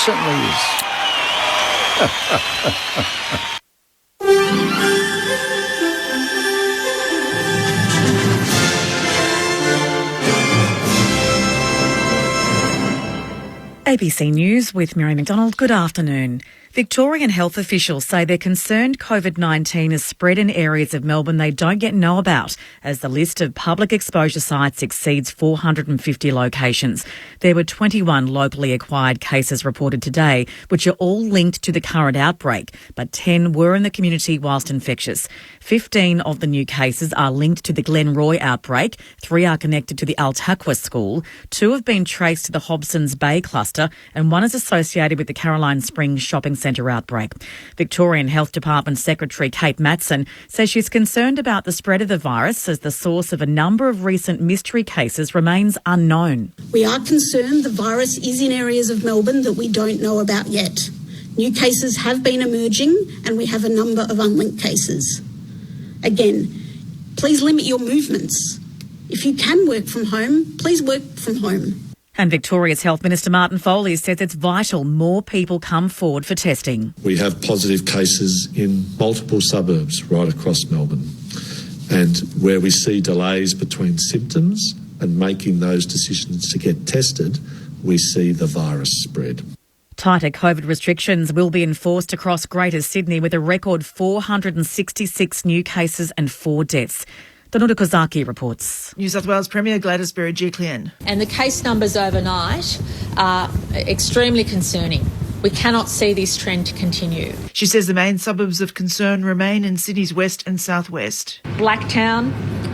certainly is. ABC News with Mary McDonald. Good afternoon. Victorian health officials say they're concerned COVID-19 has spread in areas of Melbourne they don't yet know about, as the list of public exposure sites exceeds 450 locations. There were 21 locally acquired cases reported today, which are all linked to the current outbreak, but 10 were in the community whilst infectious. 15 of the new cases are linked to the Glenroy outbreak, 3 are connected to the Altaqua school, 2 have been traced to the Hobsons Bay cluster, and 1 is associated with the Caroline Springs shopping centre outbreak. Victorian Health Department Secretary Kate Matson says she's concerned about the spread of the virus as the source of a number of recent mystery cases remains unknown. We are concerned the virus is in areas of Melbourne that we don't know about yet. New cases have been emerging and we have a number of unlinked cases. Again, please limit your movements. If you can work from home, please work from home. And Victoria's Health Minister Martin Foley says it's vital more people come forward for testing. We have positive cases in multiple suburbs right across Melbourne, and where we see delays between symptoms and making those decisions to get tested, we see the virus spread. Tighter COVID restrictions will be enforced across Greater Sydney with a record 466 new cases and 4 deaths. Danuta Kozaki reports. New South Wales Premier Gladys Berejiklian. And the case numbers overnight are extremely concerning. We cannot see this trend continue. She says the main suburbs of concern remain in Sydney's west and southwest. Blacktown,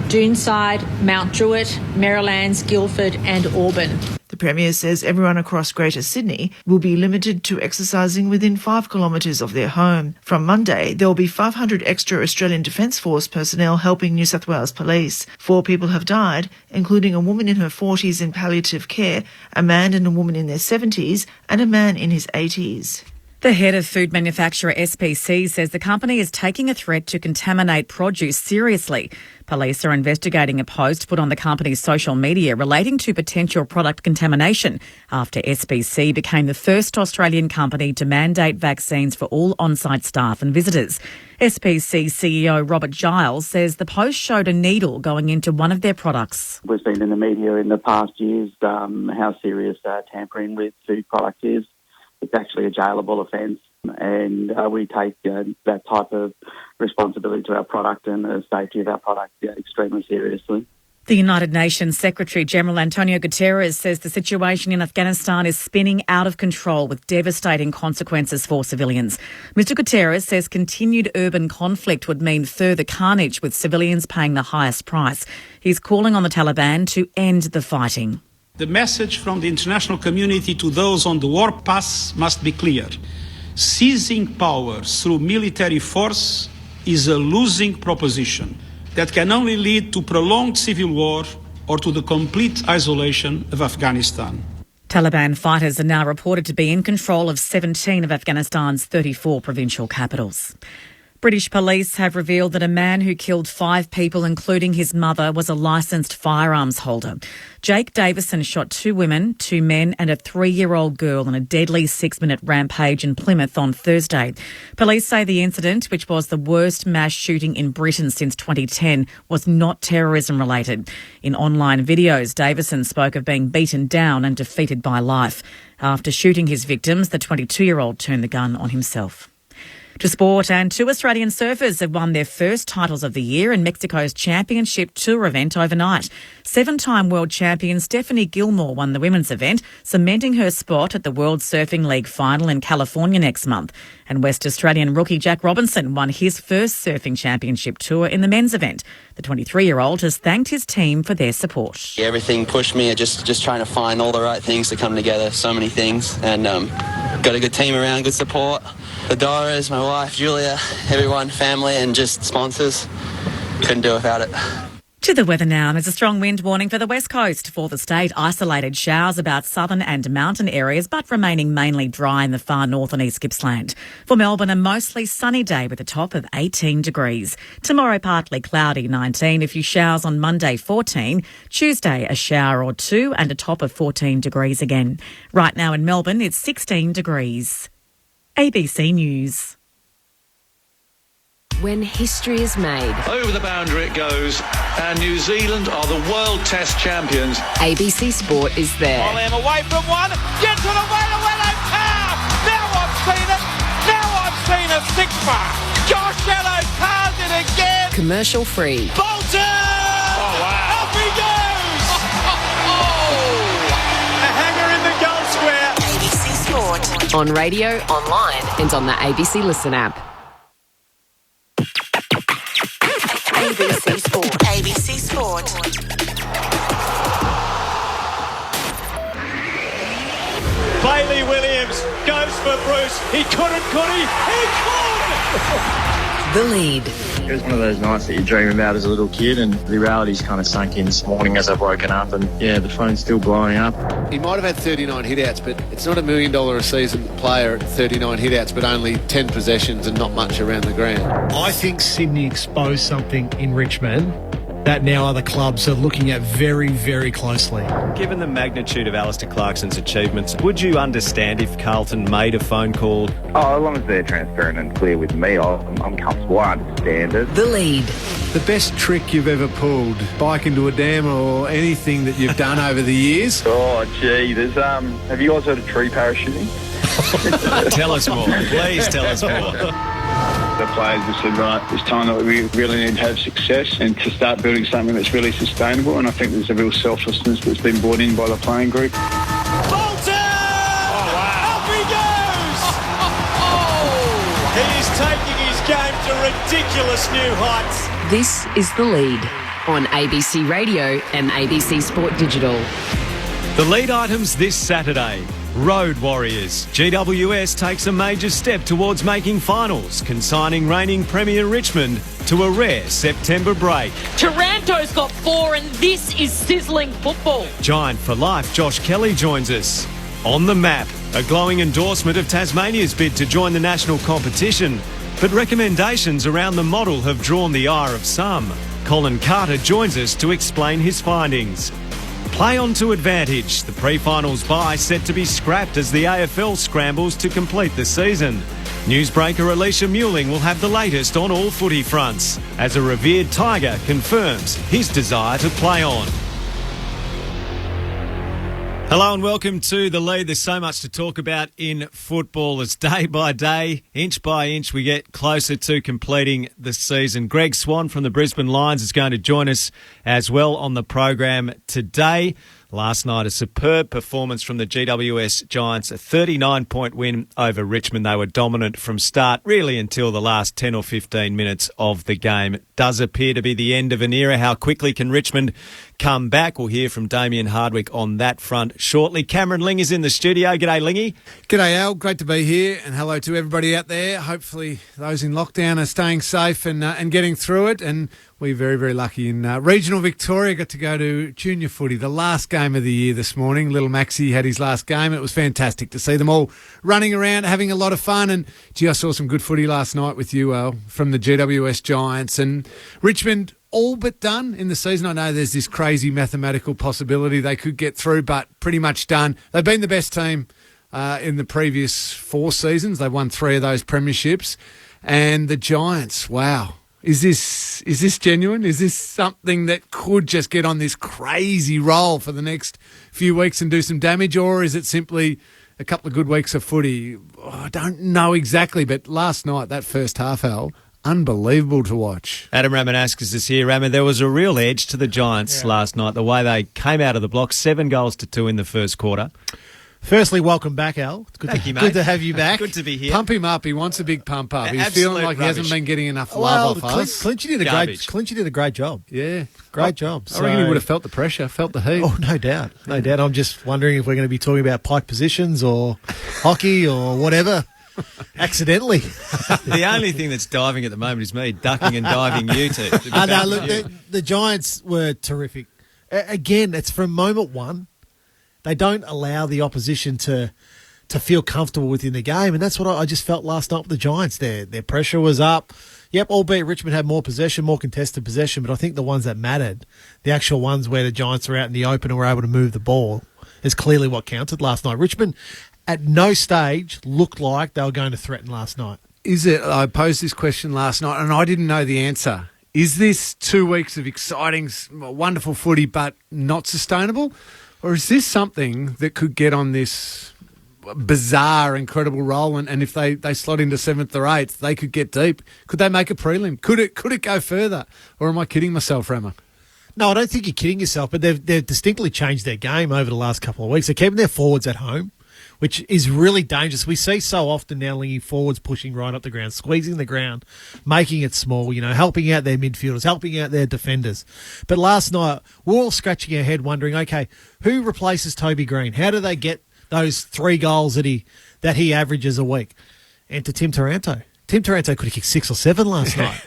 Doonside, Mount Druitt, Merrylands, Guildford and Auburn. The Premier says everyone across Greater Sydney will be limited to exercising within 5 kilometres of their home. From Monday, there will be 500 extra Australian Defence Force personnel helping New South Wales Police. 4 people have died, including a woman in her 40s in palliative care, a man and a woman in their 70s, and a man in his 80s. The head of food manufacturer SPC says the company is taking a threat to contaminate produce seriously. Police are investigating a post put on the company's social media relating to potential product contamination after SPC became the first Australian company to mandate vaccines for all on-site staff and visitors. SPC CEO Robert Giles says the post showed a needle going into one of their products. We've seen in the media in the past years how serious tampering with food products is. It's actually a jailable offence, and we take that type of responsibility to our product and the safety of our product extremely seriously. The United Nations Secretary-General Antonio Guterres says the situation in Afghanistan is spinning out of control with devastating consequences for civilians. Mr Guterres says continued urban conflict would mean further carnage, with civilians paying the highest price. He's calling on the Taliban to end the fighting. The message from the international community to those on the war path must be clear. Seizing power through military force is a losing proposition that can only lead to prolonged civil war or to the complete isolation of Afghanistan. Taliban fighters are now reported to be in control of 17 of Afghanistan's 34 provincial capitals. British police have revealed that a man who killed 5 people, including his mother, was a licensed firearms holder. Jake Davison shot 2 women, 2 men and a 3-year-old girl in a deadly 6-minute rampage in Plymouth on Thursday. Police say the incident, which was the worst mass shooting in Britain since 2010, was not terrorism related. In online videos, Davison spoke of being beaten down and defeated by life. After shooting his victims, the 22-year-old turned the gun on himself. To sport, and 2 Australian surfers have won their first titles of the year in Mexico's Championship Tour event overnight. 7-time world champion Stephanie Gilmore won the women's event, cementing her spot at the World Surfing League final in California next month. And West Australian rookie Jack Robinson won his first surfing championship tour in the men's event. The 23-year-old has thanked his team for their support. Everything pushed me, just trying to find all the right things to come together, so many things, and got a good team around, good support. The Doras, my wife, Julia, everyone, family and just sponsors. Couldn't do without it. To the weather now, and there's a strong wind warning for the west coast for the state. Isolated showers about southern and mountain areas, but remaining mainly dry in the far north and east Gippsland. For Melbourne, a mostly sunny day with a top of 18 degrees. Tomorrow, partly cloudy, 19. A few showers on Monday, 14. Tuesday, a shower or two and a top of 14 degrees again. Right now in Melbourne, it's 16 degrees. ABC News. When history is made. Over the boundary it goes, and New Zealand are the World Test champions. ABC Sport is there. Lamb away from one, gets it away to Willow Carr. Now I've seen it, a six-bar. Josh Allen carves it again. Commercial free. Bolton! Oh, wow. Up he goes! A hanger in the goal square. ABC Sport. On radio, online, and on the ABC Listen app. ABC Sport. ABC Sport. Bailey Williams goes for Bruce. He couldn't, could he? He could! The lead. It was one of those nights that you dream about as a little kid, and the reality's kind of sunk in this morning as I've woken up, and yeah, the phone's still blowing up. He might have had 39 hitouts, but it's not $1 million a season player at 39 hitouts, but only 10 possessions and not much around the ground. I think Sydney exposed something in Richmond that now other clubs are looking at very, very closely. Given the magnitude of Alistair Clarkson's achievements, would you understand if Carlton made a phone call? Oh, as long as they're transparent and clear with me, I'm comfortable. I understand it. The lead. The best trick you've ever pulled, bike into a dam or anything that you've done over the years? Oh, gee, there's have you guys heard of tree parachuting? Tell us more. Please tell us more. The players have said, right, it's time that we really need to have success and to start building something that's really sustainable, and I think there's a real selflessness that's been brought in by the playing group. Bolton! Oh, wow. Up he goes! He is taking his game to ridiculous new heights. This is The Lead on ABC Radio and ABC Sport Digital. The lead items this Saturday. Road Warriors. GWS takes a major step towards making finals, consigning reigning Premier Richmond to a rare September break. Taranto's got 4 and this is sizzling football. Giant for life, Josh Kelly joins us. On the map, a glowing endorsement of Tasmania's bid to join the national competition. But recommendations around the model have drawn the ire of some. Colin Carter joins us to explain his findings. Play on to advantage. The pre-finals bye set to be scrapped as the AFL scrambles to complete the season. Newsbreaker Alicia Muling will have the latest on all footy fronts as a revered Tiger confirms his desire to play on. Hello and welcome to The Lead. There's so much to talk about in football as day by day, inch by inch, we get closer to completing the season. Greg Swan from the Brisbane Lions is going to join us as well on the program today. Last night, a superb performance from the GWS Giants, a 39-point win over Richmond. They were dominant from start, really until the last 10 or 15 minutes of the game. It does appear to be the end of an era. How quickly can Richmond come back? We'll hear from Damien Hardwick on that front shortly. Cameron Ling is in the studio. G'day, Lingy. G'day, Al. Great to be here, and hello to everybody out there. Hopefully those in lockdown are staying safe and getting through it, and we're very, very lucky in regional Victoria. Got to go to junior footy, the last game of the year this morning. Little Maxie had his last game. It was fantastic to see them all running around, having a lot of fun. And, gee, I saw some good footy last night with you, Al, from the GWS Giants. And Richmond all but done in the season. I know there's this crazy mathematical possibility they could get through, but pretty much done. They've been the best team in the previous 4 seasons. They've won 3 of those premierships. And the Giants, wow. Is this genuine? Is this something that could just get on this crazy roll for the next few weeks and do some damage, or is it simply a couple of good weeks of footy? Oh, I don't know exactly, but last night, that first half, Al, unbelievable to watch. Adam Ramanauskas is here. Raman, there was a real edge to the Giants last night, the way they came out of the block, 7-2 in the first quarter. Firstly, welcome back, Al. It's good, Thank you, mate. Good to have you back. Good to be here. Pump him up. He wants a big pump up. He's feeling like he hasn't been getting enough love off us. Clinchy did a great job. Yeah. Great job. I reckon he would have felt the pressure, felt the heat. Oh, no doubt. No doubt. I'm just wondering if we're going to be talking about pike positions or hockey or whatever accidentally. The only thing that's diving at the moment is me ducking and diving you two. No, look, the Giants were terrific. Again, it's from moment one. They don't allow the opposition to feel comfortable within the game, and that's what I just felt last night with the Giants. Their pressure was up. Yep, albeit Richmond had more possession, more contested possession, but I think the ones that mattered, the actual ones where the Giants were out in the open and were able to move the ball, is clearly what counted last night. Richmond, at no stage, looked like they were going to threaten last night. I posed this question last night, and I didn't know the answer. Is this 2 weeks of exciting, wonderful footy, but not sustainable? Or is this something that could get on this bizarre, incredible roll, and if they slot into 7th or 8th, they could get deep? Could they make a prelim? Could it go further? Or am I kidding myself, Rama? No, I don't think you're kidding yourself, but they've distinctly changed their game over the last couple of weeks. They're keeping their forwards at home, which is really dangerous. We see so often now linking forwards pushing right up the ground, squeezing the ground, making it small, helping out their midfielders, helping out their defenders. But last night, we're all scratching our head wondering, okay, who replaces Toby Green? How do they get those 3 goals that he averages a week? And to Tim Taranto. Tim Taranto could have kicked 6 or 7 last night.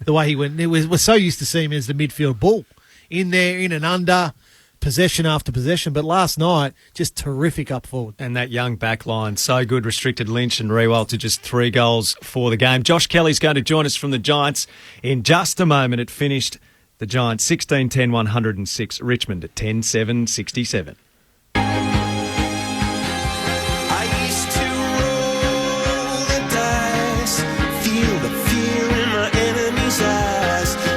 The way he went. We're so used to seeing him as the midfield bull. In there, in and under, possession after possession. But last night, just terrific up forward. And that young back line, so good, restricted Lynch and Rewell to just 3 goals for the game. Josh Kelly's going to join us from the Giants in just a moment. It finished the Giants 16-10, 106. Richmond at 10-7, 67.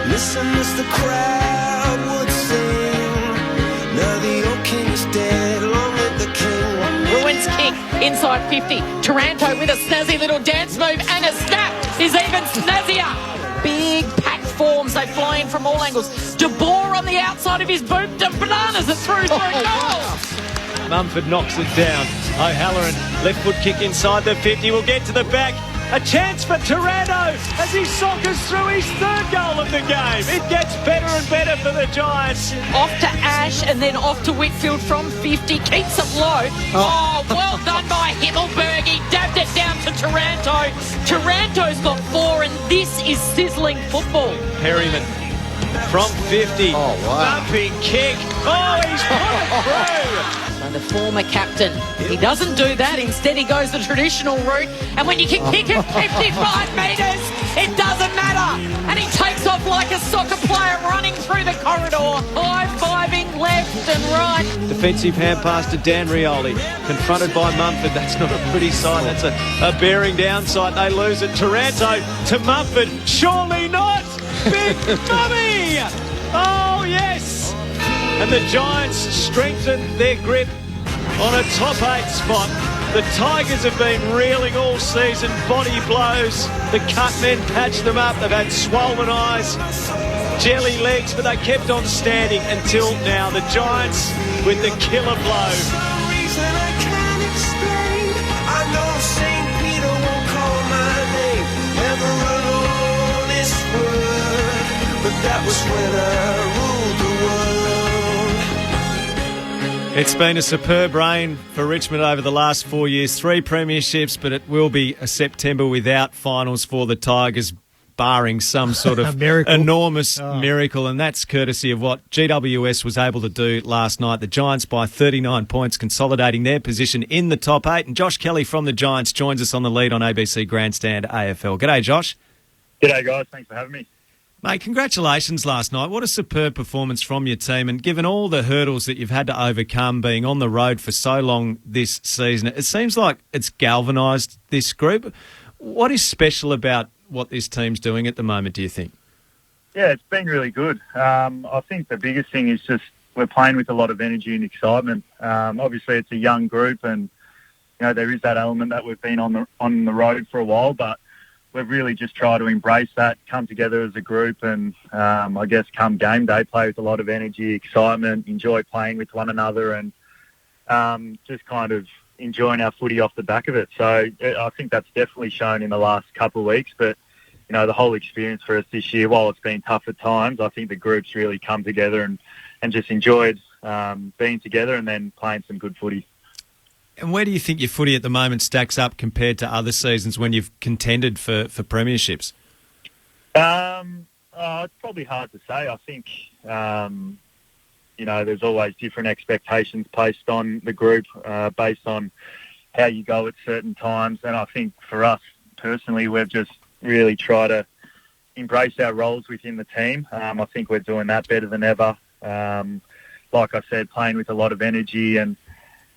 Listen as the crowd would sing. Now the old king is dead, long live the king. Bruins kick inside 50. Taranto with a snazzy little dance move and a snap is even snazzier. Big packed forms, they fly in from all angles. De Boer on the outside of his boot, de bananas it through for a goal. Mumford knocks it down. O'Halloran, left foot kick inside the 50, will get to the back. A chance for Taranto as he soccers through his 3rd goal of the game. It gets better and better for the Giants. Off to Ash and then off to Whitfield from 50. Keeps it low. Oh, well done by Himmelberg. He dabbed it down to Taranto. Taranto's got 4 and this is sizzling football. Perryman from 50. Oh, wow. Bumping kick. Oh, he's put it through. So the former captain, he doesn't do that. Instead, he goes the traditional route. And when you can kick it 55 metres, it doesn't matter. And he takes off like a soccer player running through the corridor, high-fiving left and right. Defensive hand pass to Dan Rioli. Confronted by Mumford. That's not a pretty sight. That's a bearing down sight. They lose it. Taranto to Mumford. Surely not. Big Mummy. Oh, yes. And the Giants strengthen their grip on a top 8 spot. The Tigers have been reeling all season, body blows. The cut men patched them up. They've had swollen eyes, jelly legs, but they kept on standing until now. The Giants with the killer blow. That was when I ruled the world. It's been a superb reign for Richmond over the last 4 years. 3 premierships, but it will be a September without finals for the Tigers, barring some sort of enormous miracle. And that's courtesy of what GWS was able to do last night. The Giants by 39 points, consolidating their position in the top 8. And Josh Kelly from the Giants joins us on the lead on ABC Grandstand AFL. G'day, Josh. G'day, guys. Thanks for having me. Mate, congratulations last night. What a superb performance from your team. And given all the hurdles that you've had to overcome being on the road for so long this season, it seems like it's galvanised this group. What is special about what this team's doing at the moment, do you think? Yeah, it's been really good. I think the biggest thing is just we're playing with a lot of energy and excitement. Obviously, it's a young group and, there is that element that we've been on the road for a while, but we've really just tried to embrace that, come together as a group and I guess come game day, play with a lot of energy, excitement, enjoy playing with one another and just kind of enjoying our footy off the back of it. So I think that's definitely shown in the last couple of weeks. But, the whole experience for us this year, while it's been tough at times, I think the group's really come together and just enjoyed being together and then playing some good footy. And where do you think your footy at the moment stacks up compared to other seasons when you've contended for premierships? It's probably hard to say. I think, there's always different expectations placed on the group based on how you go at certain times. And I think for us personally, we've just really tried to embrace our roles within the team. I think we're doing that better than ever. Like I said, playing with a lot of energy and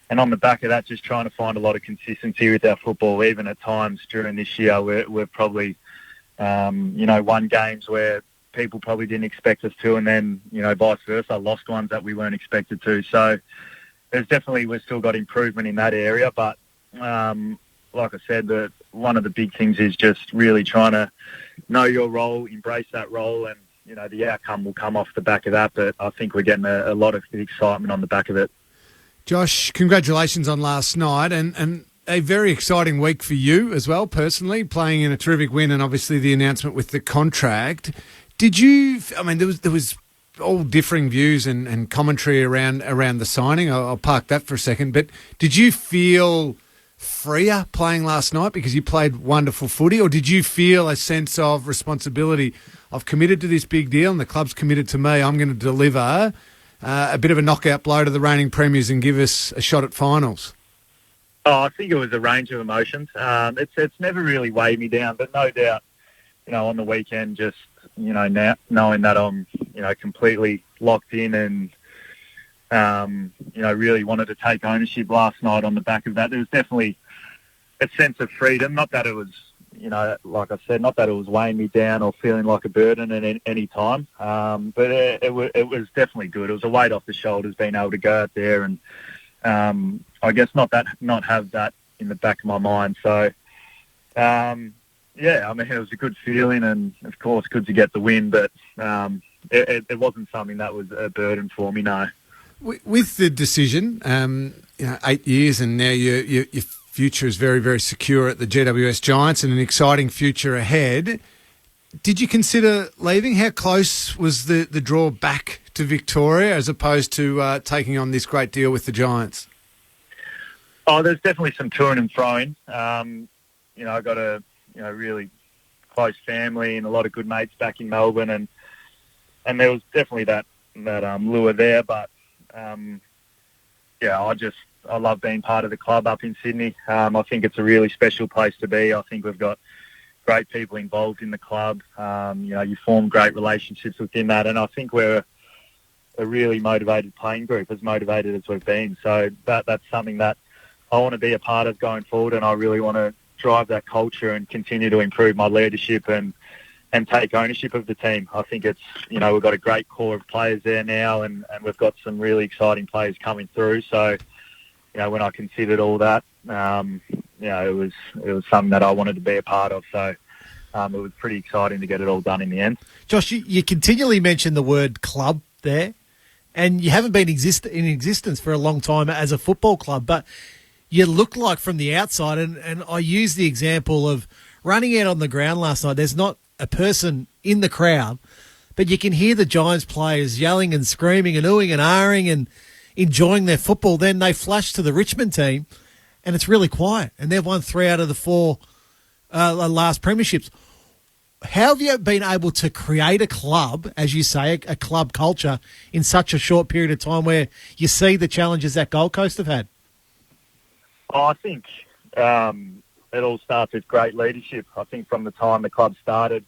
on the back of that, just trying to find a lot of consistency with our football. Even at times during this year, we've probably, won games where people probably didn't expect us to, and then, vice versa, lost ones that we weren't expected to. So we've still got improvement in that area. But like I said, one of the big things is just really trying to know your role, embrace that role, and, the outcome will come off the back of that. But I think we're getting a lot of excitement on the back of it. Josh, congratulations on last night and a very exciting week for you as well, personally, playing in a terrific win and obviously the announcement with the contract. Did you, there was all differing views and commentary around the signing. I'll park that for a second. But did you feel freer playing last night because you played wonderful footy, or did you feel a sense of responsibility? I've committed to this big deal and the club's committed to me. I'm going to deliver a bit of a knockout blow to the reigning premiers and give us a shot at finals. Oh, I think it was a range of emotions. It's never really weighed me down, but no doubt, on the weekend, just, now knowing that I'm, completely locked in and, really wanted to take ownership last night on the back of that. There was definitely a sense of freedom. Not that it was, like I said, not that it was weighing me down or feeling like a burden at any time. But it was definitely good. It was a weight off the shoulders being able to go out there and, I guess not have that in the back of my mind. So, it was a good feeling and, of course, good to get the win, but it wasn't something that was a burden for me, no. With the decision, 8 years and now your future is very, very secure at the GWS Giants and an exciting future ahead. Did you consider leaving? How close was the draw back to Victoria as opposed to taking on this great deal with the Giants? Oh, there's definitely some toing and froing. I got a really close family and a lot of good mates back in Melbourne, and there was definitely that lure there. But I love being part of the club up in Sydney. I think it's a really special place to be. I think we've got great people involved in the club. You form great relationships within that, and I think we're a really motivated playing group, as motivated as we've been. So that's something that I want to be a part of going forward, and I really want to drive that culture and continue to improve my leadership and take ownership of the team. I think it's, we've got a great core of players there now, and we've got some really exciting players coming through. So, when I considered all that, it was something that I wanted to be a part of. So it was pretty exciting to get it all done in the end. Josh, you continually mention the word club there, and you haven't been in existence for a long time as a football club, but you look like from the outside, and I use the example of running out on the ground last night. There's not a person in the crowd, but you can hear the Giants players yelling and screaming and oohing and ahhing and enjoying their football. Then they flash to the Richmond team, and it's really quiet, and they've won 3 out of the 4 last premierships. How have you been able to create a club, as you say, a club culture in such a short period of time where you see the challenges that Gold Coast have had? I think it all starts with great leadership. I think from the time the club started,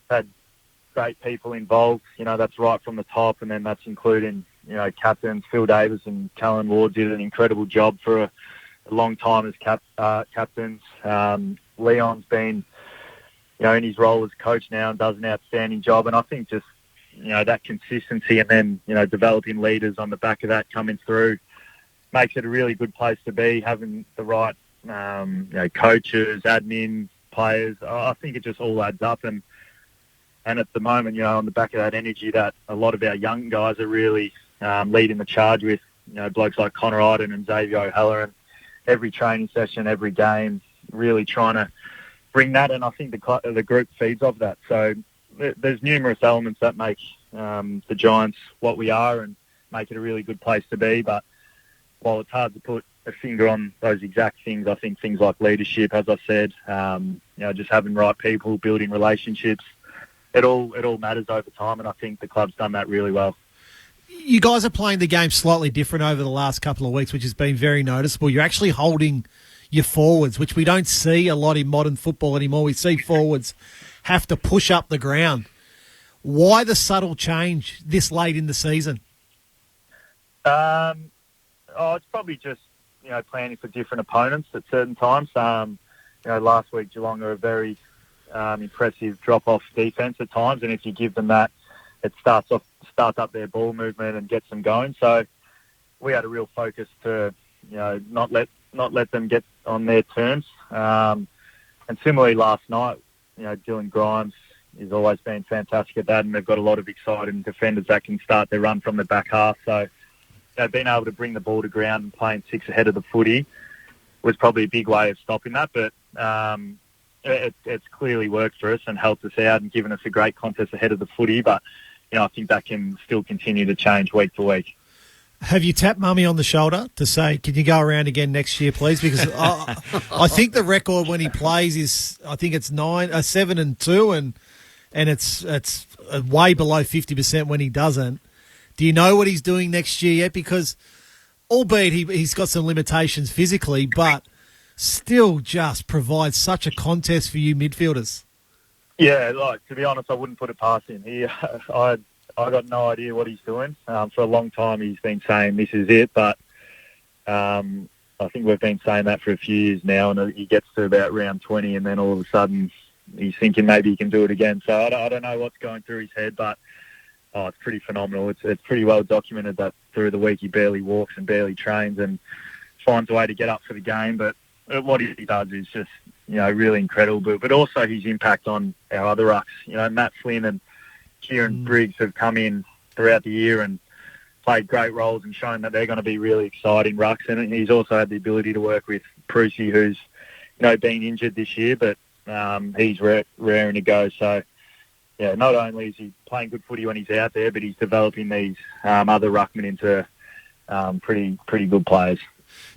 had great people involved. That's right from the top, and then that's including, captains. Phil Davis and Callan Ward did an incredible job for a long time as captains. Leon's been, in his role as coach now and does an outstanding job. And I think just, that consistency and then, developing leaders on the back of that coming through makes it a really good place to be, having the right, coaches, admin, players. I think it just all adds up. And at the moment, on the back of that energy that a lot of our young guys are really leading the charge with, blokes like Connor Iden and Xavier O'Halloran, every training session, every game, really trying to bring that. And I think the group feeds off that. So there's numerous elements that make the Giants what we are and make it a really good place to be. But while it's hard to put a finger on those exact things. I think things like leadership, as I said, just having right people, building relationships, it all matters over time, and I think the club's done that really well. You guys are playing the game slightly different over the last couple of weeks, which has been very noticeable. You're actually holding your forwards, which we don't see a lot in modern football anymore. We see forwards have to push up the ground. Why the subtle change this late in the season? It's probably just, planning for different opponents at certain times. Last week Geelong are a very impressive drop-off defence at times, and if you give them that, it starts up their ball movement and gets them going. So we had a real focus to, not let them get on their terms. And similarly last night, Dylan Grimes has always been fantastic at that, and they've got a lot of exciting defenders that can start their run from the back half. So being able to bring the ball to ground and playing 6 ahead of the footy was probably a big way of stopping that. But it's clearly worked for us and helped us out and given us a great contest ahead of the footy. But, I think that can still continue to change week to week. Have you tapped Mummy on the shoulder to say, can you go around again next year, please? Because I think the record when he plays is, I think it's 7-2, and it's way below 50% when he doesn't. Do you know what he's doing next year yet? Because albeit he's got some limitations physically, but still just provides such a contest for you midfielders. Yeah, to be honest, I wouldn't put it past him. I got no idea what he's doing. For a long time, he's been saying this is it, but I think we've been saying that for a few years now, and he gets to about round 20, and then all of a sudden he's thinking maybe he can do it again. So I don't know what's going through his head, but it's pretty phenomenal. It's pretty well documented that through the week he barely walks and barely trains and finds a way to get up for the game. But what he does is just, really incredible. But also his impact on our other rucks. Matt Flynn and Kieran Briggs have come in throughout the year and played great roles and shown that they're going to be really exciting rucks. And he's also had the ability to work with Prusy, who's, been injured this year, but he's raring to go. So, not only is he playing good footy when he's out there, but he's developing these other ruckmen into pretty good players.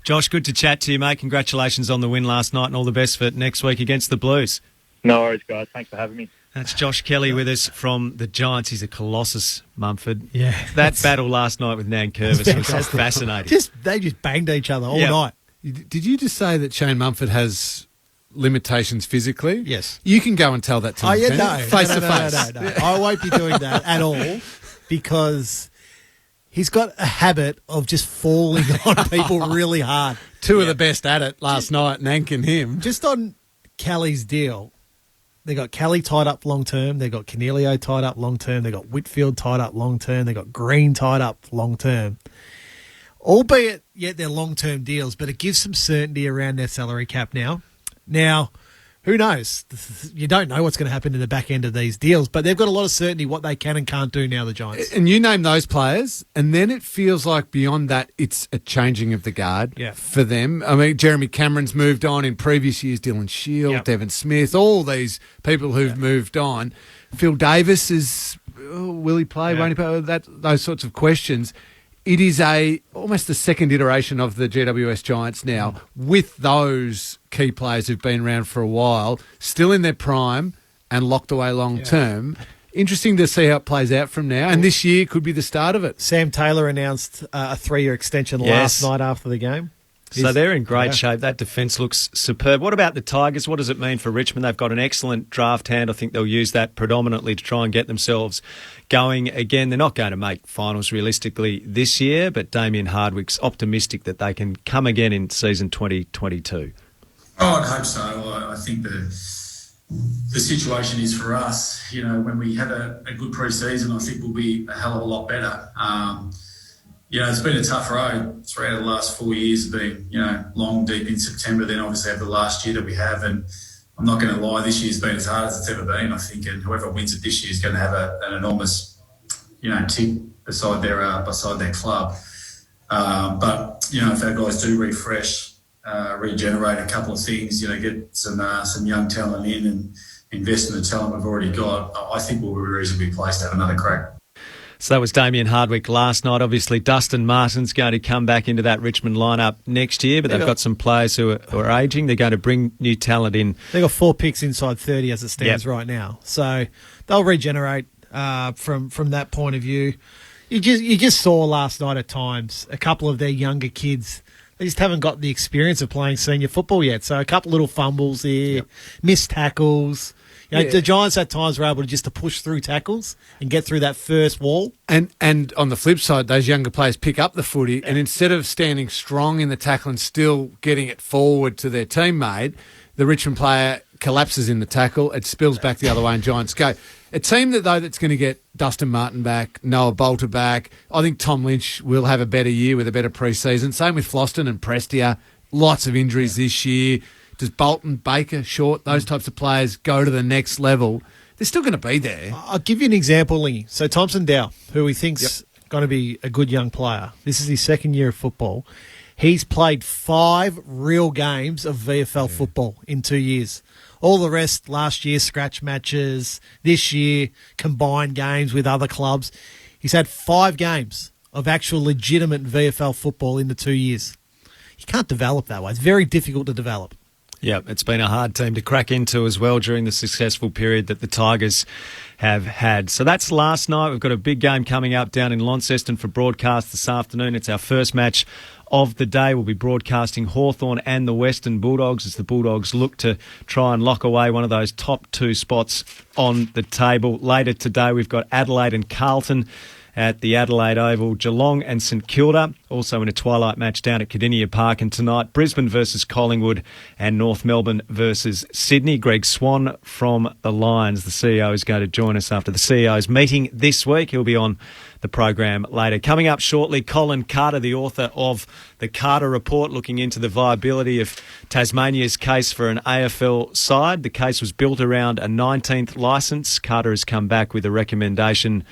Josh, good to chat to you, mate. Congratulations on the win last night and all the best for next week against the Blues. No worries, guys. Thanks for having me. That's Josh Kelly with us from the Giants. He's a colossus, Mumford. Yeah. That battle last night with Nankervis was fascinating. They just banged each other all night. Did you just say that Shane Mumford has limitations physically? Yes. You can go and tell that to him. Face to face. No. I won't be doing that at all, because he's got a habit of just falling on people really hard. Two of the best at it last night, Nank and him. Just on Kelly's deal, they got Kelly tied up long term. They got Canelio tied up long term. They got Whitfield tied up long term. They got Green tied up long term. Albeit, they're long term deals, but it gives some certainty around their salary cap now. Now, who knows? You don't know what's going to happen in the back end of these deals, but they've got a lot of certainty what they can and can't do now, the Giants. And you name those players, and then it feels like beyond that, it's a changing of the guard for them. I mean, Jeremy Cameron's moved on in previous years, Dylan Shield, Devon Smith, all these people who've moved on. Phil Davis will he play, won't he play? Those sorts of questions. It is almost the second iteration of the GWS Giants now, with those key players who've been around for a while, still in their prime and locked away long term. Interesting to see how it plays out from now, and this year could be the start of it. Sam Taylor announced a 3-year extension last night after the game. So they're in great shape. That defence looks superb. What about the Tigers? What does it mean for Richmond? They've got an excellent draft hand. I think they'll use that predominantly to try and get themselves going again. They're not going to make finals realistically this year, but Damien Hardwick's optimistic that they can come again in season 2022. Oh, I'd hope so. I think the situation is for us, when we have a good pre-season, I think we'll be a hell of a lot better. It's been a tough road. 3 out of the last 4 years have been, long, deep in September. Then obviously have the last year that we have. And I'm not going to lie, this year's been as hard as it's ever been, I think. And whoever wins it this year is going to have an enormous, tick beside their club. But, if our guys do refresh, regenerate a couple of things, get some young talent in and invest in the talent we've already got, I think we'll be reasonably placed to have another crack. So that was Damien Hardwick last night. Obviously, Dustin Martin's going to come back into that Richmond lineup next year, but they've got some players who are ageing. They're going to bring new talent in. They've got 4 picks inside 30 as it stands right now. So they'll regenerate from that point of view. You just saw last night at times a couple of their younger kids. They just haven't got the experience of playing senior football yet. So a couple little fumbles there, missed tackles. The Giants at times were able to just to push through tackles and get through that first wall. And on the flip side, those younger players pick up the footy and instead of standing strong in the tackle and still getting it forward to their teammate, the Richmond player collapses in the tackle. It spills back the other way and Giants go. A team that's going to get Dustin Martin back, Noah Bolter back. I think Tom Lynch will have a better year with a better pre-season. Same with Floston and Prestia. Lots of injuries this year. Does Bolton, Baker, Short, those types of players go to the next level? They're still going to be there. I'll give you an example, Lee. So Thompson Dow, who we think's going to be a good young player. This is his second year of football. He's played 5 real games of VFL football in 2 years. All the rest, last year, scratch matches. This year, combined games with other clubs. He's had 5 games of actual legitimate VFL football in the 2 years. You can't develop that way. It's very difficult to develop. Yeah, it's been a hard team to crack into as well during the successful period that the Tigers have had. So that's last night. We've got a big game coming up down in Launceston for broadcast this afternoon. It's our first match of the day. We'll be broadcasting Hawthorn and the Western Bulldogs as the Bulldogs look to try and lock away one of those top 2 spots on the table. Later today, we've got Adelaide and Carlton at the Adelaide Oval, Geelong and St Kilda, also in a twilight match down at Cardinia Park. And tonight, Brisbane versus Collingwood and North Melbourne versus Sydney. Greg Swan from the Lions, the CEO, is going to join us after the CEO's meeting this week. He'll be on the program later. Coming up shortly, Colin Carter, the author of the Carter Report, looking into the viability of Tasmania's case for an AFL side. The case was built around a 19th licence. Carter has come back with a recommendation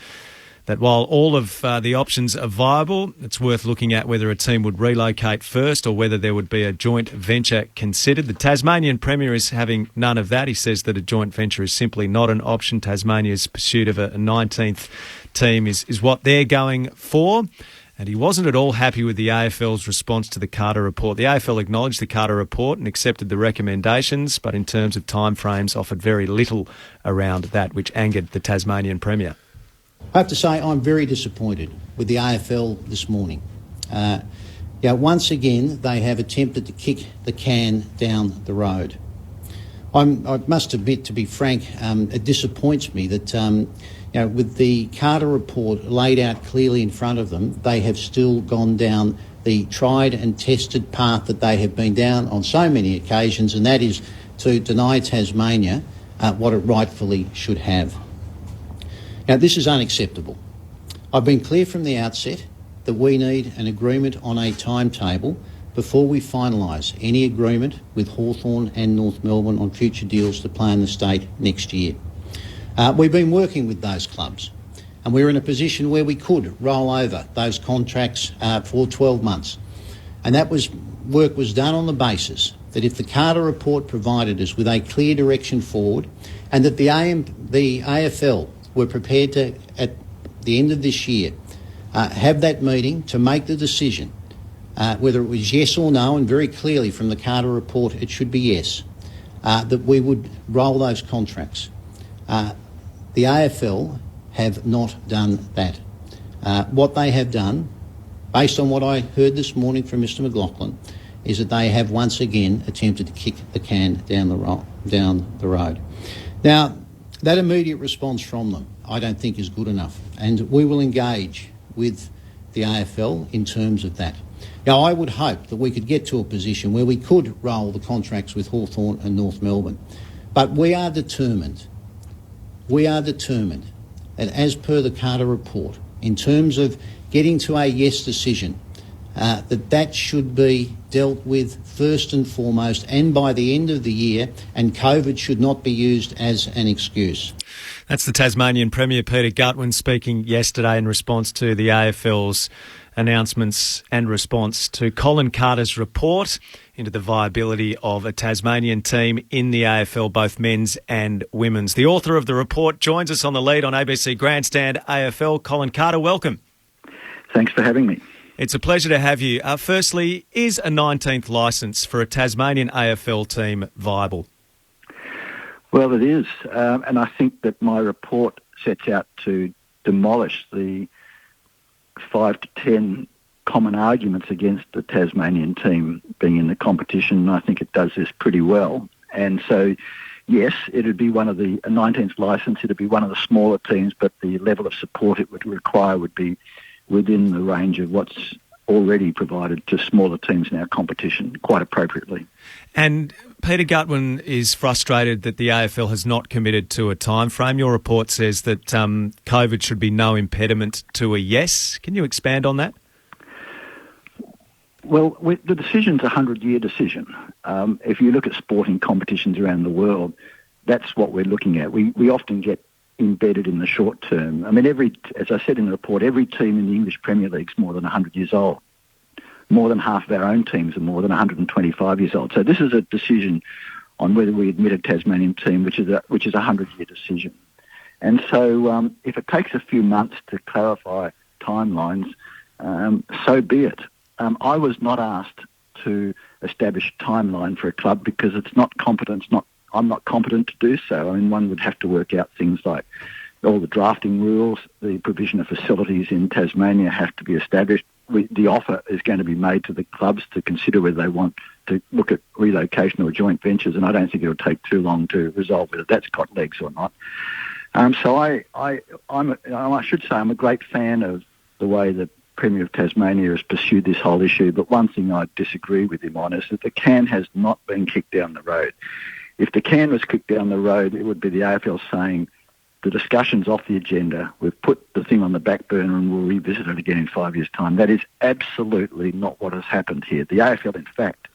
that while all of the options are viable, it's worth looking at whether a team would relocate first or whether there would be a joint venture considered. The Tasmanian Premier is having none of that. He says that a joint venture is simply not an option. Tasmania's pursuit of a 19th team is what they're going for. And he wasn't at all happy with the AFL's response to the Carter Report. The AFL acknowledged the Carter Report and accepted the recommendations, but in terms of timeframes offered very little around that, which angered the Tasmanian Premier. I have to say I'm very disappointed with the AFL this morning. Once again, they have attempted to kick the can down the road. I must admit, to be frank, it disappoints me that with the Carter Report laid out clearly in front of them, they have still gone down the tried and tested path that they have been down on so many occasions, and that is to deny Tasmania what it rightfully should have. Now, this is unacceptable. I've been clear from the outset that we need an agreement on a timetable before we finalise any agreement with Hawthorn and North Melbourne on future deals to play in the state next year. We've been working with those clubs and we're in a position where we could roll over those contracts for 12 months. And work was done on the basis that if the Carter Report provided us with a clear direction forward and that the AFL were prepared to, at the end of this year, have that meeting to make the decision, whether it was yes or no, and very clearly from the Carter Report it should be yes, that we would roll those contracts. The AFL have not done that. What they have done, based on what I heard this morning from Mr McLaughlin, is that they have once again attempted to kick the can down the road. Now, that immediate response from them, I don't think, is good enough, and we will engage with the AFL in terms of that. Now, I would hope that we could get to a position where we could roll the contracts with Hawthorn and North Melbourne, but we are determined that, as per the Carter Report, in terms of getting to a yes decision, that should be dealt with first and foremost and by the end of the year, and COVID should not be used as an excuse. That's the Tasmanian Premier Peter Gutwin speaking yesterday in response to the AFL's announcements and response to Colin Carter's report into the viability of a Tasmanian team in the AFL, both men's and women's. The author of the report joins us on the lead on ABC Grandstand AFL. Colin Carter, welcome. Thanks for having me. It's a pleasure to have you. Firstly, is a 19th licence for a Tasmanian AFL team viable? Well, it is, and I think that my report sets out to demolish the 5 to 10 common arguments against the Tasmanian team being in the competition, and I think it does this pretty well. And so, yes, it'd be one of a 19th licence, it'd be one of the smaller teams, but the level of support it would require would be within the range of what's already provided to smaller teams in our competition, quite appropriately. And Peter Gutwin is frustrated that the AFL has not committed to a time frame. Your report says that COVID should be no impediment to a yes. Can you expand on that? Well, the decision's a 100-year decision. If you look at sporting competitions around the world, that's what we're looking at. We often get embedded in the short term. I mean, as I said in the report, every team in the English Premier League is more than 100 years old. More than half of our own teams are more than 125 years old. So this is a decision on whether we admit a Tasmanian team, which is a 100-year decision. And so if it takes a few months to clarify timelines, so be it. I was not asked to establish a timeline for a club because it's not competent. I'm not competent to do so. I mean, one would have to work out things like all the drafting rules, the provision of facilities in Tasmania have to be established. The offer is going to be made to the clubs to consider whether they want to look at relocation or joint ventures, and I don't think it'll take too long to resolve whether that's got legs or not. So I should say I'm a great fan of the way the Premier of Tasmania has pursued this whole issue, but one thing I disagree with him on is that the can has not been kicked down the road. If the can was kicked down the road, it would be the AFL saying, the discussion's off the agenda, we've put the thing on the back burner and we'll revisit it again in 5 years' time. That is absolutely not what has happened here. The AFL, in fact,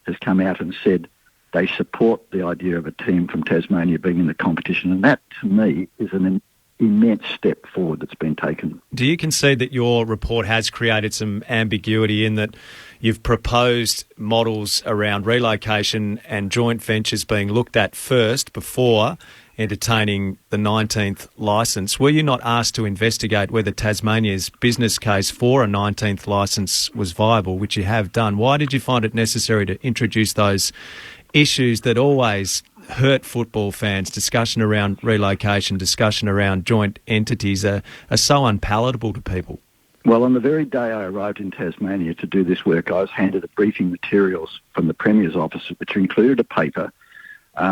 has come out and said they support the idea of a team from Tasmania being in the competition, and that, to me, is an immense step forward that's been taken. Do you concede that your report has created some ambiguity in that you've proposed models around relocation and joint ventures being looked at first before entertaining the 19th licence? Were you not asked to investigate whether Tasmania's business case for a 19th licence was viable, which you have done? Why did you find it necessary to introduce those issues that always hurt football fans? Discussion around relocation, discussion around joint entities are so unpalatable to people. Well, on the very day I arrived in Tasmania to do this work, I was handed the briefing materials from the Premier's office, which included a paper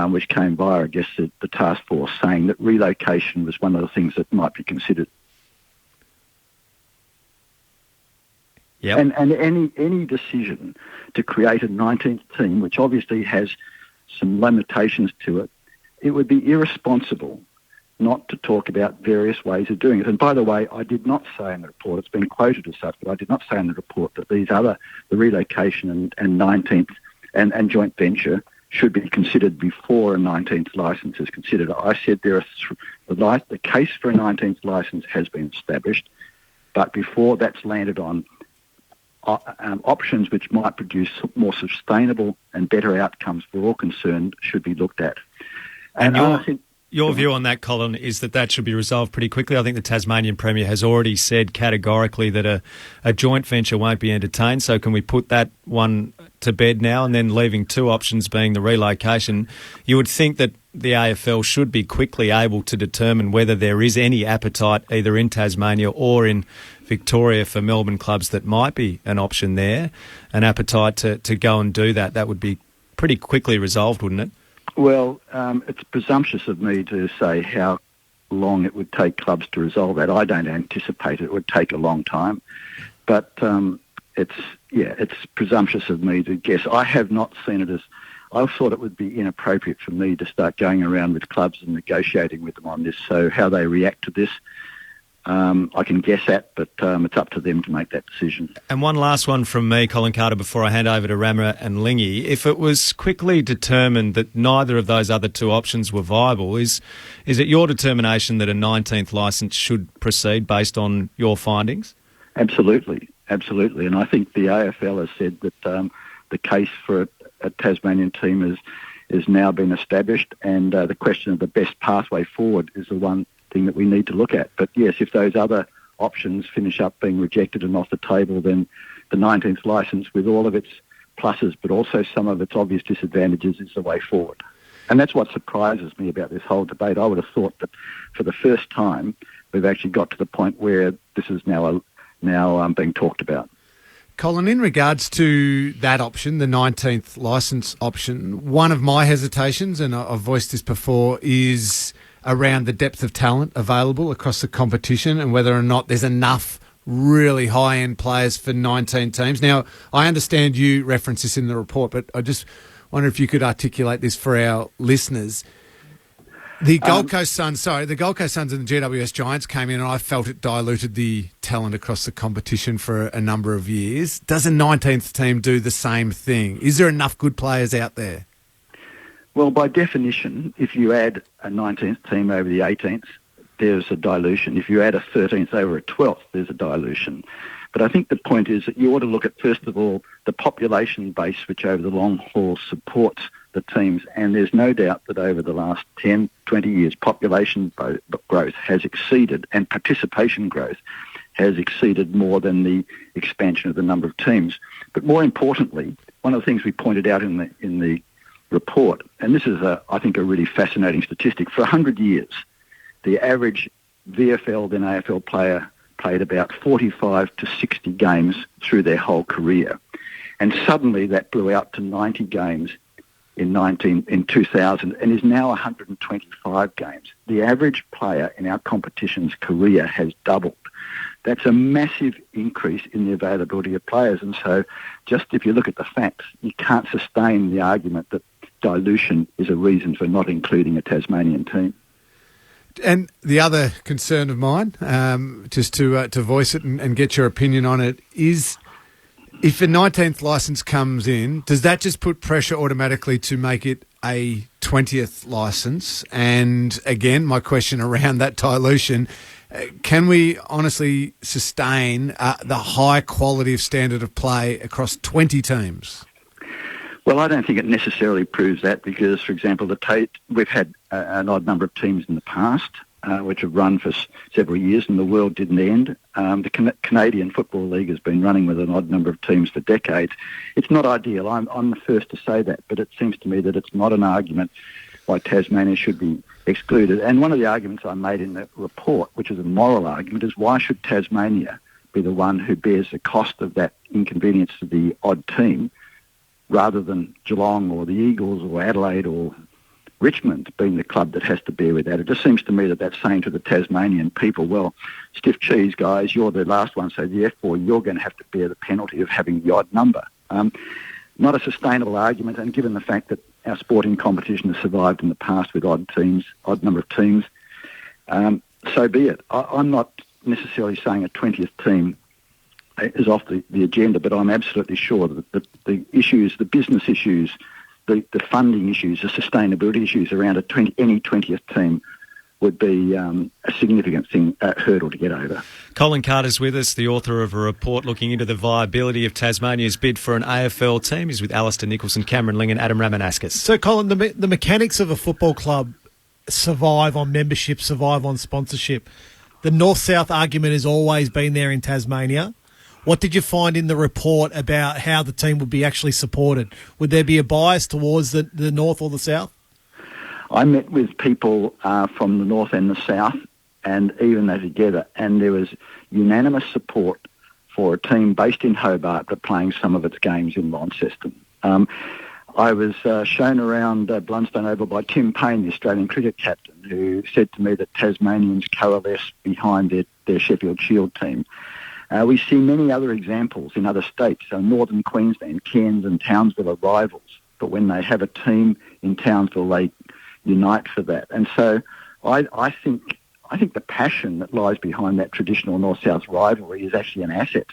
which came via, I guess, the task force, saying that relocation was one of the things that might be considered. Yep. And any decision to create a 19th team, which obviously has some limitations to it, it would be irresponsible not to talk about various ways of doing it. And by the way, I did not say in the report, it's been quoted as such, but I did not say in the report that the relocation and 19th and joint venture should be considered before a 19th licence is considered. I said the case for a 19th licence has been established, but before that's landed on options which might produce more sustainable and better outcomes for all concerned should be looked at. And your view on that, Colin, is that should be resolved pretty quickly. I think the Tasmanian Premier has already said categorically that a joint venture won't be entertained. So can we put that one to bed now, and then leaving two options being the relocation? You would think that the AFL should be quickly able to determine whether there is any appetite either in Tasmania or in Victoria for Melbourne clubs that might be an option there, an appetite to go and do that. That would be pretty quickly resolved, wouldn't it? Well, it's presumptuous of me to say how long it would take clubs to resolve that. I don't anticipate it would take a long time, but it's presumptuous of me to guess. I have not seen it as. I thought it would be inappropriate for me to start going around with clubs and negotiating with them on this. So how they react to this, I can guess at, but it's up to them to make that decision. And one last one from me, Colin Carter, before I hand over to Rammer and Lingy. If it was quickly determined that neither of those other two options were viable, is it your determination that a 19th licence should proceed based on your findings? Absolutely. absolutely. And I think the AFL has said that the case for a Tasmanian team is now been established, and the question of the best pathway forward is the one thing that we need to look at. But yes, if those other options finish up being rejected and off the table, then the 19th licence, with all of its pluses but also some of its obvious disadvantages, is the way forward. And that's what surprises me about this whole debate. I would have thought that for the first time we've actually got to the point where this is now being talked about. Colin, in regards to that option, the 19th licence option, one of my hesitations, and I've voiced this before, is around the depth of talent available across the competition and whether or not there's enough really high-end players for 19 teams. Now, I understand you reference this in the report, but I just wonder if you could articulate this for our listeners. The Gold Coast Suns and the GWS Giants came in, and I felt it diluted the talent across the competition for a number of years. Does a 19th team do the same thing? Is there enough good players out there? Well, by definition, if you add a 19th team over the 18th, there's a dilution. If you add a 13th over a 12th, there's a dilution. But I think the point is that you ought to look at, first of all, the population base, which over the long haul supports the teams. And there's no doubt that over the last 10, 20 years, population growth has exceeded, and participation growth has exceeded more than the expansion of the number of teams. But more importantly, one of the things we pointed out in the report, and this is, I think, a really fascinating statistic. For 100 years, the average VFL then AFL player played about 45 to 60 games through their whole career. And suddenly that blew out to 90 games in 2000 and is now 125 games. The average player in our competition's career has doubled. That's a massive increase in the availability of players. And so just if you look at the facts, you can't sustain the argument that dilution is a reason for not including a Tasmanian team. And the other concern of mine, just to voice it and get your opinion on it, is if a 19th licence comes in, does that just put pressure automatically to make it a 20th licence? And again, my question around that dilution, can we honestly sustain the high quality of standard of play across 20 teams? Well, I don't think it necessarily proves that because, for example, we've had an odd number of teams in the past which have run for several years and the world didn't end. The Canadian Football League has been running with an odd number of teams for decades. It's not ideal. I'm the first to say that, but it seems to me that it's not an argument why Tasmania should be excluded. And one of the arguments I made in the report, which is a moral argument, is why should Tasmania be the one who bears the cost of that inconvenience to the odd team rather than Geelong or the Eagles or Adelaide or Richmond being the club that has to bear with that. It just seems to me that that's saying to the Tasmanian people, well, stiff cheese, guys, you're the last one, so therefore you're going to have to bear the penalty of having the odd number. Not a sustainable argument, and given the fact that our sporting competition has survived in the past with odd number of teams, so be it. I'm not necessarily saying a 20th team is off the agenda, but I'm absolutely sure that the issues, the business issues, the funding issues, the sustainability issues around any 20th team would be a significant hurdle to get over. Colin Carter's with us, the author of a report looking into the viability of Tasmania's bid for an AFL team. He's with Alistair Nicholson, Cameron Ling and Adam Ramanauskas. So, Colin, the mechanics of a football club survive on membership, survive on sponsorship. The north-south argument has always been there in Tasmania. What did you find in the report about how the team would be actually supported? Would there be a bias towards the north or the south? I met with people from the north and the south, and even they together, and there was unanimous support for a team based in Hobart but playing some of its games in Launceston. I was shown around Blundstone Oval by Tim Payne, the Australian cricket captain, who said to me that Tasmanians coalesce behind their Sheffield Shield team. We see many other examples in other states. So Northern Queensland, Cairns and Townsville are rivals, but when they have a team in Townsville, they unite for that. And so I think the passion that lies behind that traditional north-south rivalry is actually an asset,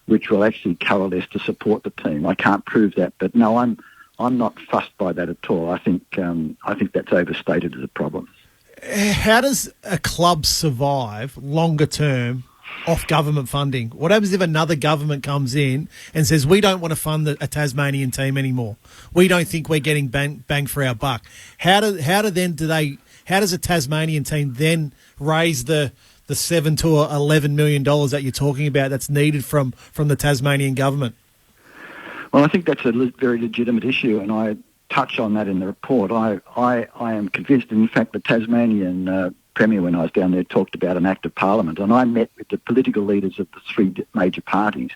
which will actually coalesce to support the team. I can't prove that, but no, I'm not fussed by that at all. I think that's overstated as a problem. How does a club survive longer term off government funding? What happens if another government comes in and says, we don't want to fund a Tasmanian team anymore? We don't think we're getting bang for our buck. How does a Tasmanian team then raise the $7 to $11 million that you're talking about that's needed from the Tasmanian government? Well, I think that's a very legitimate issue, and I touch on that in the report. I am convinced, in fact, the Tasmanian Premier, when I was down there, talked about an act of Parliament, and I met with the political leaders of the three major parties,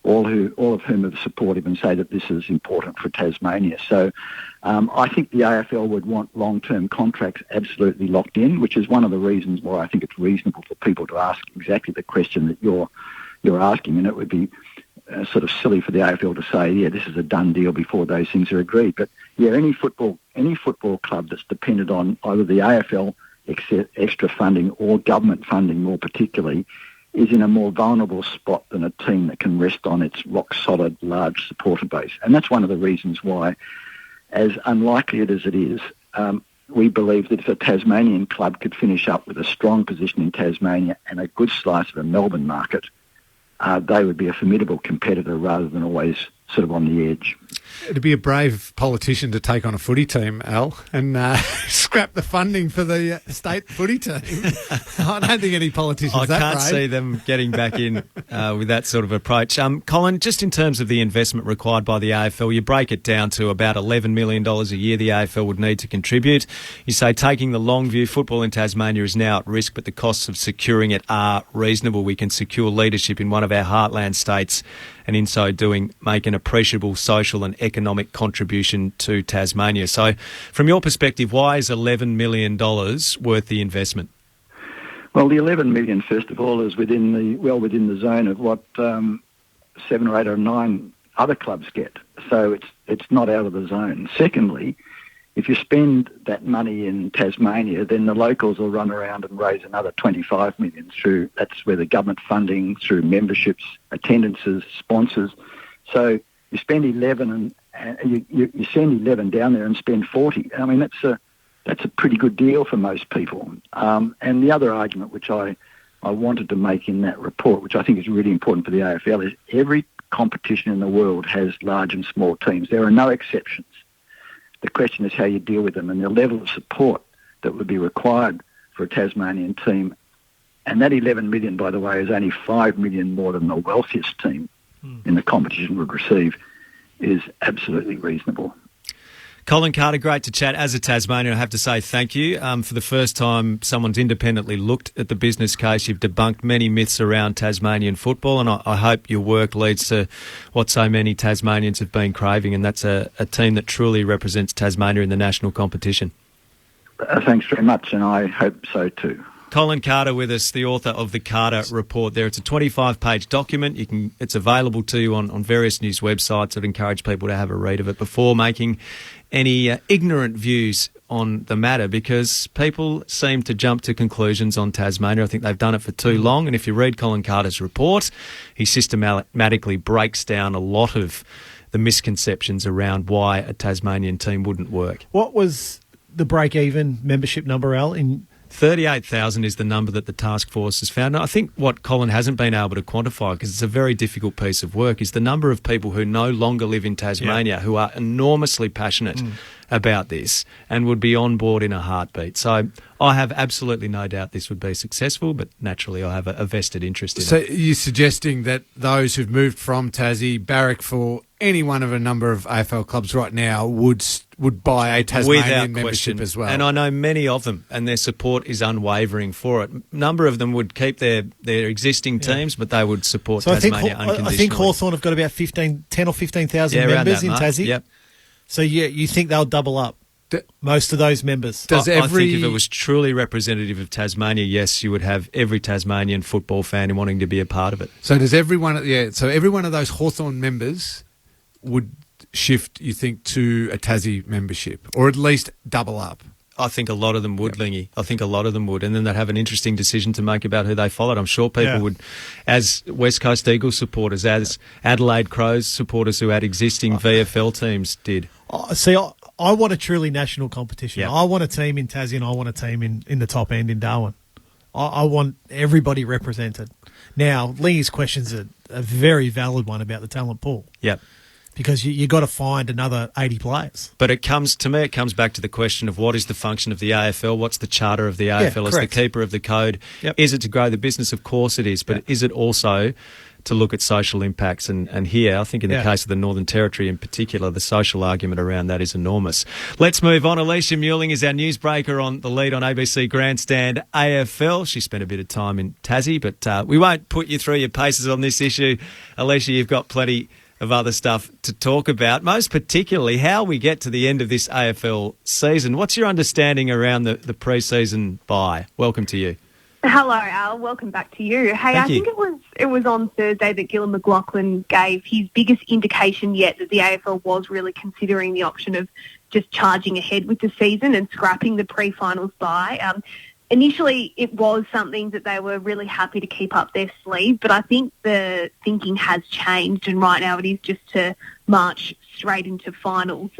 all of whom are supportive and say that this is important for Tasmania. So I think the AFL would want long-term contracts absolutely locked in, which is one of the reasons why I think it's reasonable for people to ask exactly the question that you're asking, and it would be sort of silly for the AFL to say, yeah, this is a done deal before those things are agreed. But yeah, any football club that's dependent on either the AFL extra funding or government funding more particularly is in a more vulnerable spot than a team that can rest on its rock-solid, large supporter base. And that's one of the reasons why, as unlikely as it is, we believe that if a Tasmanian club could finish up with a strong position in Tasmania and a good slice of the Melbourne market, they would be a formidable competitor rather than always sort of on the edge. It'd be a brave politician to take on a footy team, Al, and scrap the funding for the state footy team. I don't think any politicians that I can't brave. see them getting back in with that sort of approach. Colin, just in terms of the investment required by the AFL, you break it down to about $11 million a year the AFL would need to contribute. You say taking the long view, football in Tasmania is now at risk, but the costs of securing it are reasonable. We can secure leadership in one of our heartland states and in so doing make an appreciable social and economic contribution to Tasmania. So from your perspective, why is $11 million worth the investment? Well, the $11 million, first of all, is within the zone of what 7 or 8 or 9 other clubs get. So it's not out of the zone. Secondly, if you spend that money in Tasmania, then the locals will run around and raise another $25 million through, that's where the government funding, through memberships, attendances, sponsors. So you spend 11 and you send 11 down there and spend 40. I mean, that's a pretty good deal for most people. And the other argument which I wanted to make in that report, which I think is really important for the AFL, is every competition in the world has large and small teams. There are no exceptions. The question is how you deal with them and the level of support that would be required for a Tasmanian team. And that 11 million, by the way, is only 5 million more than the wealthiest team in the competition would receive, is absolutely reasonable. Colin Carter, great to chat. As a Tasmanian, I have to say thank you. For the first time, someone's independently looked at the business case. You've debunked many myths around Tasmanian football, and I hope your work leads to what so many Tasmanians have been craving, and that's a team that truly represents Tasmania in the national competition. Thanks very much, and I hope so too. Colin Carter with us, the author of the Carter Report there. It's a 25-page document. It's available to you on various news websites. I'd encourage people to have a read of it before making any ignorant views on the matter, because people seem to jump to conclusions on Tasmania. I think they've done it for too long. And if you read Colin Carter's report, he systematically breaks down a lot of the misconceptions around why a Tasmanian team wouldn't work. What was the break-even membership number, Al, in 38,000 is the number that the task force has found. And I think what Colin hasn't been able to quantify, because it's a very difficult piece of work, is the number of people who no longer live in Tasmania who are enormously passionate about this and would be on board in a heartbeat. So I have absolutely no doubt this would be successful, but naturally I have a vested interest in it. So you're suggesting that those who've moved from Tassie, barrack for any one of a number of AFL clubs right now would buy a Tasmanian membership as well? And I know many of them, and their support is unwavering for it. A number of them would keep their existing teams, but they would support Tasmania unconditionally. I think Hawthorn have got about 10 or 15,000 members in Tassie. Yep. So you think they'll double up? Most of those members. I think if it was truly representative of Tasmania, yes, you would have every Tasmanian football fan wanting to be a part of it. So does every one of those Hawthorn members would shift, you think, to a Tassie membership, or at least double up? I think a lot of them would, Lingy. I think a lot of them would. And then they'd have an interesting decision to make about who they followed. I'm sure people would, as West Coast Eagles supporters, as Adelaide Crows supporters who had existing VFL teams did. See, I want a truly national competition. I want a team in Tassie and I want a team in the top end in Darwin. I want everybody represented. Now, Lee's question's a very valid one about the talent pool. Yep. Because you got to find another 80 players. But it comes back to the question of what is the function of the AFL? What's the charter of the AFL as the keeper of the code? Yep. Is it to grow the business? Of course it is. But is it also to look at social impacts? And here, I think in the case of the Northern Territory in particular, the social argument around that is enormous. Let's move on. Alicia Mewling is our newsbreaker on the lead on ABC Grandstand AFL. She spent a bit of time in Tassie, but we won't put you through your paces on this issue. Alicia, you've got plenty of other stuff to talk about, most particularly how we get to the end of this AFL season. What's your understanding around the pre-season bye? Welcome to you. Hello, Al. Welcome back to you. Hey, I think it was on Thursday that Gillon McLachlan gave his biggest indication yet that the AFL was really considering the option of just charging ahead with the season and scrapping the pre-finals bye. Initially, it was something that they were really happy to keep up their sleeve, but I think the thinking has changed, and right now it is just to march straight into finals.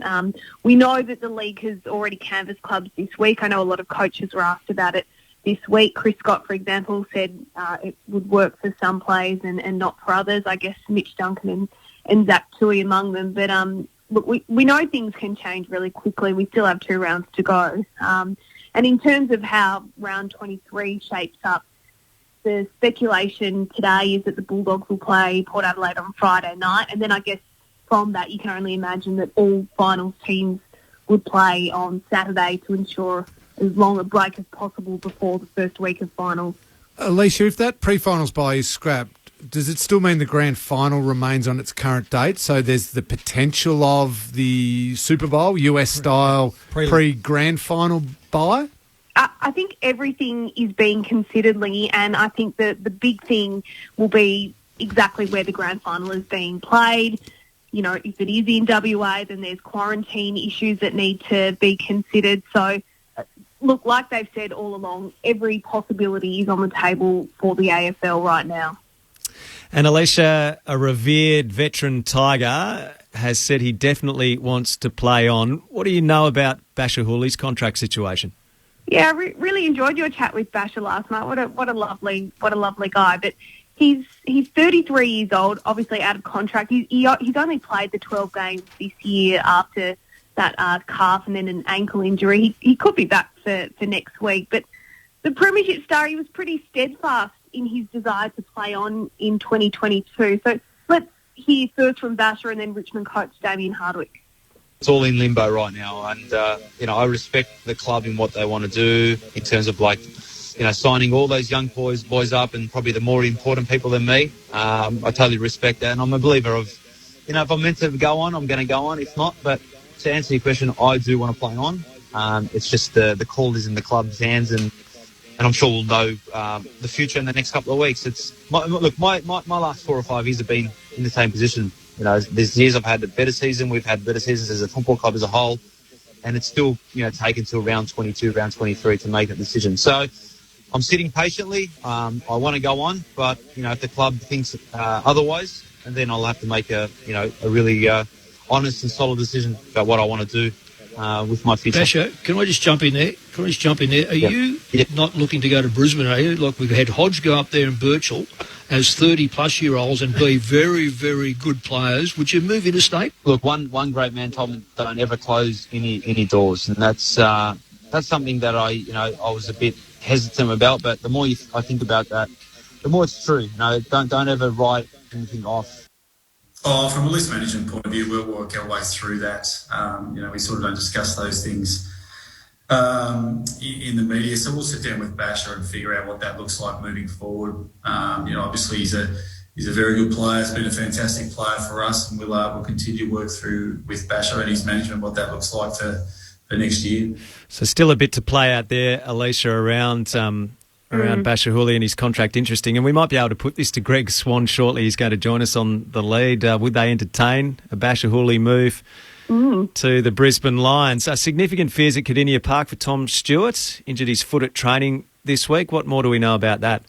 We know that the league has already canvassed clubs this week. I know a lot of coaches were asked about it this week. Chris Scott, for example, said it would work for some players and not for others. I guess Mitch Duncan and Zach Tui among them. But look, we know things can change really quickly. We still have 2 rounds to go. And in terms of how round 23 shapes up, the speculation today is that the Bulldogs will play Port Adelaide on Friday night. And then I guess from that you can only imagine that all finals teams would play on Saturday to ensure as long a break as possible before the first week of finals. Alicia, if that pre-finals bye is scrapped, does it still mean the grand final remains on its current date? So there's the potential of the Super Bowl, US-style pre-grand final bye? I think everything is being considered, Lee, and I think that the big thing will be exactly where the grand final is being played. You know, if it is in WA, then there's quarantine issues that need to be considered. So, look, like they've said all along, every possibility is on the table for the AFL right now. And Alicia, a revered veteran Tiger, has said he definitely wants to play on. What do you know about Basher Hooley's contract situation? Yeah, I really enjoyed your chat with Basher last night. What a lovely guy. But he's 33 years old, obviously out of contract. He's only played the 12 games this year after that calf and then an ankle injury. He could be back for next week. But the Premiership star, he was pretty steadfast in his desire to play on in 2022. So let's hear first from Basher and then Richmond coach Damien Hardwick. It's all in limbo right now, and I respect the club in what they want to do in terms of signing all those young boys up, and probably the more important people than me. I totally respect that, and I'm a believer of, if I'm meant to go on, I'm going to go on. If not, but to answer your question, I do want to play on. It's just the call is in the club's hands, and I'm sure we'll know the future in the next couple of weeks. My last 4 or 5 years have been in the same position. There's years I've had a better season. We've had better seasons as a football club as a whole, and it's still, taken till round 22, round 23 to make that decision. So I'm sitting patiently. I want to go on, but if the club thinks otherwise, and then I'll have to make a really honest and solid decision about what I want to do with my future. Basher, can I just jump in there? Are you not looking to go to Brisbane, are you? Like, we've had Hodge go up there in Birchall as 30-plus-year-olds and be very, very good players. Would you move interstate? Look, one great man told me, don't ever close any doors, and that's something that I was a bit hesitant about. But the more I think about that, the more it's true. Don't ever write anything off. From a list management point of view, we'll work our way through that. We sort of don't discuss those things in the media. So we'll sit down with Basher and figure out what that looks like moving forward. Obviously he's a very good player. He's been a fantastic player for us, and we'll continue to work through with Basher and his management what that looks like for next year. So still a bit to play out there, Alicia, around Basher Hooley and his contract. Interesting. And we might be able to put this to Greg Swan shortly. He's going to join us on the lead. Would they entertain a Basher Hooley move to the Brisbane Lions? Significant fears at Cardinia Park for Tom Stewart. Injured his foot at training this week. What more do we know about that?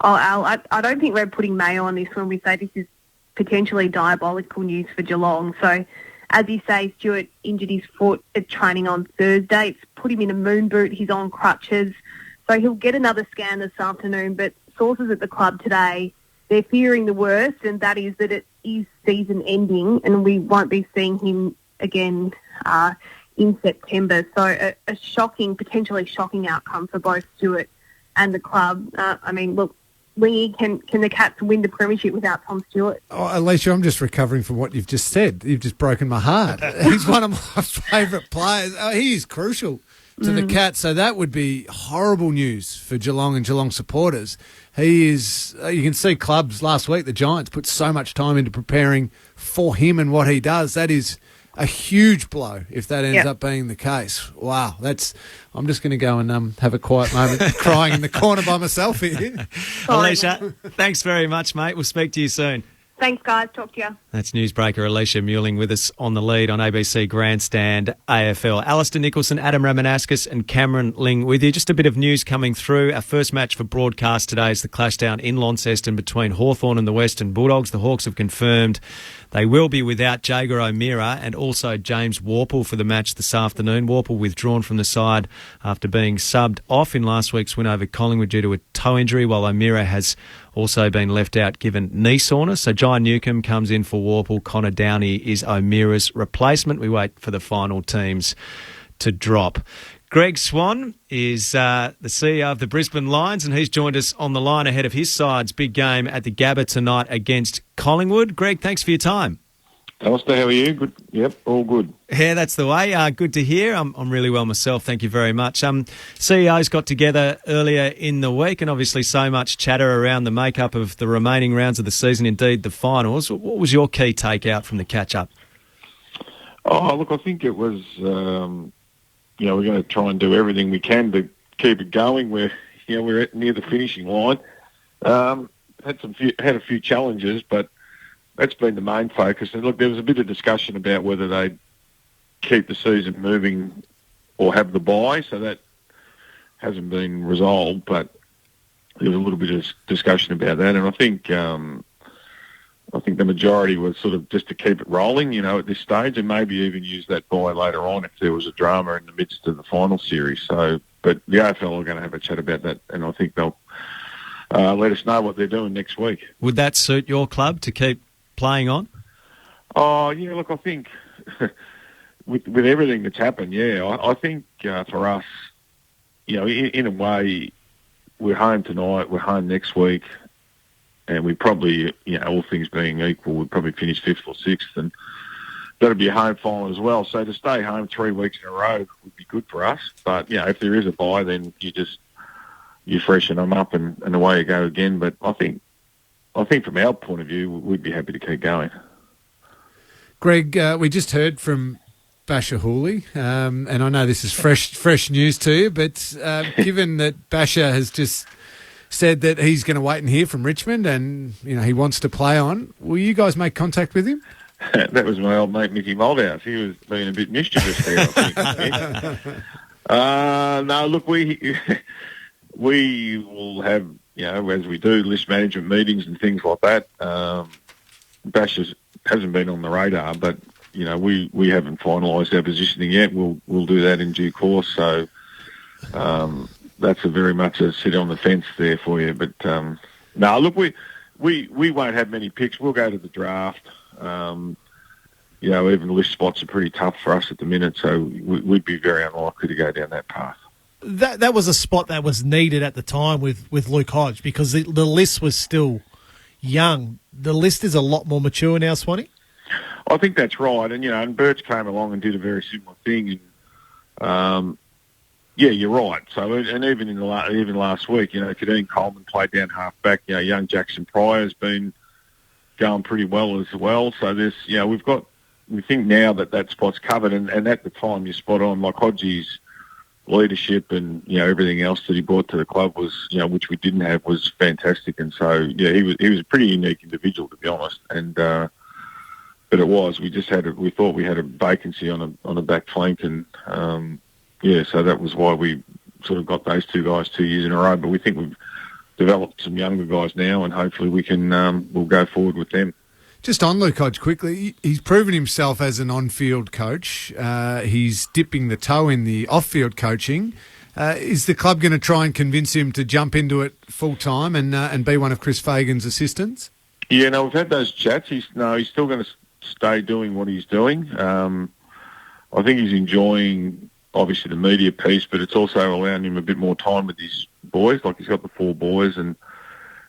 Oh, Al, I don't think we're putting mayo on this when we say this is potentially diabolical news for Geelong. So, as you say, Stewart injured his foot at training on Thursday. It's put him in a moon boot. He's on crutches. So he'll get another scan this afternoon, but sources at the club today, they're fearing the worst, and that is that it is season ending and we won't be seeing him again in September. So a shocking, potentially shocking outcome for both Stewart and the club. I mean, look, Lee, can the Cats win the premiership without Tom Stewart? Oh, Alicia, I'm just recovering from what you've just said. You've just broken my heart. He's one of my favourite players. He is crucial to the Cats, so that would be horrible news for Geelong and Geelong supporters. He is, you can see clubs last week, the Giants put so much time into preparing for him and what he does. That is a huge blow if that ends up being the case. Wow, I'm just going to go and have a quiet moment crying in the corner by myself here. Alicia, thanks very much, mate. We'll speak to you soon. Thanks, guys. Talk to you. That's newsbreaker Alicia Muling with us on the lead on ABC Grandstand AFL. Alistair Nicholson, Adam Ramanauskas and Cameron Ling with you. Just a bit of news coming through. Our first match for broadcast today is the clash down in Launceston between Hawthorn and the Western Bulldogs. The Hawks have confirmed they will be without Jager O'Meara and also James Worpel for the match this afternoon. Worpel withdrawn from the side after being subbed off in last week's win over Collingwood due to a toe injury, while O'Meara has also been left out given knee soreness. So John Newcombe comes in for Worpel. Connor Downey is O'Meara's replacement. We wait for the final teams to drop. Greg Swan is the CEO of the Brisbane Lions, and he's joined us on the line ahead of his side's big game at the Gabba tonight against Collingwood. Greg, thanks for your time. Alistair, how are you? Good. Yep, all good. Yeah, that's the way. Good to hear. I'm really well myself. Thank you very much. CEOs got together earlier in the week, and obviously so much chatter around the makeup of the remaining rounds of the season, indeed the finals. What was your key takeout from the catch-up? Oh, look, I think it was, we're going to try and do everything we can to keep it going. We're near the finishing line. Had a few challenges, but that's been the main focus. And look, there was a bit of discussion about whether they'd keep the season moving or have the bye, so that hasn't been resolved, but there was a little bit of discussion about that. And I think the majority was sort of just to keep it rolling, at this stage, and maybe even use that bye later on if there was a drama in the midst of the final series. So, but the AFL are going to have a chat about that, and I think they'll let us know what they're doing next week. Would that suit your club to keep playing on? Oh, yeah, look, I think with everything that's happened, I think for us, in a way, we're home tonight, we're home next week, and we probably, all things being equal, we'd probably finish 5th or 6th, and that'll be a home final as well. So to stay home 3 weeks in a row would be good for us. But, if there is a bye, then you freshen them up and away you go again. But I think from our point of view, we'd be happy to keep going. Greg, we just heard from Basher Hooley, and I know this is fresh news to you, but given that Basher has just said that he's going to wait and hear from Richmond and, he wants to play on, will you guys make contact with him? That was my old mate Mickey Moldhouse. He was being a bit mischievous there, I think. No, look, we will have, as we do, list management meetings and things like that. Bash hasn't been on the radar, but, we haven't finalised our positioning yet. We'll do that in due course. So that's very much a sit on the fence there for you. But, no, look, we won't have many picks. We'll go to the draft. Even list spots are pretty tough for us at the minute, so we'd be very unlikely to go down that path. That was a spot that was needed at the time with Luke Hodge because the list was still young. The list is a lot more mature now, Swanee. I think that's right, and and Birch came along and did a very similar thing, and you're right. So, and even even last week, Kadeem Coleman played down half back. Young Jackson Pryor's been going pretty well as well. So there's, we think now that spot's covered, and at the time you're spot on. Like Hodgie's leadership and everything else that he brought to the club was which we didn't have, was fantastic. And so he was a pretty unique individual, to be honest. And but it was, we thought we had a vacancy on a back flank, and so that was why we sort of got those two guys 2 years in a row. But we think we've developed some younger guys now, and hopefully we can we'll go forward with them. Just on Luke Hodge quickly, he's proven himself as an on-field coach. He's dipping the toe in the off-field coaching. Is the club going to try and convince him to jump into it full time and be one of Chris Fagan's assistants? Yeah, no, we've had those chats. He's still going to stay doing what he's doing. I think he's enjoying, obviously, the media piece, but it's also allowing him a bit more time with his boys. Like, he's got the 4 boys, and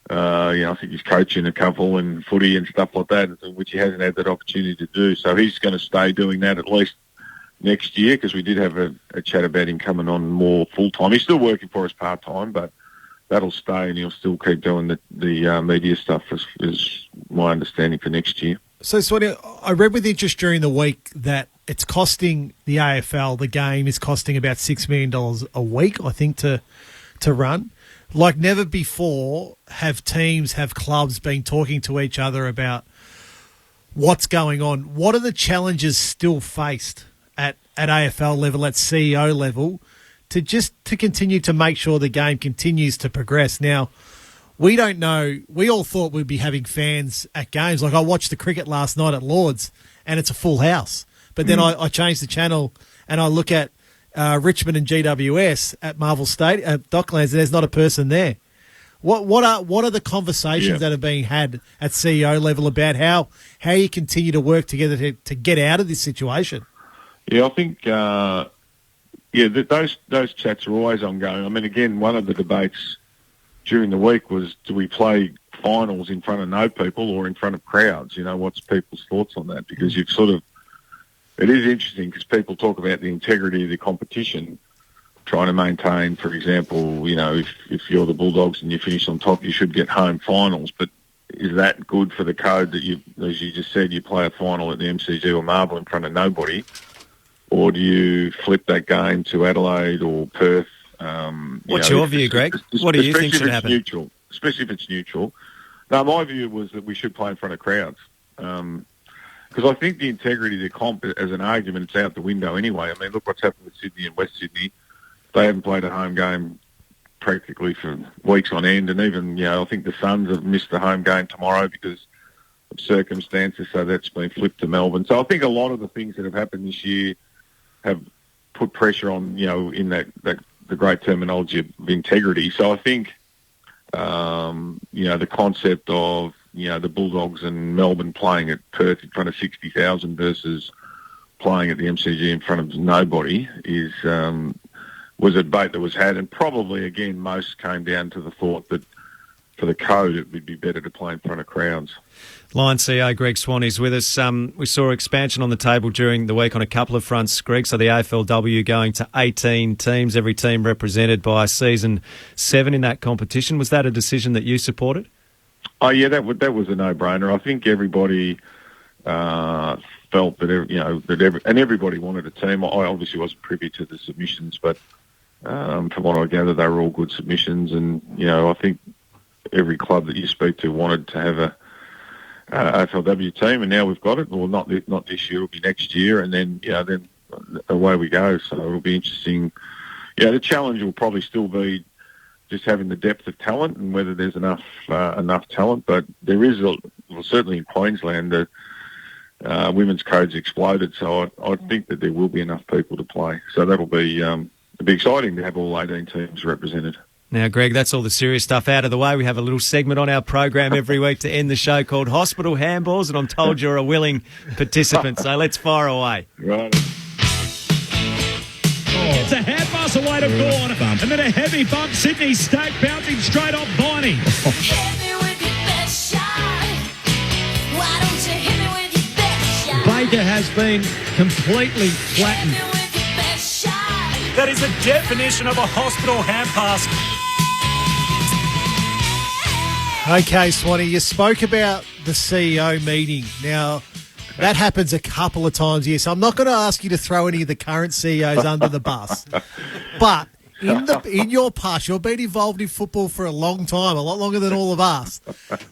I think he's coaching a couple and footy and stuff like that, which he hasn't had that opportunity to do. So he's going to stay doing that at least next year, because we did have a chat about him coming on more full-time. He's still working for us part-time, but that'll stay, and he'll still keep doing the media stuff, is my understanding, for next year. So, Swanee, I read with interest during the week that it's costing the AFL, the game is costing about $6 million a week, I think, to run. Like never before have clubs been talking to each other about what's going on. What are the challenges still faced at AFL level, at CEO level, to continue to make sure the game continues to progress? Now, we don't know. We all thought we'd be having fans at games. Like, I watched the cricket last night at Lord's, and it's a full house. But then I changed the channel, and I look at Richmond and GWS at Marvel Stadium, at Docklands, and there's not a person there. What are the conversations that are being had at CEO level about how you continue to work together to get out of this situation? Yeah, I think those chats are always ongoing. I mean, again, one of the debates during the week was, do we play finals in front of no people or in front of crowds? What's people's thoughts on that? Because it is interesting, because people talk about the integrity of the competition, trying to maintain, for example, if you're the Bulldogs and you finish on top, you should get home finals. But is that good for the code that as you just said, you play a final at the MCG or Marvel in front of nobody? Or do you flip that game to Adelaide or Perth? What's your view, Greg? What do you think should happen? Especially if it's neutral. No, my view was that we should play in front of crowds. Because I think the integrity of the comp, as an argument, it's out the window anyway. I mean, look what's happened with Sydney and West Sydney. They haven't played a home game practically for weeks on end. And even, I think the Suns have missed the home game tomorrow because of circumstances. So that's been flipped to Melbourne. So I think a lot of the things that have happened this year have put pressure on, in the great terminology of integrity. So I think, the concept of, the Bulldogs and Melbourne playing at Perth in front of 60,000 versus playing at the MCG in front of nobody was a debate that was had. And probably, again, most came down to the thought that for the code, it would be better to play in front of crowds. Lions CEO Greg Swanee is with us. We saw expansion on the table during the week on a couple of fronts, Greg. So the AFLW going to 18 teams, every team represented by season 7 in that competition. Was that a decision that you supported? Oh yeah, that was a no-brainer. I think everybody felt that everybody wanted a team. I obviously wasn't privy to the submissions, but from what I gather, they were all good submissions. And I think every club that you speak to wanted to have a AFLW team, and now we've got it. Well, not this year; it'll be next year, and then then away we go. So it'll be interesting. The challenge will probably still be just having the depth of talent and whether there's enough talent. But there is, certainly in Queensland, the women's code's exploded. So I think that there will be enough people to play. So that'll be it'll be exciting to have all 18 teams represented. Now, Greg, that's all the serious stuff out of the way. We have a little segment on our program every week to end the show called Hospital Handballs, and I'm told you're a willing participant, so let's fire away. Right. It's a hand pass away to Vaughan, and then a heavy bump. Sydney State bouncing straight off Viney. Baker has been completely flattened. That is the definition of a hospital hand pass. Okay, Swanee, you spoke about the CEO meeting. Now, that happens a couple of times a year, so I'm not going to ask you to throw any of the current CEOs under the bus. But in your past, you've been involved in football for a long time, a lot longer than all of us.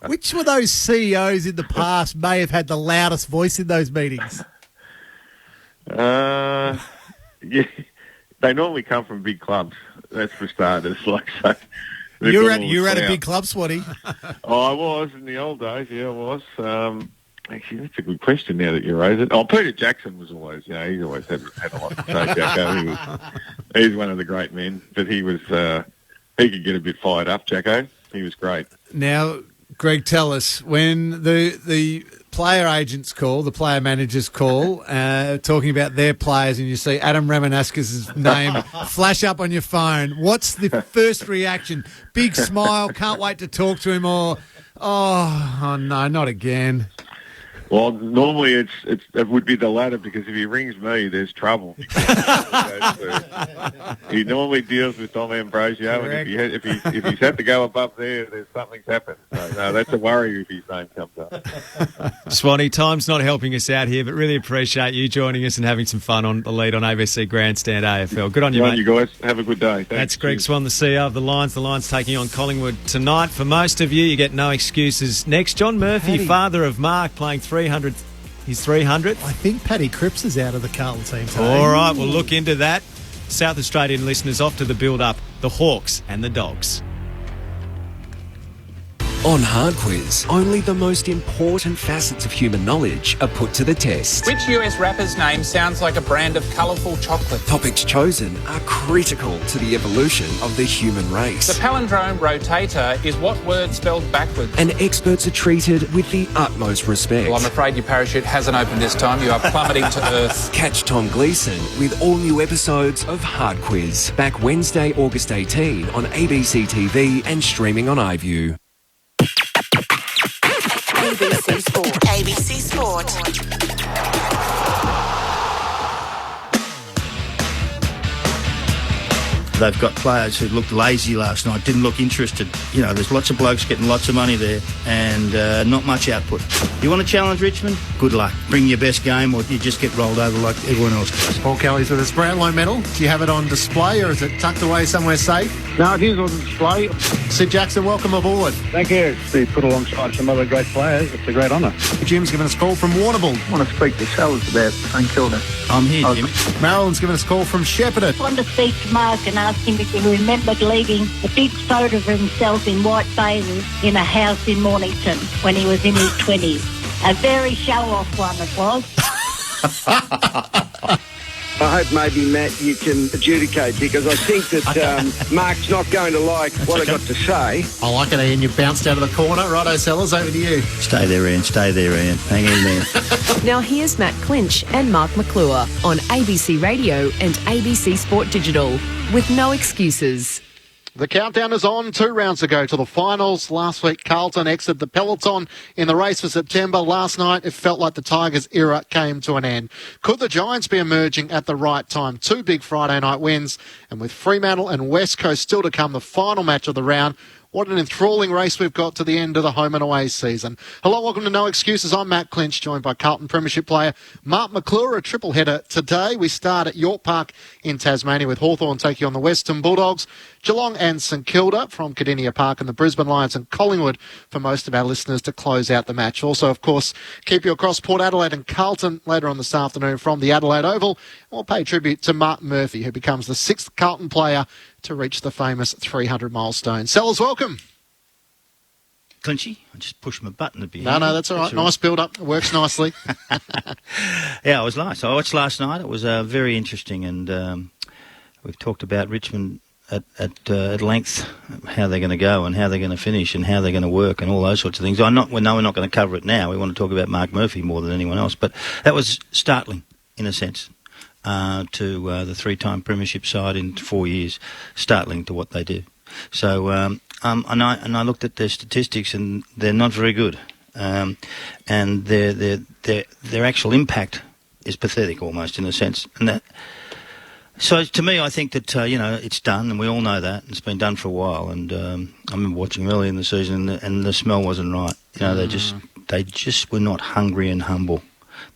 Which of those CEOs in the past may have had the loudest voice in those meetings? Yeah. They normally come from big clubs. That's for starters. You're at a big club, Swanee. I was in the old days. Yeah, I was. Actually, that's a good question now that you raise it. Oh, Peter Jackson was always, he's always had a lot to say, Jacko. He's one of the great men, but he could get a bit fired up, Jacko. He was great. Now, Greg, tell us, when the player agents call, the player managers call, talking about their players, and you see Adam Ramanauskas' name flash up on your phone, what's the first reaction? Big smile, can't wait to talk to him, or, oh no, not again. Well, normally it would be the latter, because if he rings me, there's trouble. He normally deals with Tom Ambrosio, and if he's had to go above there's something's happened. So, no, that's a worry if his name comes up. Swanee, time's not helping us out here, but really appreciate you joining us and having some fun on the lead on ABC Grandstand AFL. Good on you, mate. You guys. Have a good day. Thanks. That's Greg Swan, the CEO of the Lions. The Lions taking on Collingwood tonight. For most of you, you get no excuses. Next, John Murphy, father of Mark, playing 300. He's 300. I think Paddy Cripps is out of the Carlton team today. All right, we'll look into that. South Australian listeners off to the build-up, the Hawks and the Dogs. On Hard Quiz, only the most important facets of human knowledge are put to the test. Which US rapper's name sounds like a brand of colourful chocolate? Topics chosen are critical to the evolution of the human race. The palindrome rotator is what word spelled backwards? And experts are treated with the utmost respect. Well, I'm afraid your parachute hasn't opened this time. You are plummeting to earth. Catch Tom Gleeson with all new episodes of Hard Quiz. Back Wednesday, August 18 on ABC TV and streaming on iView. ABC Sport. ABC Sport. They've got players who looked lazy last night, didn't look interested. There's lots of blokes getting lots of money there and not much output. You want to challenge Richmond? Good luck. Bring your best game or you just get rolled over like everyone else does. Paul Kelly's with his Brownlow medal. Do you have it on display or is it tucked away somewhere safe? No, it is on display. Sid Jackson, welcome aboard. Thank you. To be put alongside some other great players, it's a great honour. Jim's given us a call from Warrnambool. I want to speak to Sellers about St Kilda. I'm here, Jim. Marilyn's given us a call from Shepparton. I want to speak to Mark and ask him if he remembered leaving a big photo of himself in white bathers in a house in Mornington when he was in his 20s. A very show-off one it was. I hope maybe, Matt, you can adjudicate, because I think that Mark's not going to like what I got to say. I like it, Ian. You bounced out of the corner. Righto, Sellers, over to you. Stay there, Ian. Stay there, Ian. Hang in there. Now here's Matt Clinch and Mark McClure on ABC Radio and ABC Sport Digital with no excuses. The countdown is on. 2 rounds to go to the finals. Last week, Carlton exited the peloton in the race for September. Last night, it felt like the Tigers' era came to an end. Could the Giants be emerging at the right time? 2 big Friday night wins. And with Fremantle and West Coast still to come, the final match of the round. What an enthralling race we've got to the end of the home and away season. Hello, welcome to No Excuses. I'm Matt Clinch, joined by Carlton Premiership player Mark McClure. A triple header today. We start at York Park in Tasmania with Hawthorn taking on the Western Bulldogs, Geelong and St Kilda from Cardinia Park, and the Brisbane Lions and Collingwood for most of our listeners to close out the match. Also, of course, keep you across Port Adelaide and Carlton later on this afternoon from the Adelaide Oval. We'll pay tribute to Mark Murphy, who becomes the 6th Carlton player to reach the famous 300 milestone. Sellers, welcome. Clinchy, I just pushed my button a bit. No, that's all right. Nice build-up. It works nicely. Yeah, it was nice. I watched last night. It was very interesting, and we've talked about Richmond at length, how they're going to go and how they're going to finish and how they're going to work and all those sorts of things. We know we're not going to cover it now. We want to talk about Mark Murphy more than anyone else, but that was startling in a sense. To the 3-time premiership side in 4 years, startling to what they do. So, and I looked at their statistics, and they're not very good. And their actual impact is pathetic, almost in a sense. And that. So to me, I think that it's done, and we all know that. It's been done for a while. And I remember watching early in the season, and the smell wasn't right. They just were not hungry and humble.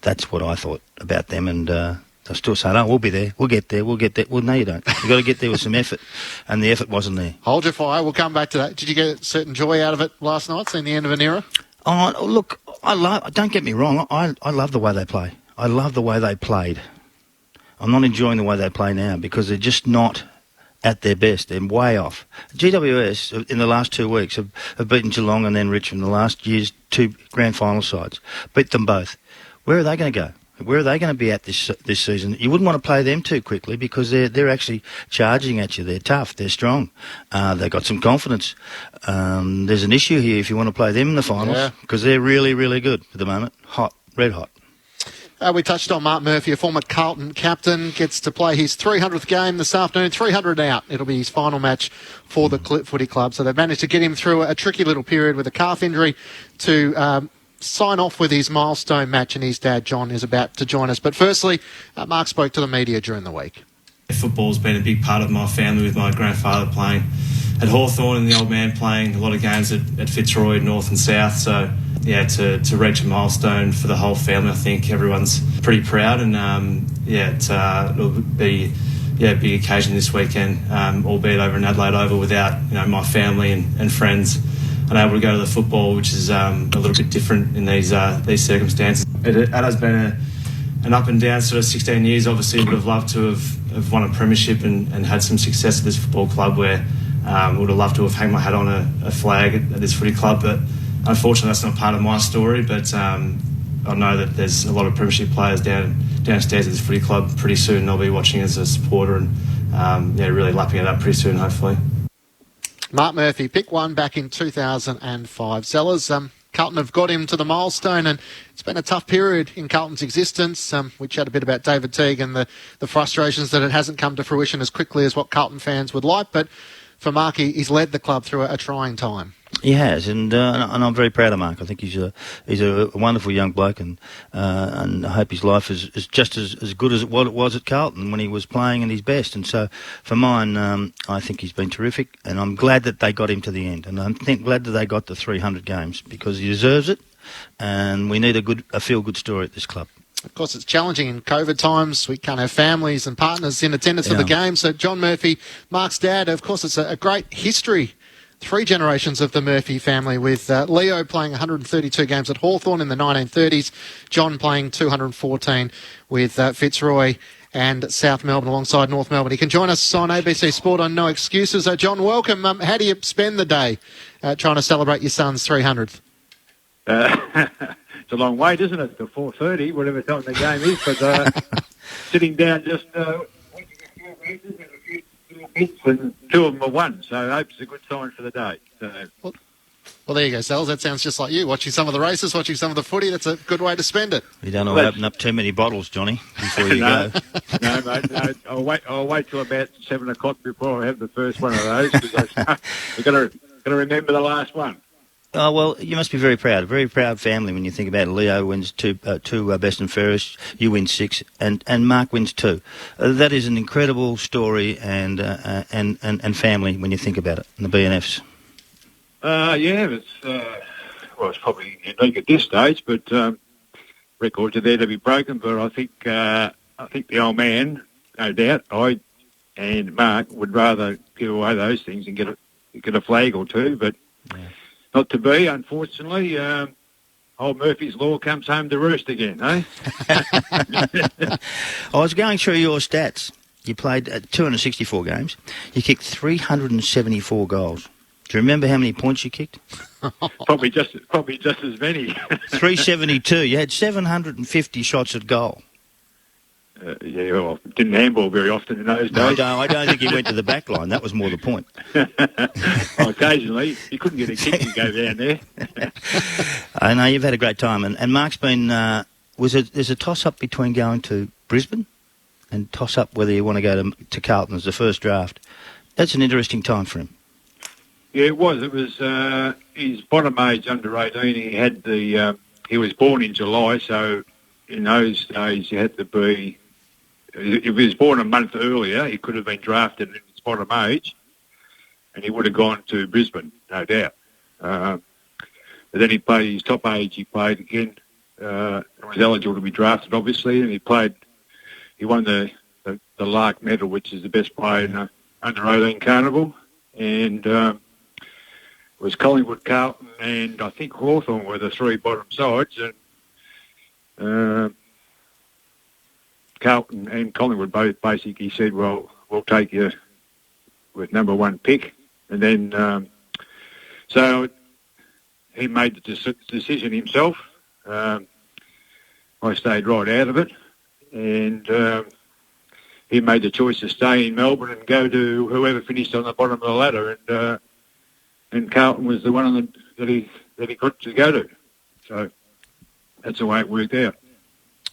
That's what I thought about them, and. I still saying, we'll be there, we'll get there. Well, no, you don't. You've got to get there with some effort, and the effort wasn't there. Hold your fire. We'll come back to that. Did you get a certain joy out of it last night, seeing the end of an era? Oh, look, don't get me wrong, I love the way they play. I love the way they played. I'm not enjoying the way they play now because they're just not at their best. They're way off. GWS, in the last 2 weeks, have beaten Geelong and then Richmond, the last year's 2 grand final sides. Beat them both. Where are they going to go? Where are they going to be at this season? You wouldn't want to play them too quickly because they're actually charging at you. They're tough. They're strong. They've got some confidence. There's an issue here if you want to play them in the finals because they're really, really good at the moment. Hot, red hot. We touched on Mark Murphy, a former Carlton captain, gets to play his 300th game this afternoon, 300 out. It'll be his final match for the Clip Footy Club. So they've managed to get him through a tricky little period with a calf injury to sign off with his milestone match, and his dad, John, is about to join us. But firstly, Mark spoke to the media during the week. Football's been a big part of my family with my grandfather playing at Hawthorn and the old man playing a lot of games at Fitzroy, North and South. So, yeah, to reach a milestone for the whole family, I think everyone's pretty proud. And, it'll be a big occasion this weekend, albeit over in Adelaide Oval without, my family and friends unable to go to the football, which is a little bit different in these circumstances. It has been an up and down sort of 16 years. Obviously, would have loved to have won a premiership and had some success at this football club where would have loved to have hung my hat on a flag at this footy club. But unfortunately, that's not part of my story. But I know that there's a lot of premiership players downstairs at this footy club pretty soon. I'll be watching as a supporter and really lapping it up pretty soon, hopefully. Mark Murphy, pick one back in 2005. Sellers, Carlton have got him to the milestone, and it's been a tough period in Carlton's existence. We chat a bit about David Teague and the frustrations that it hasn't come to fruition as quickly as what Carlton fans would like. But for Marky, he's led the club through a trying time. He has, and I'm very proud of Mark. I think he's a wonderful young bloke, and I hope his life is just as good as what it was at Carlton when he was playing at his best. And so, for mine, I think he's been terrific, and I'm glad that they got him to the end, and I'm glad that they got the 300 games because he deserves it, and we need a feel-good story at this club. Of course, it's challenging in COVID times. We can't have families and partners in attendance for the game. So, John Murphy, Mark's dad, of course, it's a great history. 3 generations of the Murphy family, with Leo playing 132 games at Hawthorn in the 1930s, John playing 214 with Fitzroy and South Melbourne alongside North Melbourne. He can join us on ABC Sport on No Excuses. John, welcome. How do you spend the day trying to celebrate your son's 300th? It's a long wait, isn't it, to 4:30, whatever time the game is, but sitting down just watching a few races and a few bits, and 2 of them are won, so I hope it's a good sign for the day. So. Well, there you go, Sals. That sounds just like you. Watching some of the races, watching some of the footy, that's a good way to spend it. You don't want to open up too many bottles, Johnny, before you go. No, mate, no. I'll wait till about 7 o'clock before I have the first one of those, because I've got to remember the last one. Oh, well, you must be very proud. A very proud family when you think about it. Leo wins two best and fairest. You win 6, and Mark wins 2. That is an incredible story and family when you think about it. And the BNFs. It's probably unique at this stage, but records are there to be broken. But I think the old man, no doubt, I and Mark would rather give away those things and get a flag or 2, but. Yeah. Not to be, unfortunately. Old Murphy's Law comes home to roost again, eh? I was going through your stats. You played 264 games. You kicked 374 goals. Do you remember how many points you kicked? Probably just as many. 372. You had 750 shots at goal. Didn't handball very often in those days. I don't think he went to the back line. That was more the point. Occasionally. You couldn't get a kick and go down there. I know you've had a great time. And Mark's been... there's a toss-up between going to Brisbane and toss-up whether you want to go to Carlton as the first draft. That's an interesting time for him. Yeah, it was. It was his bottom age, under 18. He had he was born in July, so in those days you had to be... If he was born a month earlier, he could have been drafted in his bottom age, and he would have gone to Brisbane, no doubt. But then he played his top age. He played again. Was eligible to be drafted, obviously, and he won the Lark Medal, which is the best player in the under 18 carnival, and it was Collingwood, Carlton, and I think Hawthorn were the 3 bottom sides, and. Carlton and Collingwood both basically said, well, we'll take you with number 1 pick. And then, so he made the decision himself. I stayed right out of it. And he made the choice to stay in Melbourne and go to whoever finished on the bottom of the ladder. And Carlton was the one that he got to go to. So that's the way it worked out.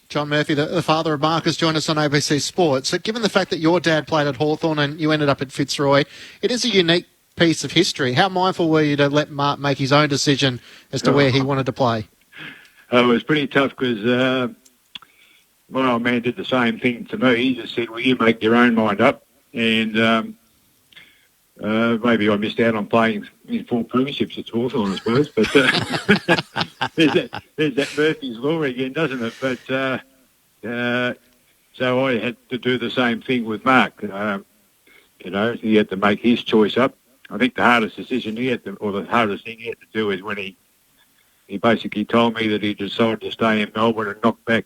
John Murphy, the father of Mark, has joined us on ABC Sports. So given the fact that your dad played at Hawthorn and you ended up at Fitzroy, it is a unique piece of history. How mindful were you to let Mark make his own decision as to where he wanted to play? It was pretty tough because my old man did the same thing to me. He just said, well, you make your own mind up. And maybe I missed out on playing in 4 premierships at Hawthorn, I suppose. But there's that Murphy's Law again, doesn't it? But so I had to do the same thing with Mark. He had to make his choice up. I think the hardest decision the hardest thing he had to do is when he basically told me that he decided to stay in Melbourne and knock back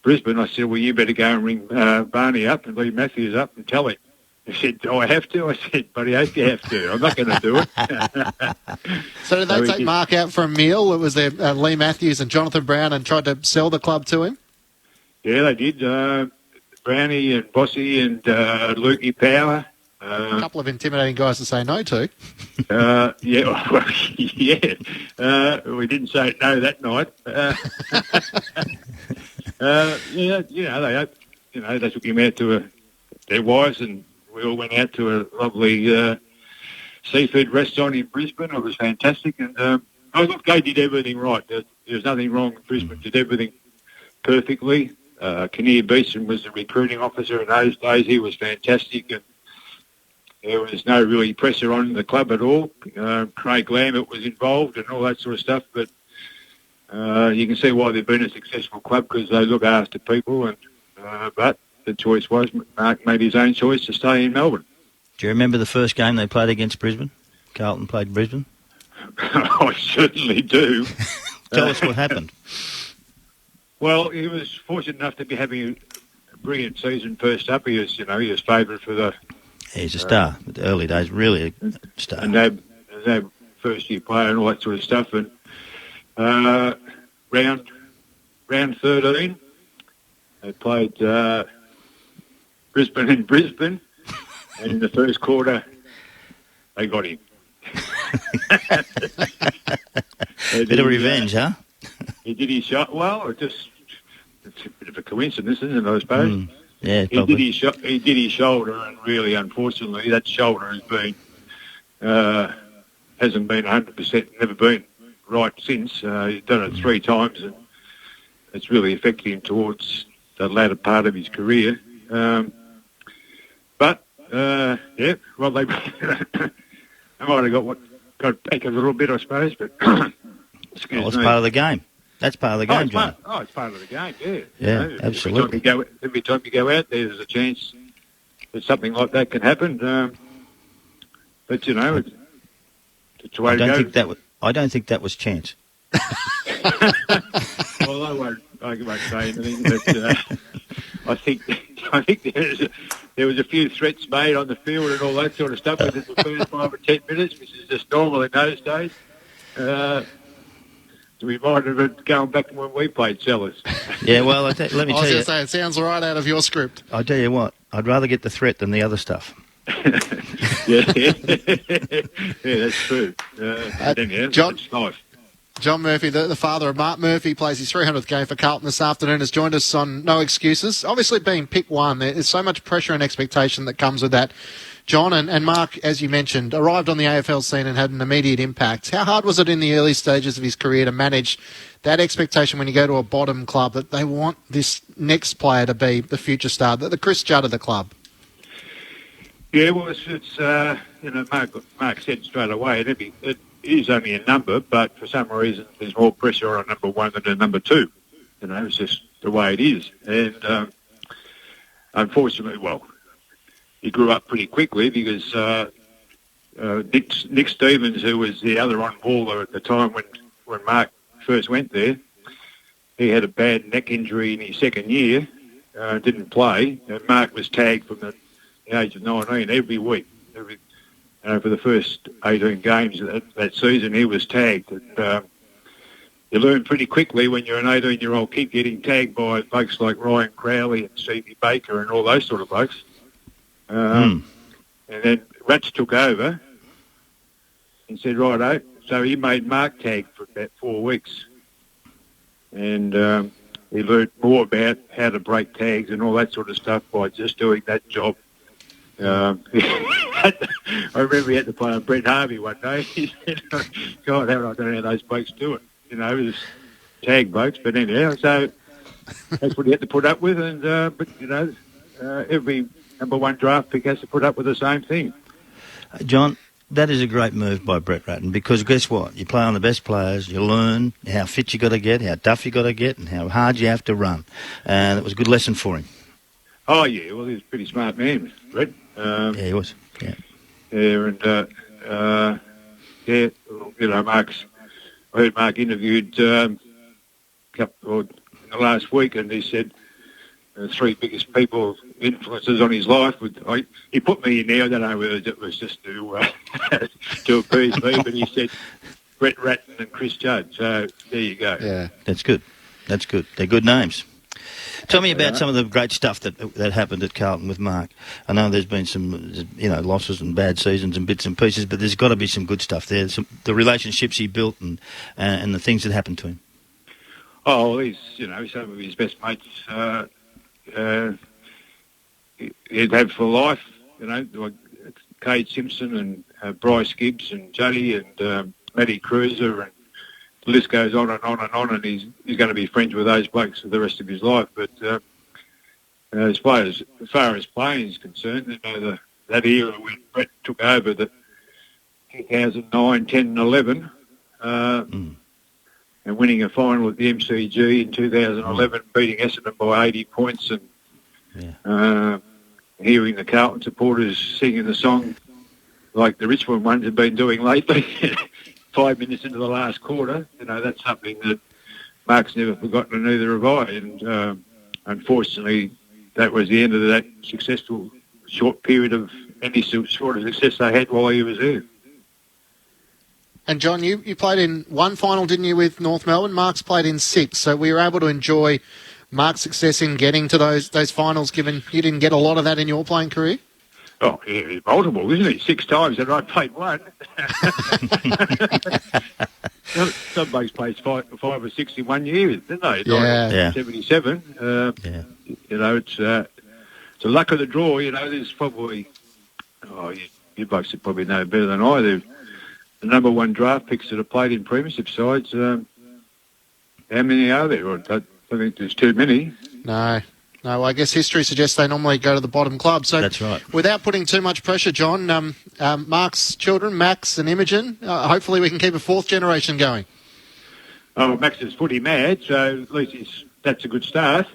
Brisbane. I said, well, you better go and ring Barney up and Lee Matthews up and tell him. He said, do I have to? I said, buddy, I hope you have to. I'm not going to do it. So did they take Mark out for a meal? It was there Lee Matthews and Jonathan Brown and tried to sell the club to him? Yeah, they did. Brownie and Bossy and Lukey Power. A couple of intimidating guys to say no to. We didn't say no that night. They took him out to their wives, and we all went out to a lovely seafood restaurant in Brisbane. It was fantastic, and they did everything right. There's nothing wrong with Brisbane. Did everything perfectly. Kinnear Beeson was the recruiting officer in those days. He was fantastic, and there was no really pressure on the club at all. Craig Lambert was involved and all that sort of stuff, but you can see why they've been a successful club because they look after people. And but the choice was Mark made his own choice to stay in Melbourne. Do you remember the first game they played against Brisbane? Carlton played Brisbane. I certainly do. Tell us what happened. Well, he was fortunate enough to be having a brilliant season first up. He was favourite for the... He's a star. At the early days, really a star. And they first-year player and all that sort of stuff. And round 13, they played Brisbane in Brisbane. And in the first quarter, they got him. Bit of revenge, huh? He did his shot. Well, it's a bit of a coincidence, isn't it, I suppose? Yeah, he did his shoulder, and really, unfortunately, that shoulder has been hasn't been 100%, never been right since. He's done it 3 times, and it's really affected him towards the latter part of his career. But well, they might have got back a little bit, I suppose. But it's part of the game. That's part of the game, John. It's part of the game, yeah. Yeah, absolutely. Every time you go out there, there's a chance that something like that can happen. But, it's the way to go. I don't think that was chance. Well, I won't say anything, but I think there was a few threats made on the field and all that sort of stuff within the first 5 or 10 minutes, which is just normal in those days. We might have been going back when we played Sellers. Yeah, well, let me tell you. I was going to say, it sounds right out of your script. I'll tell you what, I'd rather get the threat than the other stuff. yeah, that's true. It's life. John Murphy, the father of Mark Murphy, plays his 300th game for Carlton this afternoon, has joined us on No Excuses. Obviously, being pick 1, there's so much pressure and expectation that comes with that. John and Mark, as you mentioned, arrived on the AFL scene and had an immediate impact. How hard was it in the early stages of his career to manage that expectation when you go to a bottom club that they want this next player to be the future star, the Chris Judd of the club? Yeah, well, Mark said straight away, it is only a number, but for some reason there's more pressure on number 1 than a number 2. It's just the way it is. And unfortunately, well, he grew up pretty quickly because Nick Stevens, who was the other on-baller at the time when Mark first went there, he had a bad neck injury in his second year, didn't play, and Mark was tagged from the age of 19 every week. for the first 18 games that season, he was tagged. And, you learn pretty quickly when you're an 18-year-old kid getting tagged by folks like Ryan Crowley and Stevie Baker and all those sort of folks. And then Rats took over and said, righto. So he made Mark tag for about 4 weeks. And he learned more about how to break tags and all that sort of stuff by just doing that job. I remember he had to play on Brett Harvey one day. He said, God, I don't know how those blokes do it. You know, it was tag blokes. But anyhow, so that's what he had to put up with. And but you know, every number one draft pick has to put up with the same thing. John, that is a great move by Brett Ratten, because guess what? You play on the best players, you learn how fit you got to get, how tough you got to get, and how hard you have to run. And it was a good lesson for him. Oh, yeah. Well, he was a pretty smart man, Brett. Yeah, he was. Yeah. Yeah, and, you know, I heard Mark interviewed in the last week, and he said the 3 biggest people, influences on his life. He put me in there. I don't know whether it was just to appease me, but he said Brett Ratten and Chris Judd. So there you go. Yeah, that's good. That's good. They're good names. Tell me about some of the great stuff that happened at Carlton with Mark. I know there's been some, losses and bad seasons and bits and pieces, but there's got to be some good stuff there. The relationships he built and the things that happened to him. Oh, well, he's, some of his best mates he'd have for life, like Cade Simpson and Bryce Gibbs and Juddy and Matty Cruiser, and the list goes on and on and on, and he's going to be friends with those blokes for the rest of his life. But as far as playing is concerned, that era when Brett took over, the 2009, 10 and 11, and winning a final at the MCG in 2011, beating Essendon by 80 points, and hearing the Carlton supporters singing the song like the Richmond ones have been doing lately, 5 minutes into the last quarter, that's something that Mark's never forgotten, and neither have I. And unfortunately, that was the end of that successful short period of any sort of success they had while he was there. And John, you played in one final, didn't you, with North Melbourne? Mark's played in 6, so we were able to enjoy Mark's success in getting to those finals, given you didn't get a lot of that in your playing career? Oh, yeah, multiple, isn't it? 6 times, and I played one. Some blokes played 5 or 6 in 1 year, didn't they? Yeah. 77. It's the luck of the draw. There's probably, you blokes would probably know better than I do. The number one draft picks that have played in premiership sides, how many are there? I don't think there's too many. No, I guess history suggests they normally go to the bottom club. So that's right. Without putting too much pressure, John, Mark's children, Max and Imogen, hopefully we can keep a 4th generation going. Oh, Max is footy mad, so at least that's a good start.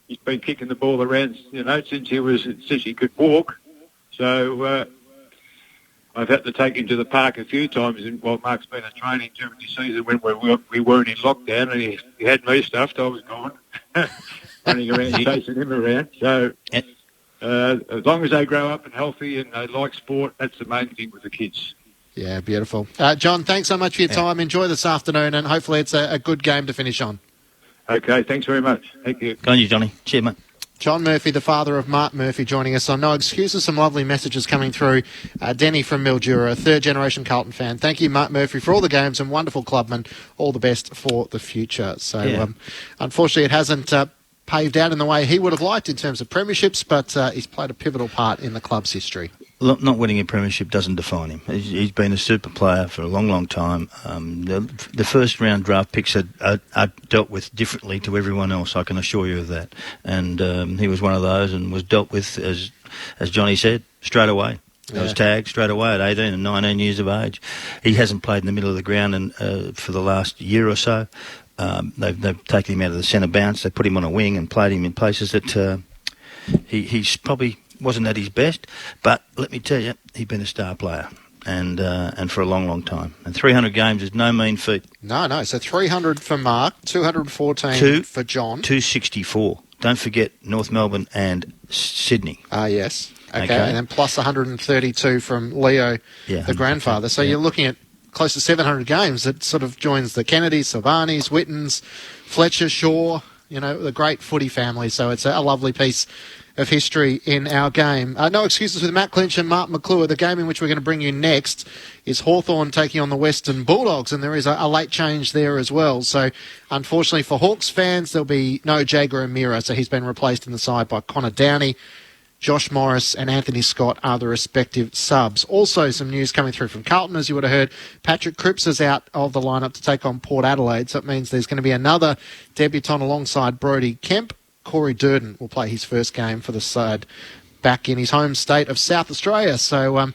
He's been kicking the ball around, since he could walk. So I've had to take him to the park a few times while Mark's been at training during the season when we weren't in lockdown, and he had me stuffed. I was gone. Running around, chasing him around. So as long as they grow up and healthy and they like sport, that's the main thing with the kids. Yeah, beautiful. John, thanks so much for your time. Enjoy this afternoon, and hopefully it's a good game to finish on. Okay, thanks very much. Thank you. Go on you, Johnny. Cheers, mate. John Murphy, the father of Mark Murphy, joining us on No Excuses. Some lovely messages coming through. Denny from Mildura, a 3rd-generation Carlton fan. Thank you, Mark Murphy, for all the games and wonderful clubman. All the best for the future. So, unfortunately, it hasn't paved out in the way he would have liked in terms of premierships, but he's played a pivotal part in the club's history. Not winning a premiership doesn't define him. He's been a super player for a long, long time. The first-round draft picks are dealt with differently to everyone else, I can assure you of that. And he was one of those and was dealt with, as Johnny said, straight away. He was tagged straight away at 18 and 19 years of age. He hasn't played in the middle of the ground for the last year or so. They've taken him out of the centre bounce. They put him on a wing and played him in places that he's probably wasn't at his best. But let me tell you, he's been a star player and for a long, long time. And 300 games is no mean feat. No. So 300 for Mark, 214 for John. 264. Don't forget North Melbourne and Sydney. Yes. Okay, and then plus 132 from Leo, the grandfather. So you're looking at close to 700 games. That sort of joins the Kennedys, Silvanis, Wittens, Fletcher, Shaw, the great footy family. So it's a lovely piece of history in our game. No excuses with Matt Clinch and Mark McClure. The game in which we're going to bring you next is Hawthorn taking on the Western Bulldogs, and there is a late change there as well. So unfortunately for Hawks fans, there'll be no Jager O'Meara, so he's been replaced in the side by Connor Downey. Josh Morris and Anthony Scott are the respective subs. Also, some news coming through from Carlton, as you would have heard. Patrick Cripps is out of the lineup to take on Port Adelaide, so it means there's going to be another debutant alongside Brodie Kemp. Corey Durden will play his first game for the side back in his home state of South Australia. So,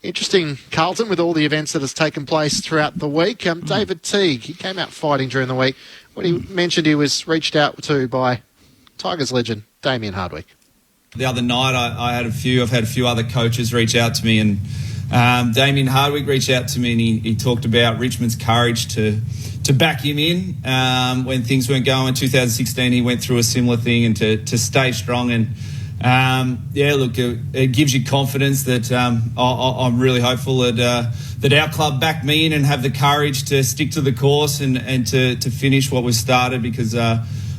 interesting, Carlton, with all the events that has taken place throughout the week. David Teague, he came out fighting during the week. When he mentioned he was reached out to by Tigers legend Damien Hardwick. The other night, I've had a few other coaches reach out to me, and Damien Hardwick reached out to me, and he talked about Richmond's courage to back him in when things weren't going. In 2016, he went through a similar thing, and to stay strong. And it gives you confidence that I'm really hopeful that our club backed me in and have the courage to stick to the course and to finish what was started, because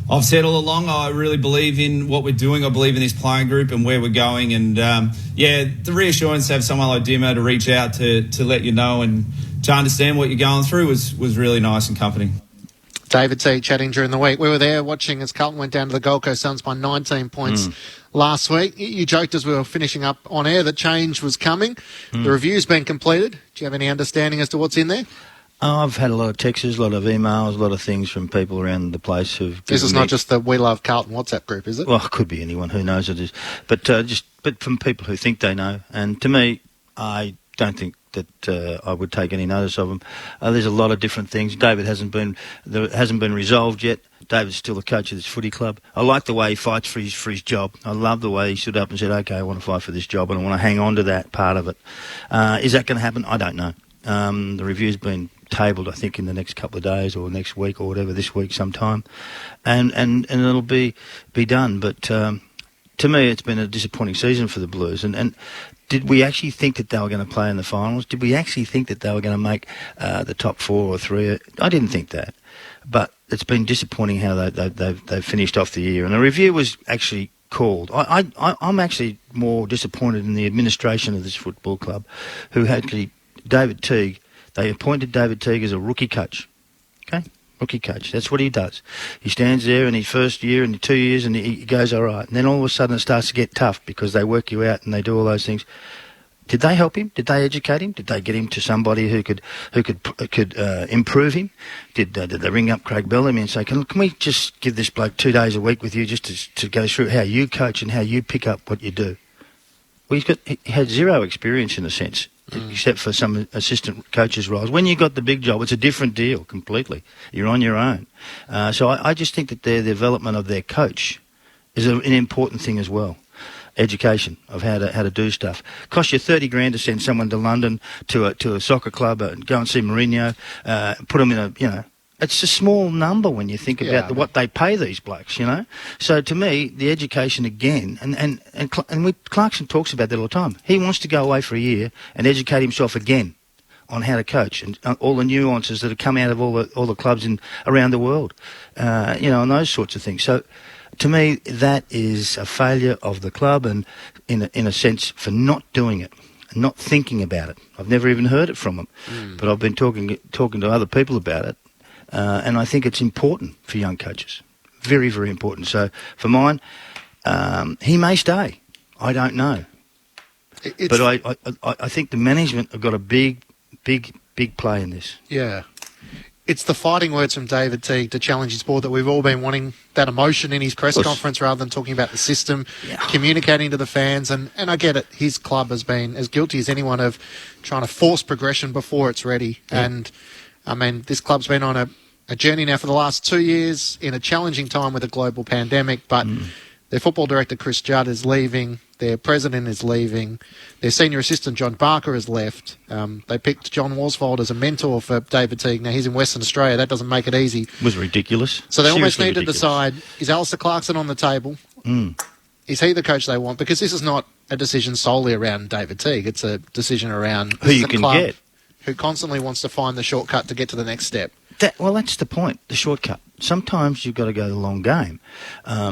I've said all along, I really believe in what we're doing. I believe in this playing group and where we're going. And, the reassurance to have someone like Dimo to reach out to let you know and to understand what you're going through was really nice and comforting. David T chatting during the week. We were there watching as Carlton went down to the Gold Coast Suns by 19 points last week. You joked as we were finishing up on air that change was coming. The review's been completed. Do you have any understanding as to what's in there? I've had a lot of texts, a lot of emails, a lot of things from people around the place who've... This is not just the We Love Carlton WhatsApp group, is it? Well, it could be anyone. Who knows it is. But from people who think they know. And to me, I don't think that I would take any notice of them. There's a lot of different things. David hasn't been resolved yet. David's still the coach of this footy club. I like the way he fights for his job. I love the way he stood up and said, OK, I want to fight for this job and I want to hang on to that part of it. Is that going to happen? I don't know. The review's been tabled, I think, in the next couple of days or next week or whatever, this week sometime, and it'll be done. But to me, it's been a disappointing season for the Blues. And did we actually think that they were going to play in the finals? Did we actually think that they were going to make the top 4 or 3? I didn't think that. But it's been disappointing how they've finished off the year. And the review was actually called. I'm actually more disappointed in the administration of this football club, who actually, David Teague, they appointed David Teague as a rookie coach. Okay? Rookie coach. That's what he does. He stands there in his first year and 2 years and he goes, all right. And then all of a sudden it starts to get tough because they work you out and they do all those things. Did they help him? Did they educate him? Did they get him to somebody who could improve him? Did they ring up Craig Bellamy and say, can we just give this bloke 2 days a week with you just to go through how you coach and how you pick up what you do? Well, he had zero experience in a sense. Except for some assistant coaches' roles. When you got the big job, it's a different deal completely. You're on your own. So I just think that their development of their coach is an important thing as well. Education of how to do stuff. Cost you $30,000 to send someone to London to a soccer club and go and see Mourinho, put them in it's a small number when you think about what they pay these blokes, So to me, the education again, and Clarkson talks about that all the time. He wants to go away for a year and educate himself again on how to coach and all the nuances that have come out of all the clubs around the world, and those sorts of things. So to me, that is a failure of the club, and in a sense for not doing it. Not thinking about it. I've never even heard it from them, but I've been talking to other people about it. And I think it's important for young coaches. Very, very important. So for mine, he may stay. I don't know. But I think the management have got a big play in this. Yeah. It's the fighting words from David Teague to challenge his board that we've all been wanting, that emotion in his press conference rather than talking about the system, communicating to the fans. And I get it. His club has been as guilty as anyone of trying to force progression before it's ready. Yeah. And this club's been on a journey now for the last 2 years in a challenging time with a global pandemic, but their football director, Chris Judd, is leaving. Their president is leaving. Their senior assistant, John Barker, has left. They picked John Worsfold as a mentor for David Teague. Now, he's in Western Australia. That doesn't make it easy. It was ridiculous. So they almost need to decide, is Alistair Clarkson on the table? is he the coach they want? Because this is not a decision solely around David Teague. It's a decision around who you can get, who constantly wants to find the shortcut to get to the next step. That's the point, the shortcut. Sometimes you've got to go the long game.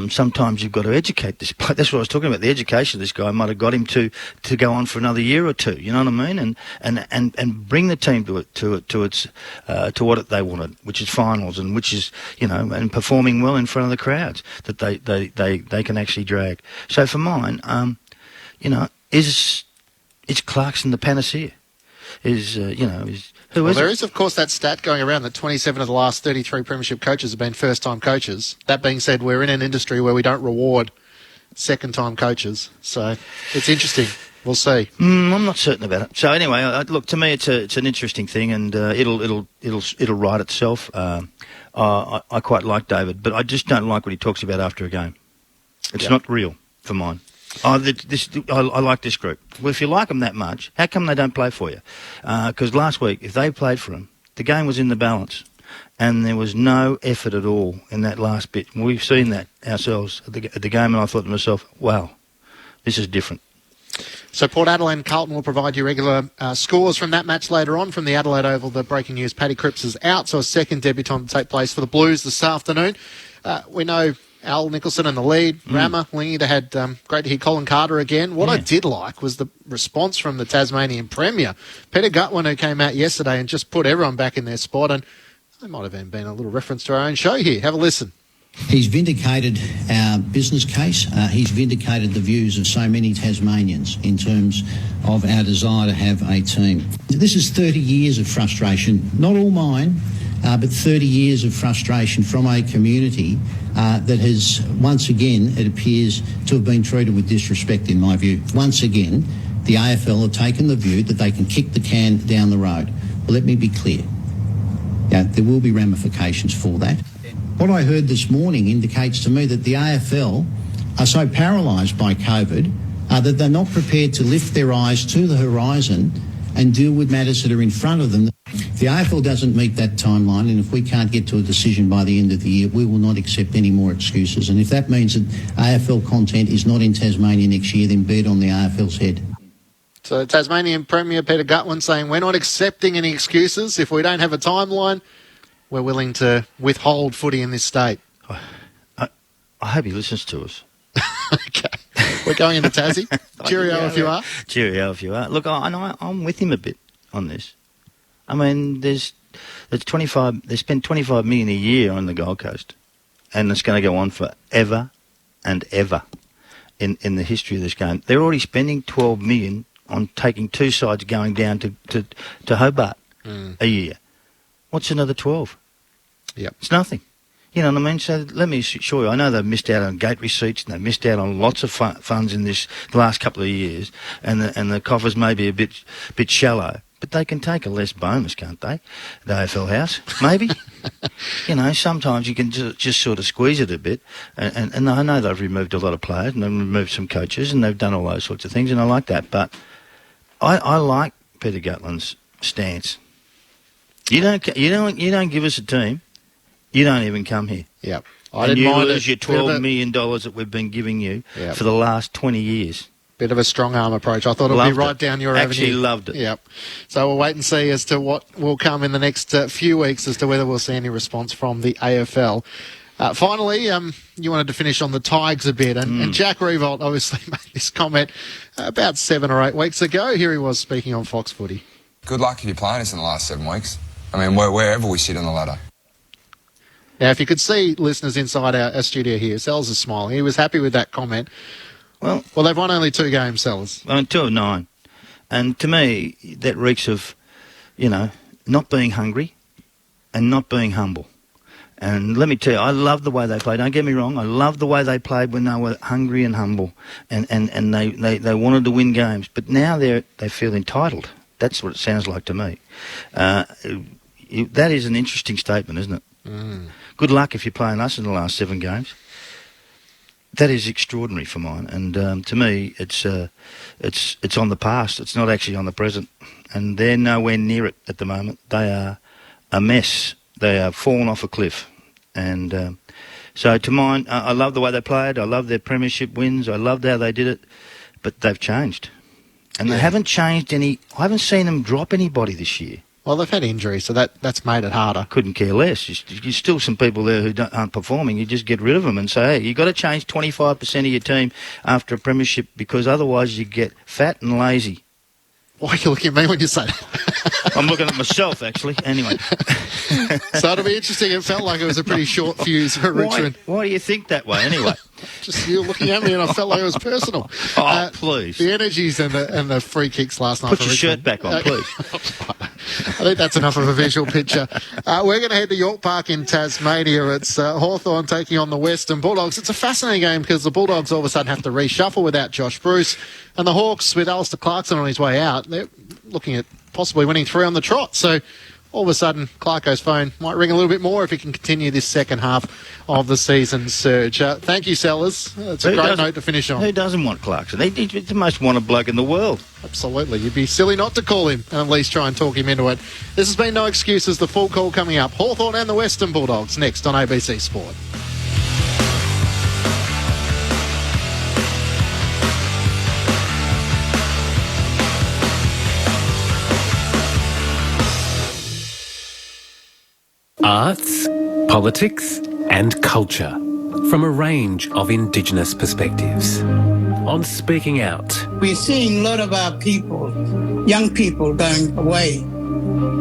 Sometimes you've got to educate this player. That's what I was talking about. The education of this guy might have got him to go on for another year or two. You know what I mean? And bring the team to what they wanted, which is finals, and which is, you know, and performing well in front of the crowds that they can actually drag. So for mine, you know, is Clarkson the panacea? Who is there is, of course, that stat going around that 27 of the last 33 premiership coaches have been first-time coaches. That being said, we're in an industry where we don't reward second-time coaches, so it's interesting. We'll see. I'm not certain about it. So anyway, look, to me, it's an interesting thing, and it'll right itself. I quite like David, but I just don't like what he talks about after a game. It's not real for mine. I like this group. Well, if you like them that much, how come they don't play for you? Because last week, if they played for them, the game was in the balance, and there was no effort at all in that last bit. We've seen that ourselves at the game, and I thought to myself, wow, this is different. So Port Adelaide and Carlton will provide you regular scores from that match later on. From the Adelaide Oval, the breaking news, Paddy Cripps is out, so a second debutant to take place for the Blues this afternoon. We know Al Nicholson in the lead, Rama, Lingy, they had great to hear Colin Carter again. What I did like was the response from the Tasmanian Premier, Peter Gutwin, who came out yesterday and just put everyone back in their spot, and there might have even been a little reference to our own show here. Have a listen. He's vindicated our business case. He's vindicated the views of so many Tasmanians in terms of our desire to have a team. This is 30 years of frustration, not all mine, but 30 years of frustration from a community that has, once again, it appears to have been treated with disrespect, in my view. Once again, the AFL have taken the view that they can kick the can down the road. Well, let me be clear. There will be ramifications for that. What I heard this morning indicates to me that the AFL are so paralysed by COVID that they're not prepared to lift their eyes to the horizon and deal with matters that are in front of them. The AFL doesn't meet that timeline, and if we can't get to a decision by the end of the year, we will not accept any more excuses. And if that means that AFL content is not in Tasmania next year, then be it on the AFL's head. So Tasmanian Premier Peter Gutwin saying we're not accepting any excuses. If we don't have a timeline, we're willing to withhold footy in this state. I hope he listens to us. Okay. We're going into Tassie. Cheerio if you are. Cheerio if you are. Look, I'm with him a bit on this. I mean, they spend $25 million a year on the Gold Coast, and it's going to go on forever and ever in the history of this game. They're already spending $12 million on taking two sides going down to Hobart a year. What's another 12? Yep. It's nothing. You know what I mean? So let me assure you, I know they've missed out on gate receipts and they've missed out on lots of funds in the last couple of years, and the coffers may be a bit shallow, but they can take a less bonus, can't they? The AFL House, maybe. You know, sometimes you can just sort of squeeze it a bit, and I know they've removed a lot of players and they've removed some coaches and they've done all those sorts of things, and I like that, but I like Peter Gutwin's stance. You don't give us a team. You don't even come here. Yep. And you lose your $12 million that we've been giving you for the last 20 years. Bit of a strong arm approach. I thought it would be right down your avenue. Actually loved it. Yep. So we'll wait and see as to what will come in the next few weeks as to whether we'll see any response from the AFL. Finally, you wanted to finish on the Tigers a bit, and Jack Revolt obviously made this comment about 7 or 8 weeks ago. Here he was speaking on Fox Footy. Good luck if you're playing us in the last 7 weeks. I mean, wherever we sit on the ladder. Now, if you could see listeners inside our studio here, Sells is smiling. He was happy with that comment. Well, they've won only 2 games, Sellers. 2 of 9. And to me, that reeks of, not being hungry and not being humble. And let me tell you, I love the way they played. Don't get me wrong. I love the way they played when they were hungry and humble, and they wanted to win games. But now they feel entitled. That's what it sounds like to me. That is an interesting statement, isn't it? Good luck if you're playing us in the last 7 games. That is extraordinary for mine, and to me, it's on the past. It's not actually on the present, and they're nowhere near it at the moment. They are a mess. They are fallen off a cliff, and So to mine, I love the way they played. I love their premiership wins. I loved how they did it. But they've changed. And they haven't changed any. I haven't seen them drop anybody this year. Well, they've had injuries, so that's made it harder. Couldn't care less. There's still some people there who aren't performing. You just get rid of them and say, hey, you've got to change 25% of your team after a premiership because otherwise you get fat and lazy. Why are you looking at me when you say that? I'm looking at myself, actually. Anyway. So it'll be interesting. It felt like it was a pretty short fuse for Richmond. Why do you think that way, anyway? Just you looking at me and I felt like it was personal. Oh, please. The energies and the free kicks last night. Put for your Richmond. shirt back on, please. I think that's enough of a visual picture. We're going to head to York Park in Tasmania. It's Hawthorn taking on the Western Bulldogs. It's a fascinating game because the Bulldogs all of a sudden have to reshuffle without Josh Bruce. And the Hawks, with Alistair Clarkson on his way out, they're looking at possibly winning 3 on the trot. So all of a sudden, Clarko's phone might ring a little bit more if he can continue this second half of the season surge. Thank you, Sellers. It's a great note to finish on. Who doesn't want Clarkson? He's the most wanted bloke in the world. Absolutely. You'd be silly not to call him and at least try and talk him into it. This has been No Excuses. The full call coming up. Hawthorn and the Western Bulldogs next on ABC Sport. Arts, politics and culture from a range of Indigenous perspectives. On Speaking Out. We're seeing a lot of our people, young people, going away.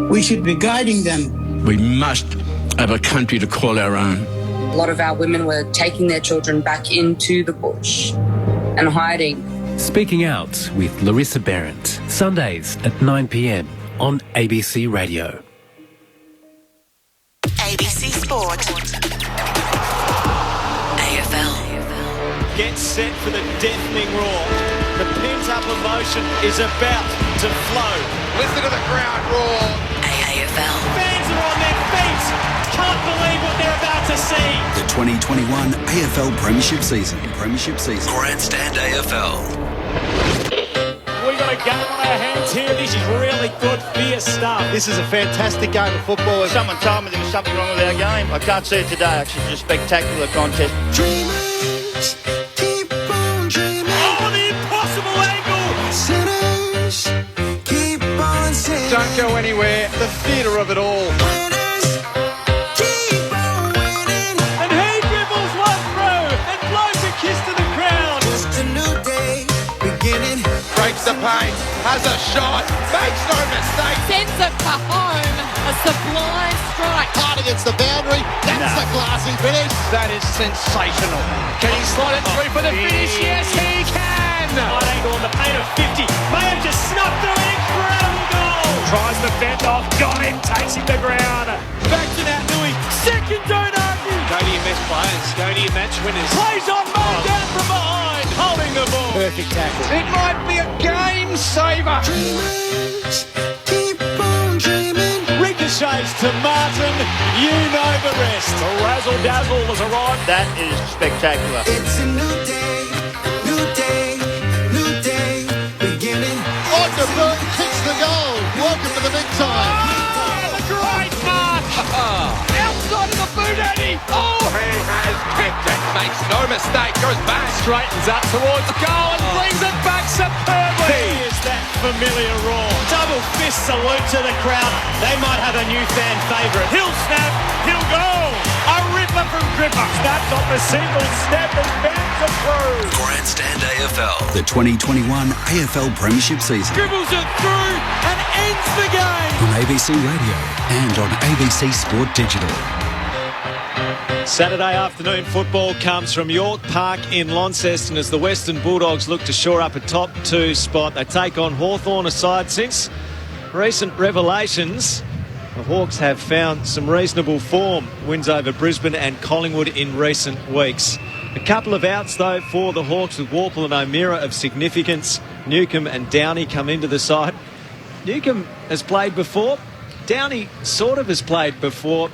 We should be guiding them. We must have a country to call our own. A lot of our women were taking their children back into the bush and hiding. Speaking Out with Larissa Berendt, Sundays at 9 p.m. on ABC Radio. ABC Sport. AFL. Get set for the deafening roar. The pent-up emotion is about to flow. Listen to the crowd roar. AFL. Fans are on their feet. Can't believe what they're about to see. The 2021 AFL Premiership Season. Grandstand AFL. We've got a game on our hands here. This is really good, fierce stuff. This is a fantastic game of football. Someone told me there was something wrong with our game. I can't see it today. Actually, it's a spectacular contest. Dreamers, keep on dreaming. Oh, the impossible angle. Sinners, keep on sinning. Don't go anywhere. The theatre of it all. Winners, keep on winning. And he dribbles one through and blows a kiss to the crowd. Just a new day beginning. Breaks the paint, has a shot, makes no mistake. Sends it to home, a sublime strike. Hard against the boundary, that's the classy finish. That is sensational. Can he slide it through for the finish? Yes, he can. Wide angle on the paint of 50. May have just snuffed through an incredible goal. Tries the fend off, got him, takes him to ground. Back to that Louis, second don't argue. Go to your best players, go to your match winners. Plays on, mowed down from behind, holding the ball. Perfect tackle. It might be a game saver. Dreamers, keep on dreaming. Ricochets to Martin, you know the rest. The razzle dazzle has arrived. That is spectacular. It's a new day, beginning. On the boot, kicks the goal. Welcome to the big time. Oh, the great mark. Outside of the boot, Eddie. Oh, he has kicked it. Makes no mistake. Goes back. Straightens up towards goal and brings it back superbly. Here's that familiar roar. Double fist salute to the crowd. They might have a new fan favourite. He'll snap. He'll go. A ripper from Gripper. Snaps off the single snap and bounds it through. Grandstand AFL. The 2021 AFL Premiership Season. Dribbles it through and ends the game. On ABC Radio and on ABC Sport Digital. Saturday afternoon football comes from York Park in Launceston as the Western Bulldogs look to shore up a top 2 spot. They take on Hawthorn, aside since recent revelations. The Hawks have found some reasonable form. Wins over Brisbane and Collingwood in recent weeks. A couple of outs, though, for the Hawks with Warple and O'Meara of significance. Newcombe and Downey come into the side. Newcombe has played before. Downey sort of has played before.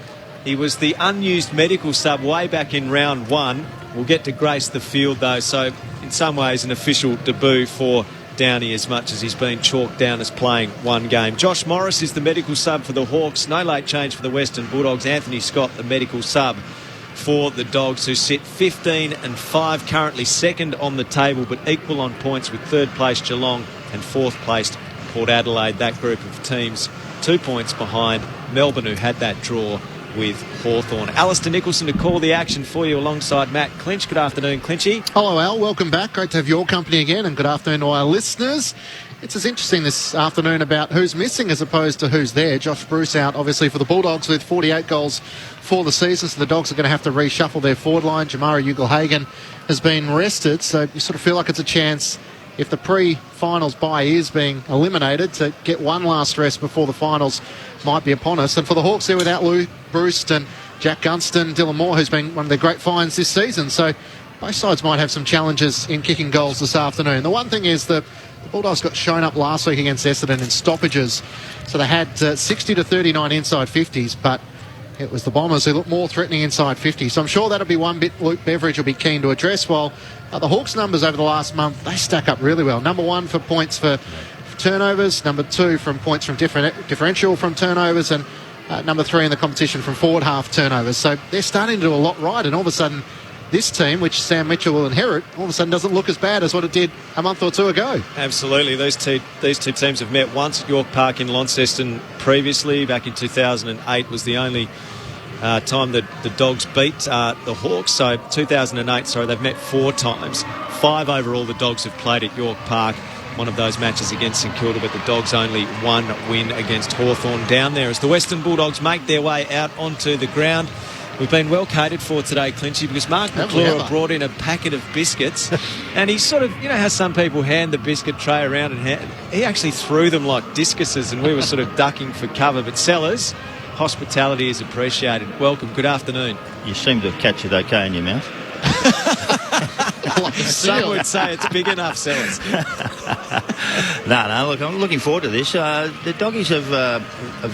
He was the unused medical sub way back in round 1. We'll get to grace the field, though, so in some ways an official debut for Downey as much as he's been chalked down as playing one game. Josh Morris is the medical sub for the Hawks. No late change for the Western Bulldogs. Anthony Scott, the medical sub for the Dogs, who sit 15-5, currently second on the table, but equal on points with third place Geelong and fourth placed Port Adelaide. That group of teams 2 points behind Melbourne, who had that draw with Hawthorn. Alistair Nicholson to call the action for you alongside Matt Clinch. Good afternoon, Clinchy. Hello, Al. Welcome back. Great to have your company again, and good afternoon to our listeners. It's as interesting this afternoon about who's missing as opposed to who's there. Josh Bruce out, obviously, for the Bulldogs with 48 goals for the season, so the Dogs are going to have to reshuffle their forward line. Jamara Ugle-Hagan has been rested, so you sort of feel like it's a chance, if the pre-finals bye is being eliminated, to get one last rest before the finals might be upon us. And for the Hawks, there without Lou Bruce and Jack Gunston, Dylan Moore, who's been one of their great finds this season. So both sides might have some challenges in kicking goals this afternoon. The one thing is that the Bulldogs got shown up last week against Essendon in stoppages. So they had 60 to 39 inside 50s, but it was the Bombers who looked more threatening inside 50. So I'm sure that'll be one bit Luke Beveridge will be keen to address, while the Hawks' numbers over the last month, they stack up really well. Number one for points for turnovers, number two from points from differential from turnovers, and number three in the competition from forward half turnovers. So they're starting to do a lot right, and all of a sudden this team, which Sam Mitchell will inherit, all of a sudden doesn't look as bad as what it did a month or two ago. Absolutely. These two teams have met once at York Park in Launceston previously. Back in 2008 was the only time that the Dogs beat the Hawks. So 2008, they've met 4 times. 5 overall the Dogs have played at York Park. One of those matches against St Kilda, but the Dogs only 1 win against Hawthorn down there as the Western Bulldogs make their way out onto the ground. We've been well catered for today, Clinchy, because Mark McClure brought in a packet of biscuits, and he sort of, you know how some people hand the biscuit tray around, and he actually threw them like discuses, and we were sort of ducking for cover. But sellers, hospitality is appreciated. Welcome, good afternoon. You seem to have catch it okay in your mouth. Some would say it's big enough, sellers. No, look, I'm looking forward to this. The Doggies have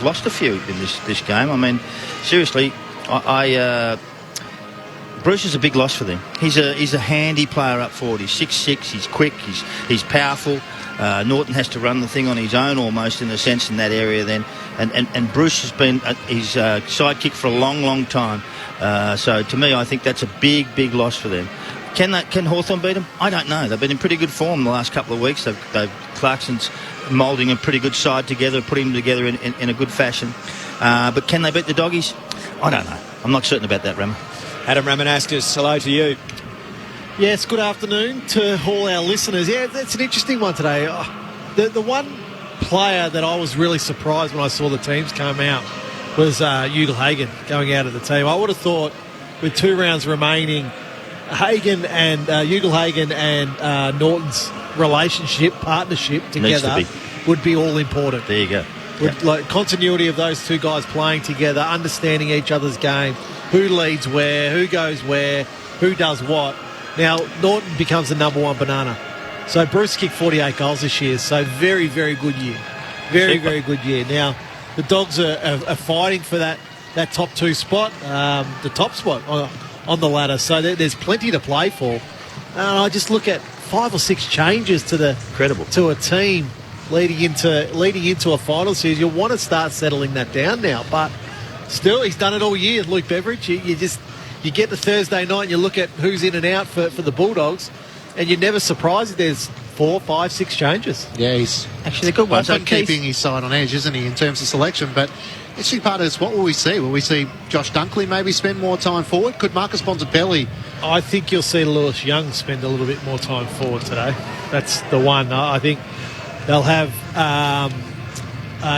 lost a few in this game. I mean, seriously, Bruce is a big loss for them. He's a handy player up forward. He's 6'6", he's quick, he's powerful. Norton has to run the thing on his own almost, in a sense, in that area then. And Bruce has been his sidekick for a long time. So to me, I think that's a big loss for them. Can Hawthorn beat them? I don't know. They've been in pretty good form the last couple of weeks. Clarkson's moulding a pretty good side together, putting them together in a good fashion. But can they beat the Doggies? I don't know. I'm not certain about that, Rammer. Adam Ramanaskas, hello to you. Yes, good afternoon to all our listeners. Yeah, it's an interesting one today. The one player that I was really surprised when I saw the teams come out was Ugle-Hagan going out of the team. I would have thought with 2 rounds remaining, Ugle-Hagan and Norton's partnership together would be all important. There you go. Like continuity of those 2 guys playing together, understanding each other's game, who leads where, who goes where, who does what. Now, Norton becomes the number 1 banana. So Bruce kicked 48 goals this year, so very good year. Very good year. Now, the Dogs are fighting for that top 2 spot, the top spot on the ladder. So there's plenty to play for. And I just look at 5 or 6 changes to a team leading into a final series. You'll want to start settling that down now. But still, he's done it all year, Luke Beveridge. You get to Thursday night and you look at who's in and out for the Bulldogs, and you're never surprised if there's 4, 5, 6 changes. Yeah, he's actually good ones. Often keeping his side on edge, isn't he, in terms of selection? But the interesting part is, what will we see? Will we see Josh Dunkley maybe spend more time forward? Could Marcus Bontempelli? I think you'll see Lewis Young spend a little bit more time forward today. That's the one. I think they'll have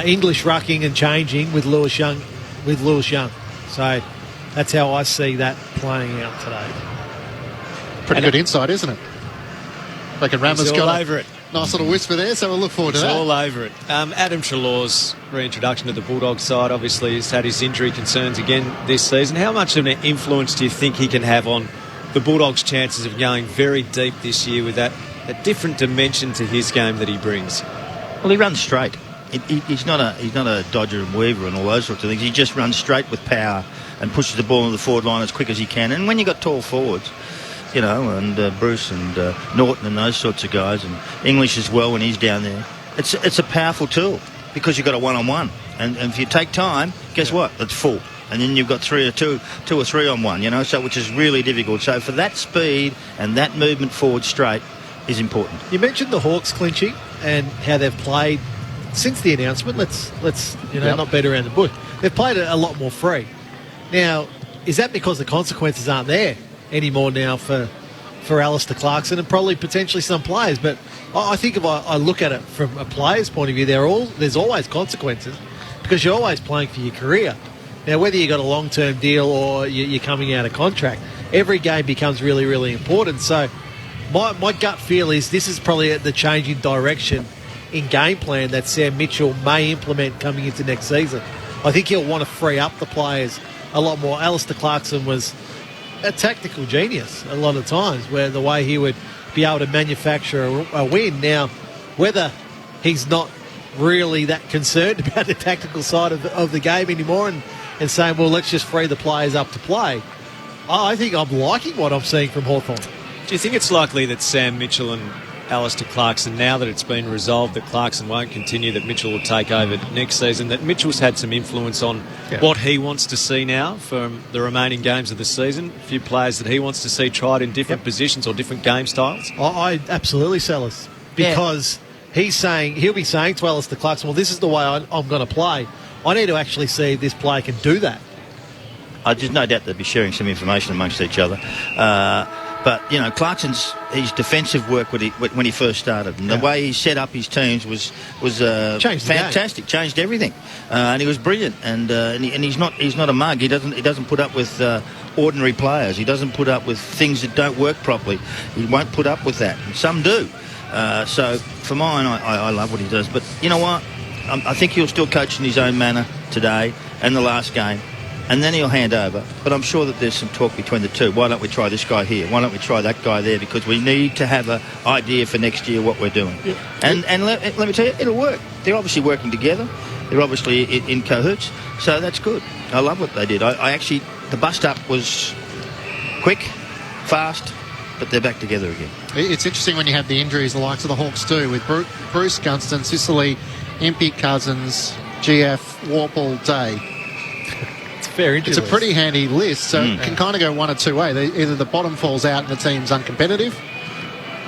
English rucking and changing with Lewis Young. So that's how I see that playing out today. Pretty good insight, isn't it? Reckon Rammer's got over it. Nice little whisper there, so we'll look forward to that. All over it. Adam Treloar's reintroduction to the Bulldogs side obviously has had his injury concerns again this season. How much of an influence do you think he can have on the Bulldogs' chances of going very deep this year with that different dimension to his game that he brings? Well, he runs straight. He's not a dodger and weaver and all those sorts of things. He just runs straight with power and pushes the ball into the forward line as quick as he can. And when you've got tall forwards, you know, and Bruce and Norton and those sorts of guys, and English as well when he's down there, it's a powerful tool because you've got a one-on-one. And if you take time, guess what? It's full. and then you've got two or three on one, so which is really difficult. So for that speed and that movement forward straight is important. You mentioned the Hawks clinching and how they've played since the announcement. Let's not beat around the bush. They've played a lot more free. Now, is that because the consequences aren't there anymore now for Alistair Clarkson and probably potentially some players? But I think if I look at it from a player's point of view, there's always consequences because you're always playing for your career. Now, whether you got a long-term deal or you're coming out of contract, every game becomes really, really important. So my gut feel is this is probably the change in direction in game plan that Sam Mitchell may implement coming into next season. I think he'll want to free up the players a lot more. Alistair Clarkson was a tactical genius a lot of times, where the way he would be able to manufacture a win. Now, whether he's not really that concerned about the tactical side of the game anymore and saying, well, let's just free the players up to play, I think I'm liking what I'm seeing from Hawthorn. Do you think it's likely that Sam Mitchell and Alistair Clarkson, now that it's been resolved that Clarkson won't continue, that Mitchell will take over next season, that Mitchell's had some influence on what he wants to see now from the remaining games of the season? A few players that he wants to see tried in different positions or different game styles? I absolutely, Sellers, because he'll be saying to Alistair Clarkson, well, this is the way I'm going to play. I need to actually see if this player can do that. There's no doubt they'll be sharing some information amongst each other. But, Clarkson's his defensive work when he first started, and the way he set up his teams was fantastic. Changed everything, and he was brilliant. And he's not a mug. He doesn't put up with ordinary players. He doesn't put up with things that don't work properly. He won't put up with that. And some do. So for mine, I love what he does. But you know what? I think he'll still coach in his own manner today and the last game. And then he'll hand over. But I'm sure that there's some talk between the two. Why don't we try this guy here? Why don't we try that guy there? Because we need to have an idea for next year what we're doing. Yeah. And let me tell you, it'll work. They're obviously working together. They're obviously in cahoots. So that's good. I love what they did. I actually, the bust-up was quick, fast, but they're back together again. It's interesting when you have the injuries the likes of the Hawks do, with Bruce Gunston, Sicily, MP Cousins, GF, Warple, Day. It's a pretty handy list, so it can kind of go one or two ways. Either the bottom falls out and the team's uncompetitive,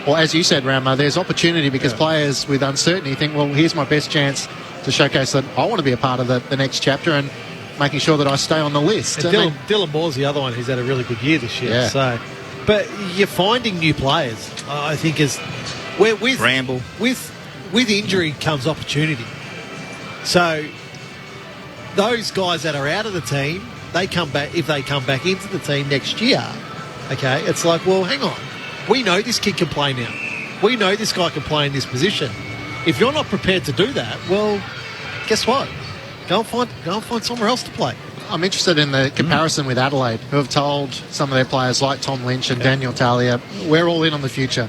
or as you said, Ramo, there's opportunity because players with uncertainty think, well, here's my best chance to showcase that I want to be a part of the next chapter and making sure that I stay on the list. And Dylan Moore's the other one who's had a really good year this year. Yeah. So, but you're finding new players, I think, with Ramble. With injury comes opportunity. So those guys that are out of the team, they come back. If they come back into the team next year, okay, it's like, well, hang on. We know this kid can play now. We know this guy can play in this position. If you're not prepared to do that, well, guess what? Go and find somewhere else to play. I'm interested in the comparison with Adelaide, who have told some of their players like Tom Lynch and Daniel Talia, we're all in on the future.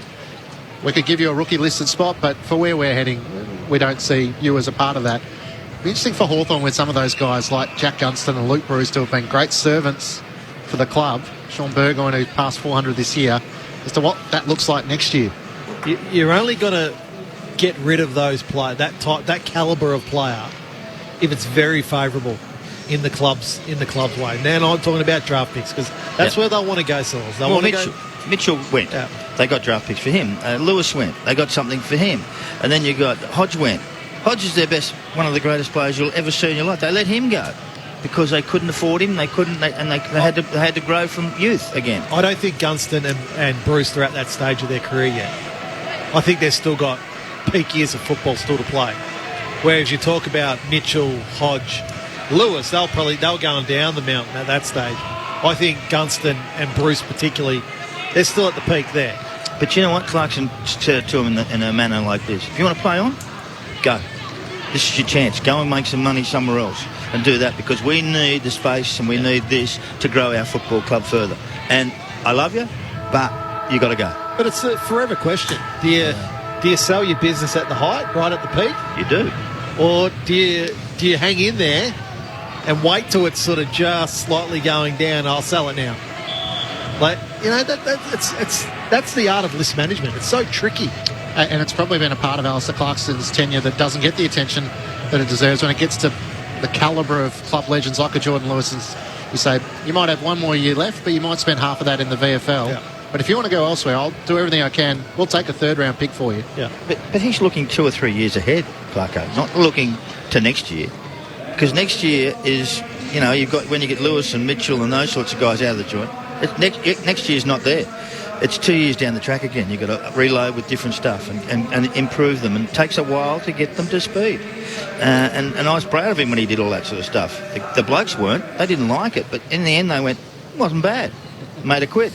We could give you a rookie listed spot, but for where we're heading, we don't see you as a part of that. It'd be interesting for Hawthorn with some of those guys like Jack Gunston and Luke Bruce to have been great servants for the club. Sean Burgoyne, who passed 400 this year, as to what that looks like next year. You're only going to get rid of those players, that calibre of player, if it's very favourable in the club's way. Now I'm talking about draft picks because that's where they'll want to go. Mitchell went. Yeah. They got draft picks for him. Lewis went. They got something for him. And then you got Hodge went. Hodge is one of the greatest players you'll ever see in your life. They let him go because they couldn't afford him. They had to grow from youth again. I don't think Gunston and Bruce are at that stage of their career yet. I think they've still got peak years of football still to play. Whereas you talk about Mitchell, Hodge, Lewis, they're going down the mountain at that stage. I think Gunston and Bruce particularly, they're still at the peak there. But you know what? Clarkson said to him in a manner like this: if you want to play on, go. This is your chance. Go and make some money somewhere else and do that, because we need the space and we need this to grow our football club further. And I love you, but you got to go. But it's a forever question. Do you sell your business at the height, right at the peak? You do. Or do you hang in there and wait till it's sort of just slightly going down? I'll sell it now. Like, you know, that's the art of list management. It's so tricky. And it's probably been a part of Alistair Clarkson's tenure that doesn't get the attention that it deserves when it gets to the calibre of club legends like a Jordan Lewis, you say you might have one more year left, but you might spend half of that in the VFL. Yeah. But if you want to go elsewhere, I'll do everything I can. We'll take a third-round pick for you. Yeah. But he's looking 2 or 3 years ahead, Clarko, not looking to next year. Because next year is, you've got when you get Lewis and Mitchell and those sorts of guys out of the joint, next year's not there. It's 2 years down the track again. You've got to reload with different stuff and improve them. And it takes a while to get them to speed. And I was proud of him when he did all that sort of stuff. The blokes weren't. They didn't like it. But in the end, they went, it wasn't bad. Made it quit.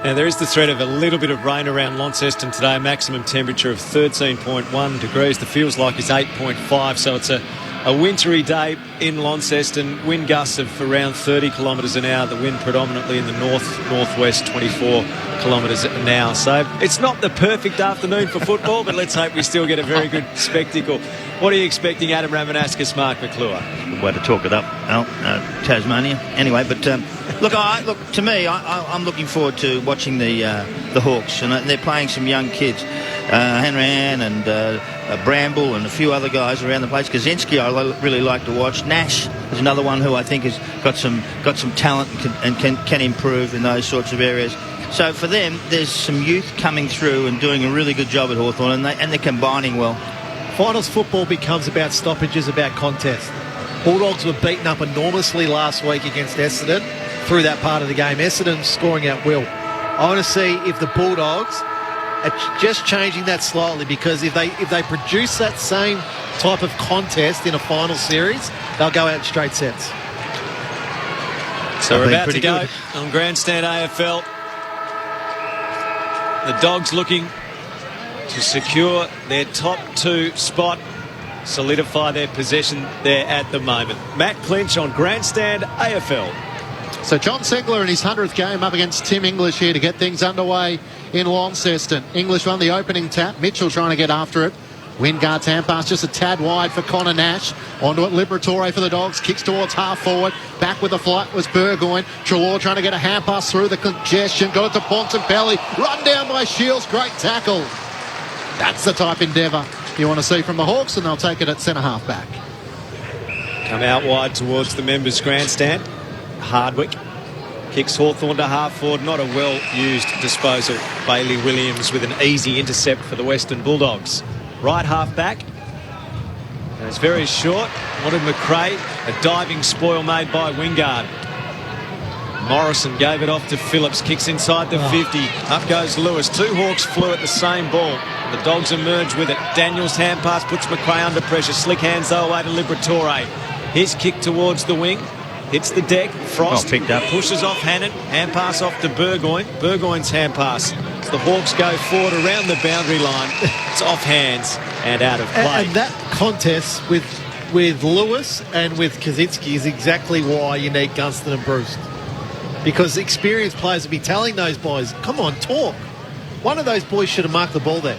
Now, there is the threat of a little bit of rain around Launceston today, a maximum temperature of 13.1 degrees. The feels like is 8.5, so it's a wintry day in Launceston. Wind gusts of around 30 kilometres an hour. The wind predominantly in the north-northwest, 24 kilometres an hour. So it's not the perfect afternoon for football, but let's hope we still get a very good spectacle. What are you expecting, Adam Ramanauskas, Mark McClure? Good way to talk it up, Al. Tasmania. Anyway, but look, to me, I'm looking forward to watching the Hawks, and they're playing some young kids, Hanrahan and Bramble and a few other guys around the place. Kaczynski I really like to watch. Nash is another one who I think has got some talent and can improve in those sorts of areas. So for them, there's some youth coming through and doing a really good job at Hawthorn, and they're combining well. Finals football becomes about stoppages, about contest. Bulldogs were beaten up enormously last week against Essendon through that part of the game. Essendon scoring at will. I want to see if the Bulldogs are just changing that slightly, because if they produce that same type of contest in a final series, they'll go out straight sets. So we're about to go on Grandstand AFL. The Dogs looking to secure their top 2 spot, solidify their possession there at the moment. Matt Clinch on Grandstand AFL. So John Segler in his 100th game up against Tim English here to get things underway in Launceston. English won the opening tap. Mitchell trying to get after it. Wingard's hand pass just a tad wide for Connor Nash. Onto it, Liberatore for the Dogs. Kicks towards half forward. Back with the flight was Burgoyne. Treloar trying to get a hand pass through the congestion. Got it to Bontempelli. Run down by Shields. Great tackle. That's the type endeavour you want to see from the Hawks, and they'll take it at centre-half back. Come out wide towards the members' grandstand. Hardwick kicks Hawthorn to half forward. Not a well-used disposal. Bailey Williams with an easy intercept for the Western Bulldogs. Right half back. And it's very short. Wanted McRae. A diving spoil made by Wingard. Morrison gave it off to Phillips. Kicks inside the 50. Up goes Lewis. 2 Hawks flew at the same ball. The Dogs emerge with it. Daniels' hand pass puts McRae under pressure. Slick hands though away to Liberatore. His kick towards the wing. Hits the deck. Frost picked up. Pushes off Hannon. Hand pass off to Burgoyne. Burgoyne's hand pass. The Hawks go forward around the boundary line. It's off hands and out of play. And that contest with Lewis and with Kaczynski is exactly why you need Gunston and Bruce. Because experienced players will be telling those boys, come on, talk. One of those boys should have marked the ball there.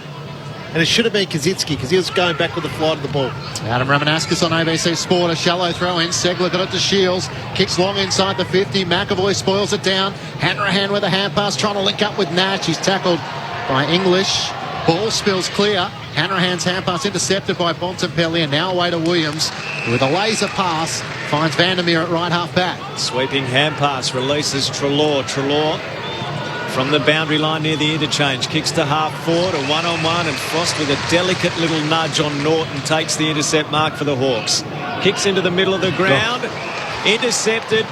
And it should have been Kaczynski, because he was going back with the flight of the ball. Adam Ramanauskas on ABC Sport. A shallow throw in. Segler got it to Shields. Kicks long inside the 50. McAvoy spoils it down. Hanrahan with a hand pass, trying to link up with Nash. He's tackled by English. Ball spills clear. Hanrahan's hand pass intercepted by Bontempelli, and now away to Williams with a laser pass. Finds Vandermeer at right half back. Sweeping hand pass releases Treloar. Treloar from the boundary line near the interchange. Kicks to half forward, a one-on-one, and Frost with a delicate little nudge on Norton takes the intercept mark for the Hawks. Kicks into the middle of the ground. Intercepted.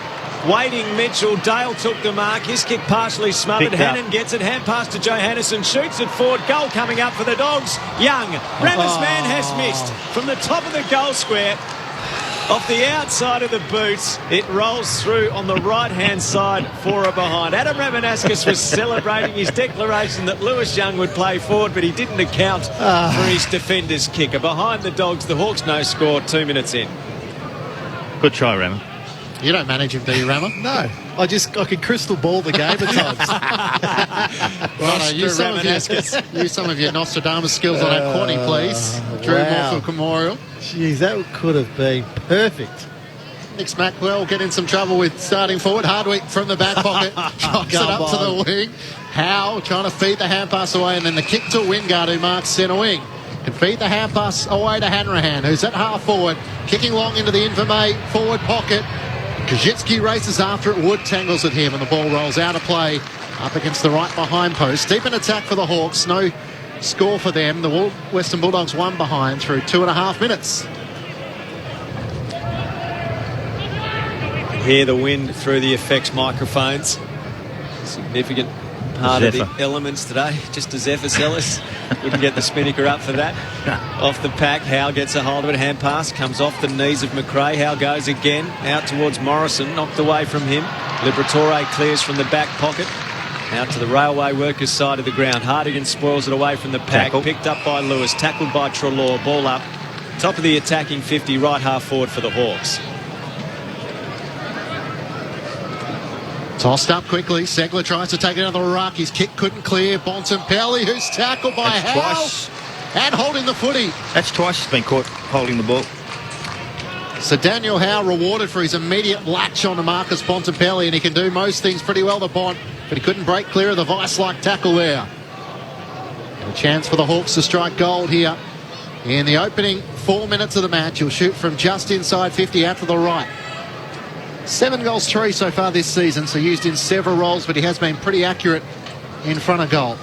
Waiting Mitchell. Dale took the mark. His kick partially smothered. Hannon gets it. Hand pass to Johannison. Shoots it forward. Goal coming up for the Dogs. Young. Rammer's man has missed. From the top of the goal square. Off the outside of the boots, it rolls through on the right-hand side for a behind. Adam Ramanauskas was celebrating his declaration that Lewis Young would play forward, but he didn't account for his defender's kicker. Behind the Dogs, the Hawks no score 2 minutes in. Good try, Rammer. You don't manage him, do you, Rammer? No. I can crystal ball the game at times. Right, use some of your Nostradamus skills on that quaddie, please. Drew Morfield Memorial. Jeez, that could have been perfect. Nick Smackwell get in some trouble with starting forward. Hardwick from the back pocket. Drops it up to the wing. Howe trying to feed the hand pass away, and then the kick to Wingard, who marks centre wing. Can feed the hand pass away to Hanrahan, who's at half forward, kicking long into the Infame forward pocket. Kajitsky races after it. Wood tangles at him, and the ball rolls out of play up against the right behind post. Deep in attack for the Hawks. No score for them. The Western Bulldogs 1 behind through 2.5 minutes. Hear the wind through the effects microphones. Significant part of the elements today. Just as Zephyr Ellis wouldn't get the spinnaker up for that. Off the pack, Howe gets a hold of it. Hand pass comes off the knees of McRae. Howe goes again out towards Morrison, knocked away from him. Liberatore clears from the back pocket out to the railway workers side of the ground. Hardigan spoils it away from the pack. Picked up by Lewis, tackled by Treloar. Ball up top of the attacking 50, right half forward for the Hawks. Tossed up quickly. Segler tries to take another ruck. His kick couldn't clear. Bontempelli, who's tackled by Howe. Twice. And holding the footy. That's twice he's been caught holding the ball. So Daniel Howe rewarded for his immediate latch on to Marcus Bontempelli, and he can do most things pretty well, the Bont, but he couldn't break clear of the vice-like tackle there. And a chance for the Hawks to strike gold here in the opening 4 minutes of the match. He'll shoot from just inside 50 out to the right. 7 goals, 3 so far this season, so used in several roles, but he has been pretty accurate in front of goal.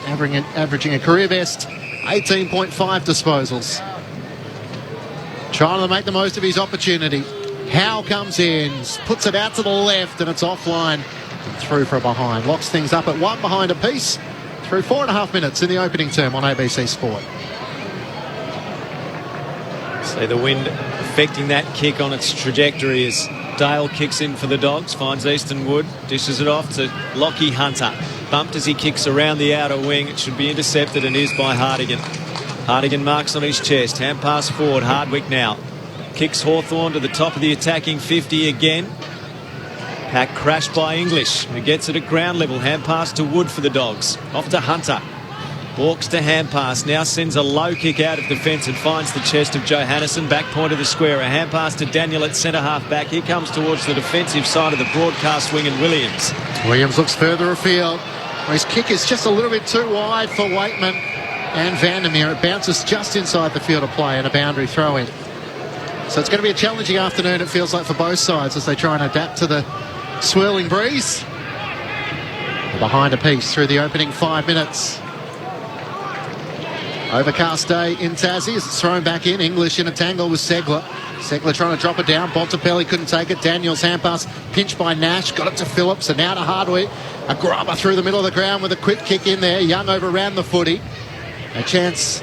Averaging a career best 18.5 disposals. Trying to make the most of his opportunity. Howe comes in, puts it out to the left, and it's offline and through for a behind. Locks things up at 1 behind apiece through 4.5 minutes in the opening term on ABC Sport. See the wind affecting that kick on its trajectory as Dale kicks in for the Dogs, finds Easton Wood, dishes it off to Lockie Hunter. Bumped as he kicks around the outer wing. It should be intercepted and is by Hardigan. Hardigan marks on his chest. Hand pass forward. Hardwick now. Kicks Hawthorn to the top of the attacking 50 again. Pack crashed by English, who gets it at ground level. Hand pass to Wood for the Dogs. Off to Hunter. Walks to hand pass. Now sends a low kick out of defence and finds the chest of Johannesson. Back point of the square. A hand pass to Daniel at centre half back. He comes towards the defensive side of the broadcast wing and Williams. Williams looks further afield. His kick is just a little bit too wide for Waitman and Vandermeer. It bounces just inside the field of play and a boundary throw in. So it's going to be a challenging afternoon, it feels like, for both sides as they try and adapt to the swirling breeze. Behind a piece through the opening 5 minutes. Overcast day in Tassie as it's thrown back in. English in a tangle with Segler. Segler trying to drop it down. Bontempelli couldn't take it. Daniels hand pass pinched by Nash. Got it to Phillips and now to Hardwick. A grubber through the middle of the ground with a quick kick in there. Young overran the footy. A chance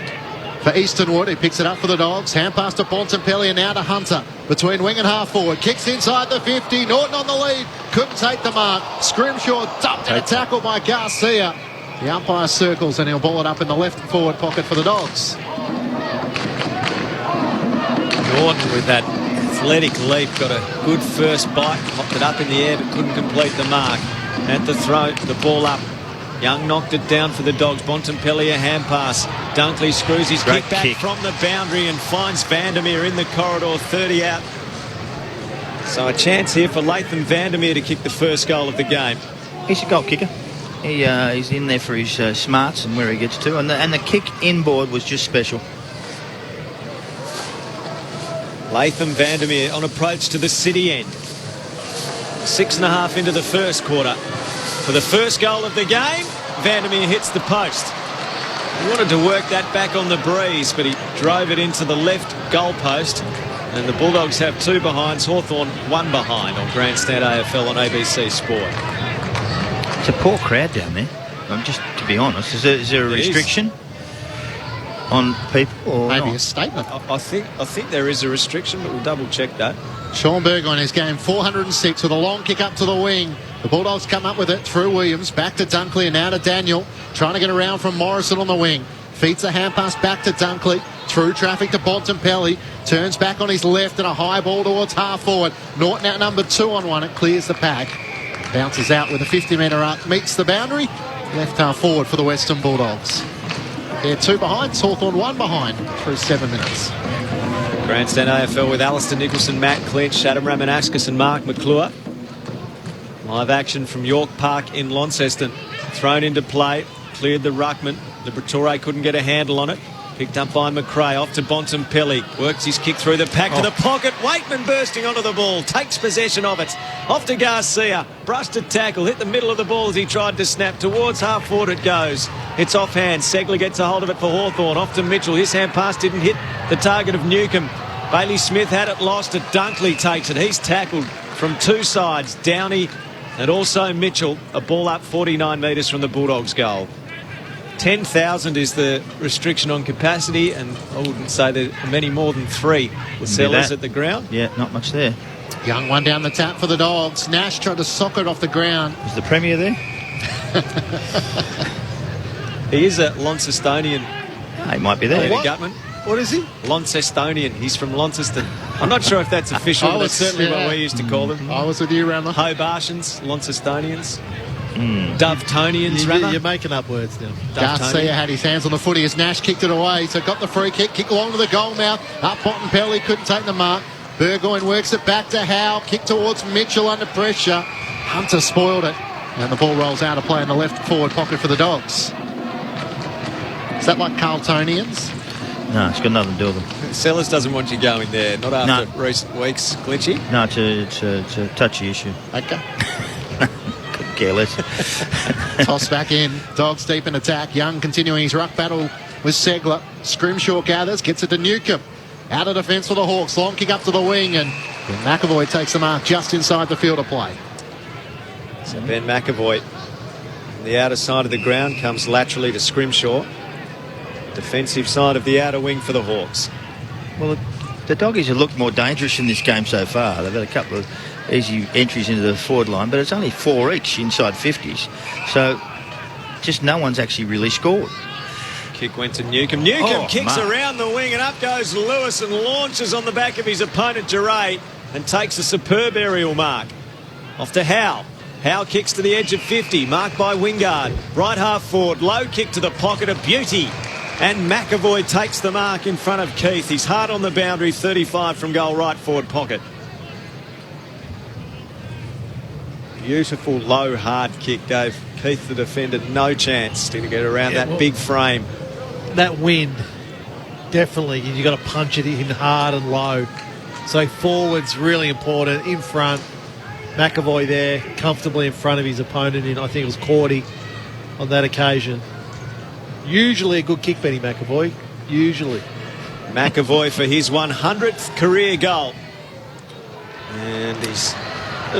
for Easton Wood. He picks it up for the Dogs. Hand pass to Bontempelli and now to Hunter. Between wing and half forward. Kicks inside the 50. Norton on the lead. Couldn't take the mark. Scrimshaw dumped in a tackle by Garcia. The umpire circles and he'll ball it up in the left forward pocket for the Dogs. Norton with that athletic leap got a good first bite, popped it up in the air but couldn't complete the mark. At the throat, the ball up. Young knocked it down for the Dogs. Bontempelli a hand pass. Dunkley screws his kick back from the boundary and finds Vandermeer in the corridor, 30 out. So a chance here for Latham Vandermeer to kick the first goal of the game. He's a goal kicker. He's in there for his smarts and where he gets to. And the kick inboard was just special. Latham Vandermeer on approach to the city end. 6.5 into the first quarter. For the first goal of the game, Vandermeer hits the post. He wanted to work that back on the breeze, but he drove it into the left goal post. And the Bulldogs have 2 behinds. Hawthorn 1 behind on Grandstand AFL on ABC Sport. It's a poor crowd down there. Just to be honest, is there a restriction on people? Or maybe not? A statement. I think there is a restriction, but we'll double check that. Sean Berg on his game 406 with a long kick up to the wing. The Bulldogs come up with it through Williams. Back to Dunkley and now to Daniel. Trying to get around from Morrison on the wing. Feeds a hand pass back to Dunkley. Through traffic to Bontempelli. Turns back on his left and a high ball towards half forward. Norton out number 2 on 1. It clears the pack. Bounces out with a 50-metre arc. Meets the boundary. Left half forward for the Western Bulldogs. They're 2 behind. Hawthorn 1 behind through 7 minutes. Grandstand AFL with Alistair Nicholson, Matt Clinch, Adam Ramanauskas and Mark McClure. Live action from York Park in Launceston. Thrown into play. Cleared the ruckman. Liberatore couldn't get a handle on it. Picked up by McRae, off to Bontempelli. Works his kick through the pack to the pocket. Waitman bursting onto the ball, takes possession of it. Off to Garcia, brushed a tackle, hit the middle of the ball as he tried to snap. Towards half forward it goes. It's offhand. Segler gets a hold of it for Hawthorn. Off to Mitchell. His hand pass didn't hit the target of Newcombe. Bailey Smith had it lost. Dunkley takes it. He's tackled from two sides. Downey and also Mitchell. A ball up 49 metres from the Bulldogs' goal. 10,000 is the restriction on capacity, and I wouldn't say there are many more than 3 with sellers at the ground. Yeah, not much there. Young one down the tap for the Dogs. Nash tried to sock it off the ground. Is the Premier there? He is a Launcestonian. He might be there. Gutman. What is he? Launcestonian. He's from Launceston. I'm not sure if that's official, but that's certainly what we used to call them. I was with you, Rammer. Hobartians, Launcestonians. Dovetonians, You're making up words now. Garcia had his hands on the footy as Nash kicked it away, so got the free kick along to the goal mouth. Up Bontempelli, couldn't take the mark. Burgoyne works it back to Howe, kick towards Mitchell under pressure. Hunter spoiled it, and the ball rolls out of play in the left forward pocket for the Dogs. Is that like Carltonians? No, it's got nothing to do with them. Sellers doesn't want you going there, not after recent weeks, Glitchy. No, it's a touchy issue. Okay. Couldn't care less. Toss back in. Dogs deep in attack. Young continuing his ruck battle with Segler. Scrimshaw gathers, gets it to Newcombe. Out of defence for the Hawks. Long kick up to the wing, and Ben McAvoy takes the mark just inside the field of play. So Ben McAvoy, on the outer side of the ground, comes laterally to Scrimshaw. Defensive side of the outer wing for the Hawks. Well, the Doggies have looked more dangerous in this game so far. They've had a couple of easy entries into the forward line, but it's only 4 each inside 50s. So just no one's actually really scored. Kick went to Newcombe. Newcombe kicks around the wing, and up goes Lewis and launches on the back of his opponent, Duray, and takes a superb aerial mark. Off to Howe. Howe kicks to the edge of 50, marked by Wingard. Right half forward, low kick to the pocket of Beauty. And McAvoy takes the mark in front of Keith. He's hard on the boundary, 35 from goal, right forward pocket. Beautiful low hard kick gave Keith the defender no chance to get around that big frame. That wind, definitely, you've got to punch it in hard and low. So forward's really important. In front, McAvoy there, comfortably in front of his opponent in, I think it was Cordy on that occasion. Usually a good kick, Benny McAvoy. Usually. McAvoy for his 100th career goal. And he's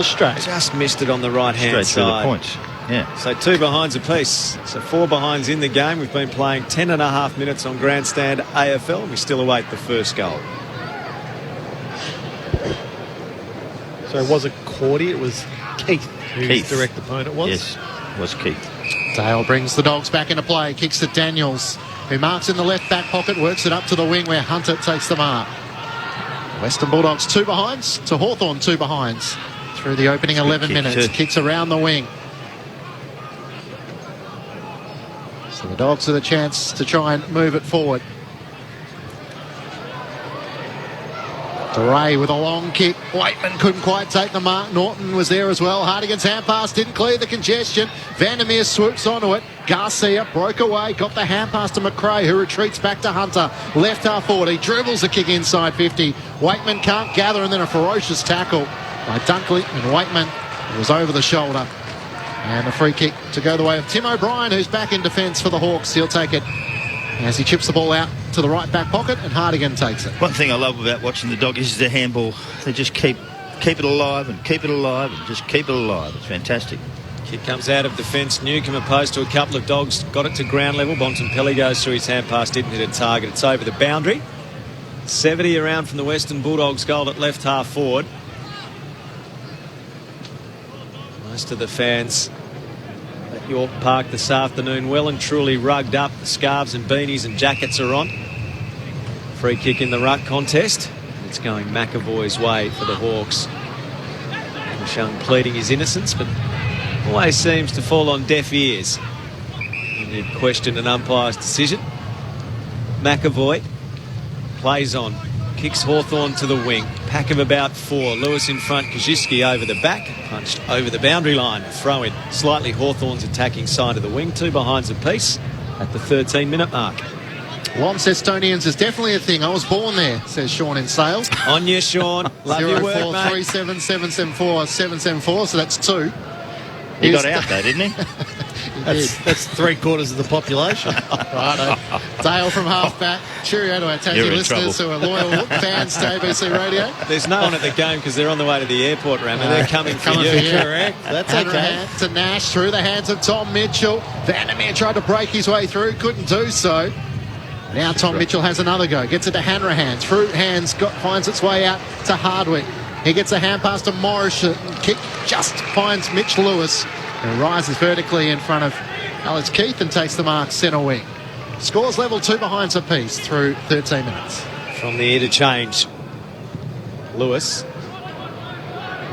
straight. Just missed it on the right-hand side. Straight through the points. Yeah. So 2 behinds apiece. So 4 behinds in the game. We've been playing 10.5 minutes on Grandstand AFL. We still await the first goal. So it wasn't Cordy, it was Keith whose direct opponent was? Yes, it was Keith. Dale brings the Dogs back into play, kicks to Daniels, who marks in the left back pocket, works it up to the wing where Hunter takes the mark. Western Bulldogs 2 behinds to Hawthorn 2 behinds through the opening 11 minutes. Kicks around the wing. So the Dogs have the chance to try and move it forward. Duray with a long kick. Waitman couldn't quite take the mark. Norton was there as well. Hardigan's hand pass didn't clear the congestion. Vandermeer swoops onto it. Garcia broke away. Got the hand pass to McRae, who retreats back to Hunter. Left half forward. He dribbles the kick inside 50. Waitman can't gather, and then a ferocious tackle by Dunkley. And Waitman was over the shoulder. And a free kick to go the way of Tim O'Brien, who's back in defence for the Hawks. He'll take it as he chips the ball out to the right back pocket, and Hardigan takes it. One thing I love about watching the Doggies is their handball. They just keep it alive and keep it alive and just keep it alive. It's fantastic. Kick comes out of defence. Newcombe opposed to a couple of Dogs. Got it to ground level. Bontempelli goes through his hand pass. Didn't hit a target. It's over the boundary. 70 around from the Western Bulldogs goal at left half forward. Most of the fans at York Park this afternoon well and truly rugged up. The scarves and beanies and jackets are on. Free kick in the ruck contest. It's going McAvoy's way for the Hawks. Young pleading his innocence, but always seems to fall on deaf ears when you question an umpire's decision. McAvoy plays on, kicks Hawthorn to the wing. Pack of about 4. Lewis in front, Kaczynski over the back, punched over the boundary line. Throw in slightly Hawthorn's attacking side of the wing. 2 behinds apiece at the 13-minute mark. Launcestonians is definitely a thing. I was born there, says Sean in Sales. On you, Sean. Love your work, mate. 043774 so that's 2. He got out though, didn't he? That's 3/4 of the population. Righto. Dale from halfback. Cheerio to our Tassie listeners who are loyal fans to ABC Radio. There's no one at the game because they're on the way to the airport, Rammer. They're coming for you. Correct. That's okay. To Nash through the hands of Tom Mitchell. Vandermeer tried to break his way through, couldn't do so. Now Tom Mitchell has another go. Gets it to Hanrahan. Through hands, finds its way out to Hardwick. He gets a hand pass to Morris. Kick just finds Mitch Lewis and rises vertically in front of Alex Keith and takes the mark centre wing. Scores level 2 behinds apiece through 13 minutes. From the interchange, Lewis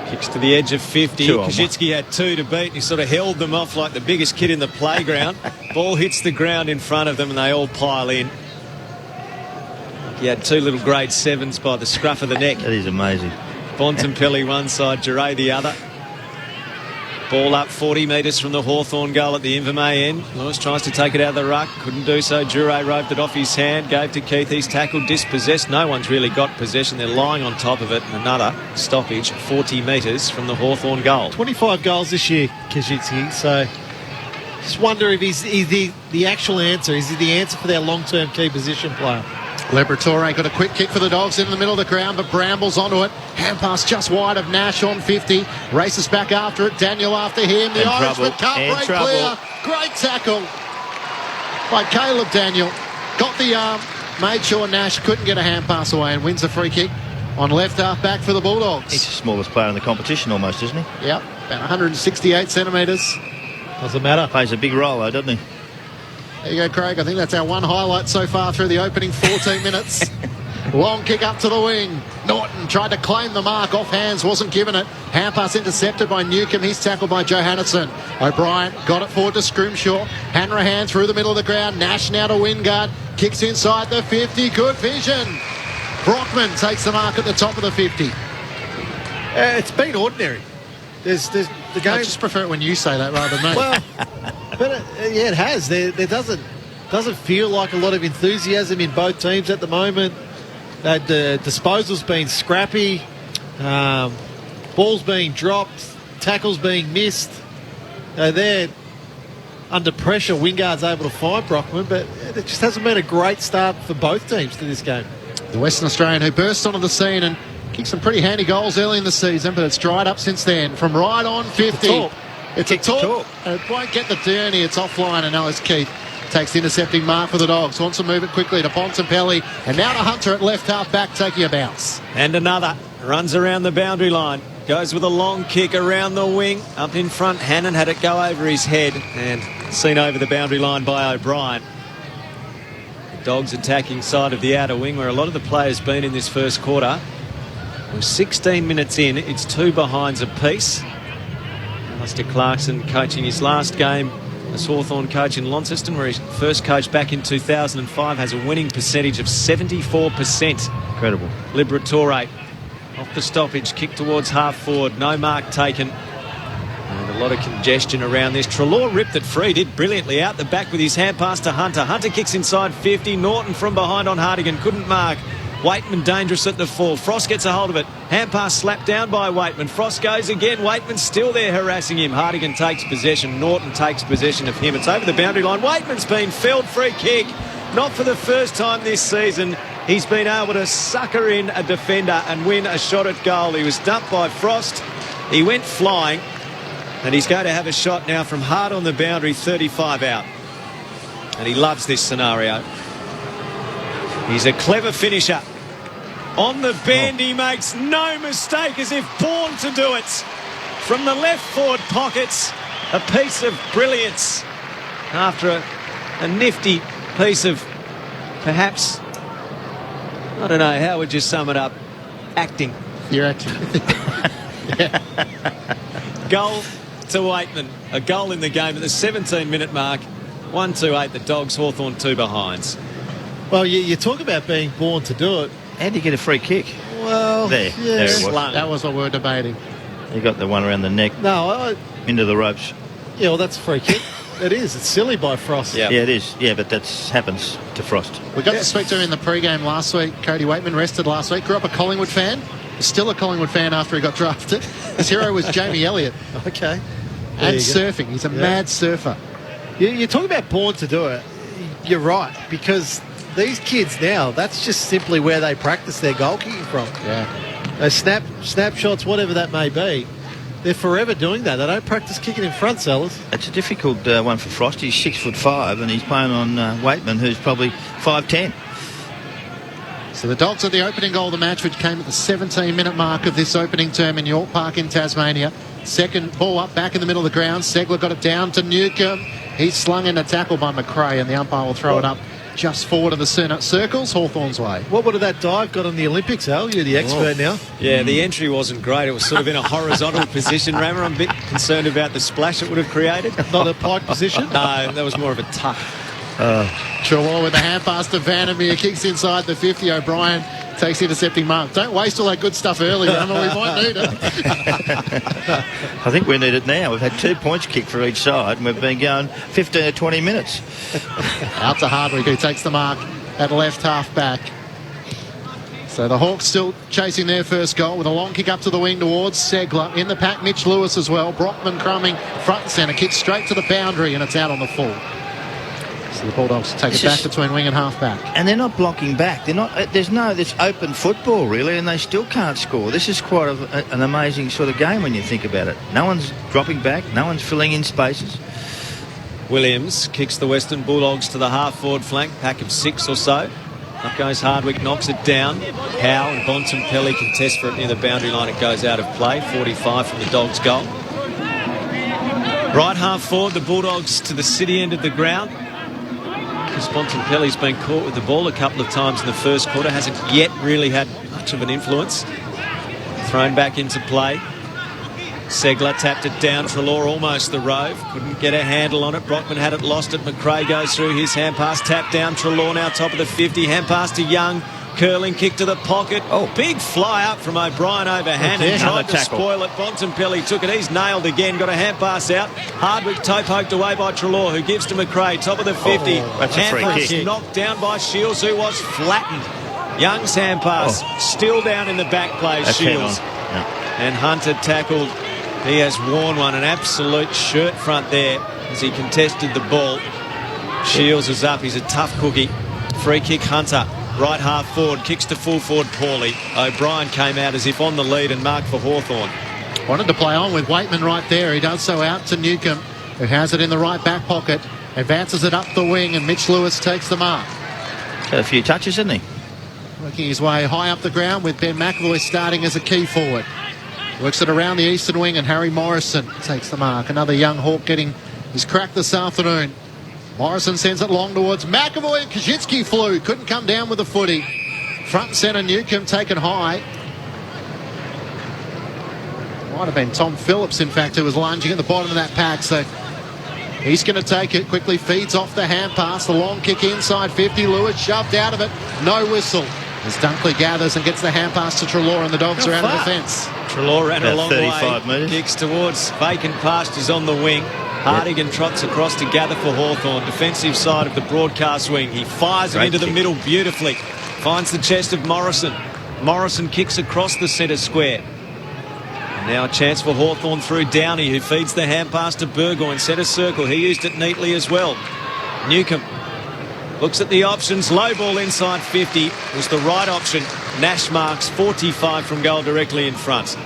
kicks to the edge of 50. Koschitzki had 2 to beat. He sort of held them off like the biggest kid in the playground. Ball hits the ground in front of them and they all pile in. He had 2 little grade 7s by the scruff of the neck. That is amazing. Bontempelli one side, Giray the other. Ball up 40 metres from the Hawthorn goal at the Invermay end. Lewis tries to take it out of the ruck. Couldn't do so. Giray roved it off his hand. Gave to Keith. He's tackled, dispossessed. No one's really got possession. They're lying on top of it. And another stoppage 40 metres from the Hawthorn goal. 25 goals this year, Koschitzki. So just wonder if he's the actual answer. Is he the answer for their long-term key position player? Liberatore got a quick kick for the Dogs in the middle of the ground, but Brambles onto it. Hand pass just wide of Nash on 50. Races back after it. Daniel after him. The Irishman can't break clear. Great tackle by Caleb Daniel. Got the arm. Made sure Nash couldn't get a hand pass away and wins a free kick on left half back for the Bulldogs. He's the smallest player in the competition almost, isn't he? Yep, about 168 centimetres. Doesn't matter. Plays a big role though, doesn't he? There you go, Craig. I think that's our one highlight so far through the opening 14 minutes. Long kick up to the wing. Norton tried to claim the mark off hands, wasn't given it. Hand pass intercepted by Newcomb. He's tackled by Johannesson. O'Brien got it forward to Scrimshaw. Hanrahan through the middle of the ground. Nash now to Wingard. Kicks inside the 50. Good vision. Brockman takes the mark at the top of the 50. It's been ordinary. There's the game. I just prefer it when you say that rather than me. Well, but it has. There doesn't feel like a lot of enthusiasm in both teams at the moment. The disposal's been scrappy, balls being dropped, tackles being missed. They're under pressure. Wingard's able to find Brockman, but it just hasn't been a great start for both teams to this game. The Western Australian who burst onto the scene and kicked some pretty handy goals early in the season, but it's dried up since then. From right on 50. It's a talk. It won't get the journey. It's offline, and Alex Keith takes the intercepting mark for the Dogs. Wants to move it quickly to Bontempelli, and now to Hunter at left half back, taking a bounce. And another runs around the boundary line. Goes with a long kick around the wing. Up in front, Hannon had it go over his head and seen over the boundary line by O'Brien. The Dogs attacking side of the outer wing, where a lot of the players been in this first quarter. We're 16 minutes in. It's 2 behinds apiece. Alistair Clarkson coaching his last game as Hawthorn coach in Launceston, where he first coached back in 2005, has a winning percentage of 74%. Incredible. Liberatore off the stoppage, kick towards half forward, no mark taken. And a lot of congestion around this. Treloar ripped it free, did brilliantly out the back with his hand pass to Hunter. Hunter kicks inside 50. Norton from behind on Hartigan, couldn't mark. Waitman dangerous at the full. Frost gets a hold of it. Hand pass slapped down by Waitman. Frost goes again. Waitman's still there harassing him. Hartigan takes possession. Norton takes possession of him. It's over the boundary line. Waitman's been felled. Free kick. Not for the first time this season. He's been able to sucker in a defender and win a shot at goal. He was dumped by Frost. He went flying. And he's going to have a shot now from hard on the boundary, 35 out. And he loves this scenario. He's a clever finisher. On the bend, he makes no mistake, as if born to do it. From the left forward pockets, a piece of brilliance. After a nifty piece of, perhaps, I don't know, how would you sum it up? Acting. You're acting. Goal to Waitman. A goal in the game at the 17-minute mark. 1-2-8, the Dogs, Hawthorn 2 behinds. Well, you talk about being born to do it. How do you get a free kick? Well, there it was. That was what we're debating. He got the one around the neck. No, into the ropes. Yeah, well, that's a free kick. It is. It's silly by Frost. Yeah, it is. Yeah, but that happens to Frost. We got to speak to him in the pre-game last week. Cody Waitman rested last week. Grew up a Collingwood fan. Still a Collingwood fan after he got drafted. His hero was Jamie Elliott. Okay. And surfing. He's a mad surfer. You talk about born to do it. You're right, because these kids now, that's just simply where they practice their goal kicking from. Yeah. They snapshots, whatever that may be. They're forever doing that. They don't practice kicking in front, Sellers. It's a difficult one for Frost. He's 6'5", and he's playing on Waitman, who's probably 5'10". So the Dogs are the opening goal of the match, which came at the 17-minute mark of this opening term in York Park in Tasmania. Second ball up back in the middle of the ground. Segler got it down to Newcomb. He's slung in a tackle by McRae, and the umpire will throw it up just forward of the circles, Hawthorn's way. What would have that dive got on the Olympics, Al? You're the expert now. Yeah, the entry wasn't great. It was sort of in a horizontal position, Rammer. I'm a bit concerned about the splash it would have created. Not a pike position? No, that was more of a tuck. Treloar with the hand pass to Vandermeer, kicks inside the 50. O'Brien takes the intercepting mark. Don't waste all that good stuff early, Rammer. We might need it. I think we need it now. We've had 2 points kicked for each side, and we've been going 15 or 20 minutes. Out to Hardwick, who takes the mark at left half back. So the Hawks still chasing their first goal with a long kick up to the wing towards Segler. In the pack, Mitch Lewis as well. Brockman crumbing front and centre. Kick straight to the boundary, and it's out on the full. So the Bulldogs take it back between wing and half back. And they're not blocking back. There's this open football, really, and they still can't score. This is quite an amazing sort of game when you think about it. No one's dropping back. No one's filling in spaces. Williams kicks the Western Bulldogs to the half-forward flank, pack of 6 or so. Up goes Hardwick, knocks it down. Howe and Bontempelli contest for it near the boundary line. It goes out of play. 45 from the Dogs' goal. Right half forward, the Bulldogs to the city end of the ground. Bontempelli's been caught with the ball a couple of times in the first quarter. Hasn't yet really had much of an influence. Thrown back into play. Segler tapped it down. Treloar almost the rove. Couldn't get a handle on it. Brockman had it, lost it. McRae goes through his hand pass. Tap down. Treloar now top of the 50. Hand pass to Young. Curling kick to the pocket. Big fly up from O'Brien overhand and tried to spoil it. Bontempelli took it. He's nailed again. Got a hand pass out. Hardwick toe poked away by Treloar, who gives to McRae. Top of the 50. That's a free kick. Knocked down by Shields, who was flattened. Young's hand pass still down in the back play. That's Shields. And Hunter tackled. He has worn one, an absolute shirt front there as he contested the ball. Shields is up. He's a tough cookie. Free kick, Hunter. Right half forward, kicks to full forward poorly. O'Brien came out as if on the lead and marked for Hawthorn. Wanted to play on with Waitman right there. He does so out to Newcomb, who has it in the right back pocket. Advances it up the wing, and Mitch Lewis takes the mark. Got a few touches, hasn't he? Working his way high up the ground with Ben McAvoy starting as a key forward. Works it around the eastern wing, and Harry Morrison takes the mark. Another young Hawk getting his crack this afternoon. Morrison sends it long towards McAvoy. Kaczynski flew. Couldn't come down with the footy. Front and centre, Newcomb taken high. Might have been Tom Phillips, in fact, who was lunging at the bottom of that pack. So he's going to take it. Quickly feeds off the hand pass. The long kick inside 50. Lewis shoved out of it. No whistle. As Dunkley gathers and gets the hand pass to Treloar, and the Dogs are out of defence. Treloar ran a long 35 way. metres. Kicks towards vacant pastures on the wing. Hardigan trots across to gather for Hawthorn. Defensive side of the broadcast wing. He fires it into the middle beautifully. Finds the chest of Morrison. Morrison kicks across the centre square. And now a chance for Hawthorn through Downey, who feeds the hand pass to Burgoyne. Centre circle. He used it neatly as well. Newcomb looks at the options. Low ball inside 50 was the right option. Nash marks 45 from goal directly in front.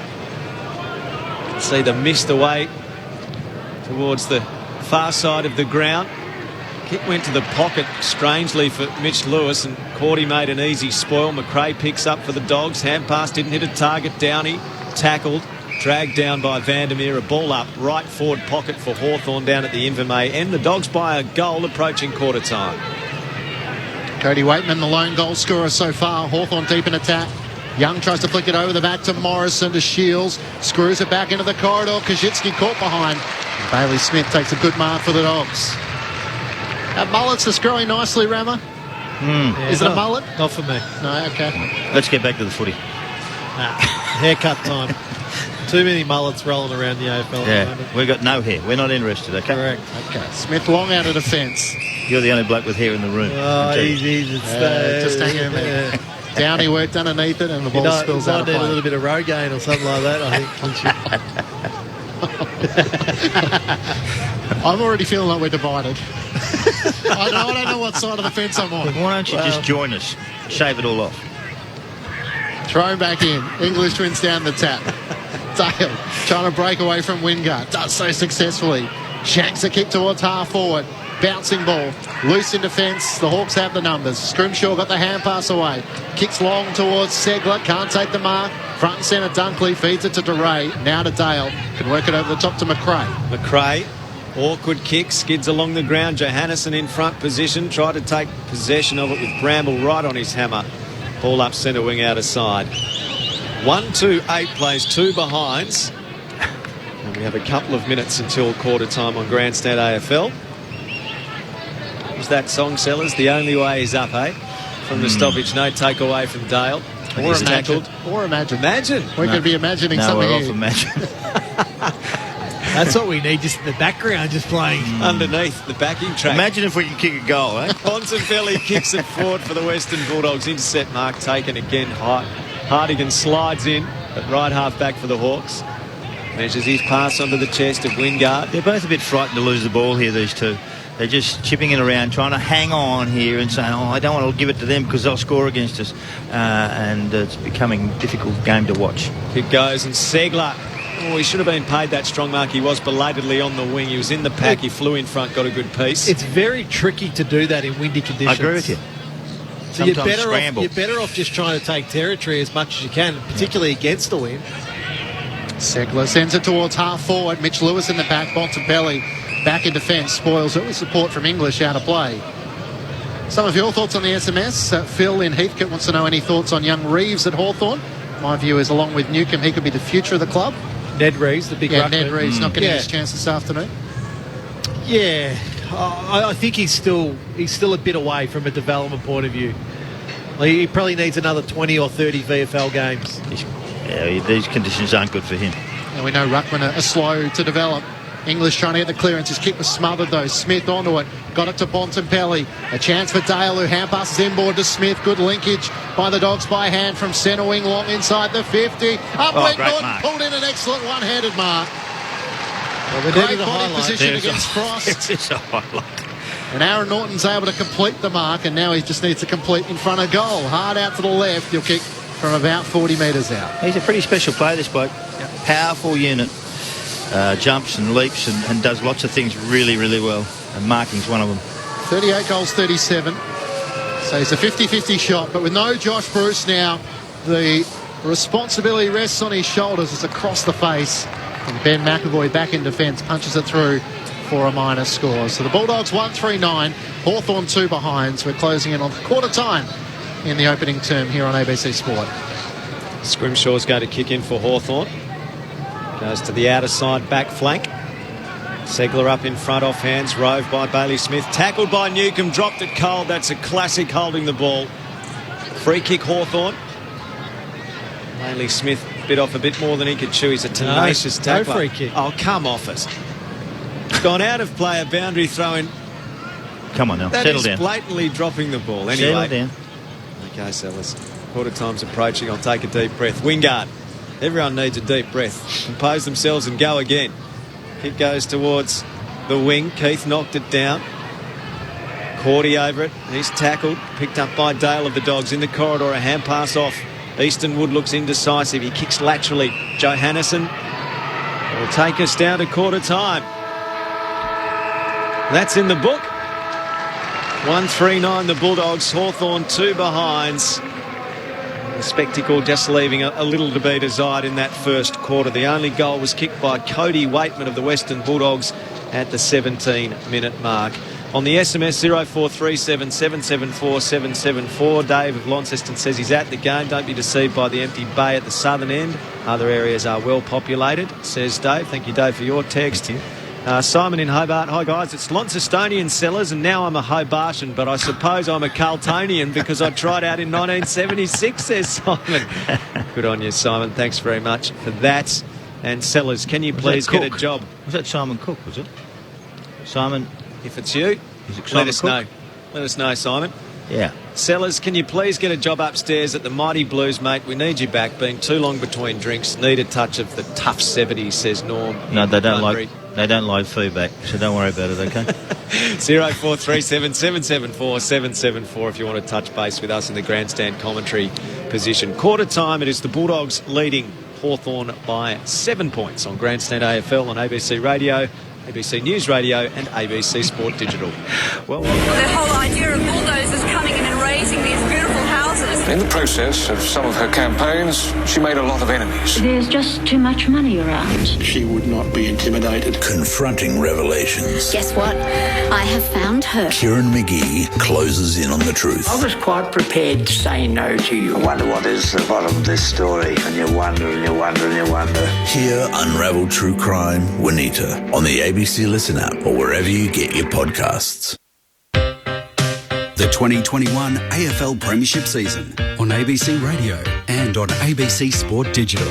See the missed away towards the far side of the ground. Kick went to the pocket strangely for Mitch Lewis, and Cordy made an easy spoil. McRae picks up for the Dogs. Hand pass didn't hit a target. Downey tackled, dragged down by Vandermeer. A ball up right forward pocket for Hawthorn down at the Invermay, and the Dogs by a goal approaching quarter time. Cody Waitman, the lone goal scorer so far. Hawthorn deep in attack. Young tries to flick it over the back to Morrison, to Shields. Screws it back into the corridor. Kaczynski caught behind. And Bailey Smith takes a good mark for the Dogs. That mullet's just growing nicely, Rammer. Yeah, Is it a mullet? Not for me. No, okay. Let's get back to the footy. Haircut time. Too many mullets rolling around the AFL. Yeah, we've got no hair. We're not interested, okay? Correct. Okay. Smith long out of defence. You're the only bloke with hair in the room. Oh, easy. Just hang in there. Downy worked underneath it and the ball spills out of play. Might need a little bit of Rogaine or something like that, I think. I'm already feeling like we're divided. I don't know what side of the fence I'm on. Why don't you just join us? Shave it all off. Thrown back in. English Twins down the tap. Dale trying to break away from Wingard. Does so successfully. Shanks a kick towards half forward. Bouncing ball. Loose in defence. The Hawks have the numbers. Scrimshaw got the hand pass away. Kicks long towards Segler. Can't take the mark. Front and centre Dunkley feeds it to DeRay. Now to Dale. Can work it over the top to McRae. McRae, awkward kick, skids along the ground. Johannesson in front position. Tried to take possession of it with Bramble right on his hammer. Ball up centre wing out of side. 1-2-8 plays 2 behinds. And we have a couple of minutes until quarter time on Grandstand AFL. Was that song, Sellers? The only way is up, eh? From the stoppage, no takeaway from Dale. Or imagine. Or imagine. Imagine. We could be imagining something we're here. off imagine. That's what we need, just in the background, just playing. Underneath the backing track. Imagine if we can kick a goal, eh? Bontempelli kicks it forward for the Western Bulldogs. Intercept mark taken again. Hartigan slides in at right half back for the Hawks. Measures his pass onto the chest of Wingard. They're both a bit frightened to lose the ball here, these two. They're just chipping it around, trying to hang on here and saying, I don't want to give it to them because they'll score against us. And it's becoming a difficult game to watch. It goes, and Segler, he should have been paid that strong mark. He was belatedly on the wing. He was in the pack. He flew in front, got a good piece. It's very tricky to do that in windy conditions. I agree with you. So you're better off just trying to take territory as much as you can, particularly against the wind. Segler sends it towards half forward. Mitch Lewis in the back. Bontempelli back in defence. Spoils it with support from English out of play. Some of your thoughts on the SMS. Phil in Heathcote wants to know any thoughts on young Reeves at Hawthorn. My view is, along with Newcombe, he could be the future of the club. Ned Reeves, the big ruckman. Ned Reeves not getting his chance this afternoon. Yeah, I think he's still a bit away from a development point of view. He probably needs another 20 or 30 VFL games. These conditions aren't good for him. And we know ruckmen are slow to develop. English trying to get the clearance. His kick was smothered though. Smith onto it. Got it to Bontempelli. A chance for Dale, who hand passes inboard to Smith. Good linkage by the Dogs by hand from centre wing, long inside the 50. Up went Norton, pulled in an excellent one-handed mark. Well, great body position against Frost. It's a highlight. And Aaron Norton's able to complete the mark, and now he just needs to complete in front of goal. Hard out to the left. He'll kick from about 40 metres out. He's a pretty special player, this bloke. Yep. Powerful unit. Jumps and leaps and does lots of things really, really well. And marking's one of them. 38 goals, 37. So he's a 50-50 shot. But with no Josh Bruce now, the responsibility rests on his shoulders. It's across the face. And Ben McAvoy back in defence, punches it through for a minor score. So the Bulldogs 1-3-9, Hawthorn 2 behinds. We're closing in on quarter time in the opening term here on ABC Sport. Scrimshaw's going to kick in for Hawthorn. Goes to the outer side back flank. Segler up in front, off hands, rove by Bailey Smith. Tackled by Newcombe, dropped it cold. That's a classic holding the ball. Free kick Hawthorn. Bailey Smith bit off a bit more than he could chew. He's a tenacious tackler. No free kick. Oh, come off it. It's gone out of play, a boundary throw in. Come on now, settle down. That is blatantly dropping the ball. Anyway. Settle down. Okay, Sellers. Quarter time's approaching. I'll take a deep breath. Wingard. Everyone needs a deep breath. Compose themselves and go again. Kick goes towards the wing. Keith knocked it down. Cordy over it. He's tackled. Picked up by Dale of the Dogs in the corridor. A hand pass off. Eastonwood looks indecisive. He kicks laterally. Johannesson will take us down to quarter time. That's in the book. 1-3-9 the Bulldogs. Hawthorn 2 behinds. The spectacle just leaving a little to be desired in that first quarter. The only goal was kicked by Cody Waitman of the Western Bulldogs at the 17-minute mark. On the SMS 0437 774 774, Dave of Launceston says he's at the game. Don't be deceived by the empty bay at the southern end. Other areas are well populated, says Dave. Thank you, Dave, for your text. Simon in Hobart. Hi, guys. It's Launcestonian Sellers, and now I'm a Hobartian, but I suppose I'm a Carltonian because I tried out in 1976, says Simon. Good on you, Simon. Thanks very much for that. And Sellers, can you please get a job? Was that Simon Cook, was it? Simon? If it's you, let us know. Let us know, Simon. Yeah. Sellers, can you please get a job upstairs at the Mighty Blues, mate? We need you back. Been too long between drinks. Need a touch of the tough 70s, says Norm. No, they don't like feedback, so don't worry about it, okay? 0437 774 774 if you want to touch base with us in the grandstand commentary position. Quarter time, it is the Bulldogs leading Hawthorn by 7 points on Grandstand AFL on ABC Radio, ABC News Radio and ABC Sport Digital. Well, the whole idea of bulldozers coming in and raising these beautiful houses. In the process of some of her campaigns, she made a lot of enemies. There's just too much money around. She would not be intimidated. Confronting revelations. Guess what? I have found her. Kieran McGee closes in on the truth. I was quite prepared to say no to you. I wonder what is the bottom of this story, and you wonder and you wonder and you wonder. Hear Unravel True Crime, Juanita, on the ABC Listen app or wherever you get your podcasts. The 2021 AFL Premiership season on ABC Radio and on ABC Sport Digital.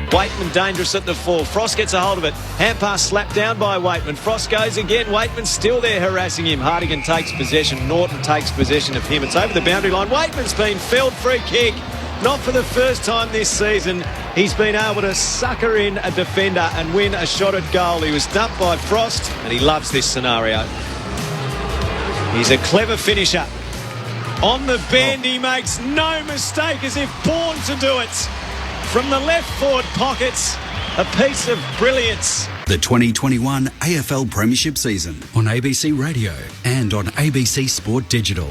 Waitman dangerous at the full. Frost gets a hold of it. Hand pass slapped down by Waitman. Frost goes again. Waitman's still there harassing him. Hartigan takes possession. Norton takes possession of him. It's over the boundary line. Waitman's been felled. Free kick. Not for the first time this season. He's been able to sucker in a defender and win a shot at goal. He was dumped by Frost and he loves this scenario. He's a clever finisher. On the bend, he makes no mistake, as if born to do it. From the left forward pockets, a piece of brilliance. The 2021 AFL Premiership season on ABC Radio and on ABC Sport Digital.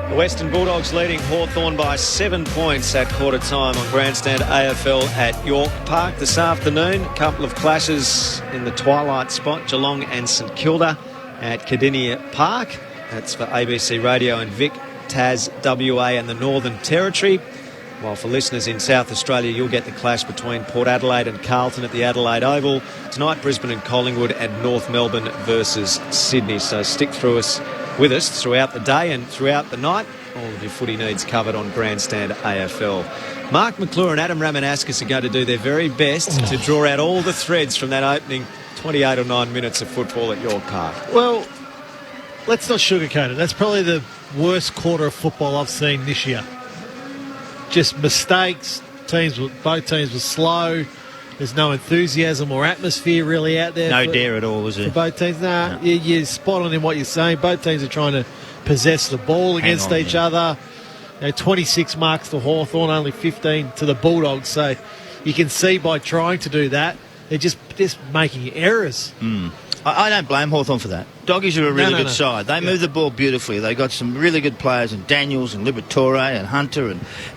The Western Bulldogs leading Hawthorn by 7 points at quarter time on Grandstand AFL at York Park this afternoon. A couple of clashes in the twilight spot, Geelong and St Kilda at Cardinia Park. That's for ABC Radio and Vic, Tas, WA and the Northern Territory. While for listeners in South Australia, you'll get the clash between Port Adelaide and Carlton at the Adelaide Oval. Tonight, Brisbane and Collingwood and North Melbourne versus Sydney. So stick with us throughout the day and throughout the night. All of your footy needs covered on Grandstand AFL. Mark McClure and Adam Ramanauskas are going to do their very best to draw out all the threads from that opening 28 or 9 minutes of football at York Park. Well, let's not sugarcoat it. That's probably the worst quarter of football I've seen this year. Just mistakes. Both teams were slow. There's no enthusiasm or atmosphere really out there. No dare at all, is there? For both teams. No. You're spot on in what you're saying. Both teams are trying to possess the ball against each other. 26 marks to Hawthorn, only 15 to the Bulldogs. So you can see by trying to do that, they're just making errors. I don't blame Hawthorn for that. Doggies are a really good side. They move the ball beautifully. They got some really good players, and Daniels and Liberatore and Hunter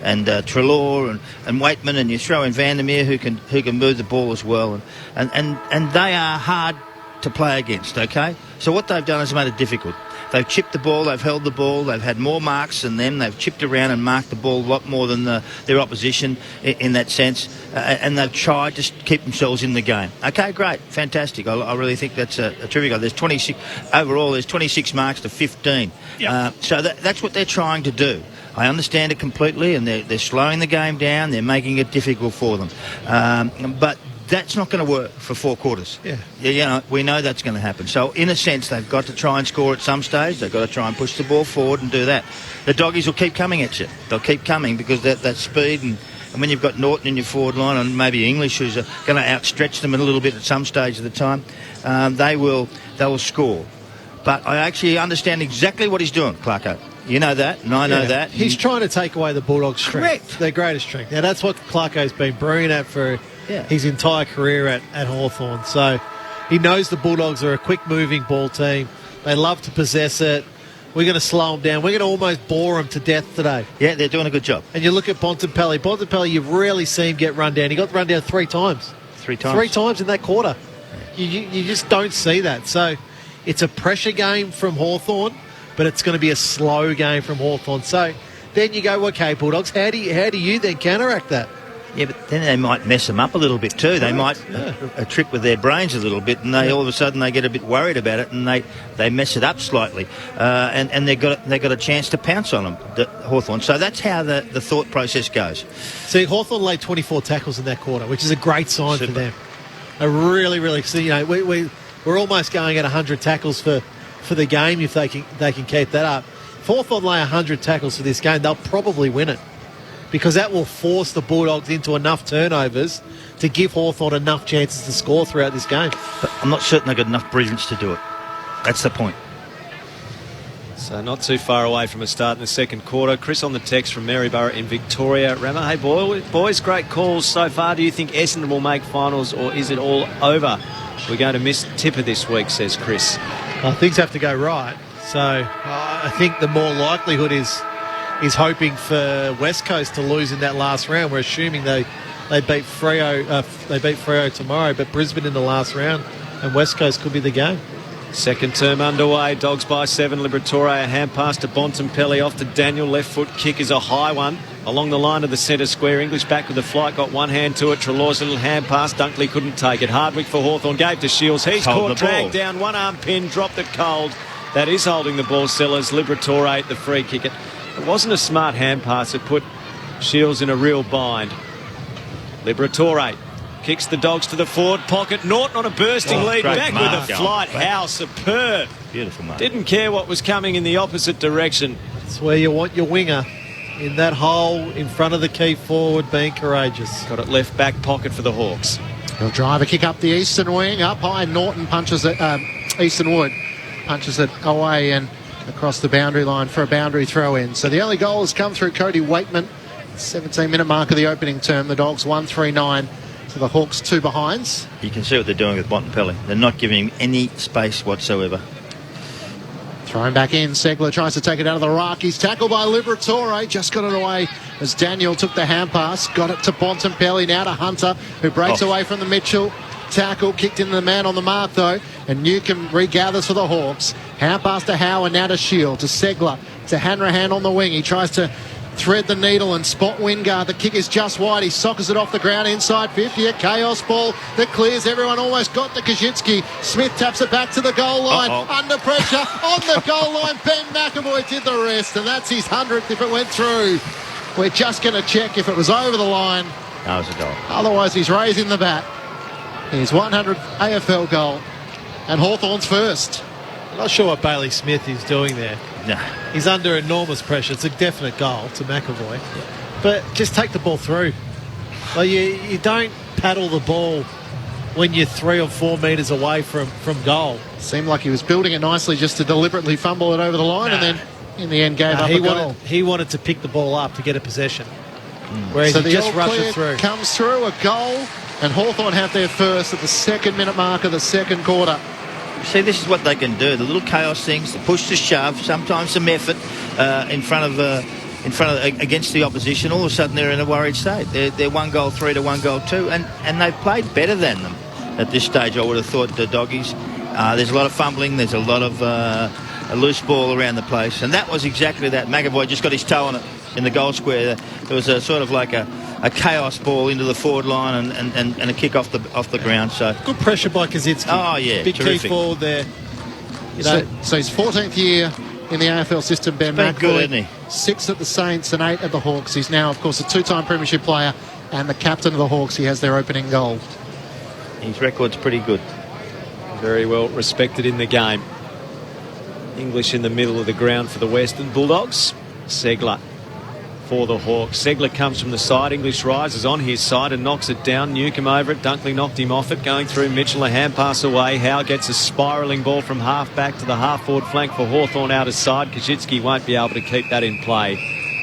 and Treloar and Waitman, and you throw in Vandermeer who can move the ball as well. And they are hard to play against. Okay, so what they've done is made it difficult. They've chipped the ball, they've held the ball, they've had more marks than them, they've chipped around and marked the ball a lot more than their opposition in that sense, and they've tried to keep themselves in the game. Okay, great, fantastic. I really think that's a terrific goal. There's 26 overall. There's 26 marks to 15. Yep. So that's what they're trying to do. I understand it completely, and they're slowing the game down. They're making it difficult for them, but that's not going to work for 4 quarters. We know that's going to happen. So, in a sense, they've got to try and score at some stage. They've got to try and push the ball forward and do that. The Doggies will keep coming at you. They'll keep coming because that speed and when you've got Norton in your forward line and maybe English who's going to outstretch them a little bit at some stage of the time, they will score. But I actually understand exactly what he's doing, Clarko. You know that, and I know that. He's trying to take away the Bulldogs' strength. Correct. Their greatest strength. Now, that's what Clarko's been brewing at for his entire career at Hawthorn. So he knows the Bulldogs are a quick-moving ball team. They love to possess it. We're going to slow them down. We're going to almost bore them to death today. Yeah, they're doing a good job. And you look at Bontempelli. Bontempelli, you rarely see him get run down. He got run down 3 times. 3 times? 3 times in that quarter. You just don't see that. So it's a pressure game from Hawthorn, but it's going to be a slow game from Hawthorn. So then you go, okay, Bulldogs, how do you then counteract that? Yeah, but then they might mess them up a little bit too. They might trick with their brains a little bit, and all of a sudden they get a bit worried about it, and they mess it up slightly, and they got a chance to pounce on them, Hawthorn. So that's how the thought process goes. See, Hawthorn laid 24 tackles in that quarter, which is a great sign for them. A really, really, we're almost going at 100 tackles for the game if they can keep that up. If Hawthorn lay 100 tackles for this game, they'll probably win it, because that will force the Bulldogs into enough turnovers to give Hawthorn enough chances to score throughout this game. But I'm not certain they've got enough brilliance to do it. That's the point. So not too far away from a start in the second quarter. Chris on the text from Maryborough in Victoria. Rama, hey boys, great calls so far. Do you think Essendon will make finals, or is it all over? We're going to miss Tipper this week, says Chris. Well, things have to go right. So I think the more likelihood is hoping for West Coast to lose in that last round. We're assuming they beat Freo tomorrow, but Brisbane in the last round, and West Coast could be the game. Second term underway. Dogs by 7. Liberatore, a hand pass to Bontempelli, off to Daniel. Left foot kick is a high one along the line of the centre square. English back with the flight, got one hand to it. Treloar's little hand pass. Dunkley couldn't take it. Hardwick for Hawthorn, gave to Shields. He's caught, dragged down, one arm pin, dropped it cold. That is holding the ball. Sellers, Liberatore, the free kick. It wasn't a smart hand pass. It put Shields in a real bind. Liberatore kicks the Dogs to the forward pocket. Norton on a bursting lead, back with a flight. How superb. Beautiful, mate. Didn't care what was coming in the opposite direction. That's where you want your winger, in that hole in front of the key forward, being courageous. Got it left back pocket for the Hawks. He'll drive a kick up the eastern wing. Up high, Norton punches it. Eastern Wood punches it away and across the boundary line for a boundary throw-in. So the only goal has come through Cody Wakeman. 17-minute mark of the opening term. The Dogs 1-3-9. To the Hawks 2 behinds. You can see what they're doing with Bontempelli. They're not giving him any space whatsoever. Thrown back in. Segler tries to take it out of the ruck. He's tackled by Liberatore. Just got it away as Daniel took the hand pass. Got it to Bontempelli. Now to Hunter, who breaks away from the Mitchell tackle. Kicked in the man on the mark, though. And Newcomb regathers for the Hawks. Hand pass to Howe and now to Shield. To Segler. To Hanrahan on the wing. He tries to thread the needle and spot Wingard. The kick is just wide. He sockers it off the ground inside 50. A chaos ball that clears. Everyone almost got to Kaczynski. Smith taps it back to the goal line. Under pressure on the goal line. Ben McAvoy did the rest, and that's his 100th if it went through. We're just going to check if it was over the line. That was a goal. Otherwise, he's raising the bat. His 100th AFL goal, and Hawthorn's first. I'm not sure what Bailey Smith is doing there. No. He's under enormous pressure. It's a definite goal to McAvoy. Yeah. But just take the ball through. Like you don't paddle the ball when you're 3 or 4 metres away from goal. Seemed like he was building it nicely just to deliberately fumble it over the line and then in the end gave up a goal. He wanted to pick the ball up to get a possession. Whereas so he just rushed it through. Comes through, a goal, and Hawthorn have their first at the 2nd-minute mark of the second quarter. See, this is what they can do. The little chaos things, the push to shove, sometimes some effort in front of against the opposition. All of a sudden, they're in a worried state. They're 1 goal 3 to 1 goal 2, and they've played better than them at this stage. I would have thought the Doggies. There's a lot of fumbling. There's a lot of a loose ball around the place, and that was exactly that. McAvoy just got his toe on it in the goal square. There was a sort of like a chaos ball into the forward line and a kick off the ground. So good pressure by Kaczynski. Oh yeah, big terrific. Key forward there. So his 14th year in the AFL system. Ben McAvoy, good, isn't he? 6 at the Saints and 8 at the Hawks. He's now, of course, a 2-time premiership player and the captain of the Hawks. He has their opening goal. His record's pretty good. Very well respected in the game. English in the middle of the ground for the Western Bulldogs. Segler for the Hawks. Segler comes from the side. English rises on his side and knocks it down. Newcomb over it. Dunkley knocked him off it. Going through Mitchell, a hand pass away. Howe gets a spiralling ball from half back to the half forward flank for Hawthorn out of side. Kaczynski won't be able to keep that in play.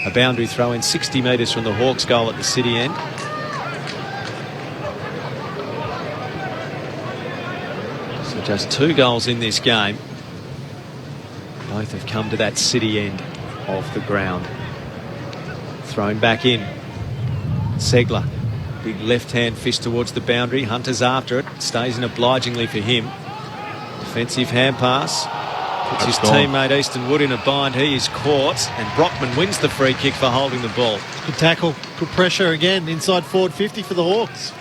A boundary throw in 60 metres from the Hawks goal at the city end. So just 2 goals in this game. Both have come to that city end of the ground. Thrown back in. Segler. Big left-hand fist towards the boundary. Hunter's after it. Stays in obligingly for him. Defensive hand pass. Puts his teammate Easton Wood in a bind. He is caught, and Brockman wins the free kick for holding the ball. Good tackle, good pressure again, inside forward 50 for the Hawks.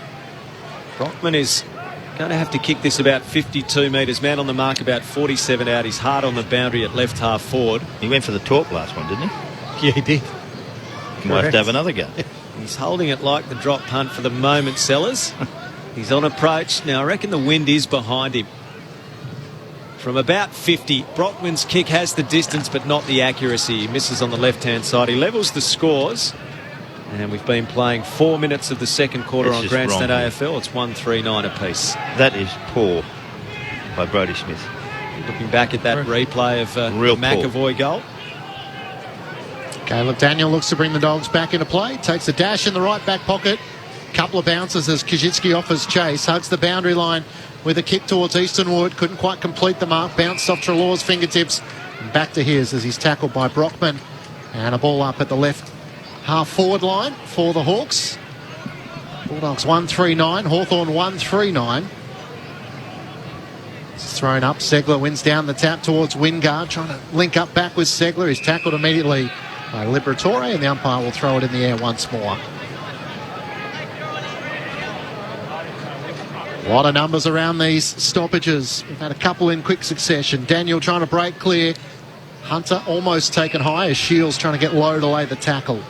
Brockman is going to have to kick this about 52 metres. Man on the mark about 47 out. He's hard on the boundary at left half forward. He went for the torp last one, didn't he? Yeah, he did. He might have to have another go. He's holding it like the drop punt for the moment, Sellers. He's on approach. Now, I reckon the wind is behind him. From about 50, Brockman's kick has the distance but not the accuracy. He misses on the left-hand side. He levels the scores. And we've been playing 4 minutes of the second quarter on Grandstand AFL. It's 1-3-9 apiece. That is poor by Brodie Smith. Looking back at that replay of the McAvoy goal. Caleb Daniel looks to bring the Dogs back into play. Takes a dash in the right back pocket. Couple of bounces as Kajitsky offers chase. Hugs the boundary line with a kick towards Eastonwood. Couldn't quite complete the mark. Bounced off Treloar's fingertips. And back to his as he's tackled by Brockman. And a ball up at the left half forward line for the Hawks. Bulldogs 1-3-9. Hawthorn 1-3-9. It's thrown up. Segler wins down the tap towards Wingard. Trying to link up back with Segler. He's tackled immediately by Liberatore, and the umpire will throw it in the air once more. A lot of numbers around these stoppages. We've had a couple in quick succession. Daniel trying to break clear. Hunter almost taken high as Shields trying to get low to lay the tackle.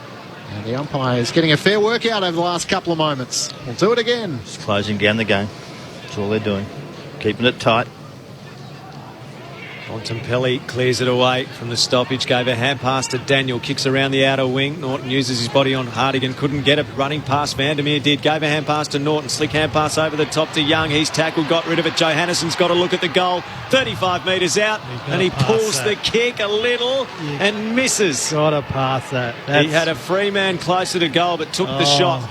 And the umpire is getting a fair workout over the last couple of moments. We'll do it again. Just closing down the game. That's all they're doing. Keeping it tight. Bontempelli clears it away from the stoppage, gave a hand pass to Daniel, kicks around the outer wing. Norton uses his body on Hardigan, couldn't get it. Running past Vandermeer did, gave a hand pass to Norton, slick hand pass over the top to Young. He's tackled, got rid of it. Johannesson's got a look at the goal, 35 metres out, and he pulls the kick a little and misses. Gotta pass that. He had a free man closer to goal, but took the shot.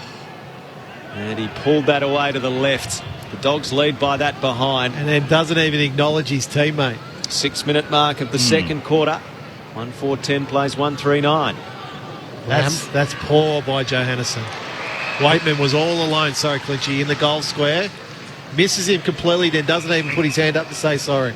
And he pulled that away to the left. The Dogs lead by that behind. And then doesn't even acknowledge his teammate. 6-minute mark of the second quarter. 1-4-10 plays 1-3-9. That's poor by Johannesson. Waitman was all alone, sorry Clinchy, in the goal square. Misses him completely, then doesn't even put his hand up to say sorry.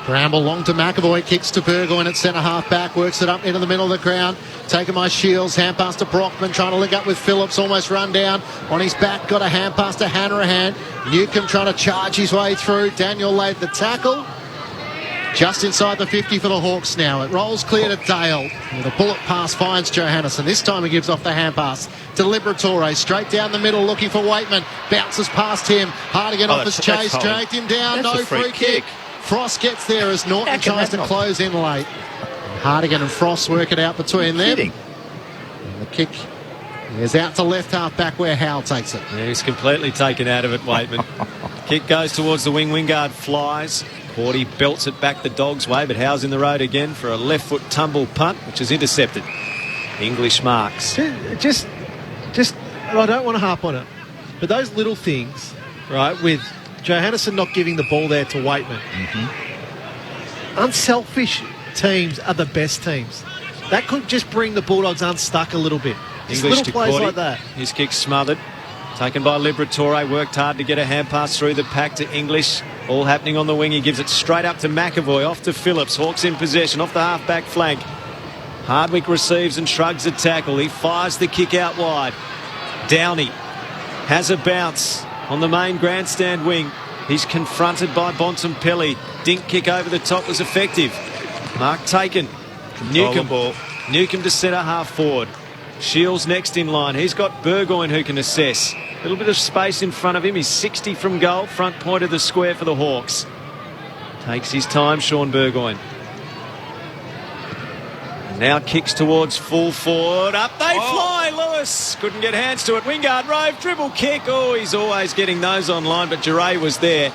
Bramble long to McAvoy, kicks to Burgoyne at centre half back, works it up into the middle of the ground, taken by Shields, hand pass to Brockman, trying to link up with Phillips, almost run down on his back, got a hand pass to Hanrahan. Newcomb trying to charge his way through. Daniel laid the tackle. Just inside the 50 for the Hawks now. It rolls clear to Dale. And the bullet pass finds Johannesson. This time he gives off the hand pass to Liberatore. Straight down the middle looking for Waitman. Bounces past him. Hardigan offers chase. Dragged him down. No free kick. Frost gets there as Norton tries to close in late. And Hardigan and Frost work it out between them. And the kick is out to left half back where Howell takes it. Yeah, he's completely taken out of it, Waitman. Kick goes towards the wing. Wingard flies. Cordy belts it back the Dogs' way, but Howe's in the road again for a left foot tumble punt, which is intercepted. English marks. Just, I don't want to harp on it, but those little things, right, with Johannesson not giving the ball there to Waitman. Unselfish teams are the best teams. That could just bring the Bulldogs unstuck a little bit. Just English little to plays Cordy. like that. His kick smothered. Taken by Liberatore, worked hard to get a hand pass through the pack to English. All happening on the wing. He gives it straight up to McAvoy, off to Phillips. Hawks in possession, off the half-back flank. Hardwick receives and shrugs a tackle. He fires the kick out wide. Downey has a bounce on the main grandstand wing. He's confronted by Bontempelli. Dink kick over the top was effective. Mark taken. Newcomb to centre half forward. Shields next in line. He's got Burgoyne who can assess. A little bit of space in front of him. He's 60 from goal. Front point of the square for the Hawks. Takes his time, Sean Burgoyne. Now kicks towards full forward. Up they fly. Lewis couldn't get hands to it. Wingard Rove, dribble kick. Oh, he's always getting those online, but Geray was there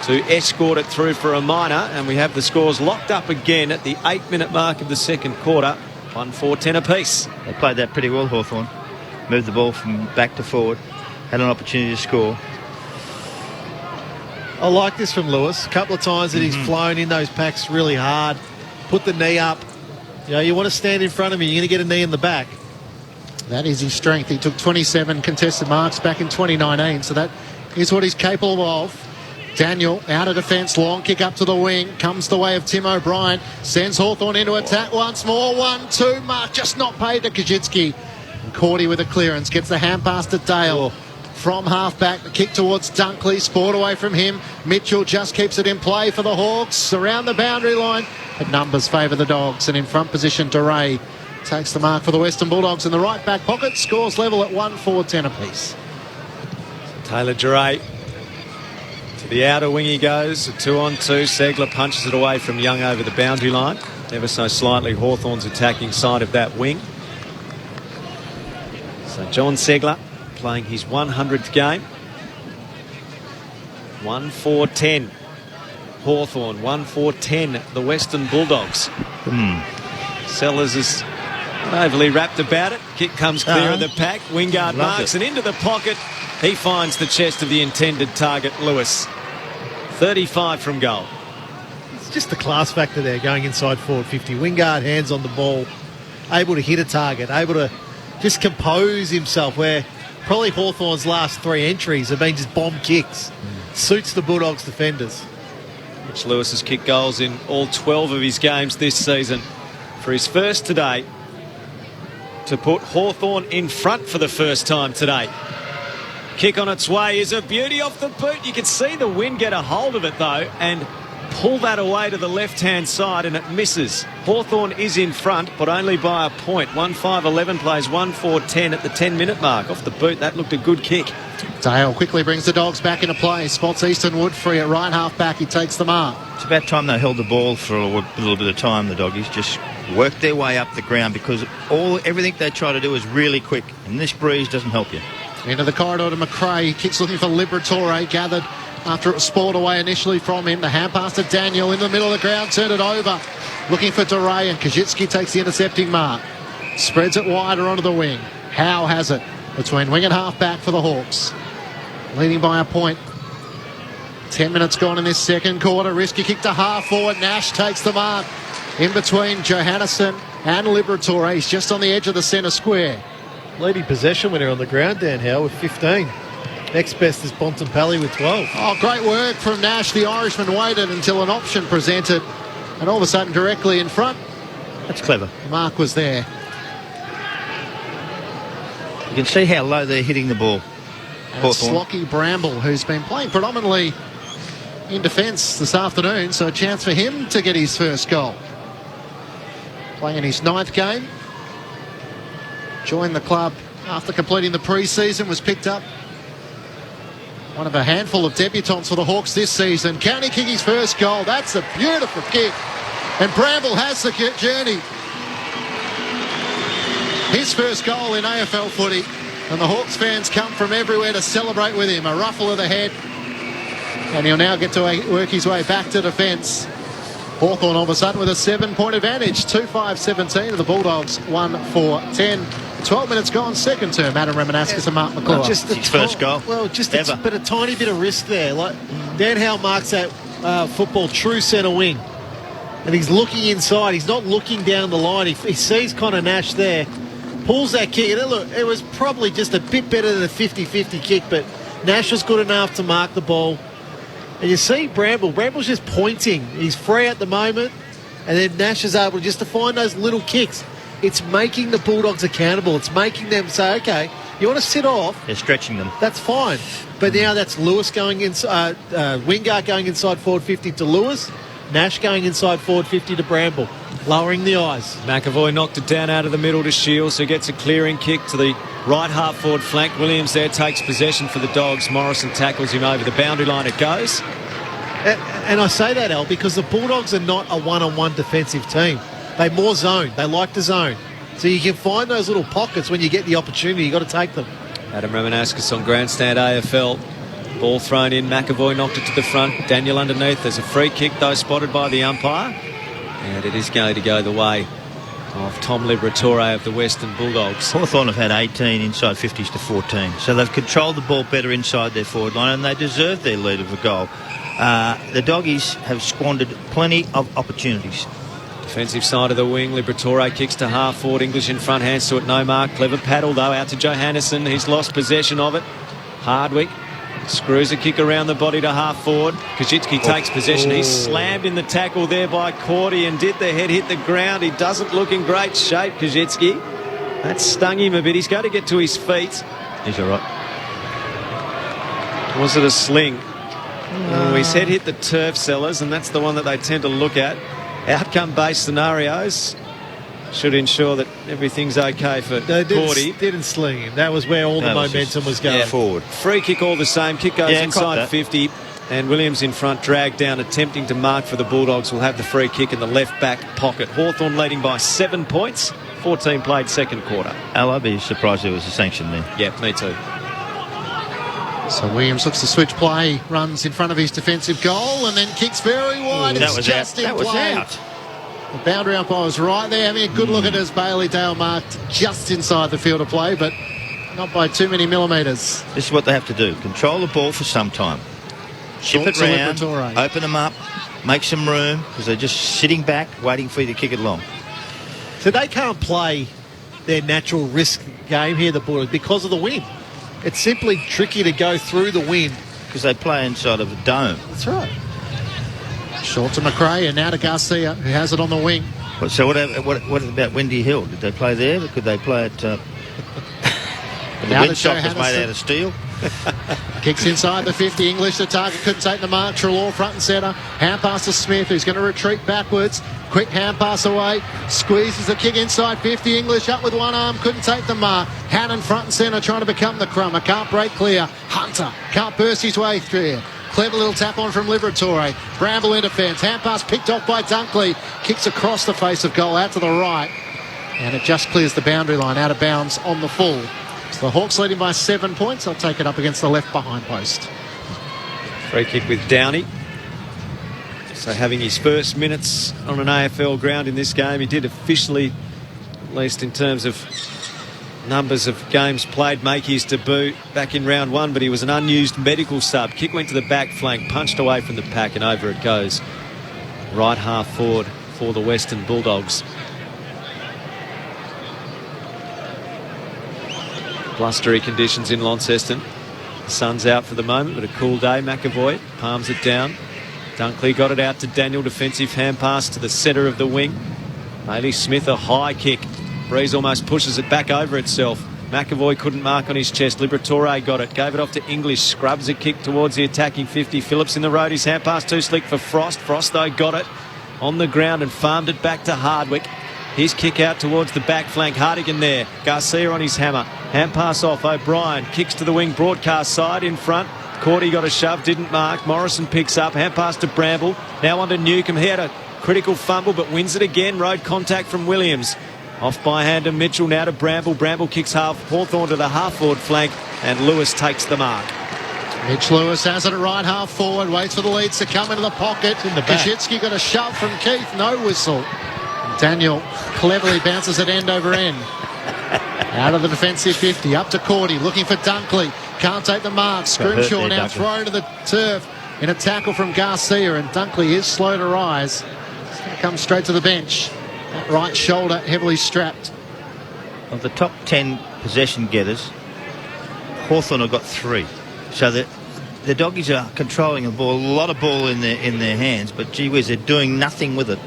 to escort it through for a minor. And we have the scores locked up again at the 8-minute mark of the second quarter. 1-4-10 apiece. They played that pretty well, Hawthorn. Moved the ball from back to forward. Had an opportunity to score. I like this from Lewis. A couple of times that he's flown in those packs really hard. Put the knee up. You know, you want to stand in front of him, you're going to get a knee in the back. That is his strength. He took 27 contested marks back in 2019, so that is what he's capable of. Daniel out of defence, long kick up to the wing, comes the way of Tim O'Brien, sends Hawthorn into attack once more, 1-2, mark just not paid to Kajitsky. And Cordy with a clearance, gets the hand pass to Dale. From half-back, the kick towards Dunkley, Sport away from him. Mitchell just keeps it in play for the Hawks, around the boundary line. But numbers favour the Dogs, and in front position, DeRay takes the mark for the Western Bulldogs in the right back pocket, scores level at 1-4-10 apiece. Taylor DeRay. To the outer wing he goes, a 2-on-2. Segler punches it away from Young over the boundary line. Ever so slightly Hawthorn's attacking side of that wing. So John Segler playing his 100th game. 1-4-10 Hawthorn, 1-4-10 the Western Bulldogs. Sellers is not overly wrapped about it. Kick comes clear of the pack. Wingard marks and into the pocket. He finds the chest of the intended target, Lewis. 35 from goal. It's just the class factor there, going inside forward 50. Wingard hands on the ball, able to hit a target, able to just compose himself, where probably Hawthorn's last 3 entries have been just bomb kicks. Suits the Bulldogs defenders. Mitch Lewis has kicked goals in all 12 of his games this season. For his first today, to put Hawthorn in front for the first time today. Kick on its way is a beauty off the boot. You can see the wind get a hold of it though and pull that away to the left-hand side, and it misses. Hawthorn is in front, but only by a point. 1-5-11 plays 1-4-10 at the 10-minute mark. Off the boot, that looked a good kick. Dale quickly brings the Dogs back into play. Spots Easton Wood free at right half-back. He takes the mark. It's about time they held the ball for a little bit of time, the Doggies. Just worked their way up the ground, because everything they try to do is really quick, and this breeze doesn't help you. Into the corridor to McRae. Kicks looking for Liberatore. Gathered after it was spoiled away initially from him. The hand pass to Daniel in the middle of the ground. Turned it over. Looking for DeRay, and Kajitsky takes the intercepting mark. Spreads it wider onto the wing. Howe has it between wing and half-back for the Hawks. Leading by a point. 10 minutes gone in this second quarter. Risky kick to half-forward. Nash takes the mark. In between Johannesson and Liberatore. He's just on the edge of the centre square. Leading possession winner on the ground, Dan Howe, with 15. Next best is Bontempelli with 12. Oh, great work from Nash. The Irishman waited until an option presented, and all of a sudden directly in front. That's clever. The mark was there. You can see how low they're hitting the ball. Slocky Bramble, who's been playing predominantly in defence this afternoon, so a chance for him to get his first goal. Playing his 9th game. Joined the club after completing the pre-season, was picked up. One of a handful of debutants for the Hawks this season. County kick his first goal. That's a beautiful kick. And Bramble has the journey. His first goal in AFL footy. And the Hawks fans come from everywhere to celebrate with him. A ruffle of the head. And he'll now get to work his way back to defence. Hawthorn all of a sudden with a 7-point advantage. 2-5-17 to the Bulldogs. 1-4-10. 12 minutes gone, second term. Adam Remenaskis and Mark McClure. Just his first goal. Well, just a tiny bit of risk there. Like Dan Howe marks that football true centre wing, and he's looking inside. He's not looking down the line. He sees Connor Nash there, pulls that kick. And look, it was probably just a bit better than a 50-50 kick, but Nash was good enough to mark the ball. And you see Bramble's just pointing. He's free at the moment, and then Nash is able just to find those little kicks. It's making the Bulldogs accountable. It's making them say, okay, you want to sit off. They're stretching them. That's fine. But now that's Lewis going inside, Wingard going inside forward 50 to Lewis, Nash going inside forward 50 to Bramble, lowering the eyes. McAvoy knocked it down out of the middle to Shields, who gets a clearing kick to the right half forward flank. Williams there takes possession for the Dogs. Morrison tackles him over the boundary line. It goes. And I say that, Al, because the Bulldogs are not a one-on-one defensive team. They more zone. They like to zone. So you can find those little pockets when you get the opportunity. You've got to take them. Adam Remenaskis on Grandstand AFL. Ball thrown in. McAvoy knocked it to the front. Daniel underneath. There's a free kick, though, spotted by the umpire. And it is going to go the way of Tom Liberatore of the Western Bulldogs. Hawthorn have had 18 inside 50s to 14. So they've controlled the ball better inside their forward line, and they deserve their lead of a goal. The Doggies have squandered plenty of opportunities. Defensive side of the wing. Liberatore kicks to half forward. English in front, hands to it. No mark. Clever paddle, though, out to Johannesson. He's lost possession of it. Hardwick Screws a kick around the body to half forward. Kajitsky takes possession. He's slammed in the tackle there by Cordy, and did the head hit the ground? He doesn't look in great shape, Kajitsky. That stung him a bit. He's going to get to his feet. He's all right. Was it a sling? His head hit the turf sellers, and that's the one that they tend to look at. Outcome-based scenarios should ensure that everything's okay for Cordy. Didn't sling him. That was where all the momentum was going. Forward. Free kick all the same. Kick goes inside 50. And Williams in front, dragged down, attempting to mark for the Bulldogs. Will have the free kick in the left back pocket. Hawthorn leading by 7 points. 14 played second quarter. Al, I'd be surprised there was a sanction there. Yeah, me too. So Williams looks to switch play, runs in front of his defensive goal, and then kicks very wide. That was out. That was out. The boundary umpire was right there, having a good look at it as Bailey Dale marked just inside the field of play, but not by too many millimetres. This is what they have to do. Control the ball for some time. Chip it round, open them up, make some room, because they're just sitting back, waiting for you to kick it long. So they can't play their natural risk game here, the Bulldogs, because of the wind. It's simply tricky to go through the wind. Because they play inside of a dome. That's right. Short to McRae and now to Garcia, who has it on the wing. So what about Windy Hill? Did they play there? Or could they play at... the windsock was made out of steel. Kicks inside the 50. English, the target, couldn't take the mark. Treloar front and centre. Hand pass to Smith, who's going to retreat backwards. Quick hand pass away. Squeezes the kick inside 50. English up with one arm, couldn't take the mark. Hannon front and centre, trying to become the crummer. Can't break clear. Hunter can't burst his way through. Clever little tap on from Liberatore. Bramble in defence. Hand pass picked off by Dunkley. Kicks across the face of goal out to the right. And it just clears the boundary line out of bounds on the full. So the Hawks leading by 7 points. I'll take it up against the left behind post. Free kick with Downey. So having his first minutes on an AFL ground in this game. He did officially, at least in terms of numbers of games played, make his debut back in round one, but he was an unused medical sub. Kick went to the back flank, punched away from the pack, and over it goes. Right half forward for the Western Bulldogs. Blustery conditions in Launceston. The sun's out for the moment, but a cool day. McAvoy palms it down. Dunkley got it out to Daniel. Defensive hand pass to the centre of the wing. Bailey Smith, a high kick. Breeze almost pushes it back over itself. McAvoy couldn't mark on his chest. Liberatore got it. Gave it off to English. Scrubs a kick towards the attacking 50. Phillips in the road. His hand pass too slick for Frost. Frost, though, got it on the ground and farmed it back to Hardwick. His kick out towards the back flank. Hardigan there. Garcia on his hammer. Hand pass off. O'Brien kicks to the wing. Broadcast side in front. Cordy got a shove. Didn't mark. Morrison picks up. Hand pass to Bramble. Now on to Newcomb. He had a critical fumble but wins it again. Road contact from Williams. Off by hand to Mitchell. Now to Bramble. Bramble kicks half. Hawthorn to the half-forward flank. And Lewis takes the mark. Mitch Lewis has it at right half forward. Waits for the leads to come into the pocket. In the back. Kashitsky got a shove from Keith. No whistle. And Daniel cleverly bounces it end over end. Out of the defensive 50. Up to Cordy. Looking for Dunkley. Can't take the mark. Scrimshaw now thrown to the turf in a tackle from Garcia. And Dunkley is slow to rise. He's going to come straight to the bench. That right shoulder heavily strapped. Of the top 10 possession getters, Hawthorn have got 3. So the doggies are controlling the ball, a lot of ball in their hands, but gee whiz, they're doing nothing with it.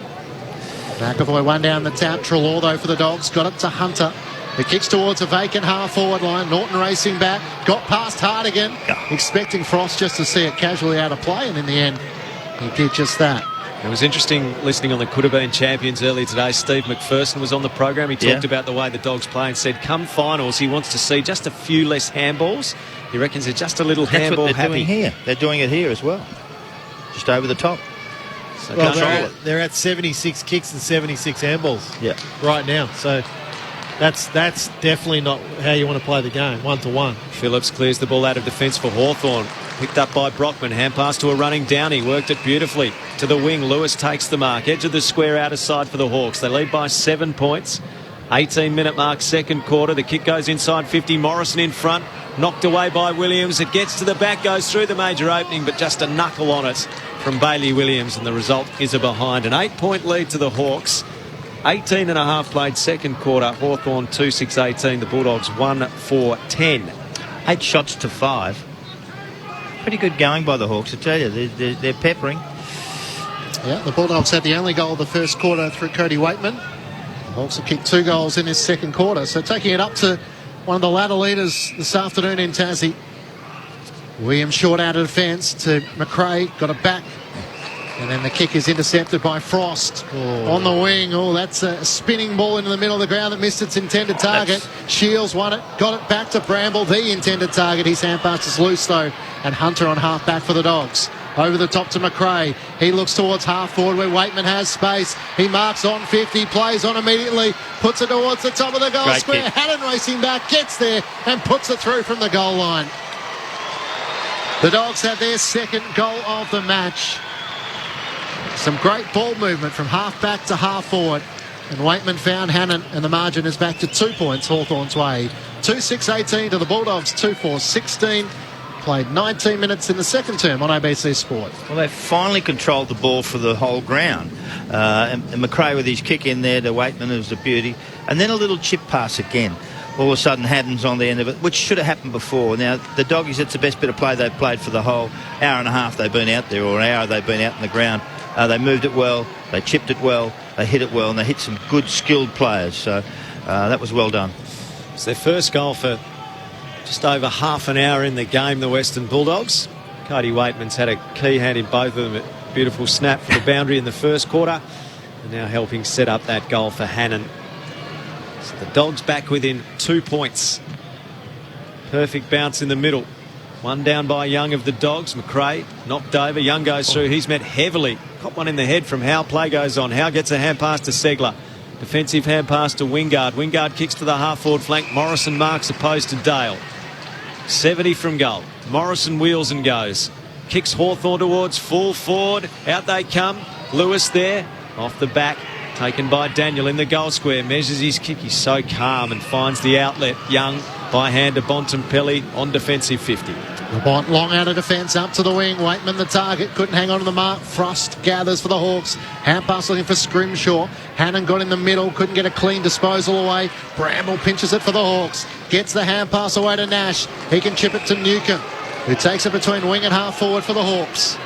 McAvoy one down the tap. Treloar though for the Dogs. Got it to Hunter. The kicks towards a vacant half forward line. Norton racing back. Got past Hardigan. Expecting Frost just to see it casually out of play, and in the end he did just that. It was interesting listening on the Could Have Been Champions earlier today. Steve McPherson was on the program. He talked about the way the Dogs play and said come finals he wants to see just a few less handballs. He reckons they're just a little handball That's what they're happy. doing here. They're doing it here as well. Just over the top. So well, they're at 76 kicks and 76 handballs right now. So that's definitely not how you want to play the game, 1-to-1. Phillips clears the ball out of defence for Hawthorn. Picked up by Brockman. Hand pass to a running Downey. Worked it beautifully. To the wing. Lewis takes the mark. Edge of the square outer side for the Hawks. They lead by 7 points. 18-minute mark, second quarter. The kick goes inside 50. Morrison in front. Knocked away by Williams. It gets to the back, goes through the major opening, but just a knuckle on it from Bailey Williams, and the result is a behind. An 8-point lead to the Hawks. 18 and a half played second quarter. Hawthorn 2-6-18. The Bulldogs 1-4-10. 8 shots to 5. pretty good going by the Hawks, I tell you. They're peppering. Yeah, the Bulldogs had the only goal of the first quarter through Cody Waitman. The Hawks have kicked 2 goals in this second quarter. So taking it up to one of the ladder leaders this afternoon in Tassie. Williams short out of defence to McRae, got it back. And then the kick is intercepted by Frost on the wing. Oh, that's a spinning ball into the middle of the ground that missed its intended target. Shields won it, got it back to Bramble, the intended target. His hand pass is loose though, and Hunter on half back for the Dogs. Over the top to McRae. He looks towards half forward where Waitman has space. He marks on 50, plays on immediately, puts it towards the top of the goal Great square. kick. Haddon racing back, gets there and puts it through from the goal line. The Dogs have their second goal of the match. Some great ball movement from half back to half forward. And Waitman found Hannon, and the margin is back to 2 points Hawthorn's way. 2-6-18 to the Bulldogs, 2-4-16. Played 19 minutes in the second term on ABC Sport. Well, they finally controlled the ball for the whole ground. And McRae with his kick in there to Waitman, it was a beauty. And then a little chip pass again. All of a sudden, Haddon's on the end of it, which should have happened before. Now, the Doggies, it's the best bit of play they've played for the whole hour and a half they've been out there, or an hour they've been out in the ground. They moved it well, they chipped it well, they hit it well, and they hit some good, skilled players. So that was well done. It's their first goal for just over half an hour in the game, the Western Bulldogs. Cody Waitman's had a key hand in both of them. A beautiful snap for the boundary in the first quarter, and now helping set up that goal for Hannon. So the Dogs back within 2 points. Perfect bounce in the middle. One down by Young of the Dogs. McRae knocked over. Young goes through. He's met heavily. Caught one in the head from Howe. Play goes on. Howe gets a hand pass to Segler. Defensive hand pass to Wingard. Wingard kicks to the half-forward flank. Morrison marks opposed to Dale. 70 from goal. Morrison wheels and goes. Kicks Hawthorn towards full forward. Out they come. Lewis there. Off the back. Taken by Daniel in the goal square. Measures his kick. He's so calm and finds the outlet. Young by hand to Bontempelli on defensive 50. Lamont long out of defence, up to the wing. Waitman the target, couldn't hang on to the mark. Frost gathers for the Hawks. Hand pass looking for Scrimshaw. Hannon got in the middle, couldn't get a clean disposal away. Bramble pinches it for the Hawks. Gets the hand pass away to Nash. He can chip it to Newcomb, who takes it between wing and half forward for the Hawks.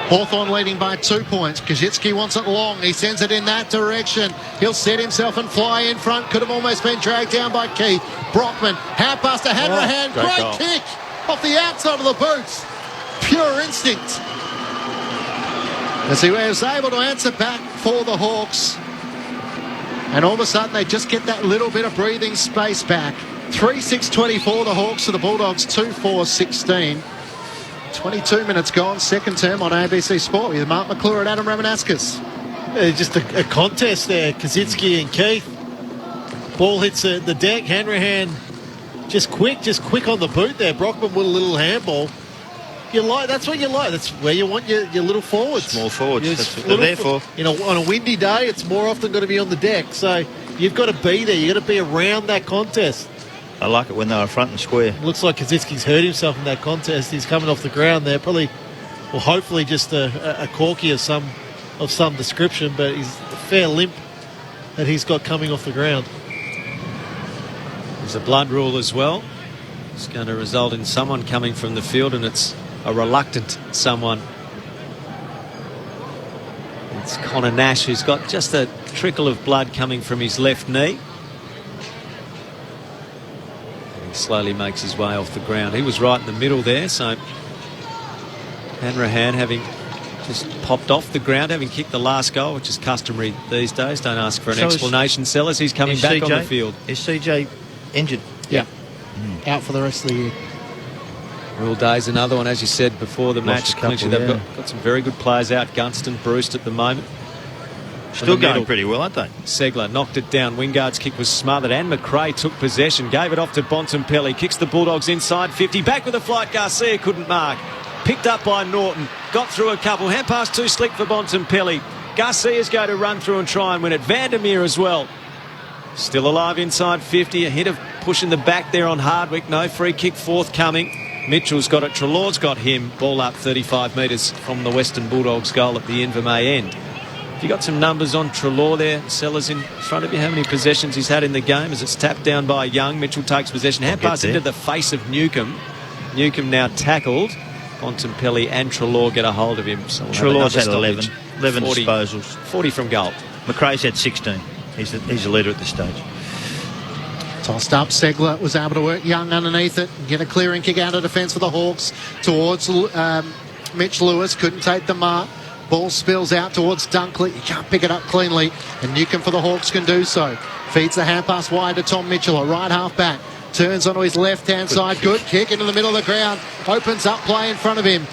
Hawthorn leading by 2 points. Kajitsky wants it long. He sends it in that direction. He'll set himself and fly in front. Could have almost been dragged down by Keith. Brockman, hand pass to Hanrahan. Great kick off the outside of the boots. Pure instinct. As he was able to answer back for the Hawks. And all of a sudden they just get that little bit of breathing space back. 3-6-24 the Hawks to the Bulldogs 2-4-16. 22 minutes gone, second term on ABC Sport with Mark McClure and Adam Ramanaskas. Just a contest there, Kaczynski and Keith. Ball hits the deck. Hanrahan just quick on the boot there. Brockman with a little handball. That's what you like. That's where you want your little forwards. Small forwards. That's what they're there for. On a windy day, it's more often going to be on the deck. So you've got to be there. You've got to be around that contest. I like it when they're front and square. Looks like Kaczynski's hurt himself in that contest. He's coming off the ground there. Hopefully just a corky of some description, but he's a fair limp that he's got coming off the ground. There's a blood rule as well. It's going to result in someone coming from the field, and it's a reluctant someone. It's Connor Nash, who's got just a trickle of blood coming from his left knee. Slowly makes his way off the ground. He was right in the middle there, so Hanrahan having just popped off the ground, having kicked the last goal, which is customary these days. Don't ask for an explanation, Sellers. He's coming back on the field. Is CJ injured? Yeah. Out for the rest of the year. Rule Day's another one, as you said before the match. They've got some very good players out. Gunston, Bruce at the moment. Still going pretty well, aren't they? Segler knocked it down. Wingard's kick was smothered, and McRae took possession. Gave it off to Bontempelli. Kicks the Bulldogs inside 50. Back with a flight. Garcia couldn't mark. Picked up by Norton. Got through a couple. Hand pass too slick for Bontempelli. Garcia's going to run through and try and win it. Vandermeer as well. Still alive inside 50. A hit of pushing the back there on Hardwick. No free kick forthcoming. Mitchell's got it. Treloar's got him. Ball up 35 metres from the Western Bulldogs goal at the Invermay end. You got some numbers on Treloar there, Sellers, in front of you. How many possessions he's had in the game as it's tapped down by Young. Mitchell takes possession. Hand pass into the face of Newcomb. Newcomb now tackled. Bontempelli and Treloar get a hold of him. So Treloar's had 11 40, disposals. 40 from goal. McRae's had 16. He's the leader at this stage. Tossed up, Segler was able to work Young underneath it and get a clearing kick out of defence for the Hawks towards Mitch Lewis. Couldn't take the mark. Ball spills out towards Dunkley. He can't pick it up cleanly, and Newcomb for the Hawks can do so. Feeds the hand pass wide to Tom Mitchell, a right half back. Turns onto his left-hand side. Good kick into the middle of the ground. Opens up play in front of him.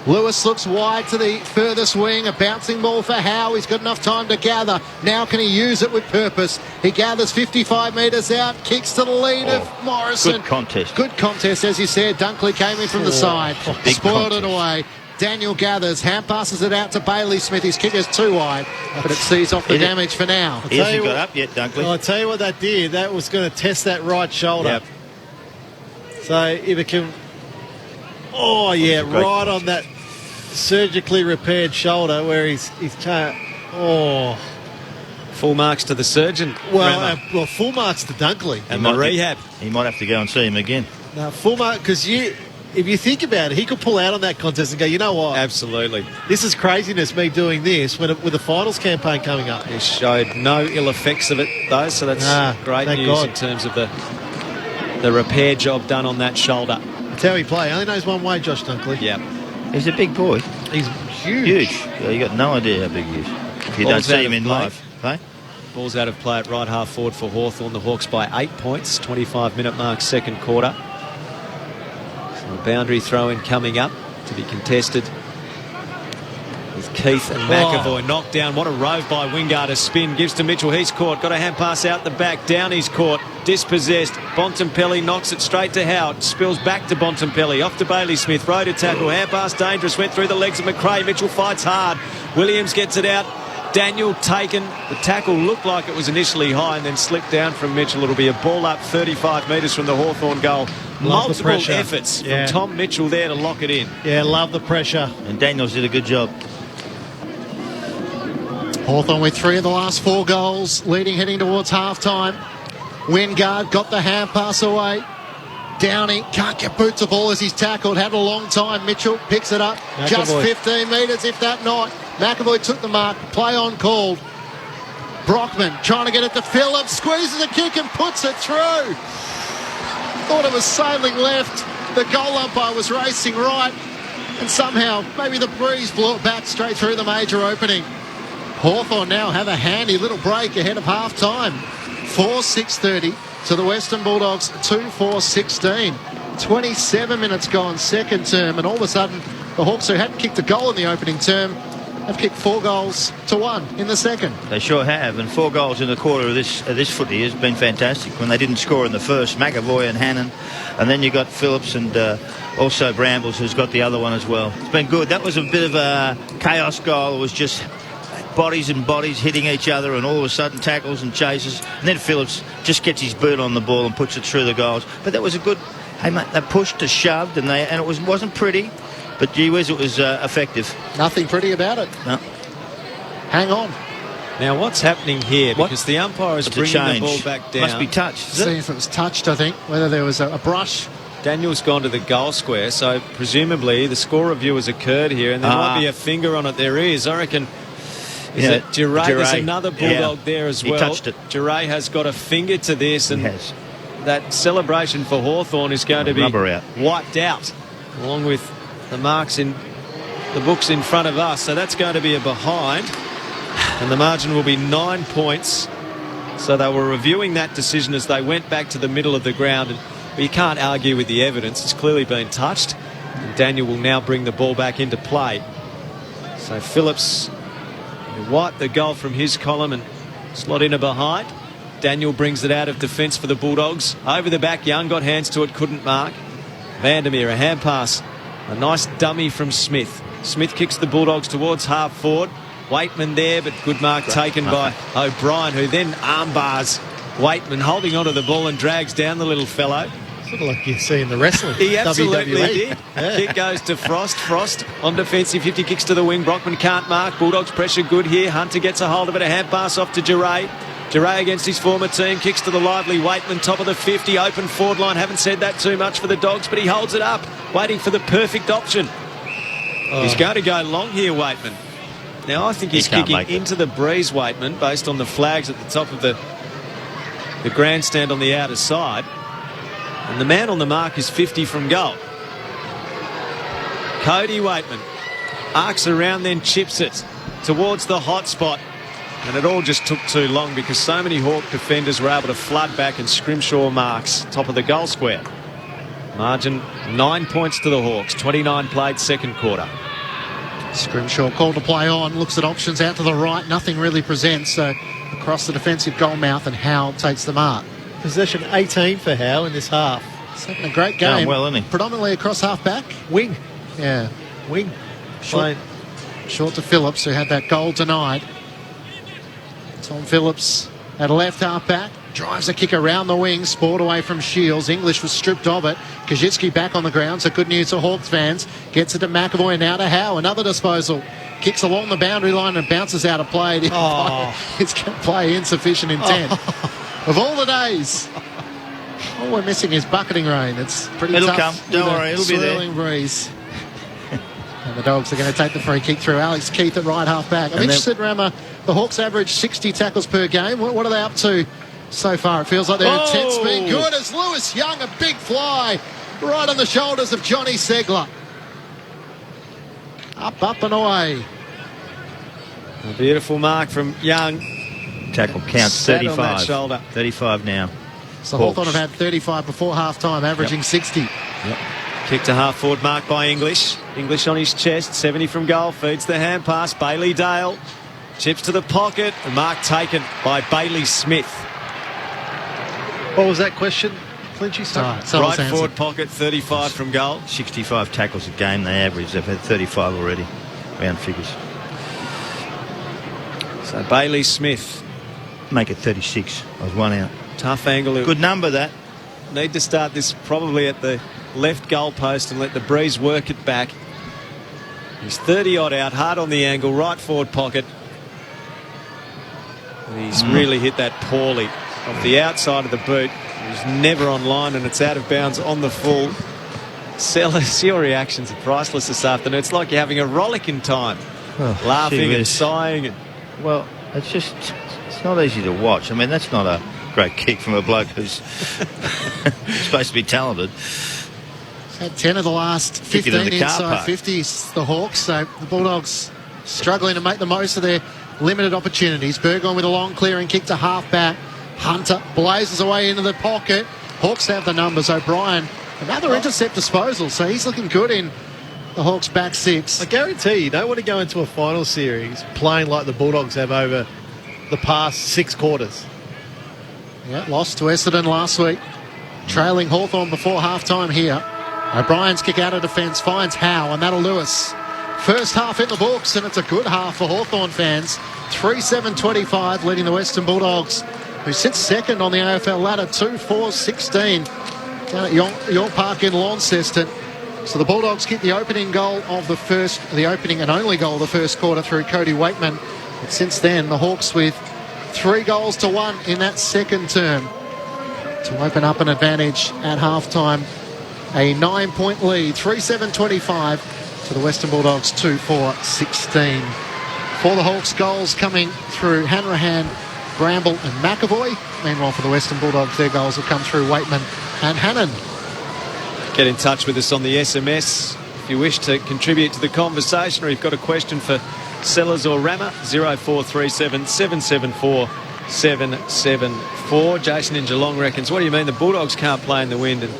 Lewis looks wide to the furthest wing. A bouncing ball for Howe. He's got enough time to gather. Now can he use it with purpose? He gathers 55 metres out. Kicks to the lead of Morrison. Good contest. Good contest, as you said. Dunkley came in from the side. Spoiled it away. Daniel gathers. Hand passes it out to Bailey Smith. His kick is too wide, but it sees off the damage for now. He hasn't got up yet, Dunkley. I'll tell you what that did. That was going to test that right shoulder. Yep. So if it can... Oh, yeah, right on that surgically repaired shoulder where he's oh. Full marks to the surgeon. Well, full marks to Dunkley. And the rehab. He might have to go and see him again. No, full mark, because if you think about it, he could pull out on that contest and go, you know what? Absolutely. This is craziness, me doing this with the finals campaign coming up. He showed no ill effects of it, though, so that's great news in terms of the repair job done on that shoulder. That's how he play. Only knows one way, Josh Dunkley. Yeah. He's a big boy. He's huge. Yeah, you got no idea how big he is. If you don't see him in live. Hey? Ball's out of play at right half forward for Hawthorn. The Hawks by 8 points. 25-minute mark, second quarter. So a boundary throw-in coming up to be contested with Keith and McAvoy knocked down. What a rove by Wingard. A spin gives to Mitchell. He's caught. Got a hand pass out the back. Down he's caught. Dispossessed. Bontempelli knocks it straight to Howard. Spills back to Bontempelli. Off to Bailey Smith. Road to tackle. Hand pass dangerous. Went through the legs of McRae. Mitchell fights hard. Williams gets it out. Daniel taken. The tackle looked like it was initially high and then slipped down from Mitchell. It'll be a ball up 35 metres from the Hawthorn goal. Multiple efforts from Tom Mitchell there to lock it in. Yeah, love the pressure. And Daniels did a good job. Hawthorn with 3 of the last 4 goals, leading heading towards half-time. Wingard got the hand pass away. Downing can't get boots the ball as he's tackled. Had a long time. Mitchell picks it up. McAvoy. Just 15 metres, if that not. McAvoy took the mark. Play on called. Brockman trying to get it to Phillips. Squeezes a kick and puts it through. Thought it was sailing left. The goal umpire was racing right. And somehow, maybe the breeze blew it back straight through the major opening. Hawthorn now have a handy little break ahead of half-time. 4:6:30 to the Western Bulldogs, 2-4-16. 27 minutes gone, second term, and all of a sudden the Hawks, who hadn't kicked a goal in the opening term, have kicked 4 goals to 1 in the second. They sure have, and 4 goals in the quarter of this footy has been fantastic. When they didn't score in the first, McAvoy and Hannon, and then you got Phillips and also Brambles, who's got the other one as well. It's been good. That was a bit of a chaos goal. It was just bodies and bodies hitting each other, and all of a sudden tackles and chases, and then Phillips just gets his boot on the ball and puts it through the goals. But that was a good, hey mate, they pushed and shoved, and it wasn't pretty, but gee whiz, it was effective. Nothing pretty about it. No. Hang on. Now what's happening here? Because the umpire is bringing the ball back down. Must be touched. See if it was touched, I think, whether there was a brush. Daniel's gone to the goal square, so presumably the score review has occurred here, and there might be a finger on it. There is, I reckon. Is it Giray? There's another Bulldog there as well. He touched it. Giray has got a finger to this, and that celebration for Hawthorn is going to be wiped out, along with the marks in the books in front of us. So that's going to be a behind, and the margin will be 9 points. So they were reviewing that decision as they went back to the middle of the ground, and you can't argue with the evidence. It's clearly been touched, and Daniel will now bring the ball back into play. So Phillips wipe the goal from his column and slot in a behind. Daniel brings it out of defence for the Bulldogs. Over the back, Young got hands to it, couldn't mark. Vandermeer, a hand pass. A nice dummy from Smith. Smith kicks the Bulldogs towards half forward. Waitman there, but good mark taken by O'Brien, who then armbars Waitman, holding onto the ball and drags down the little fellow. Sort of like you see in the wrestling. He absolutely WWE. did. Kick goes to Frost. Frost on defensive 50, kicks to the wing. Brockman can't mark. Bulldogs pressure good here. Hunter gets a hold of it. A hand pass off to Giray. Duray against his former team, kicks to the lively Waitman, top of the 50, open forward line. Haven't said that too much for the Dogs, but he holds it up, waiting for the perfect option. He's going to go long here, Waitman. Now, I think he's kicking into the breeze, Waitman, based on the flags at the top of the grandstand on the outer side. And the man on the mark is 50 from goal. Cody Waitman arcs around, then chips it towards the hot spot. And it all just took too long because so many Hawk defenders were able to flood back, and Scrimshaw marks top of the goal square. Margin 9 points to the Hawks, 29 played second quarter. Scrimshaw called to play on, looks at options out to the right, nothing really presents, so across the defensive goal mouth, and Howe takes the mark. Possession 18 for Howe in this half. He's having a great game. Going well, isn't he? Predominantly across half-back. Wing. Yeah. Wing. Short to Phillips, who had that goal denied. Tom Phillips at left half-back. Drives a kick around the wing, spoiled away from Shields. English was stripped of it. Kajitsky back on the ground, so good news for Hawks fans. Gets it to McAvoy, now to Howe. Another disposal. Kicks along the boundary line and bounces out of play. It's play insufficient intent. Of all the days, all we're missing is bucketing rain. It's pretty tough. It'll come. Don't worry, it'll be there. Swirling breeze. And the Dogs are going to take the free kick through. Alex Keith at right half back. I'm interested, Rammer. The Hawks average 60 tackles per game. What are they up to so far? It feels like their intent's been good as Lewis Young, a big fly right on the shoulders of Johnny Segler. Up and away. A beautiful mark from Young. Tackle counts 35. 35 now. So Hawthorn have had 35 before half-time, averaging 60. Yep. Kick to half-forward mark by English. English on his chest, 70 from goal, feeds the hand pass. Bailey Dale chips to the pocket. The mark taken by Bailey Smith. What was that question, Clinchy? Right forward pocket, 35 from goal. 65 tackles a game they average. They've had 35 already. Round figures. So Bailey Smith. Make it 36. I was one out. Tough angle. Good number, that. Need to start this probably at the left goal post and let the breeze work it back. He's 30-odd out, hard on the angle, right forward pocket. And he's really hit that poorly off the outside of the boot. He's never on line, and it's out of bounds on the full. Sellers, your reactions are priceless this afternoon. It's like you're having a rollicking time. Laughing and sighing. Well, it's not easy to watch. I mean, that's not a great kick from a bloke who's supposed to be talented. Had 10 of the last 15 inside 50s, the Hawks. So the Bulldogs struggling to make the most of their limited opportunities. Burgoyne with a long clearing kick to half-back. Hunter blazes away into the pocket. Hawks have the numbers. O'Brien, another intercept disposal. So he's looking good in the Hawks' back six. I guarantee you don't want to go into a final series playing like the Bulldogs have over the past 6 quarters. Yeah, lost to Essendon last week. Trailing Hawthorn before half-time here. O'Brien's kick out of defence finds Howe, and that'll Lewis. First half in the books, and it's a good half for Hawthorn fans. 3-7-25 leading the Western Bulldogs, who sits second on the AFL ladder, 2-4-16 down at York Park in Launceston. So the Bulldogs get the opening goal of the opening and only goal of the first quarter through Cody Waitman. But since then, the Hawks with 3-1 in that second term to open up an advantage at halftime. A 9-point lead, 3-7-25 to the Western Bulldogs, 2-4-16. For the Hawks, goals coming through Hanrahan, Bramble and McAvoy. Meanwhile, for the Western Bulldogs, their goals will come through Waitman and Hannon. Get in touch with us on the SMS if you wish to contribute to the conversation, or you've got a question for Sellers or Rammer. 0437 774 774. Jason in Geelong reckons, what do you mean the Bulldogs can't play in the wind and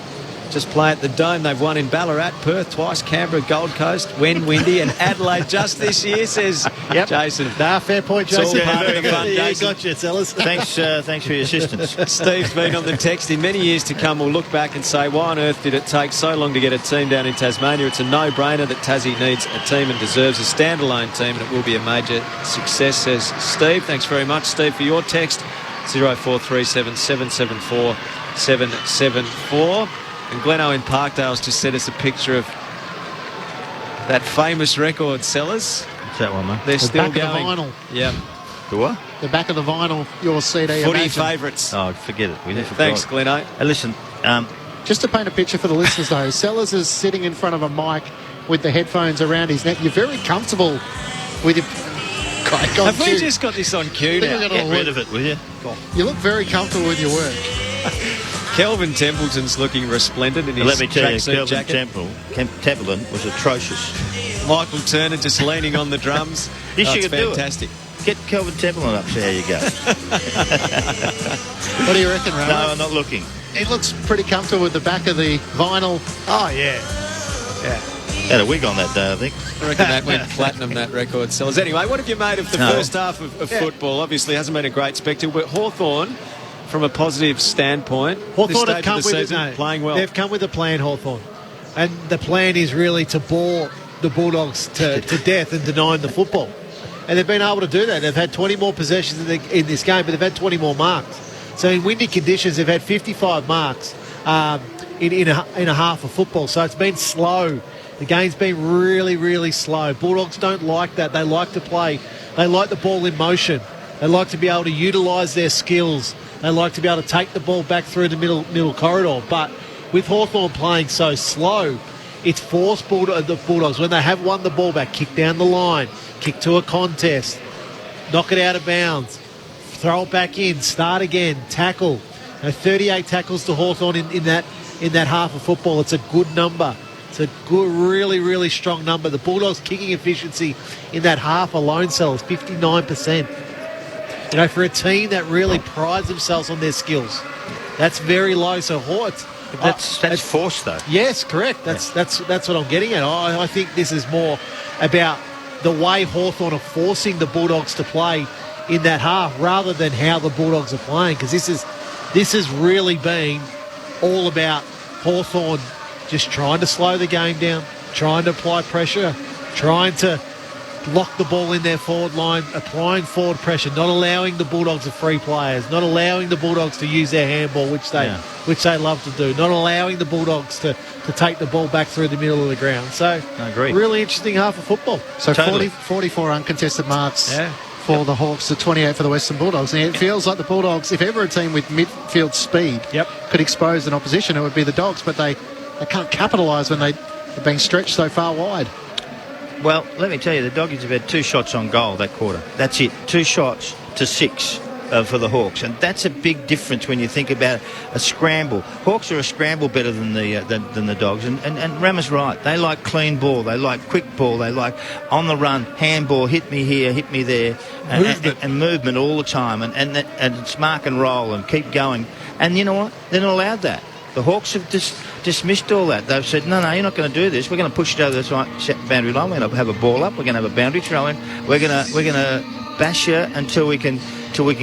just play at the Dome? They've won in Ballarat, Perth twice, Canberra, Gold Coast, when windy, and Adelaide just this year, says Jason. Fair point, Jason. It's all part of the fun, Jason. Got you, Sellers. Thanks for your assistance. Steve's been on the text. In many years to come, we'll look back and say, why on earth did it take so long to get a team down in Tasmania? It's a no-brainer that Tassie needs a team and deserves a standalone team, and it will be a major success, says Steve. Thanks very much, Steve, for your text. 0437 774 774. And Gleno in Parkdale's just sent us a picture of that famous record, Sellers. What's that one, mate? They're still back going. of the vinyl. Yep. The what? The back of the vinyl, your CD. Footy Imagine. favourites. Oh, forget it. We never Thanks, forgot. Gleno. Hey, listen, Just to paint a picture for the listeners, though, Sellers is sitting in front of a mic with the headphones around his neck. You're very comfortable with your... Have we just got this on cue now? Get rid of it, will you? You look very comfortable with your work. Kelvin Templeton's looking resplendent in his Let me tell you, tracksuit Kelvin jacket. Templeton was atrocious. Michael Turner just leaning on the drums. This you It's could do it. fantastic. Get Kelvin Templeton up, see how you go. What do you reckon, Ray? No, I'm not looking. He looks pretty comfortable with the back of the vinyl. Oh, yeah. Yeah. Had a wig on that day, I think. I reckon that went platinum, that record sellers. Anyway, what have you made of the first half of football? Obviously, hasn't been a great spectacle, but Hawthorn, from a positive standpoint, Hawthorn have come with season, playing well. They've come with a plan, Hawthorn. And the plan is really to bore the Bulldogs to death and deny them the football. And they've been able to do that. They've had 20 more possessions in this game, but they've had 20 more marks. So in windy conditions, they've had 55 marks in a half of football. So it's been slow. The game's been really, really slow. Bulldogs don't like that. They like to play. They like the ball in motion. They like to be able to utilise their skills. They like to be able to take the ball back through the middle corridor. But with Hawthorn playing so slow, it's forced the Bulldogs, when they have won the ball back, kick down the line, kick to a contest, knock it out of bounds, throw it back in, start again, tackle. 38 tackles to Hawthorn in that half of football. It's a good number. It's a good, really, really strong number. The Bulldogs' kicking efficiency in that half alone sells 59%. You know, for a team that really prides themselves on their skills, that's very low. So That's forced, though. Yes, correct. That's what I'm getting at. I think this is more about the way Hawthorn are forcing the Bulldogs to play in that half, rather than how the Bulldogs are playing. Because this has really been all about Hawthorn just trying to slow the game down, trying to apply pressure, trying to lock the ball in their forward line, applying forward pressure, not allowing the Bulldogs to free players, not allowing the Bulldogs to use their handball, which they love to do, not allowing the Bulldogs to take the ball back through the middle of the ground. So, I agree. Really interesting half of football. So Totally. 44 uncontested marks for the Hawks, to 28 for the Western Bulldogs. And it feels like the Bulldogs, if ever a team with midfield speed could expose an opposition, it would be the Dogs, but they can't capitalise when they're being stretched so far wide. Well, let me tell you, the Doggies have had 2 shots on goal that quarter. That's it. 2 shots to 6 for the Hawks. And that's a big difference when you think about a scramble. Hawks are a scramble better than the Dogs. And Rama's right. They like clean ball. They like quick ball. They like on the run, handball, hit me here, hit me there. And movement all the time. And it's mark and roll and keep going. And you know what? They're not allowed that. The Hawks have dismissed all that. They've said, no, you're not going to do this. We're going to push it over the boundary line. We're going to have a ball up. We're going to have a boundary throw in. We're going to bash you until we can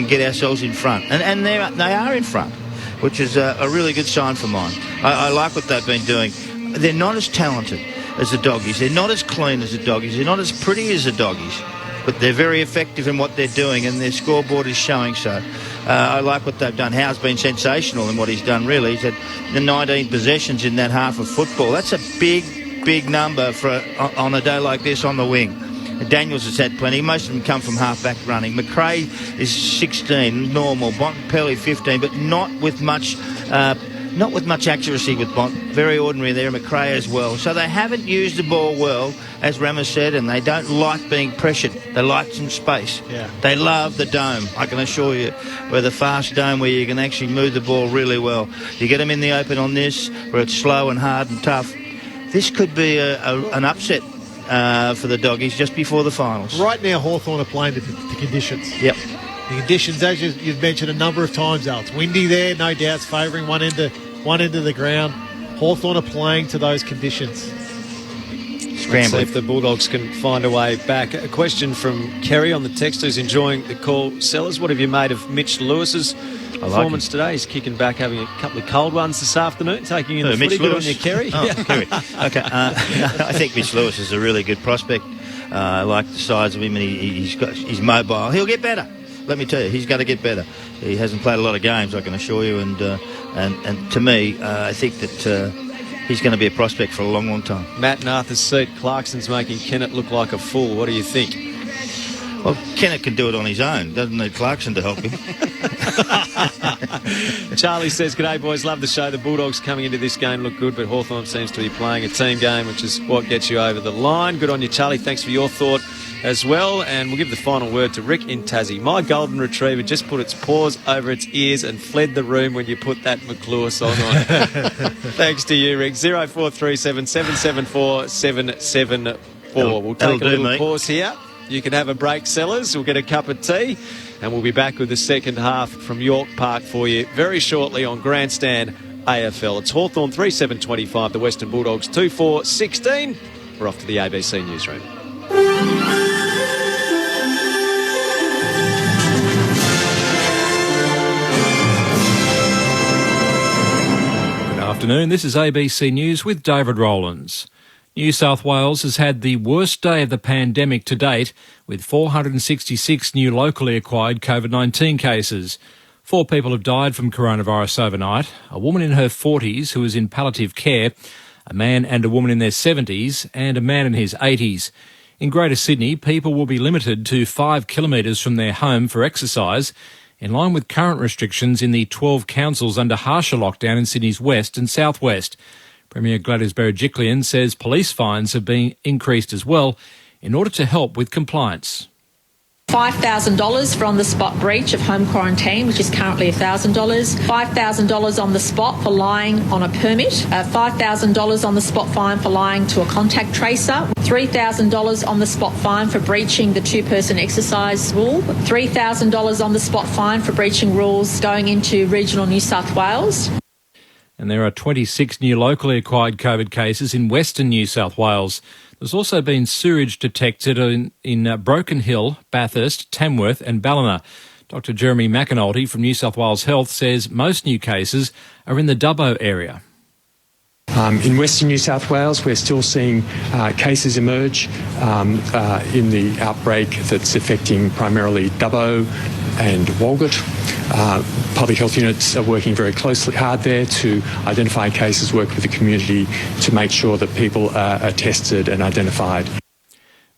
get ourselves in front. And they are in front, which is a really good sign for mine. I like what they've been doing. They're not as talented as the Doggies. They're not as clean as the Doggies. They're not as pretty as the Doggies. But they're very effective in what they're doing, and their scoreboard is showing so. I like what they've done. Howe's been sensational in what he's done, really. He's had the 19 possessions in that half of football. That's a big number on a day like this on the wing. Daniels has had plenty. Most of them come from half-back running. McRae is 16, normal. Bontempelli 15, but not with much accuracy with Bont. Very ordinary there. McRae as well. So they haven't used the ball well, as Ramos said, and they don't like being pressured. They like some space. Yeah. They love the dome, I can assure you. Where the fast dome where you can actually move the ball really well. You get them in the open on this, where it's slow and hard and tough. This could be an upset for the Doggies just before the finals. Right now, Hawthorn are playing the conditions. Yep. The conditions, as you've mentioned a number of times, Al. It's windy there, no doubt. It's favouring one end of the ground. Hawthorn are playing to those conditions. Let's see if the Bulldogs can find a way back. A question from Kerry on the text, who's enjoying the call. Sellers, what have you made of Mitch Lewis's performance today? He's kicking back, having a couple of cold ones this afternoon, taking in the footy. Good on you, Kerry. Kerry. Okay. I think Mitch Lewis is a really good prospect. I like the size of him, and he's mobile. He'll get better. Let me tell you, he's going to get better. He hasn't played a lot of games, I can assure you, and to me, I think that he's going to be a prospect for a long, long time. Matt in Arthur's seat, Clarkson's making Kennett look like a fool. What do you think? Well, Kennett can do it on his own. Doesn't need Clarkson to help him. Charlie says, "G'day boys, love the show. The Bulldogs coming into this game look good, but Hawthorn seems to be playing a team game, which is what gets you over the line." Good on you, Charlie. Thanks for your thought as well. And we'll give the final word to Rick in Tassie. "My golden retriever just put its paws over its ears and fled the room when you put that McClure song on." Thanks to you, Rick. 0437 774 774. We'll take a little pause here. You can have a break, sellers. We'll get a cup of tea. And we'll be back with the second half from York Park for you very shortly on Grandstand AFL. It's Hawthorn 3-7-25, the Western Bulldogs 2-4-16. We're off to the ABC newsroom. Good afternoon, this is ABC News with David Rowlands. New South Wales has had the worst day of the pandemic to date, with 466 new locally acquired COVID-19 cases. 4 people have died from coronavirus overnight: a woman in her 40s who is in palliative care, a man and a woman in their 70s, and a man in his 80s. In Greater Sydney, people will be limited to 5 kilometres from their home for exercise, in line with current restrictions in the 12 councils under harsher lockdown in Sydney's west and southwest. Premier Gladys Berejiklian says police fines have been increased as well in order to help with compliance. $5,000 for on-the-spot breach of home quarantine, which is currently $1,000. $5,000 on the spot for lying on a permit. $5,000 on the spot fine for lying to a contact tracer. $3,000 on the spot fine for breaching the 2-person exercise rule. $3,000 on the spot fine for breaching rules going into regional New South Wales. And there are 26 new locally acquired COVID cases in Western New South Wales. There's also been sewerage detected in Broken Hill, Bathurst, Tamworth and Ballina. Dr Jeremy McAnulty from New South Wales Health says most new cases are in the Dubbo area. In Western New South Wales, we're still seeing cases emerge in the outbreak that's affecting primarily Dubbo and Walgett. Public health units are working very hard there to identify cases, work with the community to make sure that people are tested and identified.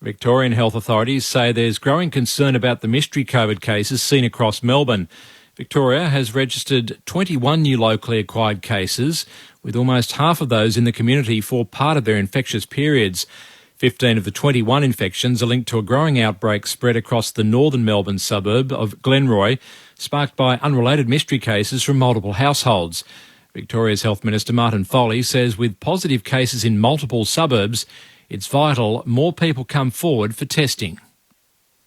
Victorian health authorities say there's growing concern about the mystery COVID cases seen across Melbourne. Victoria has registered 21 new locally acquired cases, with almost half of those in the community for part of their infectious periods. 15 of the 21 infections are linked to a growing outbreak spread across the northern Melbourne suburb of Glenroy, sparked by unrelated mystery cases from multiple households. Victoria's Health Minister Martin Foley says with positive cases in multiple suburbs, it's vital more people come forward for testing.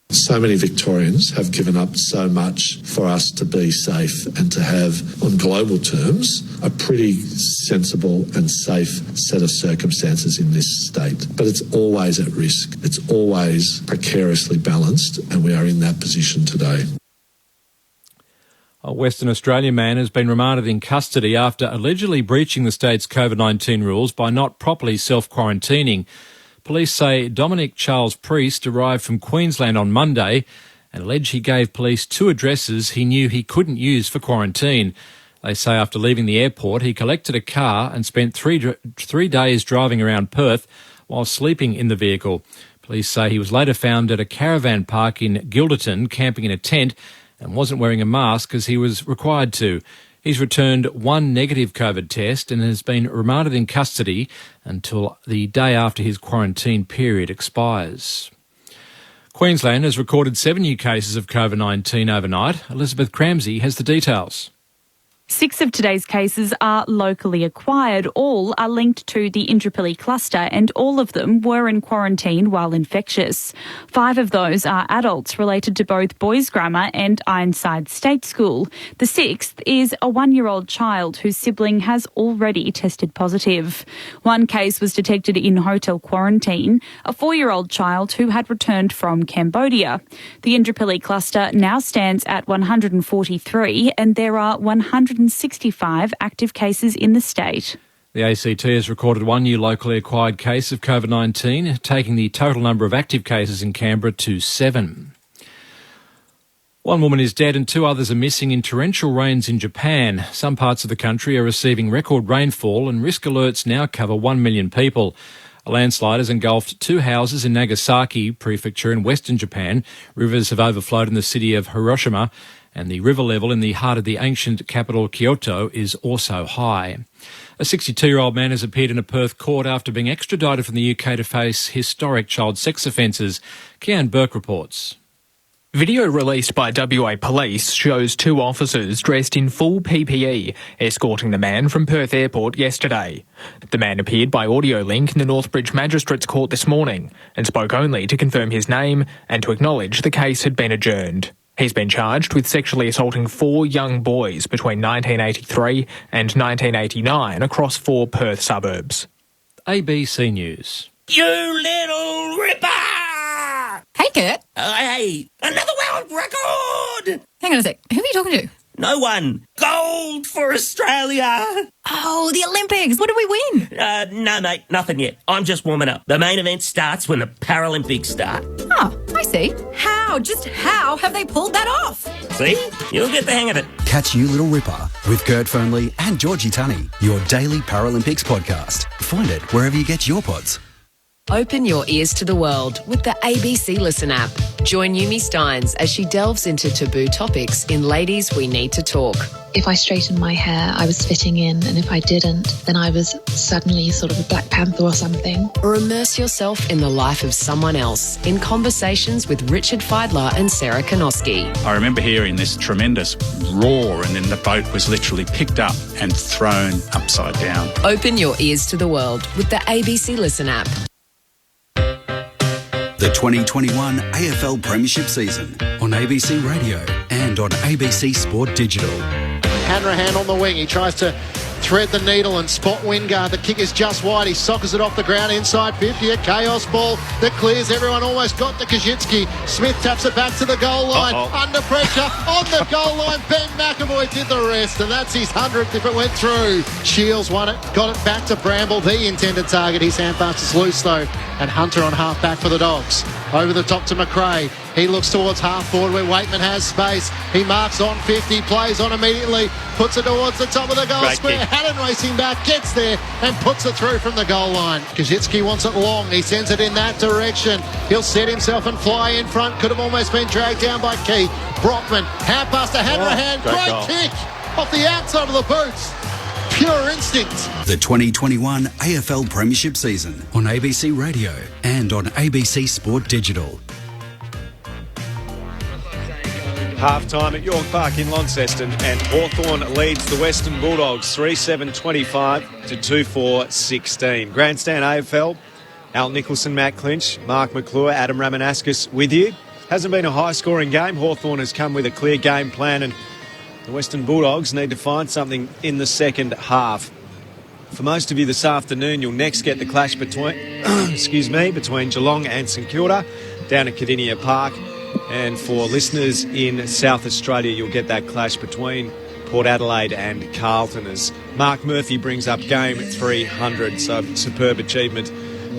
So many Victorians have given up so much for us to be safe and to have, on global terms, a pretty sensible and safe set of circumstances in this state. But it's always at risk. It's always precariously balanced, and we are in that position today. A Western Australian man has been remanded in custody after allegedly breaching the state's COVID-19 rules by not properly self-quarantining. Police say Dominic Charles Priest arrived from Queensland on Monday and allege he gave police 2 addresses he knew he couldn't use for quarantine. They say after leaving the airport, he collected a car and spent 3 days driving around Perth while sleeping in the vehicle. Police say he was later found at a caravan park in Gilderton, camping in a tent, and wasn't wearing a mask as he was required to. He's returned 1 negative COVID test and has been remanded in custody until the day after his quarantine period expires. Queensland has recorded 7 new cases of COVID-19 overnight. Elizabeth Cramsey has the details. 6 of today's cases are locally acquired. All are linked to the Indooroopilly cluster and all of them were in quarantine while infectious. 5 of those are adults related to both Boys Grammar and Ironside State School. The 6th is a 1-year-old child whose sibling has already tested positive. 1 case was detected in hotel quarantine, a 4-year-old child who had returned from Cambodia. The Indooroopilly cluster now stands at 143 and there are 165 active cases in the state. The ACT has recorded 1 new locally acquired case of COVID-19, taking the total number of active cases in Canberra to 7. 1 woman is dead and 2 others are missing in torrential rains in Japan. Some parts of the country are receiving record rainfall and risk alerts now cover 1 million people. A landslide has engulfed 2 houses in Nagasaki Prefecture in western Japan. Rivers have overflowed in the city of Hiroshima, and the river level in the heart of the ancient capital Kyoto is also high. A 62-year-old man has appeared in a Perth court after being extradited from the UK to face historic child sex offences. Kian Burke reports. Video released by WA Police shows 2 officers dressed in full PPE escorting the man from Perth Airport yesterday. The man appeared by audio link in the Northbridge Magistrates Court this morning and spoke only to confirm his name and to acknowledge the case had been adjourned. He's been charged with sexually assaulting 4 young boys between 1983 and 1989 across 4 Perth suburbs. ABC News. You little ripper! Hey, Kurt. Hey, another world record! Hang on a sec. Who are you talking to? No one. Gold for Australia! Oh, the Olympics. What did we win? No, mate, nothing yet. I'm just warming up. The main event starts when the Paralympics start. Oh, I see. Just how have they pulled that off? See? You'll get the hang of it. Catch You Little Ripper with Kurt Fernley and Georgie Tunney, your daily Paralympics podcast. Find it wherever you get your pods. Open your ears to the world with the ABC Listen app. Join Yumi Steins as she delves into taboo topics in Ladies We Need to Talk. If I straightened my hair, I was fitting in, and if I didn't, then I was suddenly sort of a Black Panther or something. Or immerse yourself in the life of someone else in conversations with Richard Feidler and Sarah Konoski. I remember hearing this tremendous roar, and then the boat was literally picked up and thrown upside down. Open your ears to the world with the ABC Listen app. The 2021 AFL Premiership season on ABC Radio and on ABC Sport Digital. Hanrahan on the wing. He tries to thread the needle and spot Wingard. The kick is just wide. He sockers it off the ground inside 50. A chaos ball that clears. Everyone almost got to Kajitsky. Smith taps it back to the goal line. Under pressure on the goal line. Ben McAvoy did the rest, and that's his 100th if it went through. Shields won it. Got it back to Bramble, the intended target. His hand pass is loose though, and Hunter on half back for the Dogs. Over the top to McRae. He looks towards half forward where Waitman has space. He marks on 50, plays on immediately, puts it towards the top of the goal square. Haddon racing back, gets there and puts it through from the goal line. Kajitsky wants it long. He sends it in that direction. He'll set himself and fly in front. Could have almost been dragged down by Keith. Brockman, hand pass to Hanrahan. Great kick off the outside of the boots. Pure instinct. The 2021 AFL Premiership season on ABC Radio and on ABC Sport Digital. Half-time at York Park in Launceston, and Hawthorn leads the Western Bulldogs 3-7-25 to 2-4-16. Grandstand AFL, Al Nicholson, Matt Clinch, Mark McClure, Adam Ramanauskas with you. Hasn't been a high-scoring game. Hawthorn has come with a clear game plan, and the Western Bulldogs need to find something in the second half. For most of you this afternoon, you'll next get the clash between between Geelong and St Kilda down at Cardinia Park. And for listeners in South Australia, you'll get that clash between Port Adelaide and Carlton as Mark Murphy brings up game 300. So superb achievement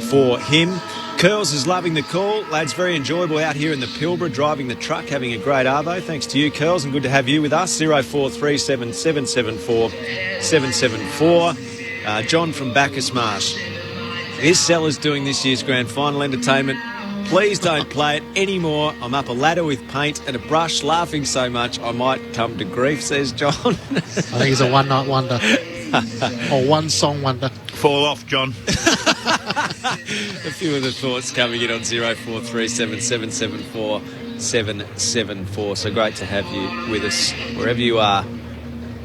for him. Curls is loving the call. Lads, very enjoyable out here in the Pilbara, driving the truck, having a great arvo. Thanks to you, Curls, and good to have you with us. 0437 774 774. John from Bacchus Marsh. Is Sellers doing this year's grand final entertainment? Please don't play it anymore. I'm up a ladder with paint and a brush, laughing so much I might come to grief, says John. I think he's a one-night wonder. Or one-song wonder. Fall off, John. A few of the thoughts coming in on 0437 774 774. So great to have you with us wherever you are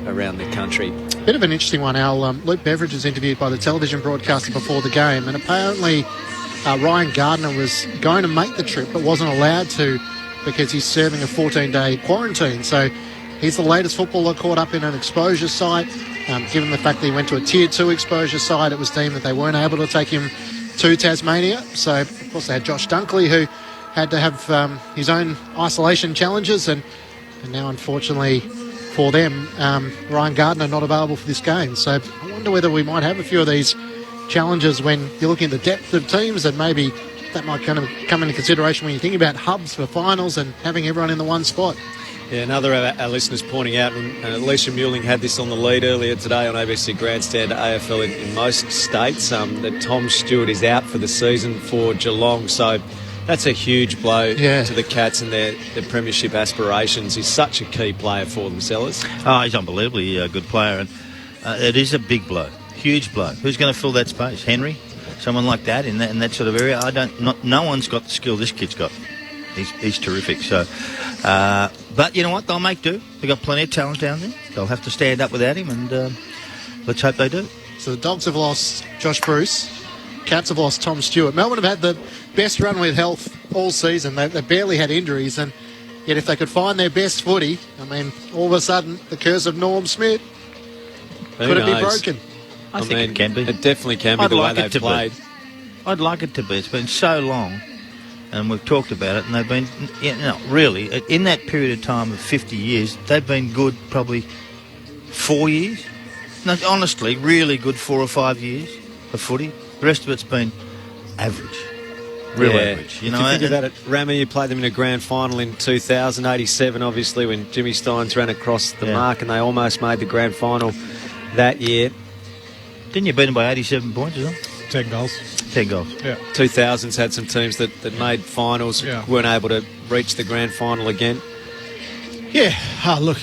around the country. Bit of an interesting one, Al. Luke Beveridge was interviewed by the television broadcaster before the game, and apparently Ryan Gardner was going to make the trip but wasn't allowed to because he's serving a 14-day quarantine. So he's the latest footballer caught up in an exposure site. Given the fact that he went to a Tier 2 exposure site, it was deemed that they weren't able to take him to Tasmania. So, of course, they had Josh Dunkley, who had to have his own isolation challenges, and now, unfortunately for them, Ryan Gardner not available for this game. So I wonder whether we might have a few of these challenges when you're looking at the depth of teams, and maybe that might kind of come into consideration when you think about hubs for finals and having everyone in the one spot. Yeah, another of our listeners pointing out, and Alicia Muling had this on the lead earlier today on ABC Grandstand AFL in most states, that Tom Stewart is out for the season for Geelong. So that's a huge blow to the Cats and their premiership aspirations. He's such a key player for them, Sellers. Oh, he's unbelievably a good player. And it is a big blow, huge blow. Who's going to fill that space? Henry? Someone like that in that sort of area? No one's got the skill this kid's got. He's terrific. So, but you know what? They'll make do. They've got plenty of talent down there. They'll have to stand up without him, and let's hope they do. So the Dogs have lost Josh Bruce. Cats have lost Tom Stewart. Melbourne have had the best run with health all season. They barely had injuries, and yet if they could find their best footy, I mean, all of a sudden, the curse of Norm Smith, could it be broken? I think it can be. It definitely can be the way they've played. I'd like it to be. It's been so long, and we've talked about it, and they've been, really, in that period of time of 50 years, they've been good probably 4 years. No, honestly, really good 4 or 5 years of footy. The rest of it's been average. Real average. If you think about it, Rami, you played them in a grand final in 2087, obviously, when Jimmy Steins ran across the mark, and they almost made the grand final that year. Didn't you beat them by 87 points, isn't it? 10 goals. 10 goals. Yeah. 2000s had some teams that made finals, weren't able to reach the grand final again. Yeah. Oh, look.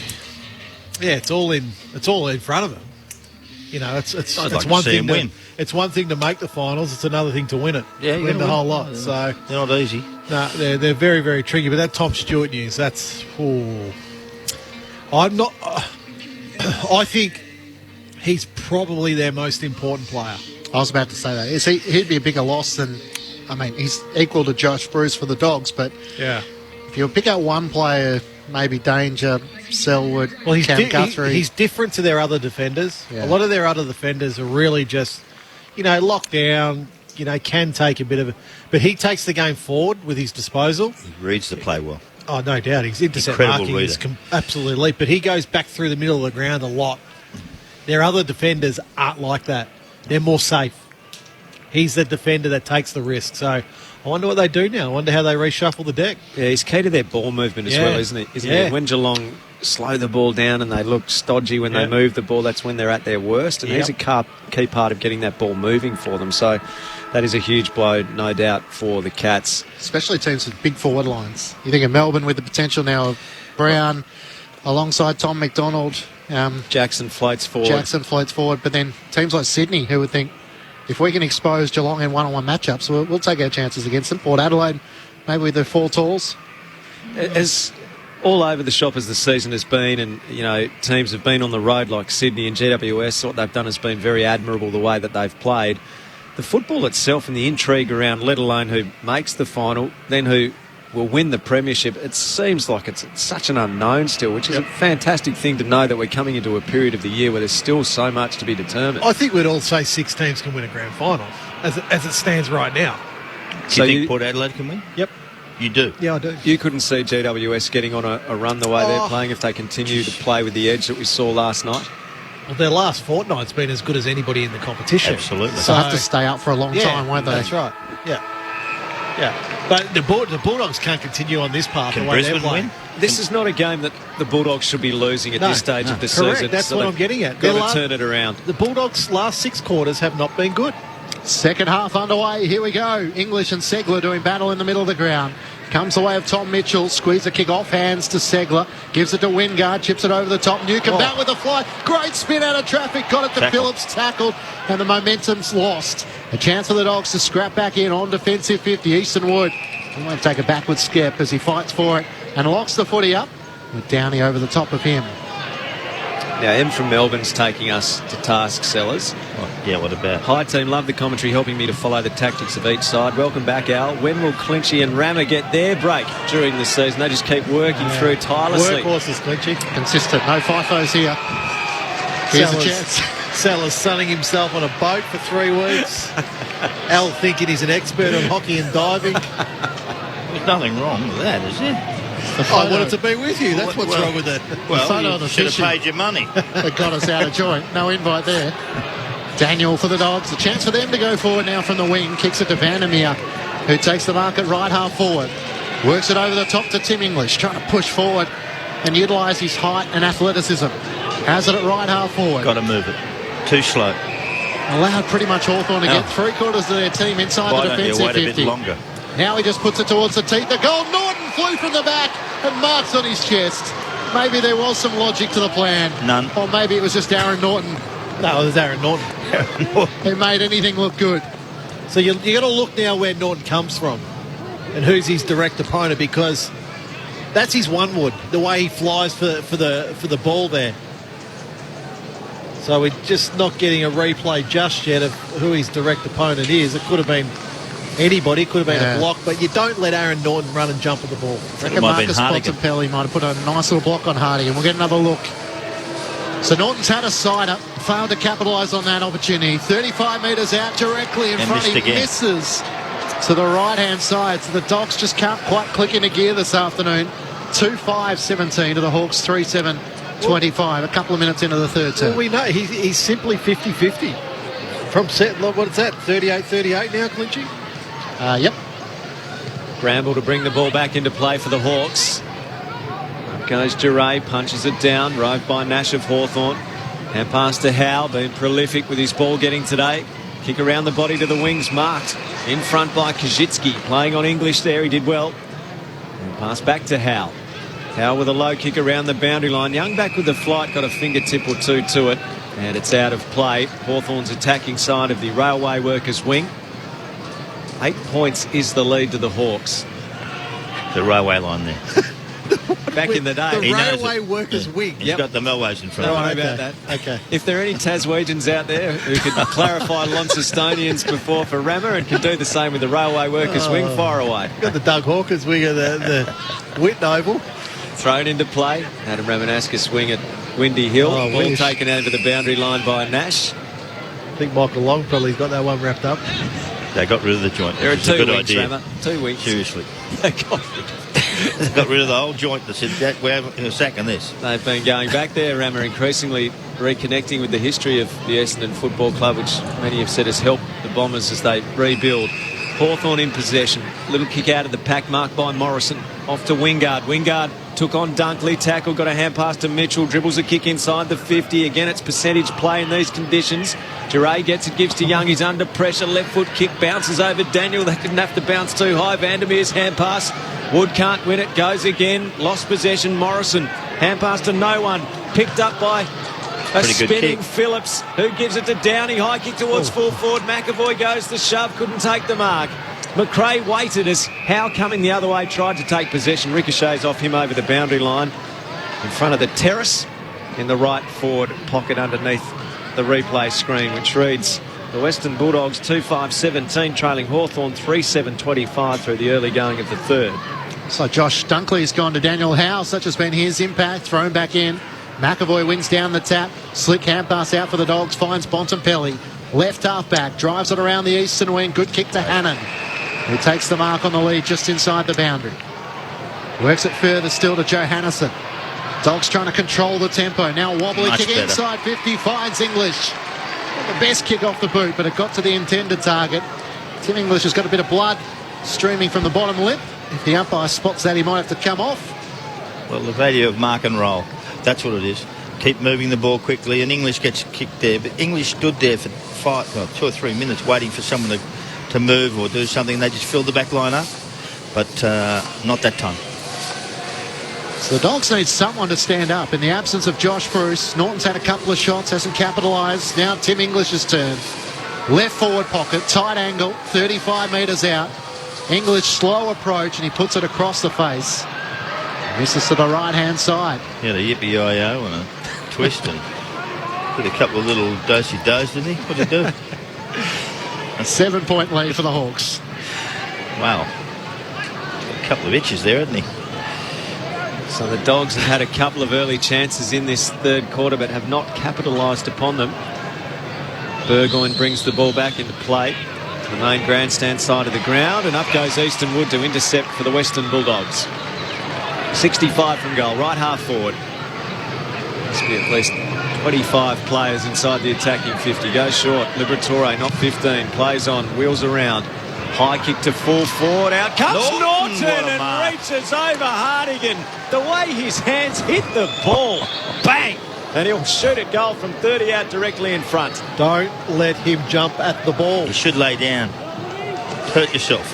Yeah, it's all in front of them. You know, it's one thing to win. It's one thing to make the finals. It's another thing to win it. Yeah, win the whole lot. So they're not easy. No, they're very, very tricky. But that Tom Stewart news, that's. I'm not. I think he's probably their most important player. I was about to say that. He'd be a bigger loss than. I mean, he's equal to Josh Bruce for the Dogs, but if you pick out one player, maybe Danger, Selwood, Cam Guthrie. He's different to their other defenders. Yeah. A lot of their other defenders are really just, locked down, can take a bit of it. But he takes the game forward with his disposal. He reads the play well. Oh, no doubt. His intercept marking is absolutely elite. But he goes back through the middle of the ground a lot. Their other defenders aren't like that. They're more safe. He's the defender that takes the risk. So I wonder what they do now. I wonder how they reshuffle the deck. Yeah, he's key to their ball movement as well, isn't he? When Geelong slow the ball down and they look stodgy when they move the ball, that's when they're at their worst. And he's a key part of getting that ball moving for them. So that is a huge blow, no doubt, for the Cats. Especially teams with big forward lines. You think of Melbourne with the potential now of Brown alongside Tom McDonald. Jackson floats forward. But then teams like Sydney who would think, if we can expose Geelong in one-on-one matchups, we'll take our chances against them. Port Adelaide, maybe with their four talls. As all over the shop as the season has been, and teams have been on the road like Sydney and GWS, what they've done has been very admirable, the way that they've played. The football itself and the intrigue around, let alone who makes the final, then who will win the premiership, it seems like it's such an unknown still, which is a fantastic thing to know, that we're coming into a period of the year where there's still so much to be determined. I think we'd all say 6 teams can win a grand final as it stands right now. Do you think Port Adelaide can win? Yep. You do? Yeah, I do. You couldn't see GWS getting on a run the way they're playing if they continue to play with the edge that we saw last night? Well, their last fortnight's been as good as anybody in the competition. Absolutely. So have to stay up for a long time, won't they? That's right. Yeah, but the Bulldogs can't continue on this path. Can the way Brisbane they're playing. win? This is not a game that the Bulldogs should be losing at this stage of the season. That's what I'm getting at. Got to turn it around. The Bulldogs' last 6 quarters have not been good. Second half underway. Here we go. English and Segler doing battle in the middle of the ground. Comes the way of Tom Mitchell. Squeeze the kick off hands to Segler. Gives it to Wingard. Chips it over the top. Newcombe back with a fly. Great spin out of traffic. Got it to Phillips. Tackled. And the momentum's lost. A chance for the Dogs to scrap back in on defensive 50. Easton Wood. He won't take a backward skip as he fights for it and locks the footy up with Downey over the top of him. Now, M from Melbourne's taking us to task, Sellers. What about? Hi, team. Love the commentary, helping me to follow the tactics of each side. Welcome back, Al. When will Clinchy and Rammer get their break during the season? They just keep working through tirelessly. Workhorses, Clinchy. Consistent. No FIFOs here. Here's a chance. Sellers sunning himself on a boat for 3 weeks. Al thinking he's an expert on hockey and diving. There's nothing wrong with that, is there? I wanted to be with you. That's what's wrong with it. Well, you should have paid your money. That got us out of joint. No invite there. Daniel for the Dogs. A chance for them to go forward now from the wing. Kicks it to Vandermeer, who takes the mark at right half forward. Works it over the top to Tim English. Trying to push forward. and utilise his height and athleticism. Has it at right half forward. Got to move it. Too slow. Allowed pretty much Hawthorn to get 3/4 of their team inside the defensive 50. Wait a bit longer. Now he just puts it towards the teeth. The goal, Norton flew from the back and marks on his chest. Maybe there was some logic to the plan. None. Or maybe it was just Aaron Norton. No, it was Aaron Norton. Who made anything look good. So you got to look now where Norton comes from and who's his direct opponent, because that's his one wood, the way he flies for the ball there. So we're just not getting a replay just yet of who his direct opponent is. It could have been anybody, could have been a block, but you don't let Aaron Norton run and jump at the ball. I reckon Marcus Bontempelli might have put a nice little block on Hardy, and we'll get another look. So Norton's had a sider, failed to capitalise on that opportunity. 35 metres out directly in front. He misses to the right-hand side. So the Dogs just can't quite click into gear this afternoon. 2-5-17 to the Hawks, 3-7-25. A couple of minutes into the third term. Well, we know he's simply 50-50. From set, what is that, 38-38 now, Clinchy? Yep. Bramble to bring the ball back into play for the Hawks. Up goes Duray, punches it down, roved by Nash of Hawthorn. And pass to Howe, been prolific with his ball getting today. Kick around the body to the wings, marked in front by Kajitsky. Playing on English there, he did well. And pass back to Howe. Howe with a low kick around the boundary line. Young back with the flight, got a fingertip or two to it. And it's out of play. Hawthorn's attacking side of the Railway Workers wing. 8 points is the lead to the Hawks. The railway line there. Back in the day. The Railway Workers wing. He's got the Melways in front Don't of worry him. about that. Okay. If there are any Taswegians out there who could clarify Launcestonians before for Rammer and can do the same with the Railway Workers wing, fire away. Got the Doug Hawkins wing of the Whitten Oval. Thrown into play. Adam Ramanaska swing at Windy Hill. Ball taken over the boundary line by Nash. I think Michael Long probably got that one wrapped up. They got rid of the joint. There are two two weeks, Rammer. 2 weeks. Seriously. They got rid of the whole joint. They said that we're in a sack on this. They've been going back there, Rammer, increasingly reconnecting with the history of the Essendon Football Club, which many have said has helped the Bombers as they rebuild. Hawthorn in possession. Little kick out of the pack marked by Morrison. Off to Wingard. Wingard took on Dunkley. Tackle. Got a hand pass to Mitchell. Dribbles a kick inside the 50. Again, it's percentage play in these conditions. Duray gets it. Gives to Young. He's under pressure. Left foot kick. Bounces over Daniel. They didn't have to bounce too high. Vandermeer's hand pass. Wood can't win it. Goes again. Lost possession. Morrison. Hand pass to no one. Picked up by a spinning Phillips, who gives it to Downey. High kick towards full forward. McAvoy goes the shove. Couldn't take the mark. McRae waited as Howe, coming the other way, tried to take possession. Ricochets off him over the boundary line in front of the terrace in the right forward pocket underneath the replay screen, which reads the Western Bulldogs 2-5-17 trailing Hawthorn 3-7-25 through the early going of the third. So Josh Dunkley's gone to Daniel Howe. Such has been his impact. Thrown back in. McAvoy wins down the tap. Slick hand pass out for the Dogs. Finds Bontempelli. Left half back. Drives it around the eastern wing. Good kick to Hannon, who takes the mark on the lead just inside the boundary. Works it further still to Johannesen. Dogs trying to control the tempo. Now wobbly kick inside 50. Finds English. Not the best kick off the boot, but it got to the intended target. Tim English has got a bit of blood streaming from the bottom lip. If the umpire spots that, he might have to come off. Well, the value of mark and roll. That's what it is. Keep moving the ball quickly, and English gets kicked there. But English stood there for 2 or 3 minutes waiting for someone to move or do something. They just filled the back line up, but not that time. So the Dogs need someone to stand up. In the absence of Josh Bruce, Norton's had a couple of shots, hasn't capitalised. Now Tim English's turn. Left forward pocket, tight angle, 35 metres out. English slow approach, and he puts it across the face. Misses to the right-hand side. Yeah, the yippee-yi-yo and a twist, and did a couple of little dosey-dos, didn't he? What did he do? A 7-point lead for the Hawks. Wow. A couple of itches there, hasn't he? So the Dogs have had a couple of early chances in this third quarter, but have not capitalised upon them. Burgoyne brings the ball back into play to the main grandstand side of the ground, and up goes Easton Wood to intercept for the Western Bulldogs. 65 from goal, right half forward. Must be at least 25 players inside the attacking 50. Goes short. Liberatore, not 15. Plays on, wheels around. High kick to full forward. Out comes Norton and mark. reaches over Hartigan. The way his hands hit the ball. Bang! And he'll shoot a goal from 30 out directly in front. Don't let him jump at the ball. You should lay down. Hurt yourself.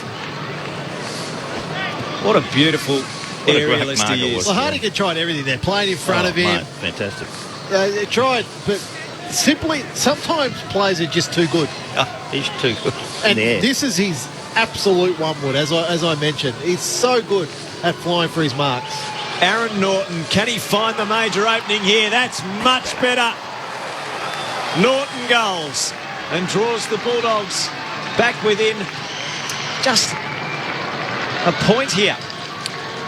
What a beautiful What a great aerialist mark he it is. was. Well, Hartigan tried everything there. Played in front of him. Mate, fantastic. They tried, but simply, sometimes players are just too good. He's too good. And this is his absolute one-wood, as I mentioned. He's so good at flying for his marks. Aaron Norton, can he find the major opening here? That's much better. Norton goals and draws the Bulldogs back within just a point here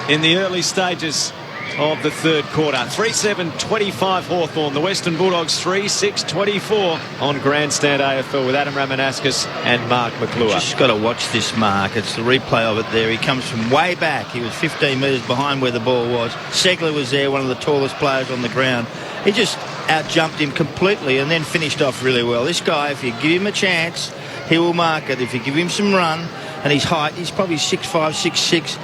in the early stages of the third quarter. 3-7-25 Hawthorn. The Western Bulldogs 3-6-24 on Grandstand AFL with Adam Ramanauskas and Mark McClure. Just got to watch this mark. It's the replay of it there. He comes from way back. He was 15 metres behind where the ball was. Segler was there, one of the tallest players on the ground. He just out-jumped him completely and then finished off really well. This guy, if you give him a chance, he will mark it. If you give him some run, and his height, he's probably 6'5", 6'6".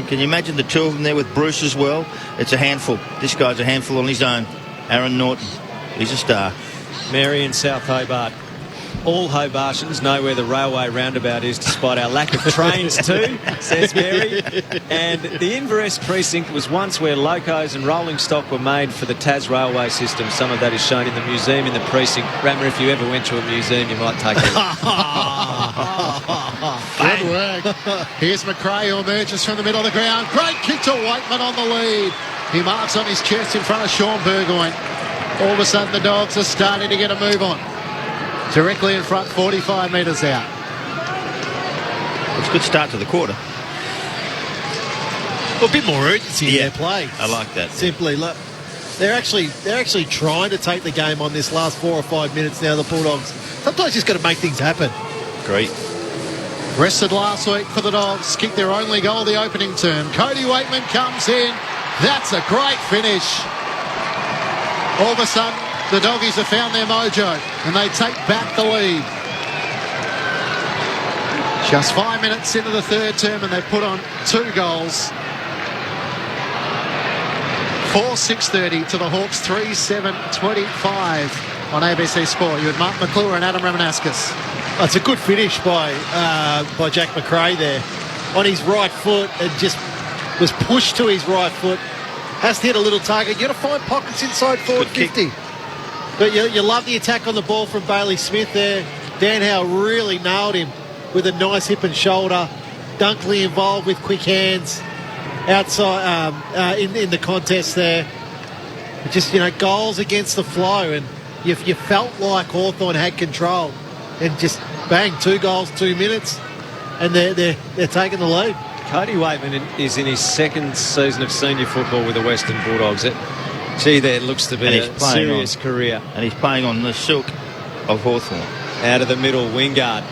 Can you imagine the two of them there with Bruce as well? It's a handful. This guy's a handful on his own. Aaron Norton, he's a star. Mary in South Hobart. All Hobartians know where the railway roundabout is, despite our lack of trains too, says Mary. And the Inverest precinct was once where locos and rolling stock were made for the Tas railway system. Some of that is shown in the museum in the precinct. Rammer, if you ever went to a museum, you might take a look. Good work. Here's McRae, who emerges from the middle of the ground. Great kick to Waitman on the lead. He marks on his chest in front of Sean Burgoyne. All of a sudden, the Dogs are starting to get a move on. Directly in front, 45 metres out. It's a good start to the quarter. Well, a bit more urgency in their play. I like that. Simply, look, they're actually trying to take the game on this last 4 or 5 minutes now, the Bulldogs. Sometimes you just got to make things happen. Great. Rested last week for the Dogs. Kicked their only goal the opening term. Cody Waitman comes in. That's a great finish. All of a sudden, the Doggies have found their mojo and they take back the lead. Just 5 minutes into the third term and they put on 2 goals. 4-6-30 to the Hawks, 3-7-25 on ABC Sport. You had Mark McClure and Adam Ramanauskas. Oh, it's a good finish by Jack McRae there. On his right foot and just was pushed to his right foot. Has to hit a little target. You've got to find pockets inside forward 50. But you love the attack on the ball from Bailey Smith there. Dan Howe really nailed him with a nice hip and shoulder. Dunkley involved with quick hands outside in the contest there. Just, goals against the flow. And you felt like Hawthorn had control. And just bang, 2 goals, 2 minutes. And they're taking the lead. Cody Waitman is in his second season of senior football with the Western Bulldogs. There looks to be a serious career. And he's playing on the silk of Hawthorn. Out of the middle, Wingard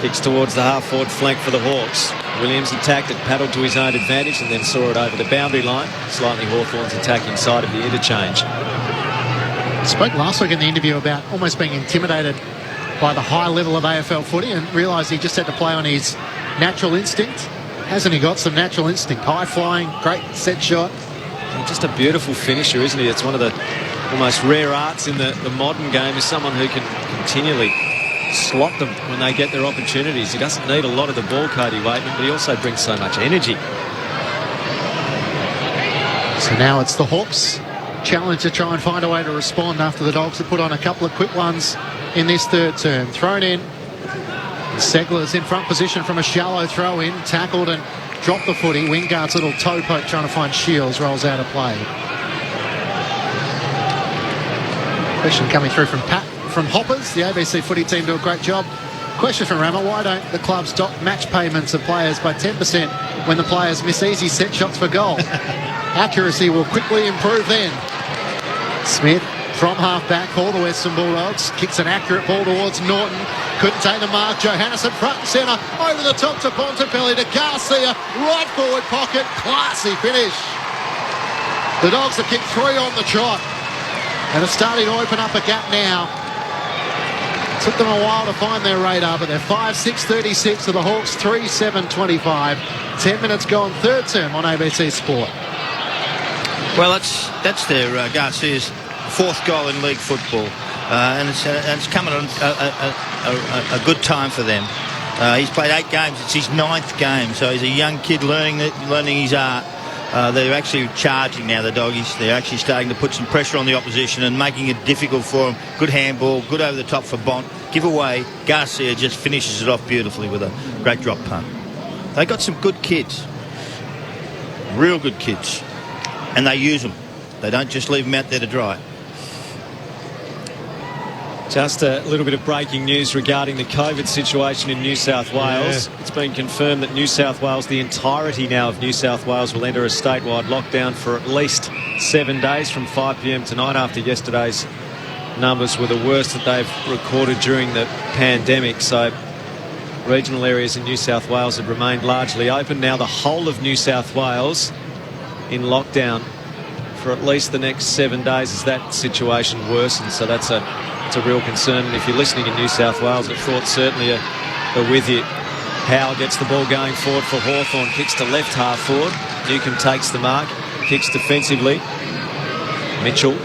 kicks towards the half-forward flank for the Hawks. Williams attacked it, paddled to his own advantage and then saw it over the boundary line. Slightly Hawthorn's attacking side of the interchange. Spoke last week in the interview about almost being intimidated by the high level of AFL footy and realised he just had to play on his natural instinct. Hasn't he got some natural instinct? High flying, great set shot. And just a beautiful finisher, isn't he? It's one of the almost rare arts in the modern game, is someone who can continually slot them when they get their opportunities. He doesn't need a lot of the ball, Cody Waitman, but he also brings so much energy. So now it's the Hawks' challenge to try and find a way to respond after the Dogs have put on a couple of quick ones in this third term. Thrown in. Segler's in front position from a shallow throw in. Tackled and dropped the footy. Wingard's little toe poke trying to find Shields. Rolls out of play. Question coming through from Pat from Hoppers. The ABC footy team do a great job. Question from Rammer: why don't the clubs dock match payments of players by 10% when the players miss easy set shots for goal? Accuracy will quickly improve then. Smith from half-back for the Western Bulldogs. Kicks an accurate ball towards Norton. Couldn't take the mark. Johannesson front and centre. Over the top to Bontempelli to Garcia. Right forward pocket. Classy finish. The Dogs have kicked 3 on the trot and are starting to open up a gap now. Took them a while to find their radar, but they're 5-6-36 to the Hawks, 3-7-25. 10 minutes gone, third term on ABC Sport. Well, that's their Garcia's fourth goal in league football, and it's coming at a good time for them. He's played 8 games. It's his 9th game, so he's a young kid learning his art. They're actually charging now, the doggies. They're actually starting to put some pressure on the opposition and making it difficult for them. Good handball, good over the top for Bont. Give away. Garcia just finishes it off beautifully with a great drop punt. They got some good kids, real good kids, and they use them. They don't just leave them out there to dry. Just a little bit of breaking news regarding the COVID situation in New South Wales. Yeah. It's been confirmed that New South Wales, the entirety now of New South Wales, will enter a statewide lockdown for at least 7 days from 5 p.m. tonight, after yesterday's numbers were the worst that they've recorded during the pandemic. So regional areas in New South Wales have remained largely open. Now the whole of New South Wales in lockdown for at least the next 7 days as that situation worsens. So it's a real concern. And if you're listening in New South Wales, the thoughts certainly are with you. Howe gets the ball going forward for Hawthorn, kicks to left half forward. Newcomb takes the mark, kicks defensively. Mitchell,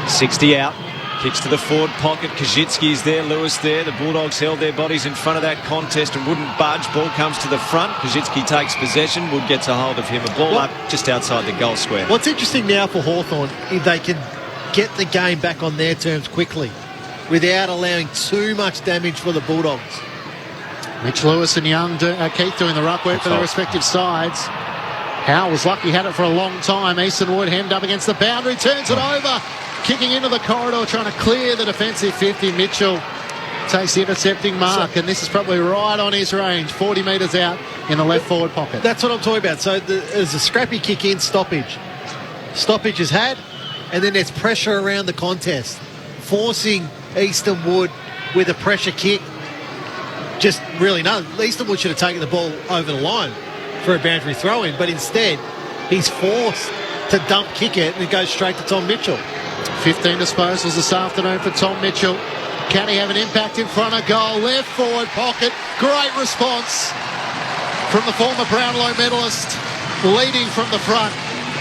60 out, kicks to the forward pocket. Kajitsky is there, Lewis there. The Bulldogs held their bodies in front of that contest and wouldn't budge. Ball comes to the front. Kajitsky takes possession. Wood gets a hold of him. A ball up just outside the goal square. What's interesting now for Hawthorn is they can get the game back on their terms quickly without allowing too much damage for the Bulldogs. Mitch Lewis and Keith doing the ruck work for their respective sides. Howe was lucky, had it for a long time. Easton Wood hemmed up against the boundary, turns it over, kicking into the corridor, trying to clear the defensive 50. Mitchell takes the intercepting mark, and this is probably right on his range, 40 metres out in the left forward pocket. That's what I'm talking about. So there's a scrappy kick in, stoppage. Stoppage is had, and then there's pressure around the contest, forcing Easton Wood with a pressure kick. Just really no. Easton Wood should have taken the ball over the line for a boundary throw-in, but instead he's forced to dump kick it, and it goes straight to Tom Mitchell. 15 disposals this afternoon for Tom Mitchell. Can he have an impact in front of goal? Left forward pocket. Great response from the former Brownlow medalist, leading from the front.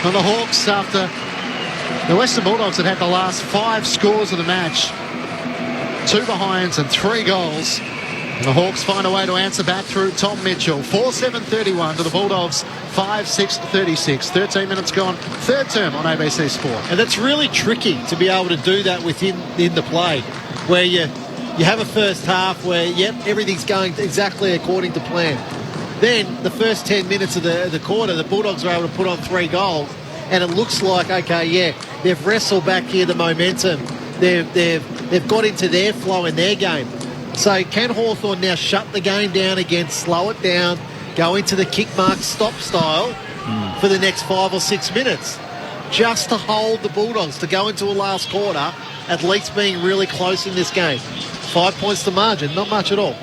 And the Hawks, after the Western Bulldogs had the last 5 scores of the match, 2 behinds and 3 goals. And the Hawks find a way to answer back through Tom Mitchell. 4-7-31 to the Bulldogs, 5-6-36. 13 minutes gone, third term on ABC Sport. And it's really tricky to be able to do that within the play, where you have a first half where, everything's going exactly according to plan. Then the first 10 minutes of the quarter, the Bulldogs are able to put on 3 goals, and it looks like, they've wrestled back here the momentum. They've got into their flow in their game. So can Hawthorn now shut the game down again, slow it down, go into the kick mark stop style for the next 5 or 6 minutes, just to hold the Bulldogs to go into a last quarter, at least being really close in this game. 5 points to margin, not much at all.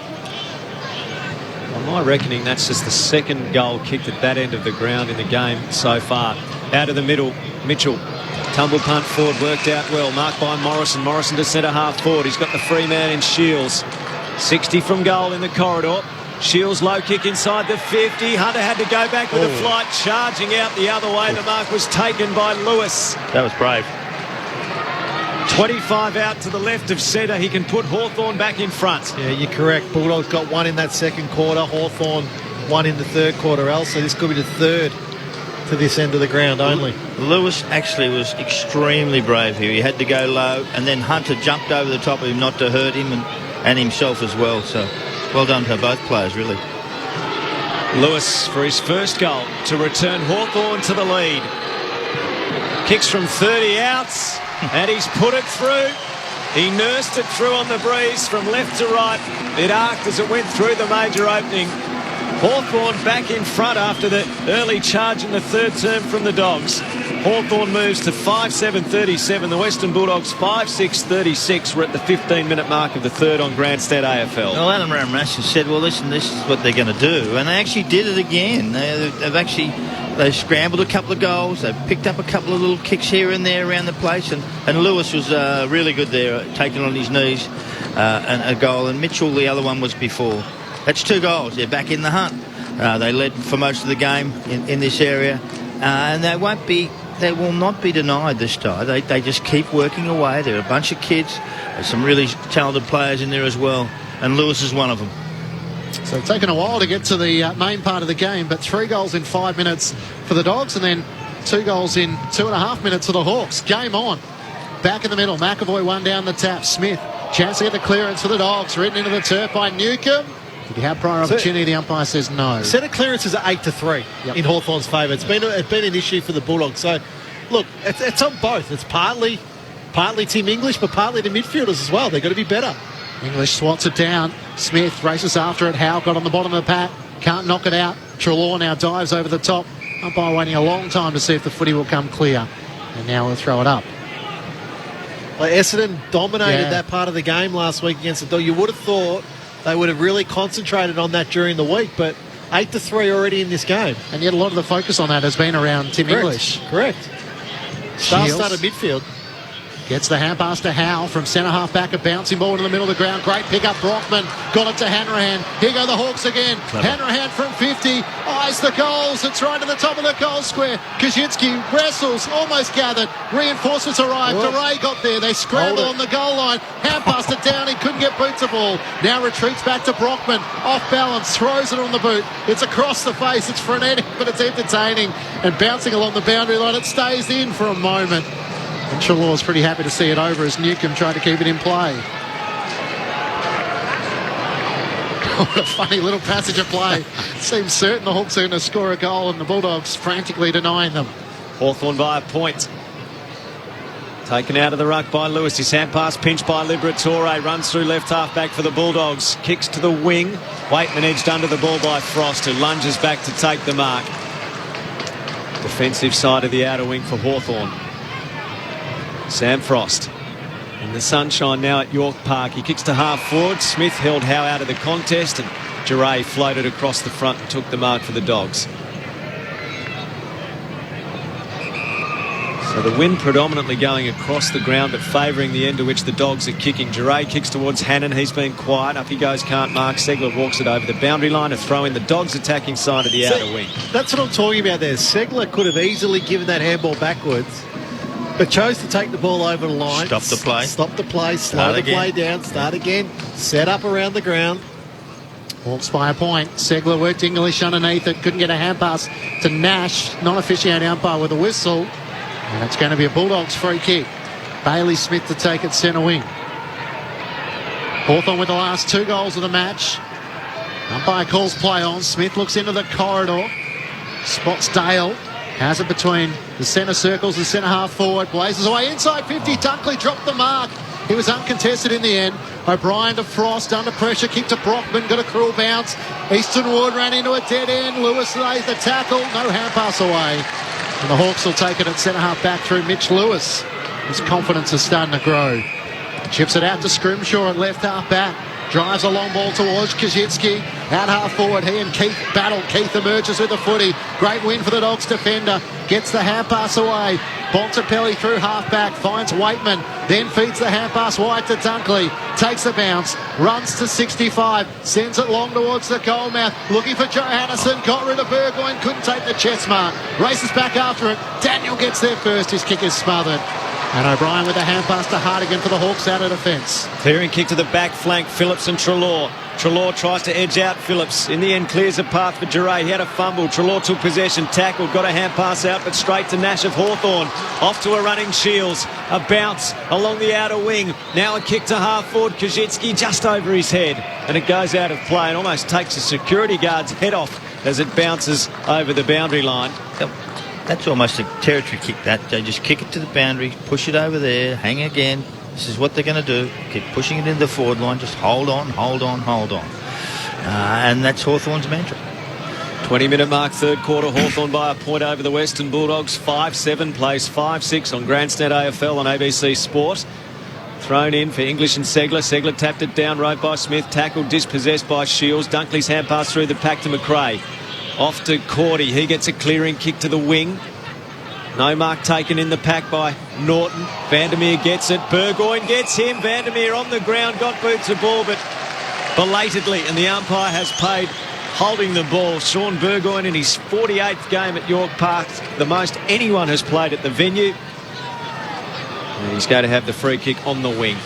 On my reckoning, that's just the second goal kicked at that end of the ground in the game so far. Out of the middle, Mitchell. Tumble punt forward, worked out well. Marked by Morrison. Morrison to centre half forward. He's got the free man in Shields. 60 from goal in the corridor. Shields low kick inside the 50. Hunter had to go back with a flight, charging out the other way. The mark was taken by Lewis. That was brave. 25 out to the left of centre. He can put Hawthorn back in front. Yeah, you're correct. Bulldogs got 1 in that second quarter. Hawthorn 1 in the third quarter else. So this could be the third to this end of the ground only. Lewis actually was extremely brave here. He had to go low, and then Hunter jumped over the top of him not to hurt him and himself as well. So well done to both players, really. Lewis for his first goal to return Hawthorn to the lead. Kicks from 30 outs, and he's put it through. He nursed it through on the breeze from left to right. It arced as it went through the major opening. Hawthorn back in front after the early charge in the third term from the Dogs. Hawthorn moves to 5-7-37. The Western Bulldogs 5-6-36. We're at the 15-minute mark of the third on Grandstand AFL. Well, Adam Ramrashan said, well, listen, this is what they're going to do. And they actually did it again. They've actually They scrambled a couple of goals. They picked up a couple of little kicks here and there around the place. And Lewis was really good there, taking on his knees and a goal. And Mitchell, the other one was before. That's 2 goals. They're back in the hunt. They led for most of the game in this area. And they will not be denied this time. They just keep working away. They're a bunch of kids. There's some really talented players in there as well. And Lewis is one of them. So it's taken a while to get to the main part of the game, but 3 goals in 5 minutes for the Dogs and then 2 goals in 2.5 minutes for the Hawks. Game on. Back in the middle. McAvoy one down the tap. Smith. Chance to get the clearance for the Dogs. Ridden into the turf by Newcomb. Did he have prior opportunity? The umpire says no. Set of clearances are 8-3 in Hawthorn's favour. It's been an issue for the Bulldogs. So, look, it's on both. It's partly Tim English, but partly the midfielders as well. They've got to be better. English swats it down. Smith races after it. Howe got on the bottom of the pack. Can't knock it out. Treloar now dives over the top. Umpire waiting a long time to see if the footy will come clear. And now we'll throw it up. Like Essendon dominated that part of the game last week against the Dogs. You would have thought they would have really concentrated on that during the week, but 8-3 already in this game. And yet a lot of the focus on that has been around Tim English. Correct. Star-started midfield. Gets the hand pass to Howe from centre-half back, a bouncing ball in the middle of the ground. Great pick-up, Brockman. Got it to Hanrahan. Here go the Hawks again. Clever. Hanrahan from 50. Eyes the goals. It's right to the top of the goal square. Kaczynski wrestles, almost gathered. Reinforcements arrived. DeRay got there. They scramble on the goal line. Hand pass to Downey. Couldn't get boot to ball. Now retreats back to Brockman. Off balance. Throws it on the boot. It's across the face. It's frenetic, but it's entertaining. And bouncing along the boundary line. It stays in for a moment. And Treloar's pretty happy to see it over as Newcomb tried to keep it in play. What a funny little passage of play. Seems certain the Hawks are going to score a goal and the Bulldogs frantically denying them. Hawthorn by a point. Taken out of the ruck by Lewis. His hand pass pinched by Liberatore. Runs through left half back for the Bulldogs. Kicks to the wing. Waitman edged under the ball by Frost, who lunges back to take the mark. Defensive side of the outer wing for Hawthorn. Sam Frost in the sunshine now at York Park. He kicks to half forward. Smith held Howe out of the contest and Duray floated across the front and took the mark for the Dogs. So the wind predominantly going across the ground but favouring the end to which the Dogs are kicking. Duray kicks towards Hannon. He's been quiet. Up he goes, can't mark. Segler walks it over the boundary line. A throw in the Dogs attacking side of the outer wing. That's what I'm talking about there. Segler could have easily given that handball backwards, but chose to take the ball over the line. Stop the play. Stop the play. Slow the play down. Start again. Set up around the ground. Hawks by a point. Segler worked English underneath it. Couldn't get a hand pass to Nash. Non-officiating umpire with a whistle. And it's going to be a Bulldogs free kick. Bailey Smith to take it centre wing. Hawthorn with the last 2 goals of the match. Umpire calls play on. Smith looks into the corridor. Spots Dale. Has it between the centre circles and centre half forward. Blazes away inside 50. Dunkley dropped the mark. He was uncontested in the end. O'Brien to Frost under pressure. Kick to Brockman. Got a cruel bounce. Easton Ward ran into a dead end. Lewis lays the tackle. No hand pass away. And the Hawks will take it at centre half back through Mitch Lewis. His confidence is starting to grow. Chips it out to Scrimshaw at left half back. Drives a long ball towards Kaczynski. Out half forward, he and Keith battle. Keith emerges with the footy. Great win for the Dogs defender. Gets the hand pass away. Bontempelli through half back. Finds Waitman. Then feeds the hand pass wide to Dunkley. Takes the bounce. Runs to 65. Sends it long towards the goal mouth. Looking for Johannesson. Got rid of Burgoyne. Couldn't take the chest mark. Races back after it. Daniel gets there first. His kick is smothered. And O'Brien with a hand pass to Hartigan for the Hawks out of defence. Clearing kick to the back flank, Phillips and Treloar. Treloar tries to edge out Phillips. In the end, clears a path for Duray. He had a fumble. Treloar took possession, tackled, got a hand pass out, but straight to Nash of Hawthorn. Off to a running Shields. A bounce along the outer wing. Now a kick to half forward. Kaczynski just over his head. And it goes out of play and almost takes the security guard's head off as it bounces over the boundary line. That's almost a territory kick. That they just kick it to the boundary, push it over there, hang again. This is what they're going to do. Keep pushing it into the forward line. Just hold on, hold on, hold on. And that's Hawthorn's mantra. 20-minute mark, third quarter. Hawthorn by a point over the Western Bulldogs. 5-7 plays 5-6 on Grandstand AFL on ABC Sport. Thrown in for English and Segler. Segler tapped it down, rode by Smith. Tackled, dispossessed by Shields. Dunkley's hand pass through the pack to McRae. Off to Cordy. He gets a clearing kick to the wing. No mark taken in the pack by Norton. Vandermeer gets it. Burgoyne gets him. Vandermeer on the ground. Got boots of ball, but belatedly. And the umpire has paid holding the ball. Sean Burgoyne in his 48th game at York Park. The most anyone has played at the venue. And he's going to have the free kick on the wing.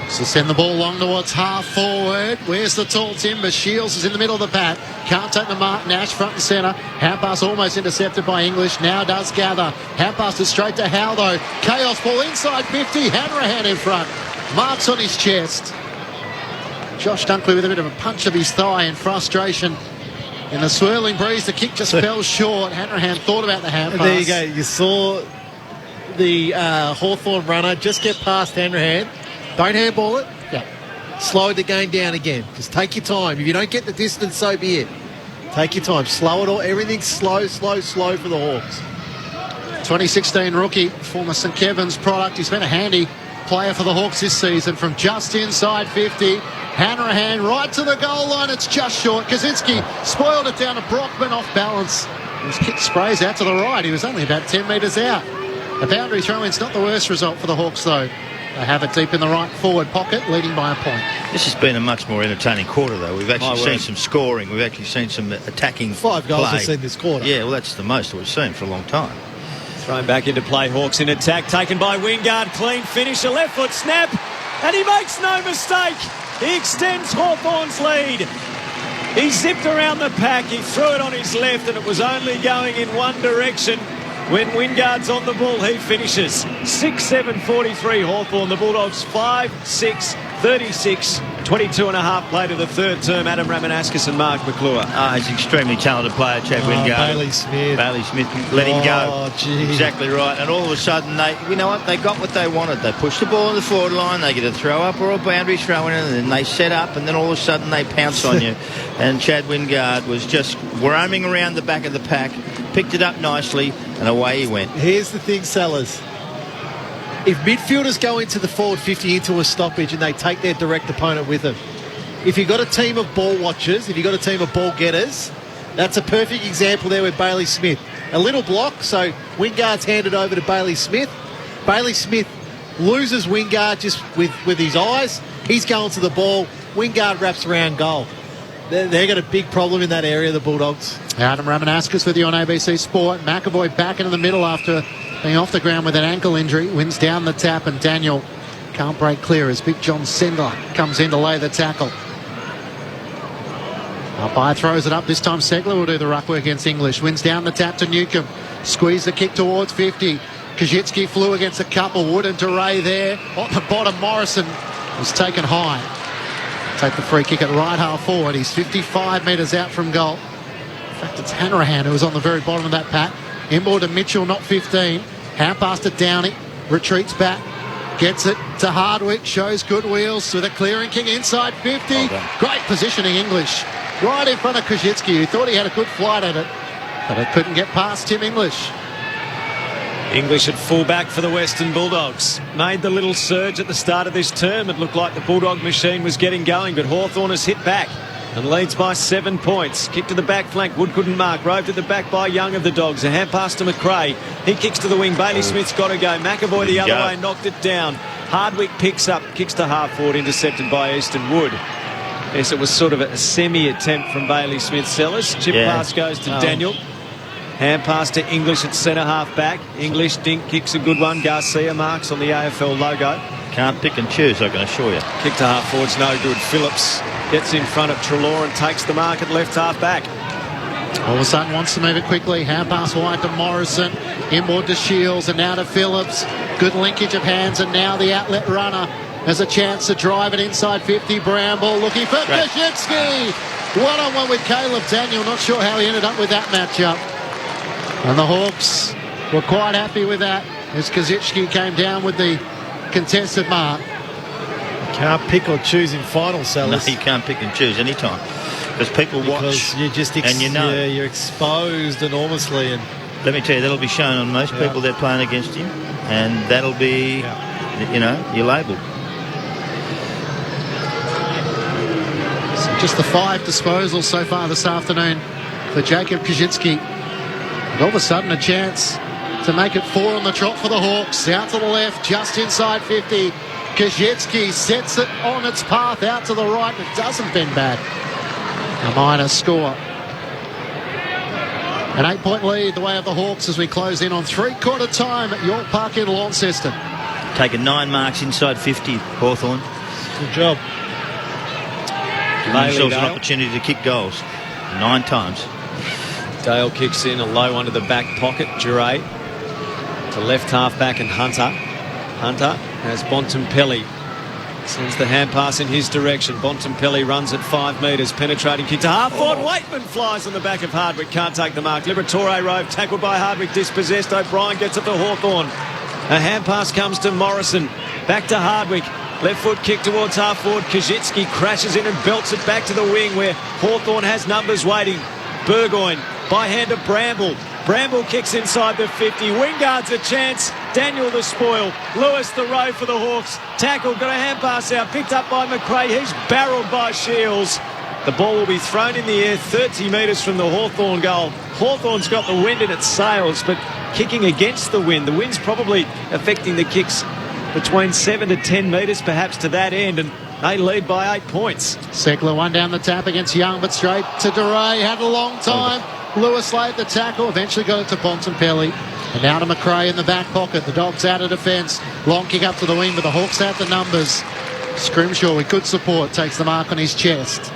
So send the ball long towards half forward. Where's the tall timber? Shields is in the middle of the pack. Can't take the mark. Nash front and centre. Hand pass almost intercepted by English. Now does gather. Hand pass is straight to Howe though. Chaos ball inside 50. Hanrahan in front. Marks on his chest. Josh Dunkley with a bit of a punch of his thigh in frustration. In the swirling breeze, the kick just fell short. Hanrahan thought about the hand pass. There you go. You saw the Hawthorn runner just get past Hanrahan. Don't handball it. Yeah. Slow the game down again. Just take your time. If you don't get the distance, so be it. Take your time. Slow it all. Everything's slow for the Hawks. 2016 rookie, former St Kevin's product. He's been a handy player for the Hawks this season from just inside 50. Hanrahan right to the goal line. It's just short. Kaczynski spoiled it down to Brockman off balance. His kick sprays out to the right. He was only about 10 metres out. A boundary throw-in's not the worst result for the Hawks, though. They have it deep in the right forward pocket, leading by a point. This has been a much more entertaining quarter, though. We've actually seen some scoring. We've actually seen some attacking 5 goals play. I've seen this quarter. Yeah, well, that's the most we've seen for a long time. Thrown back into play. Hawks in attack. Taken by Wingard. Clean finish. A left foot snap. And he makes no mistake. He extends Hawthorn's lead. He zipped around the pack. He threw it on his left, and it was only going in one direction. When Wingard's on the ball, he finishes. 6-7-43 Hawthorn. The Bulldogs 5-6-36. 22 and a half play to the third term. Adam Ramanauskas and Mark McClure. He's an extremely talented player, Chad Wingard. Bailey Smith let him go. Gee. Exactly right. And all of a sudden, you know what? They got what they wanted. They pushed the ball in the forward line. They get a throw up or a boundary throw in, and then they set up, and then all of a sudden they pounce on you. And Chad Wingard was just roaming around the back of the pack, picked it up nicely, and away he went. Here's the thing, Sellers. If midfielders go into the forward 50 into a stoppage and they take their direct opponent with them, if you've got a team of ball watchers, if you've got a team of ball getters, that's a perfect example there with Bailey Smith. A little block, so Wingard's handed over to Bailey Smith. Bailey Smith loses Wingard just with his eyes. He's going to the ball. Wingard wraps around goal. They've got a big problem in that area, the Bulldogs. Adam Ramanauskas with you on ABC Sport. McAvoy back into the middle after being off the ground with an ankle injury. Wins down the tap, and Daniel can't break clear as Big John Sendler comes in to lay the tackle. Umpire throws it up. This time Segler will do the ruck work against English. Wins down the tap to Newcomb. Squeeze the kick towards 50. Kaczynski flew against a couple. Wood and DeRay there. On the bottom, Morrison was taken high. Take the free kick at right half forward. He's 55 metres out from goal. In fact, it's Hanrahan who was on the very bottom of that pack. Inboard to Mitchell, not 15. Hand pass to Downey. Retreats back. Gets it to Hardwick. Shows good wheels with a clearing kick inside 50. Great positioning, English. Right in front of Kaczynski, who thought he had a good flight at it, but it couldn't get past Tim English. English at fullback for the Western Bulldogs. Made the little surge at the start of this term. It looked like the Bulldog machine was getting going, but Hawthorn has hit back and leads by 7 points. Kick to the back flank. Wood couldn't mark. Roved at the back by Young of the Dogs. A hand pass to McRae. He kicks to the wing. Bailey Smith's got to go. McAvoy the other way, knocked it down. Hardwick picks up, kicks to half forward, intercepted by Easton Wood. Yes, it was sort of a semi-attempt from Bailey Smith. Sellers. Chip pass goes to Daniel. Hand pass to English at centre half back. English dink kicks a good one. Garcia marks on the AFL logo. Can't pick and choose, I can assure you. Kick to half forward's no good. Phillips gets in front of Treloar and takes the mark at left half back. All of a sudden wants to move it quickly. Hand pass wide to Morrison. Inboard to Shields and now to Phillips. Good linkage of hands, and now the outlet runner has a chance to drive it inside 50. Bramble looking for Kaczynski. One-on-one with Caleb Daniel. Not sure how he ended up with that matchup. And the Hawks were quite happy with that as Kaczynski came down with the contested mark. Can't pick or choose in final, Sellers. No, you can't pick and choose any time because people watch you just and you know. Yeah, you're exposed enormously. And let me tell you, that'll be shown on most people that are playing against you, and that'll be, you're labelled. So Just the 5 disposals so far this afternoon for Jacob Kajitsky. And all of a sudden a chance to make it 4 on the trot for the Hawks. Out to the left, just inside 50. Kajitsky sets it on its path out to the right, and it doesn't bend back. A minor score. An 8-point lead the way of the Hawks as we close in on three-quarter time at York Park in Launceston. Taken 9 marks inside 50, Hawthorn. Good job. Giving themselves an opportunity to kick goals 9 times. Dale kicks in a low one to the back pocket. Duray to left half back and Hunter. Hunter has Bontempelli. Sends the hand pass in his direction. Bontempelli runs at 5 metres. Penetrating kick to half-forward. Waitman flies on the back of Hardwick. Can't take the mark. Liberatore Rove tackled by Hardwick. Dispossessed. O'Brien gets it to Hawthorn. A hand pass comes to Morrison. Back to Hardwick. Left foot kick towards half-forward. Kajitsky crashes in and belts it back to the wing where Hawthorn has numbers waiting. Burgoyne by hand of Bramble. Bramble kicks inside the 50. Wingard's a chance. Daniel the spoil. Lewis the row for the Hawks. Tackle, got a hand pass out. Picked up by McRae. He's barrelled by Shields. The ball will be thrown in the air 30 metres from the Hawthorn goal. Hawthorn's got the wind in its sails, but kicking against the wind. The wind's probably affecting the kicks between 7 to 10 metres perhaps to that end, and they lead by 8 points. Segler one down the tap against Young, but straight to DeRay. Had a long time. Lewis laid the tackle, eventually got it to Bontempelli. And now to McRae in the back pocket. The Dogs out of defence. Long kick up to the wing, but the Hawks have the numbers. Scrimshaw with good support takes the mark on his chest.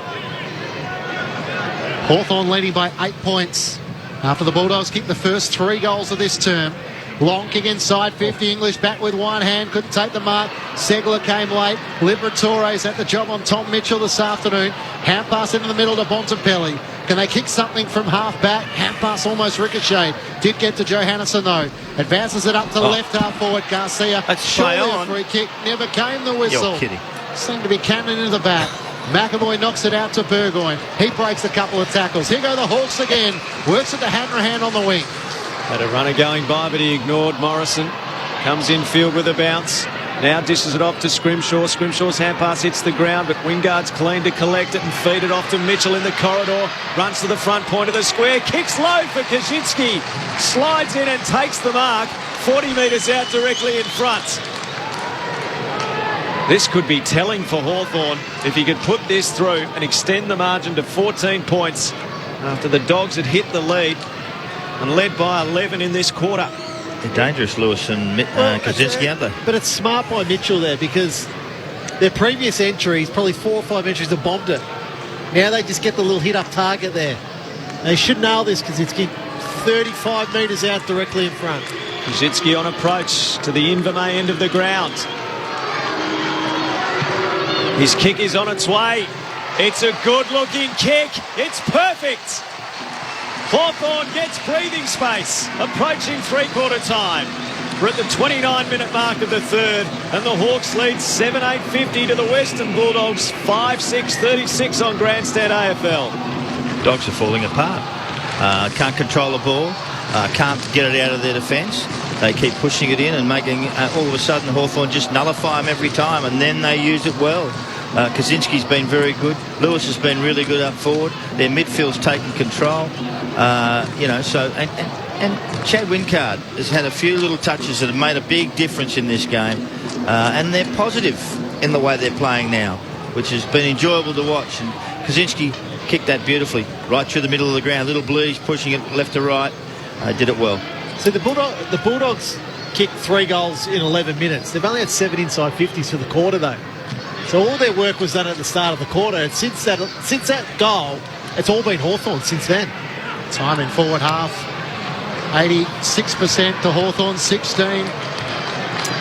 Hawthorn leading by 8 points after the Bulldogs kicked the first 3 goals of this term. Long kick inside 50. English back with one hand. Couldn't take the mark. Segler came late. Liberatore's at the job on Tom Mitchell this afternoon. Hand pass into the middle to Bontempelli. Can they kick something from half back? Hand pass almost ricocheted. Did get to Johannesson though. Advances it up to the left half forward. Garcia. That's surely a free kick. Never came the whistle. You're kidding. Seemed to be cannon into the back. McAvoy knocks it out to Burgoyne. He breaks a couple of tackles. Here go the Hawks again. Works it to Hanrahan on the wing. Had a runner going by, but he ignored Morrison. Comes in field with a bounce. Now dishes it off to Scrimshaw. Scrimshaw's hand pass hits the ground, but Wingard's clean to collect it and feed it off to Mitchell in the corridor. Runs to the front point of the square. Kicks low for Kajitsky. Slides in and takes the mark. 40 metres out directly in front. This could be telling for Hawthorn if he could put this through and extend the margin to 14 points after the Dogs had hit the lead and led by 11 in this quarter. They're dangerous, Lewis and Kajitsky, aren't they? But it's smart by Mitchell there because their previous entries, probably 4 or 5 entries, have bombed it. Now they just get the little hit up target there. They should nail this Kajitsky. 35 metres out directly in front. Kajitsky on approach to the Invermay end of the ground. His kick is on its way. It's a good-looking kick. It's perfect. Hawthorn gets breathing space, approaching three-quarter time. We're at the 29-minute mark of the third, and the Hawks lead 7-8-50 to the Western Bulldogs, 5-6-36 on Grandstand AFL. Dogs are falling apart. Can't control the ball, can't get it out of their defence. They keep pushing it in and making, all of a sudden, Hawthorn just nullify them every time, and then they use it well. Kaczynski's been very good. Lewis has been really good up forward. Their midfield's taken control. And Chad Wingard has had a few little touches that have made a big difference in this game. And they're positive in the way they're playing now, which has been enjoyable to watch. And Kaczynski kicked that beautifully, right through the middle of the ground. Little Blues pushing it left to right. Did it well. So the Bulldogs kicked 3 goals in 11 minutes. They've only had 7 inside 50s for the quarter, though. So all their work was done at the start of the quarter. And since that goal, it's all been Hawthorn since then. Time in forward half. 86% to Hawthorn, 16.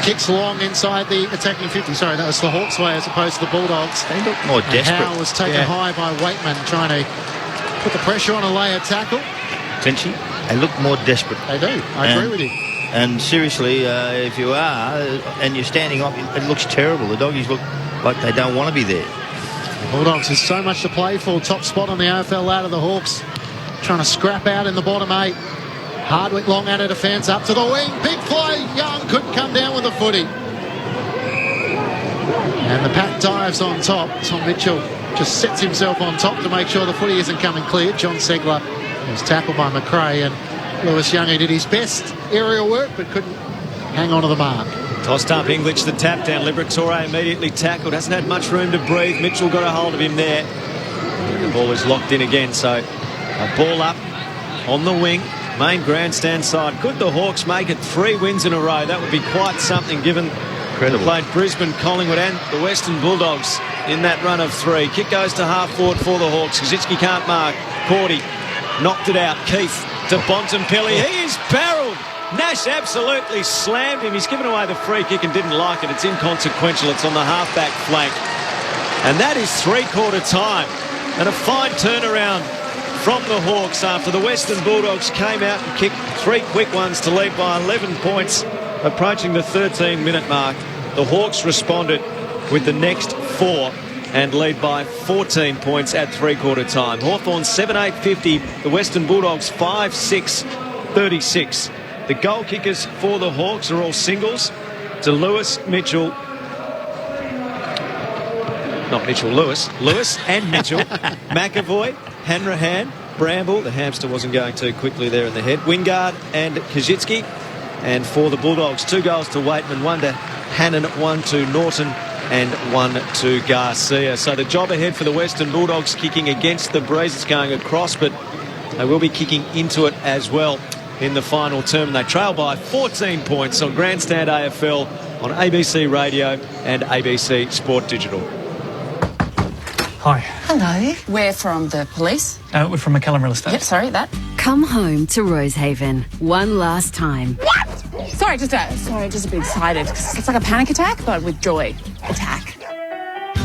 Kicks long inside the attacking 50. Sorry, that was the Hawks way as opposed to the Bulldogs. They look more desperate. Howe was taken high by Waitman, trying to put the pressure on a layer tackle. Essentially, they look more desperate. They do. I agree with you. And seriously, if you are, and you're standing up, it looks terrible. The Doggies look like they don't want to be there. The Bulldogs has so much to play for. Top spot on the AFL ladder. The Hawks trying to scrap out in the bottom 8. Hardwick long out of defence, up to the wing. Big play. Young couldn't come down with the footy. And the pack dives on top. Tom Mitchell just sets himself on top to make sure the footy isn't coming clear. John Segler was tackled by McRae, and Lewis Young, who did his best aerial work but couldn't hang on to the mark. Tossed up English, the tap down. Liberatore immediately tackled. Hasn't had much room to breathe. Mitchell got a hold of him there. The ball is locked in again, so a ball up on the wing. Main grandstand side. Could the Hawks make it 3 wins in a row? That would be quite something, given they played Brisbane, Collingwood and the Western Bulldogs in that run of 3. Kick goes to half forward for the Hawks. Kazitsky can't mark. Cordy knocked it out. Keith to Bontempelli. He is barreled. Nash absolutely slammed him. He's given away the free kick and didn't like it. It's inconsequential. It's on the half-back flank. And that is 3/4 time. And a fine turnaround from the Hawks after the Western Bulldogs came out and kicked 3 quick ones to lead by 11 points, approaching the 13-minute mark. The Hawks responded with the next 4 and lead by 14 points at 3/4 time. Hawthorn 7-8-50, the Western Bulldogs 5-6-36. The goal kickers for the Hawks are all singles to Lewis, Mitchell, not Mitchell, Lewis and Mitchell, McAvoy, Hanrahan, Bramble, the hamster wasn't going too quickly there in the head, Wingard and Kazitsky. And for the Bulldogs, 2 goals to Waitman, 1 to Hannon, 1 to Norton and 1 to Garcia. So the job ahead for the Western Bulldogs, kicking against the breeze. It's going across, but they will be kicking into it as well in the final term. They trail by 14 points on Grandstand AFL, on ABC Radio and ABC Sport Digital. Hi. Hello. We're from the police. We're from McCallum Real Estate. Yep, sorry, that. Come home to Rosehaven one last time. What? Sorry, just a bit excited. It's like a panic attack, but with joy. Attack.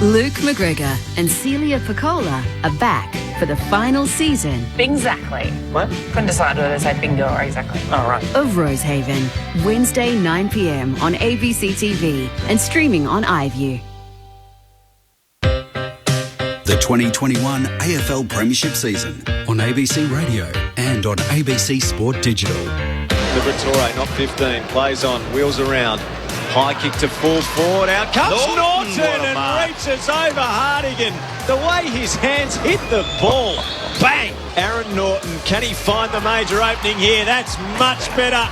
Luke McGregor and Celia Piccola are back for the final season. Exactly. What? Couldn't decide whether to say bingo or exactly. Oh, right. Of Rosehaven, Wednesday 9 p.m. on ABC TV and streaming on iView. The 2021 AFL Premiership season on ABC Radio and on ABC Sport Digital. Liberatore, not 15, plays on, wheels around. High kick to full forward, out comes Norton and reaches over Hardigan. The way his hands hit the ball, bang! Aaron Norton, can he find the major opening here? That's much better.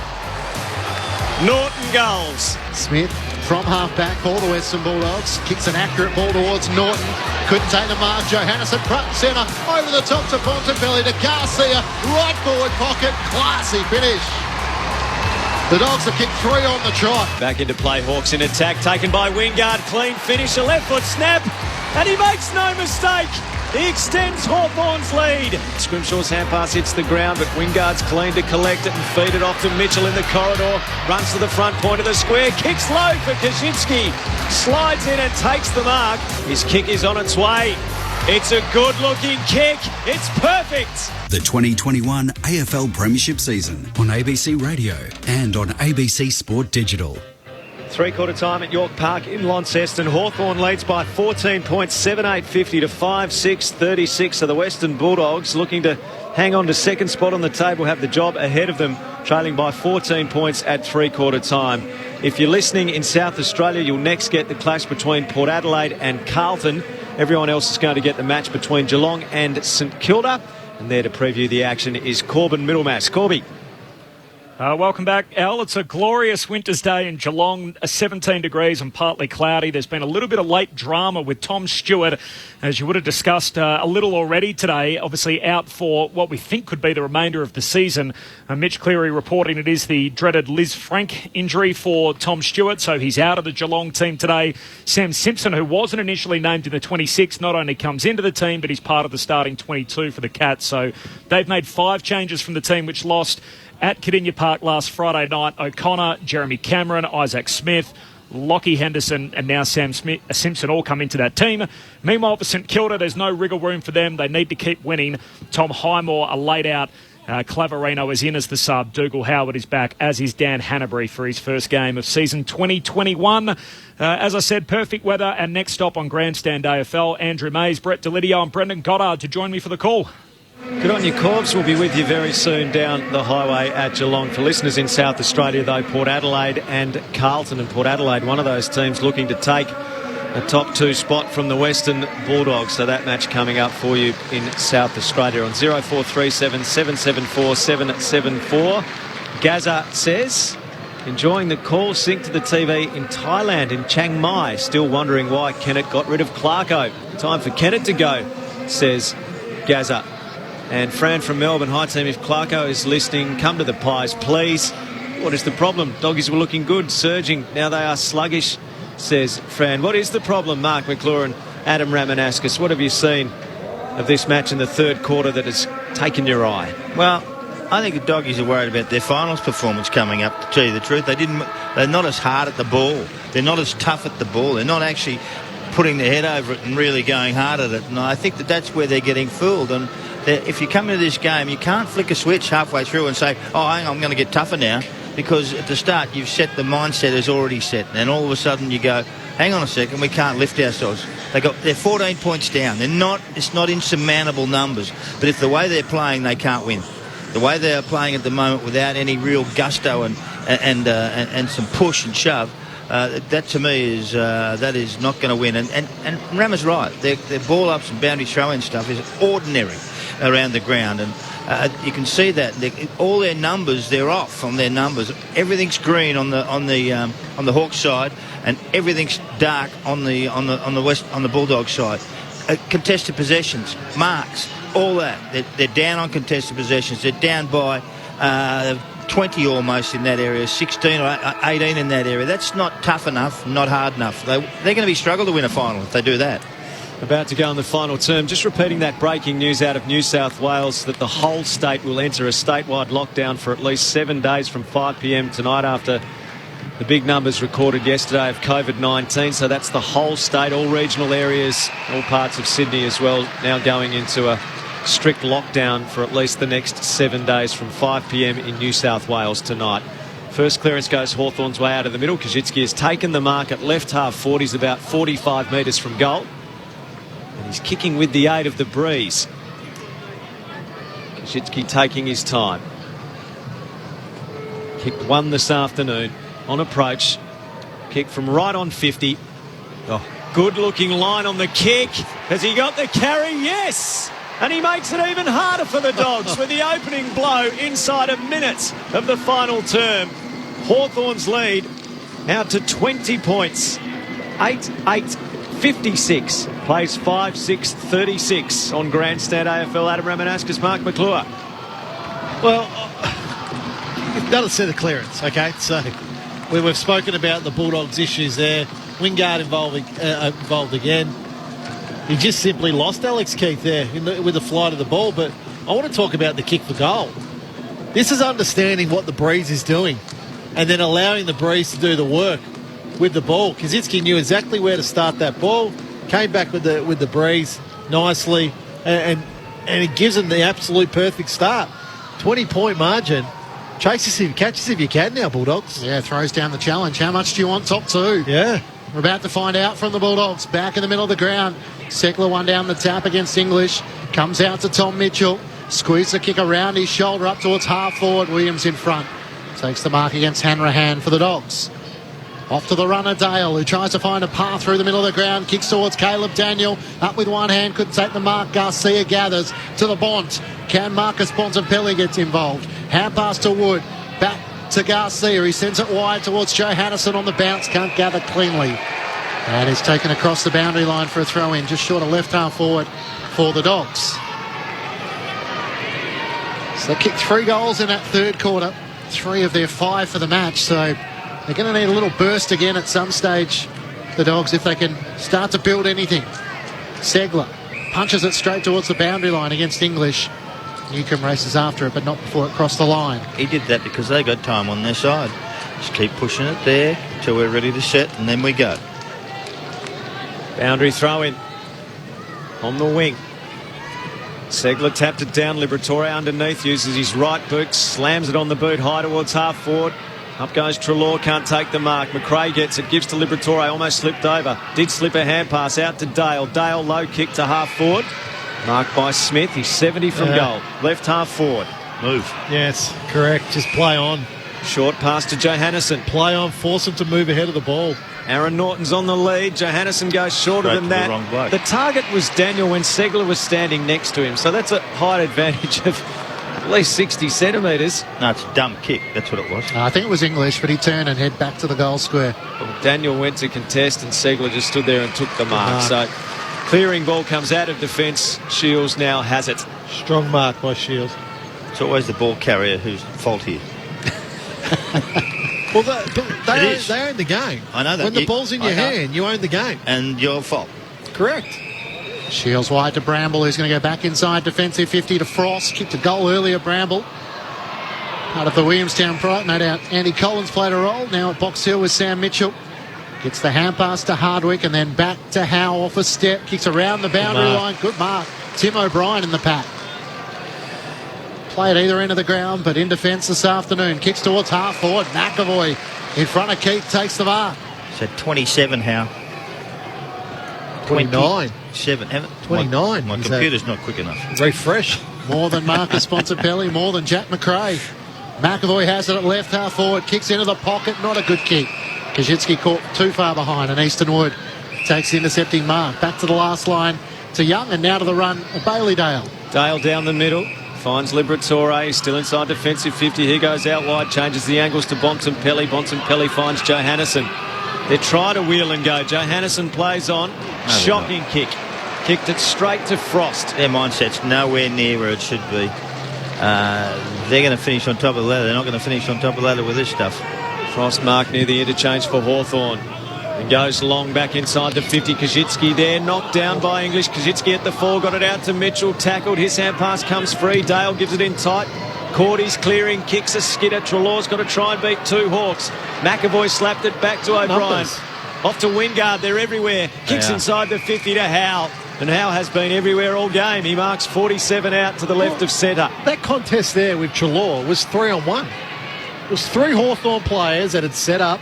Norton goals. Smith from half-back for the Western Bulldogs. Kicks an accurate ball towards Norton. Couldn't take the mark. Johannesson front and centre. Over the top to Bontempelli to Garcia. Right forward pocket. Classy finish. The Dogs have kicked 3 on the trot. Back into play, Hawks in attack. Taken by Wingard. Clean finish. A left foot snap. And he makes no mistake. He extends Hawthorn's lead. Scrimshaw's hand pass hits the ground, but Wingard's clean to collect it and feed it off to Mitchell in the corridor. Runs to the front point of the square. Kicks low for Kaczynski. Slides in and takes the mark. His kick is on its way. It's a good-looking kick. It's perfect. The 2021 AFL Premiership season on ABC Radio and on ABC Sport Digital. 3/4 time at York Park in Launceston. Hawthorn leads by 14 points, 7-8-50 to 5-6-36. So the Western Bulldogs, looking to hang on to second spot on the table, have the job ahead of them, trailing by 14 points at 3/4 time. If you're listening in South Australia, you'll next get the clash between Port Adelaide and Carlton. Everyone else is going to get the match between Geelong and St Kilda. And there to preview the action is Corbin Middlemass. Corby. Welcome back, Al. It's a glorious winter's day in Geelong, 17 degrees and partly cloudy. There's been a little bit of late drama with Tom Stewart, as you would have discussed a little already today, obviously out for what we think could be the remainder of the season. Mitch Cleary reporting it is the dreaded Liz Frank injury for Tom Stewart, so he's out of the Geelong team today. Sam Simpson, who wasn't initially named in the 26, not only comes into the team, but he's part of the starting 22 for the Cats. So they've made 5 changes from the team, which lost at Cardinia Park last Friday night. O'Connor, Jeremy Cameron, Isaac Smith, Lockie Henderson and now Sam Simpson all come into that team. Meanwhile, for St Kilda, there's no wriggle room for them. They need to keep winning. Tom Highmore, a laid out. Claverino is in as the sub. Dougal Howard is back, as is Dan Hanbury for his first game of season 2021. As I said, perfect weather. And next stop on Grandstand AFL, Andrew Mays, Brett Delidio and Brendan Goddard to join me for the call. Good on you, Corbs. We'll be with you very soon down the highway at Geelong. For listeners in South Australia, though, Port Adelaide and Carlton. And Port Adelaide, one of those teams looking to take a top 2 spot from the Western Bulldogs. So that match coming up for you in South Australia on 0437 774 774. Gaza says, enjoying the call sync to the TV in Thailand, in Chiang Mai. Still wondering why Kennett got rid of Clarko. Time for Kennett to go, says Gaza. And Fran from Melbourne, hi team, if Clarko is listening, come to the Pies, please. What is the problem? Doggies were looking good, surging. Now they are sluggish, says Fran. What is the problem, Mark McClure and Adam Ramanauskas? What have you seen of this match in the third quarter that has taken your eye? Well, I think the Doggies are worried about their finals performance coming up, to tell you the truth. They're not as hard at the ball. They're not as tough at the ball. They're not actually putting their head over it and really going hard at it. And I think that's where they're getting fooled. And if you come into this game, you can't flick a switch halfway through and say, oh, hang on, I'm going to get tougher now. Because at the start, you've set the mindset is already set. And all of a sudden you go, hang on a second, we can't lift ourselves. They're 14 points down. It's not insurmountable numbers. But if the way they're playing, they can't win. The way they are playing at the moment without any real gusto and some push and shove, that to me is not going to win. And Rama's right. Their ball ups and boundary throw-in stuff is ordinary around the ground, and you can see that all their numbers, they're off on their numbers. Everything's green on the Hawks side, and everything's dark on the Bulldogs side. Contested possessions, marks, all that. They're down on contested possessions. They're down by 20 almost in that area, 16 or 18 in that area. That's not tough enough, not hard enough. They're going to be struggle to win a final if they do that. About to go in the final term. Just repeating that breaking news out of New South Wales that the whole state will enter a statewide lockdown for at least 7 days from 5 p.m. tonight after the big numbers recorded yesterday of COVID-19. So that's the whole state, all regional areas, all parts of Sydney as well, now going into a strict lockdown for at least the next 7 days from 5 p.m. in New South Wales tonight. First clearance goes Hawthorn's way out of the middle. Kajitsky has taken the mark at left half forward. He's about 45 metres from goal. And he's kicking with the aid of the breeze. Kajitsky taking his time. Kicked one this afternoon on approach. Kick from right on 50. Oh, good looking line on the kick. Has he got the carry? Yes! And he makes it even harder for the Dogs with the opening blow inside a minute of the final term. Hawthorn's lead out to 20 points. 8-8-56. Plays 5-6-36 on Grandstand AFL. Adam Ramanauskas, Mark McClure. Well, you've got a set of clearance, okay? So we've spoken about the Bulldogs' issues there. Wingard involved again. He just simply lost Alex Keith there with the flight of the ball. But I want to talk about the kick for goal. This is understanding what the breeze is doing and then allowing the breeze to do the work with the ball. Kajitsky knew exactly where to start that ball, came back with the breeze nicely, and it gives them the absolute perfect start. 20-point margin. Catches if you can now, Bulldogs. Yeah, throws down the challenge. How much do you want top two? Yeah. We're about to find out from the Bulldogs. Back in the middle of the ground. Seckler one down the tap against English. Comes out to Tom Mitchell. Squeezes the kick around his shoulder up towards half forward. Williams in front. Takes the mark against Hanrahan for the Dogs. Off to the runner, Dale, who tries to find a path through the middle of the ground. Kicks towards Caleb Daniel. Up with one hand, couldn't take the mark. Garcia gathers to the Bont. Can Marcus Bontempelli gets involved. Hand pass to Wood. Back to Garcia. He sends it wide towards Johannison on the bounce. Can't gather cleanly. And is taken across the boundary line for a throw-in. Just short of left half forward for the Dogs. So they kicked 3 goals in that third quarter. 3 of their 5 for the match. So they're going to need a little burst again at some stage, the Dogs, if they can start to build anything. Seckler punches it straight towards the boundary line against English. Newcombe races after it, but not before it crossed the line. He did that because they got time on their side. Just keep pushing it there until we're ready to set, and then we go. Boundary throw-in on the wing. Seckler tapped it down. Liberatore underneath, uses his right boot, slams it on the boot high towards half forward. Up goes Treloar, can't take the mark. McRae gets it, gives to Liberatore, almost slipped over. Did slip a hand pass out to Dale. Dale low kick to half forward. Marked by Smith, he's 70 from goal. Left half forward. Move. Yes, correct. Just play on. Short pass to Johannesson. Play on, force him to move ahead of the ball. Aaron Norton's on the lead. Johannesson goes shorter Straight than to the that. wrong bloke. The target was Daniel when Segler was standing next to him, so that's a height advantage of at least 60 centimetres. No, it's a dumb kick. That's what it was. I think it was English, but he turned and head back to the goal square. Daniel went to contest and Segler just stood there and took the mark. So clearing ball comes out of defence. Shields now has it. Strong mark by Shields. It's always the ball carrier who's fault here. Well, they own the game. I know that. When the ball's in your hand, you own the game. And your fault. Correct. Shields wide to Bramble, who's going to go back inside defensive 50 to Frost. Kicked a goal earlier, Bramble. Part of the Williamstown Pride. No doubt Andy Collins played a role. Now at Box Hill with Sam Mitchell. Gets the hand pass to Hardwick and then back to Howe off a step. Kicks around the boundary line. Good mark. Tim O'Brien in the pack. Play at either end of the ground, but in defence this afternoon. Kicks towards half forward. McAvoy in front of Keith takes the mark. So 27, Howe. 29. 7. 29. My computer's not quick enough. Refresh. More than Marcus Sponsorpelli, more than Jack McRae. McAvoy has it at left half forward. Kicks into the pocket. Not a good kick. Kajitsky caught too far behind, and Easton Wood takes the intercepting mark. Back to the last line to Young, and now to the run of Bailey Dale. Dale down the middle. Finds Liberatore, still inside defensive 50. He goes out wide, changes the angles to Bontempelli. Bontempelli finds Johannesson. They're trying to wheel and go. Johannesson plays on. Shocking kick. Kicked it straight to Frost. Their mindset's nowhere near where it should be. They're going to finish on top of the ladder. They're not going to finish on top of the ladder with this stuff. Frost mark near the interchange for Hawthorn. And goes long back inside the 50. Kajitsky there, knocked down by English. Kajitsky at the 4, got it out to Mitchell. Tackled, his hand pass comes free. Dale gives it in tight. Cordy's clearing, kicks a skidder. Trelaw's got to try and beat 2 Hawks. McAvoy slapped it back to O'Brien. Off to Wingard, they're everywhere. Kicks inside the 50 to Howe. And Howe has been everywhere all game. He marks 47 out to the left of centre. That contest there with Trelaw was 3-on-1. It was 3 Hawthorn players that had set up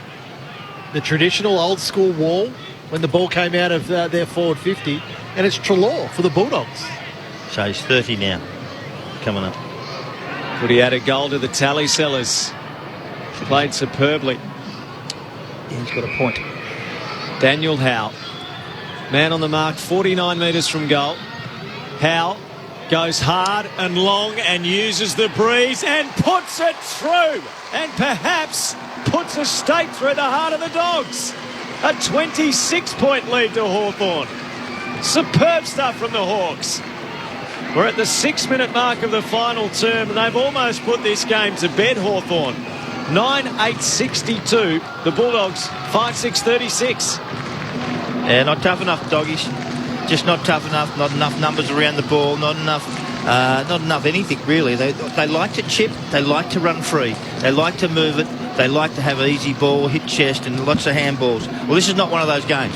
the traditional old-school wall when the ball came out of their forward 50, and it's Trelaw for the Bulldogs. So he's 30 now, coming up. Could he add a goal to the tally sellers? Played superbly. He's got a point. Daniel Howe. Man on the mark, 49 metres from goal. Howe goes hard and long and uses the breeze and puts it through. And perhaps puts a stake through the heart of the Dogs. A 26-point lead to Hawthorn. Superb stuff from the Hawks. We're at the 6-minute mark of the final term, and they've almost put this game to bed, Hawthorn. 9-8-62. The Bulldogs 5-6-36. Yeah, not tough enough, doggies. Just not tough enough. Not enough numbers around the ball. Not enough anything really. They like to chip. They like to run free. They like to move it. They like to have an easy ball, hit chest, and lots of handballs. Well, this is not one of those games.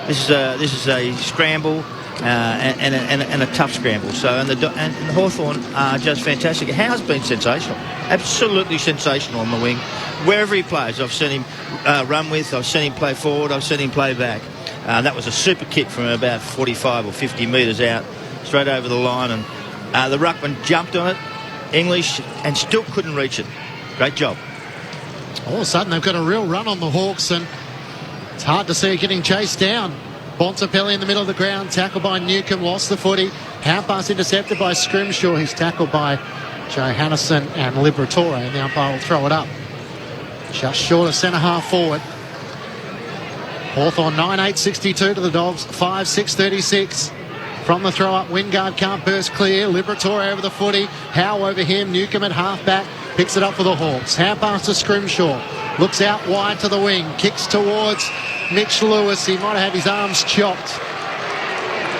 This is a scramble. And a tough scramble. So and the Hawthorn are just fantastic. Howe's been sensational, absolutely sensational on the wing. Wherever he plays, I've seen him run with. I've seen him play forward. I've seen him play back. That was a super kick from about 45 or 50 metres out, straight over the line, and the ruckman jumped on it, English, and still couldn't reach it. Great job. All of a sudden, they've got a real run on the Hawks, and it's hard to see it getting chased down. Bontempelli in the middle of the ground, tackled by Newcomb, lost the footy. Hand pass intercepted by Scrimshaw. He's tackled by Johannesson and Liberatore, and the umpire will throw it up. Just short of centre half forward. Hawthorn 9-8-62 to the Dogs, 5-6-36. From the throw up, Wingard can't burst clear. Liberatore over the footy. Howe over him. Newcomb at half back. Picks it up for the Hawks. Hand pass to Scrimshaw. Looks out wide to the wing. Kicks towards Mitch Lewis. He might have had his arms chopped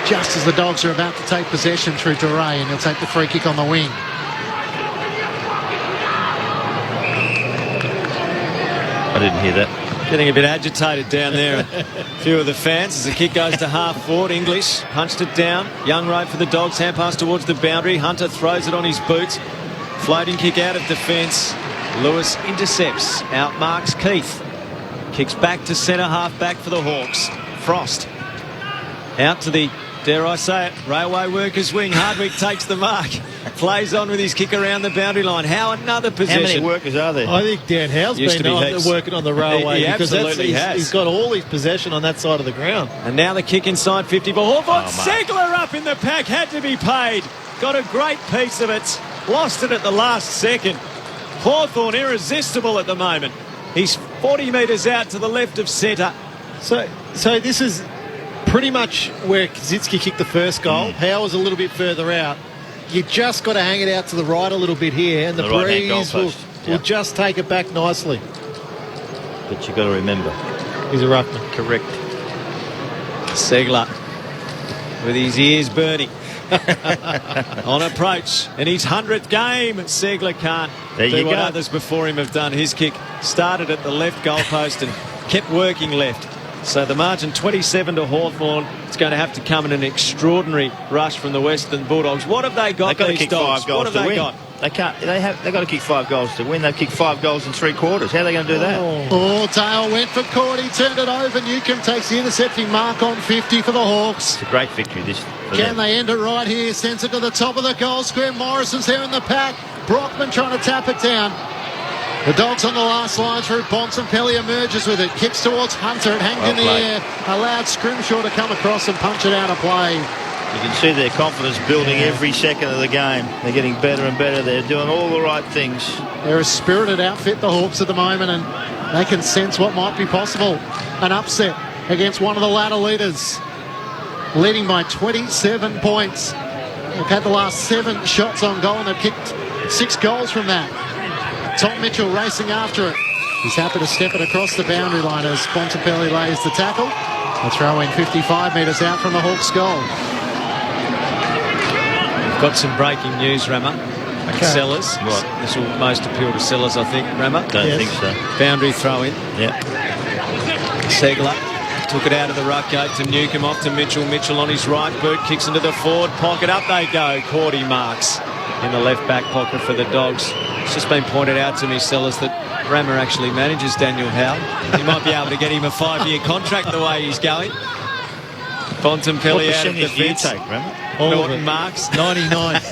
just as the Dogs are about to take possession through Duray, and he'll take the free kick on the wing. I didn't hear that. Getting a bit agitated down there. A few of the fans as the kick goes to half forward. English punched it down. Young road for the Dogs. Hand pass towards the boundary. Hunter throws it on his boots. Floating kick out of defence. Lewis intercepts. Outmarks Keith. Kicks back to centre half back for the Hawks. Frost out to the dare I say it, railway workers wing. Hardwick takes the mark. Plays on with his kick around the boundary line. Howe, another possession. How many workers are there? I think Dan Howe's been working on the railway He because absolutely has. He's got all his possession on that side of the ground. And now the kick inside 50 for Hawthorn. Segler up in the pack, had to be paid. Got a great piece of it. Lost it at the last second. Hawthorn irresistible at the moment. He's 40 metres out to the left of centre. So this is pretty much where Kaczynski kicked the first goal. Howe was a little bit further out. You just got to hang it out to the right a little bit here, and the breeze will just take it back nicely. But you've got to remember, he's a ruckman. Correct. Segler with his ears burning on approach. In his 100th game, Segler can't do what others before him have done. His kick started at the left goalpost and kept working left. So the margin 27 to Hawthorn. It's going to have to come in an extraordinary rush from the Western Bulldogs. What have they got? They've got to kick 5 goals to win. Got? They can't. They've got to kick 5 goals to win. They've kicked 5 goals in 3 quarters. How are they going to do that? Oh, Dale went for Cordy, turned it over. Newcomb takes the intercepting mark on 50 for the Hawks. It's a great victory. Can they end it right here? Sends it to the top of the goal square. Morrison's there in the pack. Brockman trying to tap it down. The Dogs on the last line through Bontempelli emerges with it. Kicks towards Hunter. It hangs in the air. Allowed Scrimshaw to come across and punch it out of play. You can see their confidence building every second of the game. They're getting better and better. They're doing all the right things. They're a spirited outfit, the Hawks, at the moment, and they can sense what might be possible. An upset against one of the ladder leaders, leading by 27 points. They've had the last 7 shots on goal, and they've kicked 6 goals from that. Tom Mitchell racing after it. He's happy to step it across the boundary line as Bontempelli lays the tackle. A throw in 55 metres out from the Hawks' goal. We've got some breaking news, Rammer. Sellers. What? This will most appeal to Sellers, I think, Rammer. Don't think so. Boundary throw in. Yeah. Segler took it out of the ruck gate to Newcomb, off to Mitchell. Mitchell on his right boot, kicks into the forward pocket. Up they go. Cordy marks in the left back pocket for the Dogs. It's just been pointed out to me, Sellers, that Rammer actually manages Daniel Howe. He might be able to get him a 5-year contract the way he's going. Bontempelli out of the do you take, Rammer? Norton marks. 99.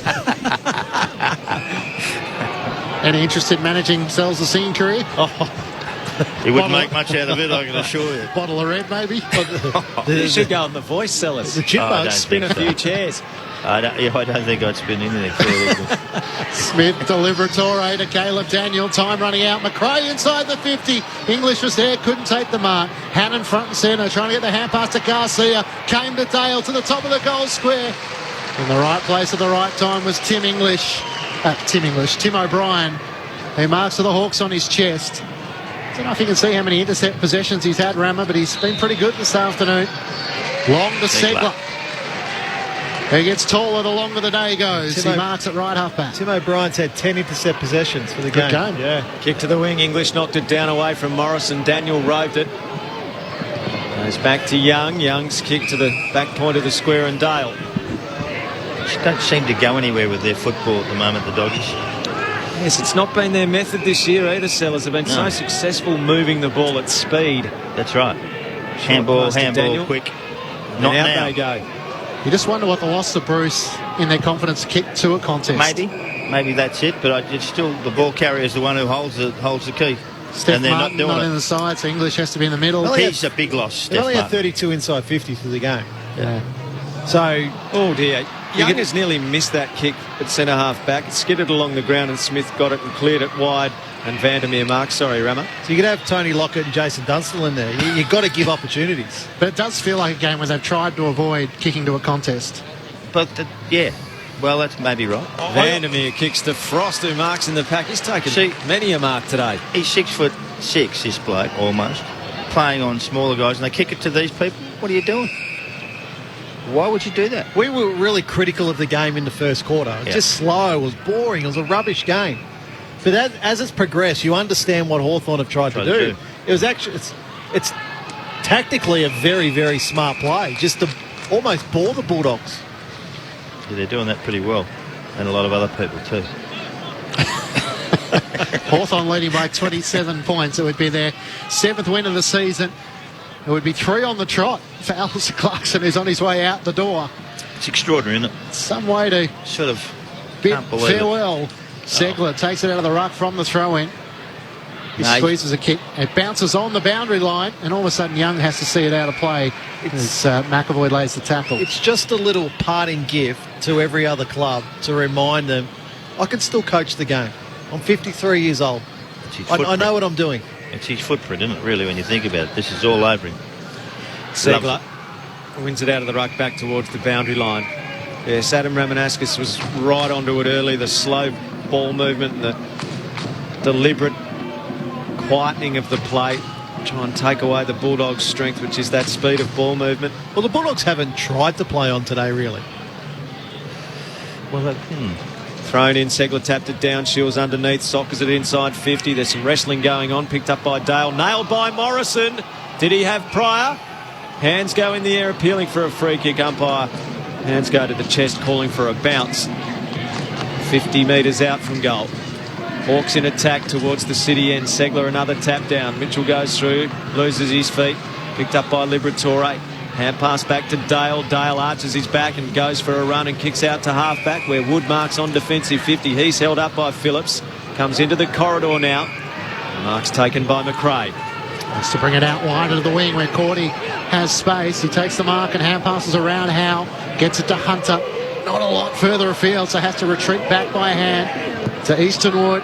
Any interest in managing Sells' the singing career? He wouldn't make much out of it, I can assure you. Bottle of red, maybe? You should go on the Voice, Sellers. The Chipmunks spin a few chairs. I don't think I'd spin anything. Smith to Liberatore to Caleb Daniel. Time running out. McRae inside the 50. English was there, couldn't take the mark. Hannon front and centre, trying to get the hand pass to Garcia. Came to Dale to the top of the goal square. In the right place at the right time was Tim O'Brien, who marks for the Hawks on his chest. I don't know if you can see how many intercept possessions he's had, Rammer, but he's been pretty good this afternoon. Long to Segler. He gets taller the longer the day goes. He marks at right half-back. Tim O'Brien's had 10 intercept possessions for the game. Good game. Yeah. Kick to the wing. English knocked it down away from Morrison. Daniel roved it. Goes back to Young. Young's kick to the back point of the square and Dale. They don't seem to go anywhere with their football at the moment, the Doggies. Yes, it's not been their method this year either, Sellers. Have been so successful moving the ball at speed. That's right. Handball, quick. Not out now. They go. You just wonder what the loss of Bruce in their confidence to kick to a contest. Maybe that's it, but it's still the ball carrier is the one who holds the key. Steph and they're Martin not doing it. in the side, so English has to be in the middle. Well, he's a big loss, They Steph only had Martin. 32 inside 50 for the game. Yeah. So, oh dear. Young has nearly missed that kick at centre half back. It skidded along the ground and Smith got it and cleared it wide. And Vandermeer marks. Sorry, Rammer. So you could have Tony Lockett and Jason Dunstall in there. You've got to give opportunities. But it does feel like a game where they've tried to avoid kicking to a contest. But, well, that's maybe right. Vandermeer kicks to Frost, who marks in the pack. He's taken many a mark today. He's 6'6", this bloke, almost, playing on smaller guys, and they kick it to these people. What are you doing? Why would you do that? We were really critical of the game in the first quarter. It was just slow. It was boring. It was a rubbish game. But as it's progressed, you understand what Hawthorn have tried to do. It was actually, it's tactically a very, very smart play, just to almost bore the Bulldogs. Yeah, they're doing that pretty well, and a lot of other people too. Hawthorn leading by 27 points. It would be their 7th win of the season. It would be 3 on the trot for Alistair Clarkson, who's on his way out the door. It's extraordinary, isn't it? Some way to sort of bid can't believe farewell. Segler takes it out of the ruck from the throw-in. He squeezes a kick. It bounces on the boundary line, and all of a sudden Young has to see it out of play as McAvoy lays the tackle. It's just a little parting gift to every other club to remind them, I can still coach the game. I'm 53 years old. I know what I'm doing. It's his footprint, isn't it, really, when you think about it? This is all over him. Segler wins it out of the ruck back towards the boundary line. Yes, Adam Ramanauskas was right onto it early. The slow ball movement, the deliberate quietening of the play, try and take away the Bulldogs' strength, which is that speed of ball movement. Well, the Bulldogs haven't tried to play on today, really. Well, thrown in, Segler tapped it down, Shields underneath, sockers it inside 50. There's some wrestling going on, picked up by Dale, nailed by Morrison. Did he have Pryor? Hands go in the air, appealing for a free kick. Umpire, hands go to the chest, calling for a bounce. 50 metres out from goal. Hawks in attack towards the city end. Segler another tap down. Mitchell goes through, loses his feet. Picked up by Liberatore. Hand pass back to Dale. Dale arches his back and goes for a run and kicks out to half back where Woodmark's on defensive 50. He's held up by Phillips. Comes into the corridor now. Mark's taken by McRae. Wants to bring it out wide into the wing where Cordy has space. He takes the mark and hand passes around Howe. Gets it to Hunter. Not a lot further afield, so has to retreat back by hand to Eastonwood,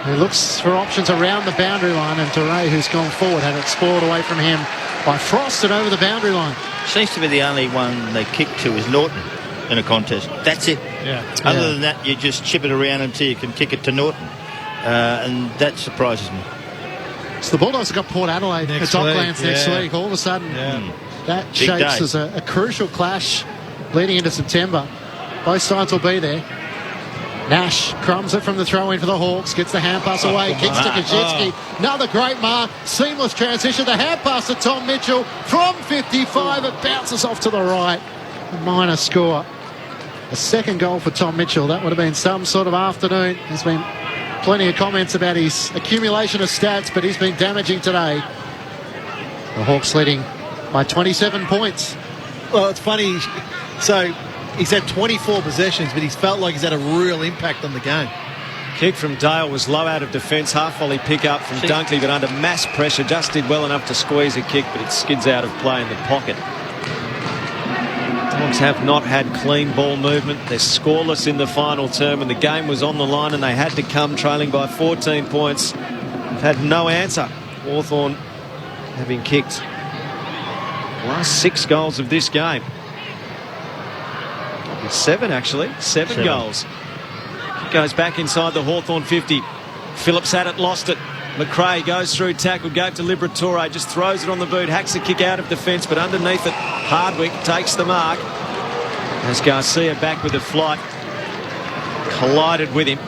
who looks for options around the boundary line, and Teray, who's gone forward, had it spoiled away from him by Frost and over the boundary line. Seems to be the only one they kick to is Norton in a contest. That's it. Other than that, you just chip it around until you can kick it to Norton. And that surprises me. So the Bulldogs have got Port Adelaide at Docklands next week. All of a sudden, that Big shapes day. as a crucial clash leading into September. Both sides will be there. Nash crumbs it from the throw-in for the Hawks, gets the hand pass away, kicks to Kaczynski. Another great mark, seamless transition. The hand pass to Tom Mitchell from 55. It bounces off to the right. A minor score. A second goal for Tom Mitchell. That would have been some sort of afternoon. There's been plenty of comments about his accumulation of stats, but he's been damaging today. The Hawks leading by 27 points. Well, it's funny. So he's had 24 possessions, but he's felt like he's had a real impact on the game. Kick from Dale was low out of defence. Half volley pick up from Dunkley, but under mass pressure just did well enough to squeeze a kick, but it skids out of play in the pocket. Dogs have not had clean ball movement. They're scoreless in the final term, and the game was on the line and they had to come trailing by 14 points. They've had no answer. Hawthorn having kicked the last 6 goals of this game. 7 actually. 7 goals. Goes back inside the Hawthorn 50. Phillips had it, lost it. McRae goes through tackle, gave to Liberatore, just throws it on the boot, hacks a kick out of defence, but underneath it, Hardwick takes the mark. As Garcia back with a flight, collided with him.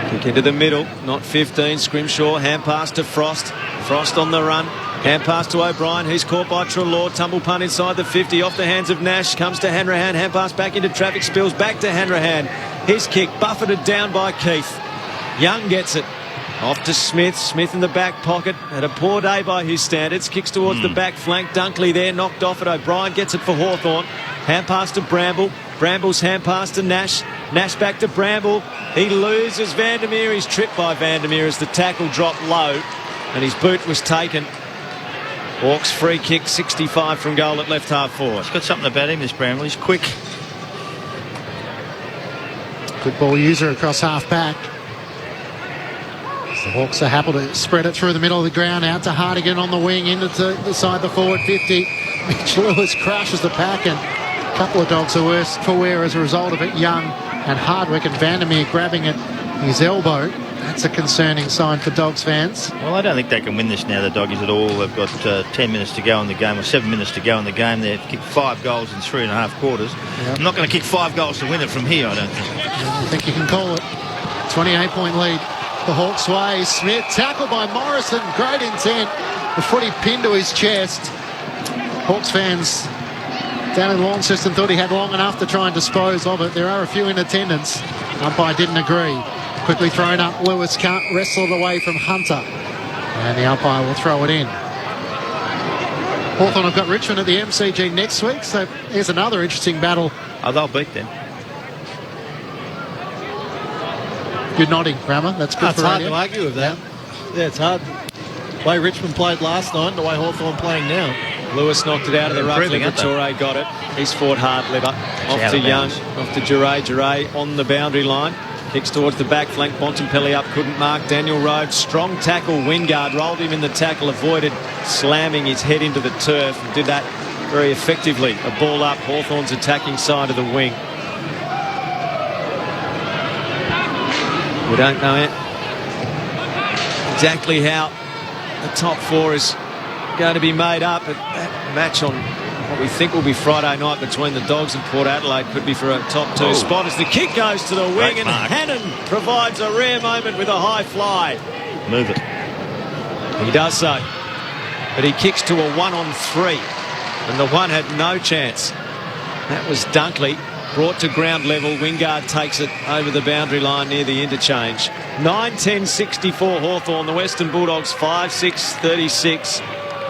Kick into the middle, not 15. Scrimshaw, hand pass to Frost. Frost on the run. Hand pass to O'Brien. He's caught by Treloar. Tumble punt inside the 50 off the hands of Nash. Comes to Hanrahan. Hand pass back into traffic. Spills back to Hanrahan. His kick buffeted down by Keith. Young gets it. Off to Smith. Smith in the back pocket. Had a poor day by his standards. Kicks towards the back flank. Dunkley there. Knocked off it. O'Brien gets it for Hawthorn. Hand pass to Bramble. Bramble's hand pass to Nash. Nash back to Bramble. He loses Vandermeer. He's tripped by Vandermeer as the tackle dropped low. And his boot was taken. Hawks free kick, 65 from goal at left half forward. He's got something about him, this Bramble. He's quick. Good ball user across half back. The Hawks are happy to spread it through the middle of the ground, out to Hardigan on the wing, into the side the forward 50. Mitch Lewis crashes the pack, and a couple of dogs are worse for wear as a result of it. Young and Hardwick and Vandermeer grabbing at his elbow. That's a concerning sign for Dogs fans. Well, I don't think they can win this now, the Doggies, at all. They've got 10 minutes to go in the game, or 7 minutes to go in the game. They've kicked 5 goals in 3.5 quarters. Yep. I'm not going to kick 5 goals to win it from here, I don't think. I think you can call it. 28-point lead. The Hawks way. Smith tackled by Morrison. Great intent. The footy pinned to his chest. Hawks fans down in Launceston thought he had long enough to try and dispose of it. There are a few in attendance. Umpire didn't agree. Quickly thrown up. Lewis can't wrestle it away from Hunter. And the umpire will throw it in. Hawthorn have got Richmond at the MCG next week, so here's another interesting battle. Oh, they'll beat them. Good nodding, Rammer. That's good It's for hard radio. to argue with that. Yeah, it's hard. The way Richmond played last night and the way Hawthorn playing now. Lewis knocked it out of the rough. Toure got it. He's fought hard, Liver. Off to Young, off to Jure. Jure on the boundary line. Kicks towards the back flank. Bontempelli up, couldn't mark. Daniel Rhodes, strong tackle. Wingard rolled him in the tackle, avoided slamming his head into the turf and did that very effectively. A ball up, Hawthorn's attacking side of the wing. We don't know exactly how the top four is going to be made up, but that match on what we think will be Friday night between the Dogs and Port Adelaide could be for a top two spot as the kick goes to the wing and Hannon provides a rare moment with a high fly. Move it. He does so, but he kicks to a 1-on-3 and the one had no chance. That was Dunkley. Brought to ground level, Wingard takes it over the boundary line near the interchange. 9-10-64 Hawthorn, the Western Bulldogs 5-6-36.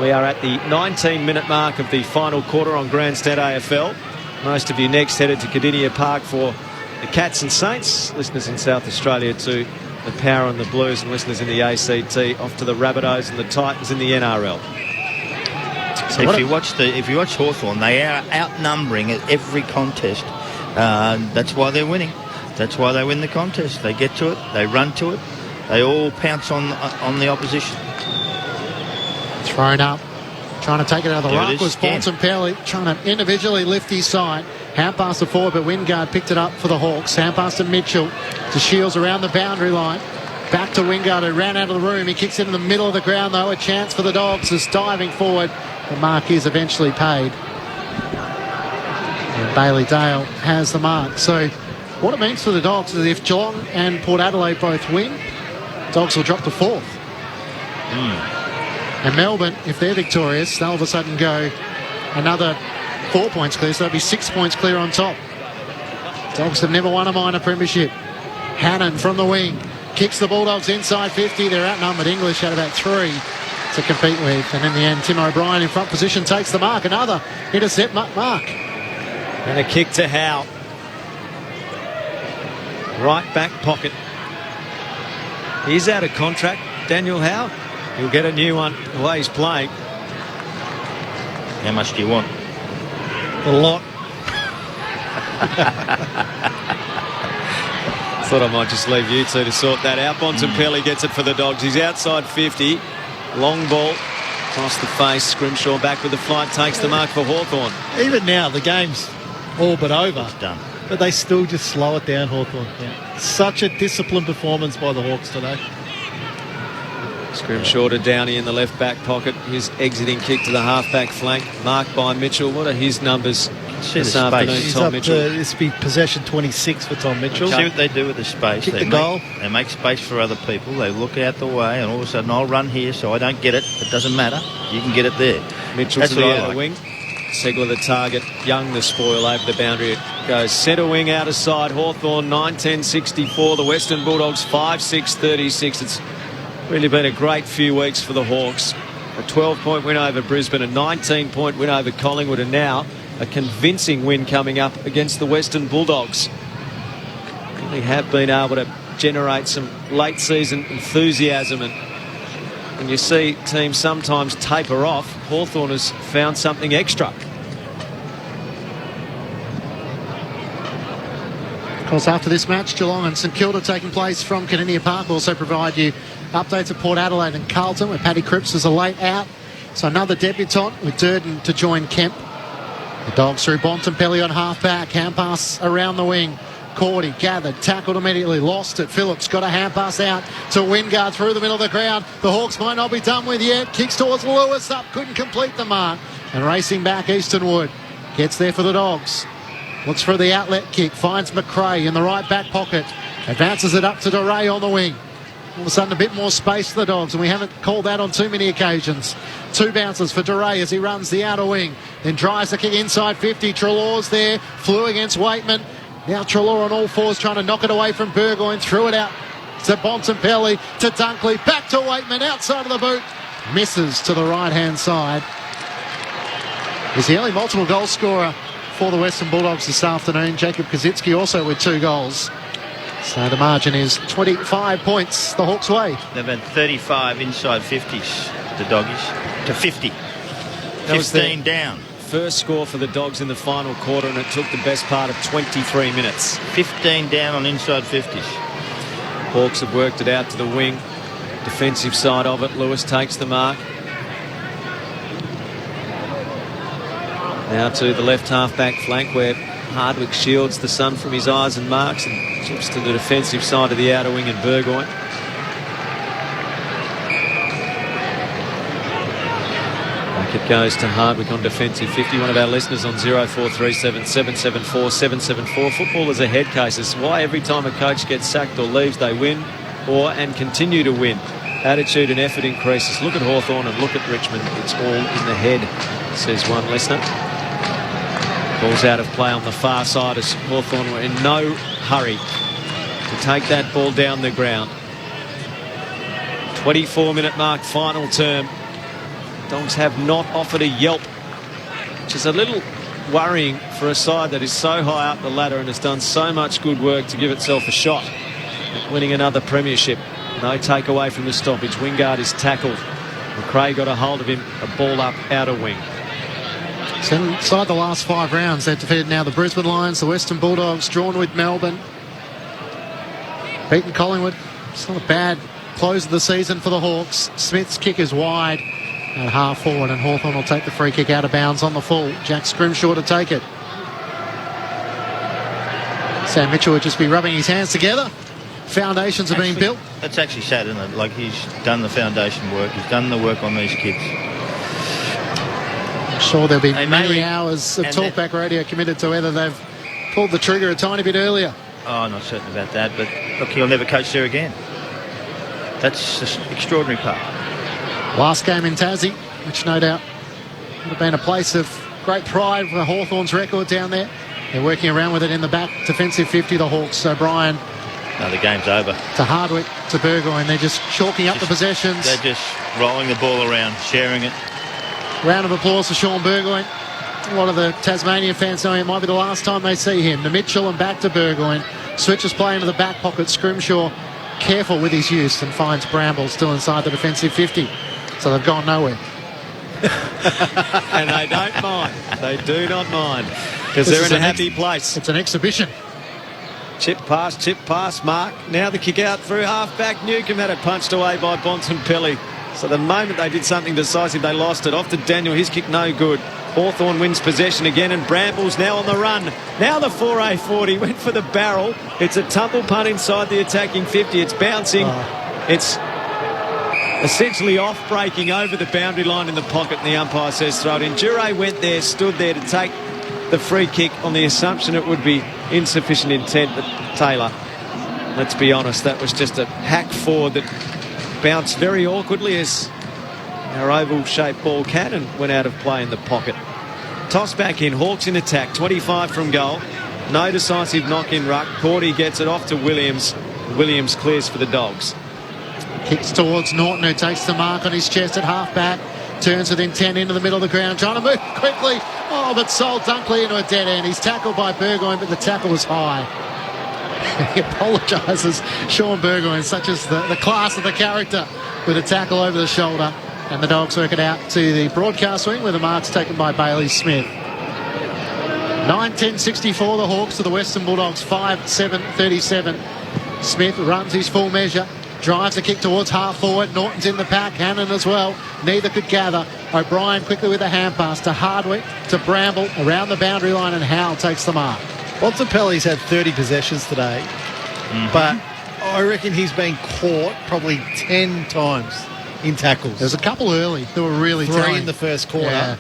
We are at the 19-minute mark of the final quarter on Grandstand AFL. Most of you next headed to Cardinia Park for the Cats and Saints. Listeners in South Australia to the Power and the Blues, and listeners in the ACT off to the Rabbitohs and the Titans in the NRL. So if you watch Hawthorn, they are outnumbering at every contest. That's why they're winning. That's why they win the contest. They get to it, they run to it, they all pounce on the opposition. Thrown up, trying to take it out of the ruck was Bontempelli, trying to individually lift his side. Hand pass to forward, but Wingard picked it up for the Hawks. Hand pass to Mitchell, to Shields around the boundary line. Back to Wingard, who ran out of the room. He kicks it in the middle of the ground, though. A chance for the Dogs is diving forward. The mark is eventually paid. And Bailey Dale has the mark. So what it means for the Dogs is if Geelong and Port Adelaide both win, Dogs will drop to fourth. And Melbourne, if they're victorious, they'll all of a sudden go another 4 points clear, so they'll be 6 points clear on top. Dogs have never won a minor premiership. Hannon from the wing kicks the Bulldogs inside 50. They're outnumbered. English had about 3 to compete with. And in the end, Tim O'Brien in front position takes the mark. Another intercept mark. And a kick to Howe. Right back pocket. He's out of contract, Daniel Howe. He'll get a new one the way he's playing. How much do you want? A lot. Thought I might just leave you two to sort that out. Bontempelli gets it for the Dogs. He's outside 50. Long ball across the face. Scrimshaw back with the flight. Takes the mark for Hawthorn. Even now, the game's all but over. It's done. But they still just slow it down, Hawthorn. Yeah. Such a disciplined performance by the Hawks today. Scrimshaw to Downey in the left back pocket. His exiting kick to the half-back flank. Marked by Mitchell. What are his numbers this afternoon, He's Tom up Mitchell? this be possession 26 for Tom Mitchell. See what they do with the space. Kick the goal. They make space for other people. They look out the way, and all of a sudden, I'll run here so I don't get it. It doesn't matter. You can get it there. Mitchell That's to the what I outer like. wing. Segler the target. Young the spoil over the boundary. It goes centre wing outer side. Hawthorn 9-10-64. The Western Bulldogs 5-6-36. It's really been a great few weeks for the Hawks. A 12-point win over Brisbane, a 19-point win over Collingwood, and now a convincing win coming up against the Western Bulldogs. Really have been able to generate some late season enthusiasm, and when you see teams sometimes taper off, Hawthorn has found something extra. Of course, after this match, Geelong and St Kilda taking place from Cardinia Park. We'll also provide you updates of Port Adelaide and Carlton, where Paddy Cripps is a late out. So another debutant with Durden to join Kemp. The Dogs through Bontempelli on half-back. Hand pass around the wing. Cordy gathered, tackled immediately, lost it. Phillips got a hand pass out to Wingard through the middle of the ground. The Hawks might not be done with yet. Kicks towards Lewis, up, couldn't complete the mark. And racing back, Easton Wood gets there for the Dogs. Looks for the outlet kick, finds McRae in the right back pocket. Advances it up to DeRay on the wing. All of a sudden a bit more space for the Dogs, and we haven't called that on too many occasions. 2 bounces for DeRay as he runs the outer wing. Then drives the kick inside 50. Treloar's there, flew against Waitman. Now Treloar on all fours trying to knock it away from Burgoyne. Threw it out to Bontempelli, to Dunkley, back to Waitman, outside of the boot. Misses to the right-hand side. He's the only multiple goal scorer for the Western Bulldogs this afternoon. Jacob Kaczynski also with 2 goals. So the margin is 25 points the Hawks' way. They've had 35 inside 50s, the Doggies, to 50. That was 15 down. First score for the Dogs in the final quarter, and it took the best part of 23 minutes. 15 down on inside 50s. Hawks have worked it out to the wing. Defensive side of it. Lewis takes the mark. Now to the left half-back flank where Hardwick shields the sun from his eyes and marks and chips to the defensive side of the outer wing and Burgoyne. Back it goes to Hardwick on defensive 50. One of our listeners on 0437 774 774. Football is a head case. It's why every time a coach gets sacked or leaves they win and continue to win. Attitude and effort increases. Look at Hawthorn and look at Richmond. It's all in the head, says one listener. Ball's out of play on the far side as Hawthorn were in no hurry to take that ball down the ground. 24-minute mark, final term. Dogs have not offered a yelp, which is a little worrying for a side that is so high up the ladder and has done so much good work to give itself a shot at winning another premiership. No takeaway from the stoppage. Wingard is tackled. McRae got a hold of him. A ball up outer wing. So inside the last 5 rounds, they've defeated now the Brisbane Lions, the Western Bulldogs, drawn with Melbourne, beaten Collingwood. It's not a bad close of the season for the Hawks. Smith's kick is wide at half forward, and Hawthorn will take the free kick out of bounds on the full. Jack Scrimshaw to take it. Sam Mitchell would just be rubbing his hands together. Foundations are being built. That's actually sad, isn't it? Like, he's done the foundation work. He's done the work on these kids. I'm sure there'll be many hours of talkback radio committed to whether they've pulled the trigger a tiny bit earlier. Oh, I'm not certain about that, but look, he'll never coach there again. That's the extraordinary part. Last game in Tassie, which no doubt would have been a place of great pride for Hawthorn's record down there. They're working around with it in the back. Defensive 50, the Hawks. So Brian. No, the game's over. To Hardwick, to Burgoyne. They're just chalking up the possessions. They're just rolling the ball around, sharing it. Round of applause for Sean Burgoyne. A lot of the Tasmania fans knowing it might be the last time they see him. To Mitchell and back to Burgoyne. Switches play into the back pocket. Scrimshaw careful with his use and finds Bramble still inside the defensive 50. So they've gone nowhere. And they don't mind. They do not mind. Because they're in a happy place. It's an exhibition. Chip pass, Mark. Now the kick out through half-back. Newcombe had it punched away by Bontempelli. So the moment they did something decisive, they lost it. Off to Daniel. His kick no good. Hawthorn wins possession again, and Bramble's now on the run. Now the 4A40 went for the barrel. It's a tumble punt inside the attacking 50. It's bouncing. It's essentially off-breaking over the boundary line in the pocket, and the umpire says throw it in. Jure went there, stood there to take the free kick on the assumption it would be insufficient intent, but Taylor, let's be honest, that was just a hack forward that bounced very awkwardly as our oval-shaped ball can and went out of play in the pocket. Toss back in, Hawks in attack, 25 from goal. No decisive knock in ruck. Cordy gets it off to Williams. Williams clears for the Dogs. Kicks towards Norton, who takes the mark on his chest at half-back. Turns with intent into the middle of the ground, trying to move quickly. Oh, but sold Dunkley into a dead end. He's tackled by Burgoyne, but the tackle was high. He apologises, Sean Burgoyne, such as the class of the character, with a tackle over the shoulder. And the Dogs work it out to the broadcast wing, where the mark's taken by Bailey Smith. 9:10:64, the Hawks to the Western Bulldogs, 5:7:37. Smith runs his full measure. Drives the kick towards half forward. Norton's in the pack. Hannon as well. Neither could gather. O'Brien quickly with a hand pass to Hardwick, to Bramble, around the boundary line, and Howell takes the mark. Bontempelli's had 30 possessions today, but I reckon he's been caught probably 10 times in tackles. There's a couple early that were really Three telling. in the first quarter. Yeah.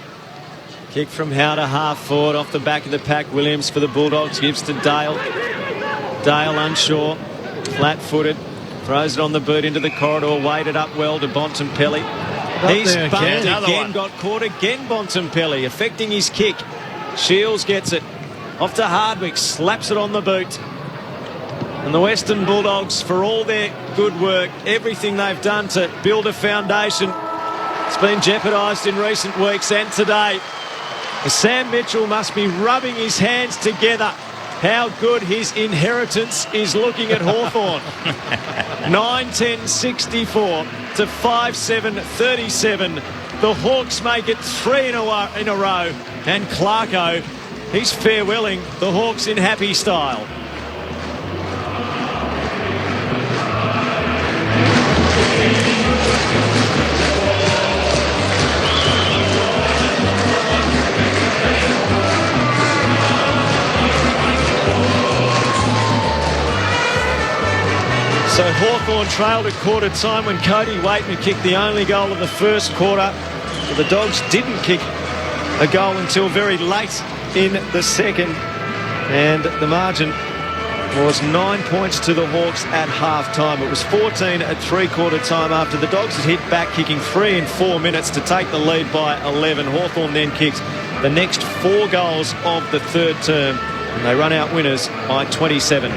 Kick from Howe to half forward off the back of the pack. Williams for the Bulldogs, gives to Dale. Dale unsure, flat-footed. Throws it on the boot into the corridor, weighted up well to Bontempelli. He's bumped again, got caught again, Bontempelli, affecting his kick. Shields gets it. Off to Hardwick, slaps it on the boot. And the Western Bulldogs, for all their good work, everything they've done to build a foundation, it's been jeopardised in recent weeks and today. Sam Mitchell must be rubbing his hands together how good his inheritance is looking at Hawthorn. 9-10-64 to 5-7-37. The Hawks make it 3 in a row. And Clarko, he's farewelling the Hawks in happy style. So Hawthorn trailed at quarter time when Cody Waitman kicked the only goal of the first quarter. But the Dogs didn't kick a goal until very late in the second. And the margin was 9 points to the Hawks at half-time. It was 14 at three-quarter time after the Dogs had hit back, kicking 3 in 4 minutes to take the lead by 11. Hawthorn then kicked the next 4 goals of the third term, and they run out winners by 27.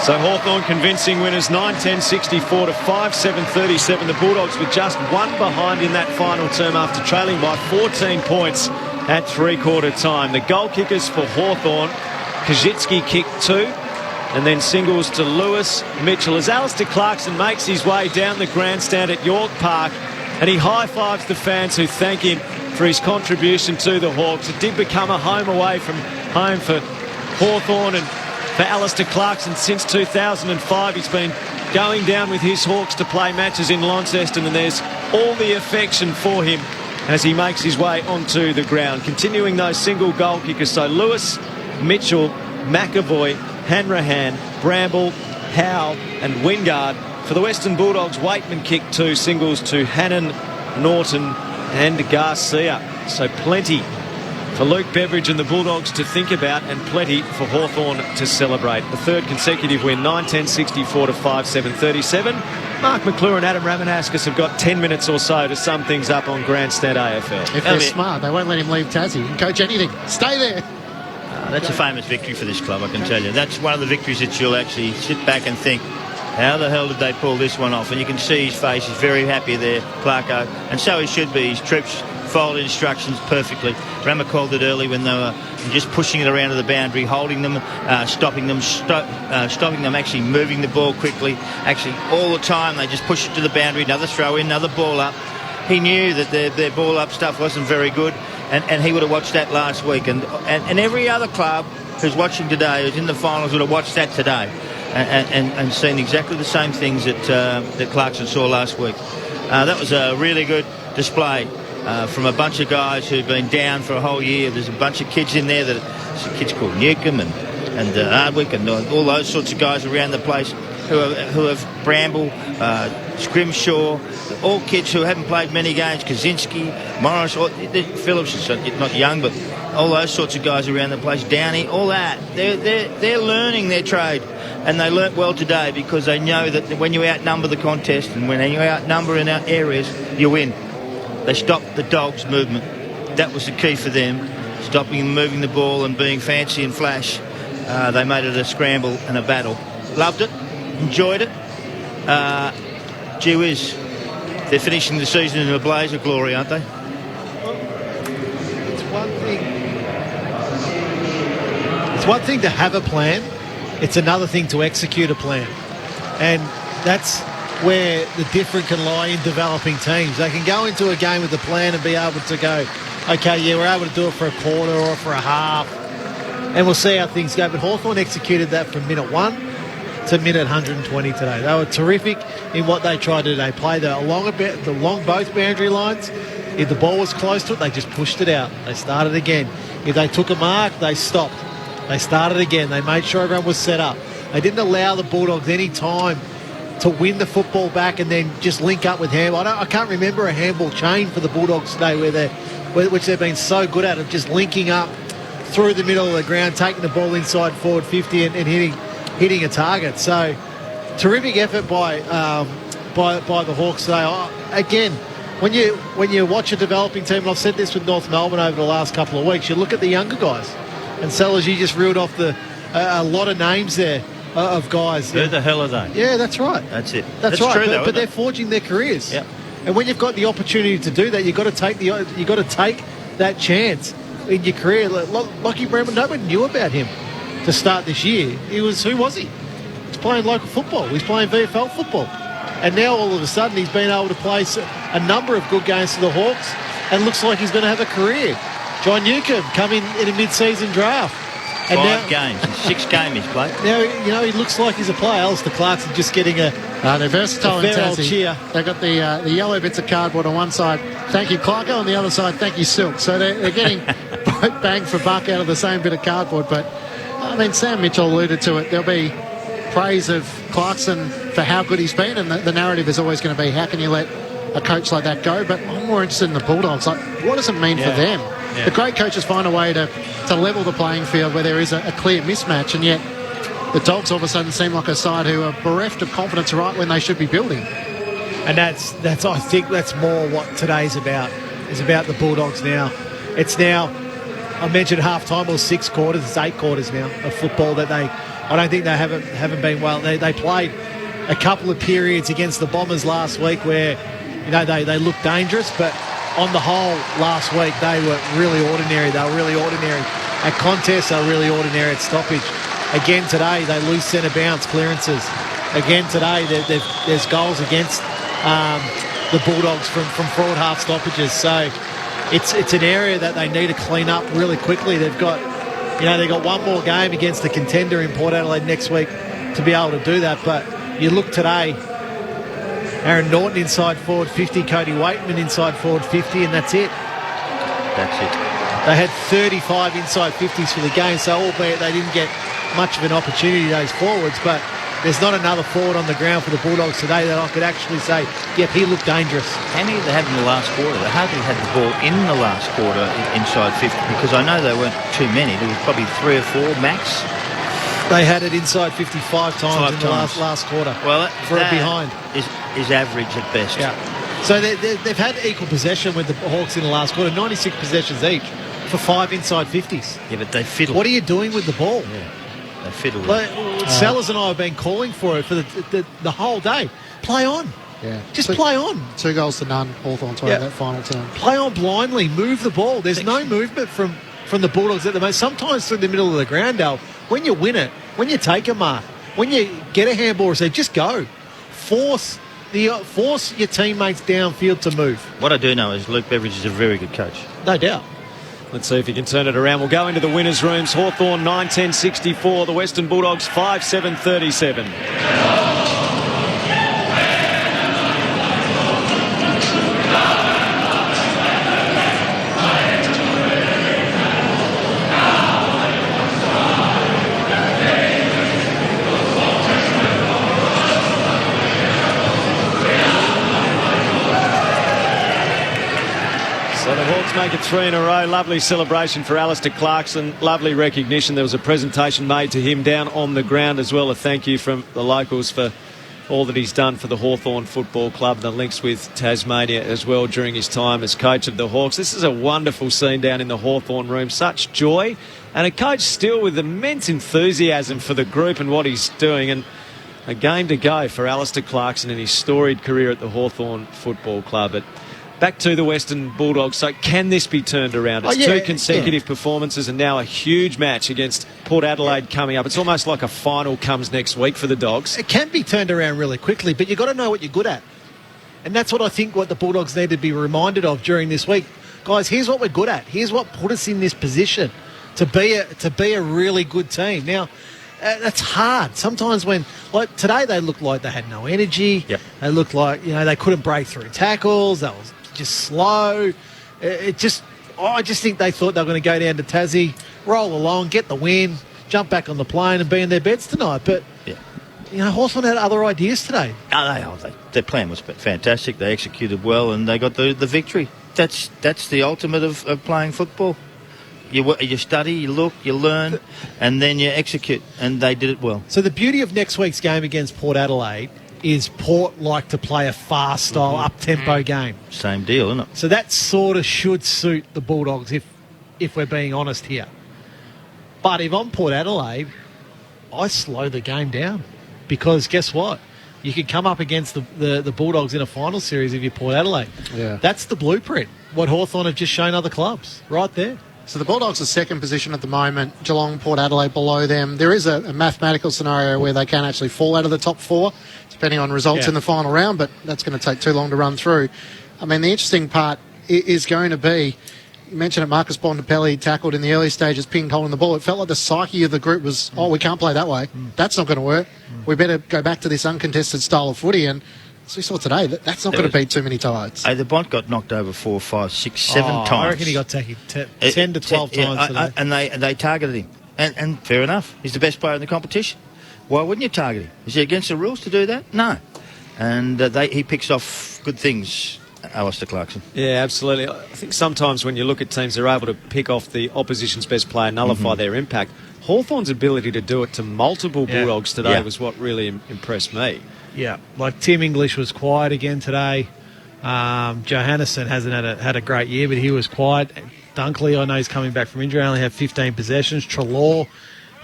So Hawthorn convincing winners 9-10-64 to 5-7-37. The Bulldogs were just one behind in that final term after trailing by 14 points at three-quarter time. The goal kickers for Hawthorn, Kajitsky kicked 2 and then singles to Lewis, Mitchell. As Alistair Clarkson makes his way down the grandstand at York Park and he high-fives the fans who thank him for his contribution to the Hawks. It did become a home away from home for Hawthorn and for Alistair Clarkson since 2005. He's been going down with his Hawks to play matches in Launceston, and there's all the affection for him as he makes his way onto the ground. Continuing those single goal kickers, so Lewis, Mitchell, McAvoy, Hanrahan, Bramble, Howe and Wingard. For the Western Bulldogs, Waitman kicked 2 singles to Hannon, Norton and Garcia. So plenty for Luke Beveridge and the Bulldogs to think about, and plenty for Hawthorn to celebrate. The third consecutive win, 9-10-64 to 5-7-37. Mark McClure and Adam Ramanauskas have got 10 minutes or so to sum things up on Grandstand AFL. If they're smart, they won't let him leave Tassie. He can coach anything. Stay there. That's a famous victory for this club, I can tell you. That's one of the victories that you'll actually sit back and think, how the hell did they pull this one off? And you can see his face. He's very happy there, Clarko. And so he should be. His troops followed instructions perfectly. Rama called it early when they were just pushing it around to the boundary, holding them, stopping them, actually moving the ball quickly. Actually, all the time they just pushed it to the boundary, another throw in, another ball up. He knew that their ball up stuff wasn't very good, and he would have watched that last week. And every other club who's watching today, who's in the finals, would have watched that today and seen exactly the same things that Clarkson saw last week. That was a really good display. From a bunch of guys who've been down for a whole year. There's a bunch of kids in there, some kids called Newcomb and Hardwick and all those sorts of guys around the place who have Bramble, Scrimshaw, all kids who haven't played many games, Kaczynski, Morris, Phillips is not young, but all those sorts of guys around the place, Downey, all that. They're learning their trade, and they learnt well today because they know that when you outnumber the contest and when you outnumber in our areas, you win. They stopped the Dogs' movement. That was the key for them, stopping them moving the ball and being fancy and flash. They made it a scramble and a battle. Loved it, enjoyed it. Gee whiz, they're finishing the season in a blaze of glory, aren't they? It's one thing to have a plan. It's another thing to execute a plan. And that's where the difference can lie in developing teams. They can go into a game with a plan and be able to go, okay, yeah, we're able to do it for a quarter or for a half, and we'll see how things go. But Hawthorn executed that from minute 1 to minute 120 today. They were terrific in what they tried to do. They played along both boundary lines. If the ball was close to it, they just pushed it out. They started again. If they took a mark, they stopped. They started again. They made sure everyone was set up. They didn't allow the Bulldogs any time to win the football back and then just link up with handball. I can't remember a handball chain for the Bulldogs today which they've been so good at, of just linking up through the middle of the ground, taking the ball inside forward 50 and hitting a target. So terrific effort by the Hawks today. Again, when you watch a developing team, and I've said this with North Melbourne over the last couple of weeks, you look at the younger guys. And Sellers, you just reeled off a lot of names there of guys. Who the hell are they? Yeah, that's right. That's it. That's right. True, though, but they're forging their careers. Yeah. And when you've got the opportunity to do that, you've got to take that chance in your career. Lockie Brown, no one knew about him to start this year. Who was he? He's playing local football. He's playing VFL football. And now all of a sudden he's been able to play a number of good games for the Hawks and looks like he's going to have a career. John Newcomb come in a mid-season draft. And 5 games, 6 games he's played. Now, he looks like he's a player. Alistair Clarkson just getting they're versatile in Tassie. cheer. They've got the yellow bits of cardboard on one side, thank you Clarko, on the other side, thank you Silk. So they're getting bang for buck out of the same bit of cardboard. But, I mean, Sam Mitchell alluded to it. There'll be praise of Clarkson for how good he's been, and the narrative is always going to be, how can you let a coach like that go? But I'm more interested in the Bulldogs. Like, what does it mean for them? Yeah. The great coaches find a way to level the playing field where there is a clear mismatch, and yet the Dogs all of a sudden seem like a side who are bereft of confidence right when they should be building. And that's I think that's more what today's about. Is about the Bulldogs now. It's now, I mentioned half-time or 6 quarters, it's 8 quarters now of football that I don't think they haven't been well. They played a couple of periods against the Bombers last week where, they looked dangerous, but on the whole, last week, they were really ordinary. They were really ordinary at contests. They were really ordinary at stoppage. Again today, they lose centre bounce clearances. Again today, there's goals against the Bulldogs from forward half stoppages. So it's an area that they need to clean up really quickly. They've got one more game against the contender in Port Adelaide next week to be able to do that. But you look today, Aaron Norton inside forward 50, Cody Waitman inside forward 50, and that's it. That's it. They had 35 inside 50s for the game, so albeit they didn't get much of an opportunity, those forwards, but there's not another forward on the ground for the Bulldogs today that I could actually say, yep, he looked dangerous. How many did they have in the last quarter? They hardly had the ball in the last quarter inside 50, because I know there weren't too many. There was probably 3 or 4 max. They had it inside 55 times in the last quarter. Well, that behind is average at best. Yeah. So they've had equal possession with the Hawks in the last quarter, 96 possessions each for 5 inside 50s. Yeah, but they fiddle. What are you doing with the ball? Yeah, they fiddle. Sellers and I have been calling for it for the whole day. Play on. Yeah. Just play on. 2 goals to none, Hawthorn that final term. Play on blindly. Move the ball. There's no movement from the Bulldogs at the moment. Sometimes through the middle of the ground, Al, when you win it, when you take a mark, when you get a handball, say just go. Force your teammates downfield to move. What I do know is Luke Beveridge is a very good coach. No doubt. Let's see if he can turn it around. We'll go into the winners' rooms. Hawthorn 9-10-64. The Western Bulldogs 5-7-37. Make it 3 in a row. Lovely celebration for Alistair Clarkson. Lovely recognition. There was a presentation made to him down on the ground as well. A thank you from the locals for all that he's done for the Hawthorn Football Club, the links with Tasmania as well during his time as coach of the Hawks. This is a wonderful scene down in the Hawthorn room. Such joy. And a coach still with immense enthusiasm for the group and what he's doing. And a game to go for Alistair Clarkson in his storied career at the Hawthorn Football Club. Back to the Western Bulldogs. So can this be turned around? It's 2 consecutive performances and now a huge match against Port Adelaide coming up. It's almost like a final comes next week for the Dogs. It can be turned around really quickly, but you've got to know what you're good at. And that's what I think what the Bulldogs need to be reminded of during this week. Guys, here's what we're good at. Here's what put us in this position to be a really good team. Now, that's hard. Sometimes when, like today, they looked like they had no energy. Yep. They looked like, they couldn't break through tackles. That was just slow. I just think they thought they were going to go down to Tassie, roll along, get the win, jump back on the plane and be in their beds tonight. But Yeah. You know, Hawthorn had other ideas today. Their plan was fantastic. They executed well, and they got the victory. That's the ultimate of playing football. You study, you look, you learn, and then you execute, and they did it well. So the beauty of next week's game against Port Adelaide is Port like to play a fast style, up-tempo game. Same deal, isn't it? So that sort of should suit the Bulldogs if we're being honest here. But if I'm Port Adelaide, I slow the game down because guess what? You could come up against the Bulldogs in a final series if you're Port Adelaide. Yeah. That's the blueprint, what Hawthorn have just shown other clubs, right there. So the Bulldogs are second position at the moment. Geelong, Port Adelaide below them. There is a mathematical scenario where they can actually fall out of the top four, depending on results in the final round, but that's going to take too long to run through. I mean, the interesting part is going to be, you mentioned it, Marcus Bontempelli tackled in the early stages, ping holding the ball. It felt like the psyche of the group was, we can't play that way. That's not going to work. We better go back to this uncontested style of footy. And as we saw today, that's not going to beat too many tides. The Bont got knocked over 4, 5, 6, 7 times. I reckon he got taken 10 to 12 times today. And they targeted him. And fair enough. He's the best player in the competition. Why wouldn't you target him? Is he against the rules to do that? No. And he picks off good things, Alistair Clarkson. Yeah, absolutely. I think sometimes when you look at teams, they're able to pick off the opposition's best player, nullify their impact. Hawthorn's ability to do it to multiple Bulldogs today was what really impressed me. Yeah, like Tim English was quiet again today. Johannesson hasn't had a great year, but he was quiet. Dunkley, I know he's coming back from injury, only had 15 possessions. Trelaw,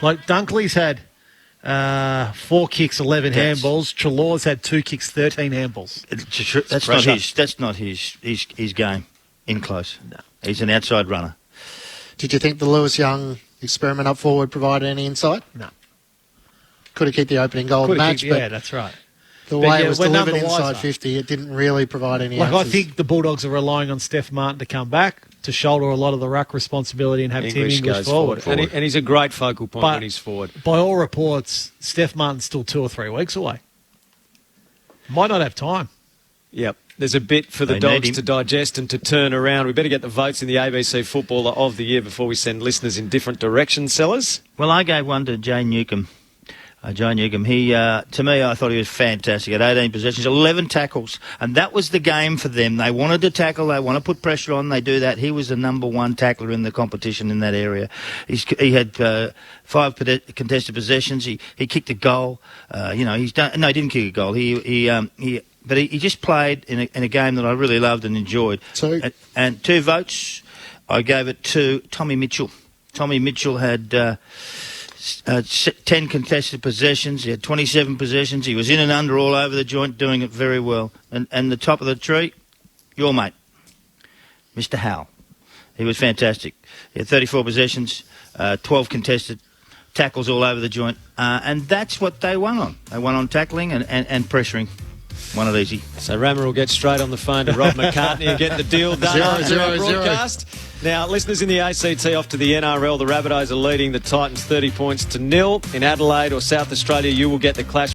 like Dunkley's had 4 kicks, 11 handballs. Trelaw's had 2 kicks, 13 handballs. That's not his game in close. No. He's an outside runner. Did you think the Lewis Young experiment up forward provided any insight? No. Could have kicked the opening goal of the match, but that's right. The way it was delivered inside 50, it didn't really provide any answers. I think the Bulldogs are relying on Steph Martin to come back, to shoulder a lot of the ruck responsibility and have Tim English forward. And he's a great focal point when he's forward. By all reports, Steph Martin's still 2 or 3 weeks away. Might not have time. Yep. There's a bit for the Dogs to digest and to turn around. We better get the votes in the ABC Footballer of the Year before we send listeners in different directions, Sellers. Well, I gave one to Jay Newcomb. Joe Newcomb, to me, I thought he was fantastic. At 18 possessions, 11 tackles, and that was the game for them. They wanted to tackle, they want to put pressure on, they do that. He was the number 1 tackler in the competition in that area. He had 5 contested possessions. He kicked a goal. He's done. No, he didn't kick a goal. But he just played in a game that I really loved and enjoyed. And 2 votes, I gave it to Tommy Mitchell. Tommy Mitchell had 10 contested possessions. He had 27 possessions. He was in and under all over the joint, doing it very well. And the top of the tree, your mate, Mr. Howell. He was fantastic. He had 34 possessions, 12 contested, tackles all over the joint. And that's what they won on. They won on tackling and pressuring. Won it easy. So Rammer will get straight on the phone to Rob McCartney and get the deal done. 0-0. Broadcast. Now, listeners in the ACT off to the NRL. The Rabbitohs are leading the Titans 30 points to 0. In Adelaide or South Australia, you will get the clash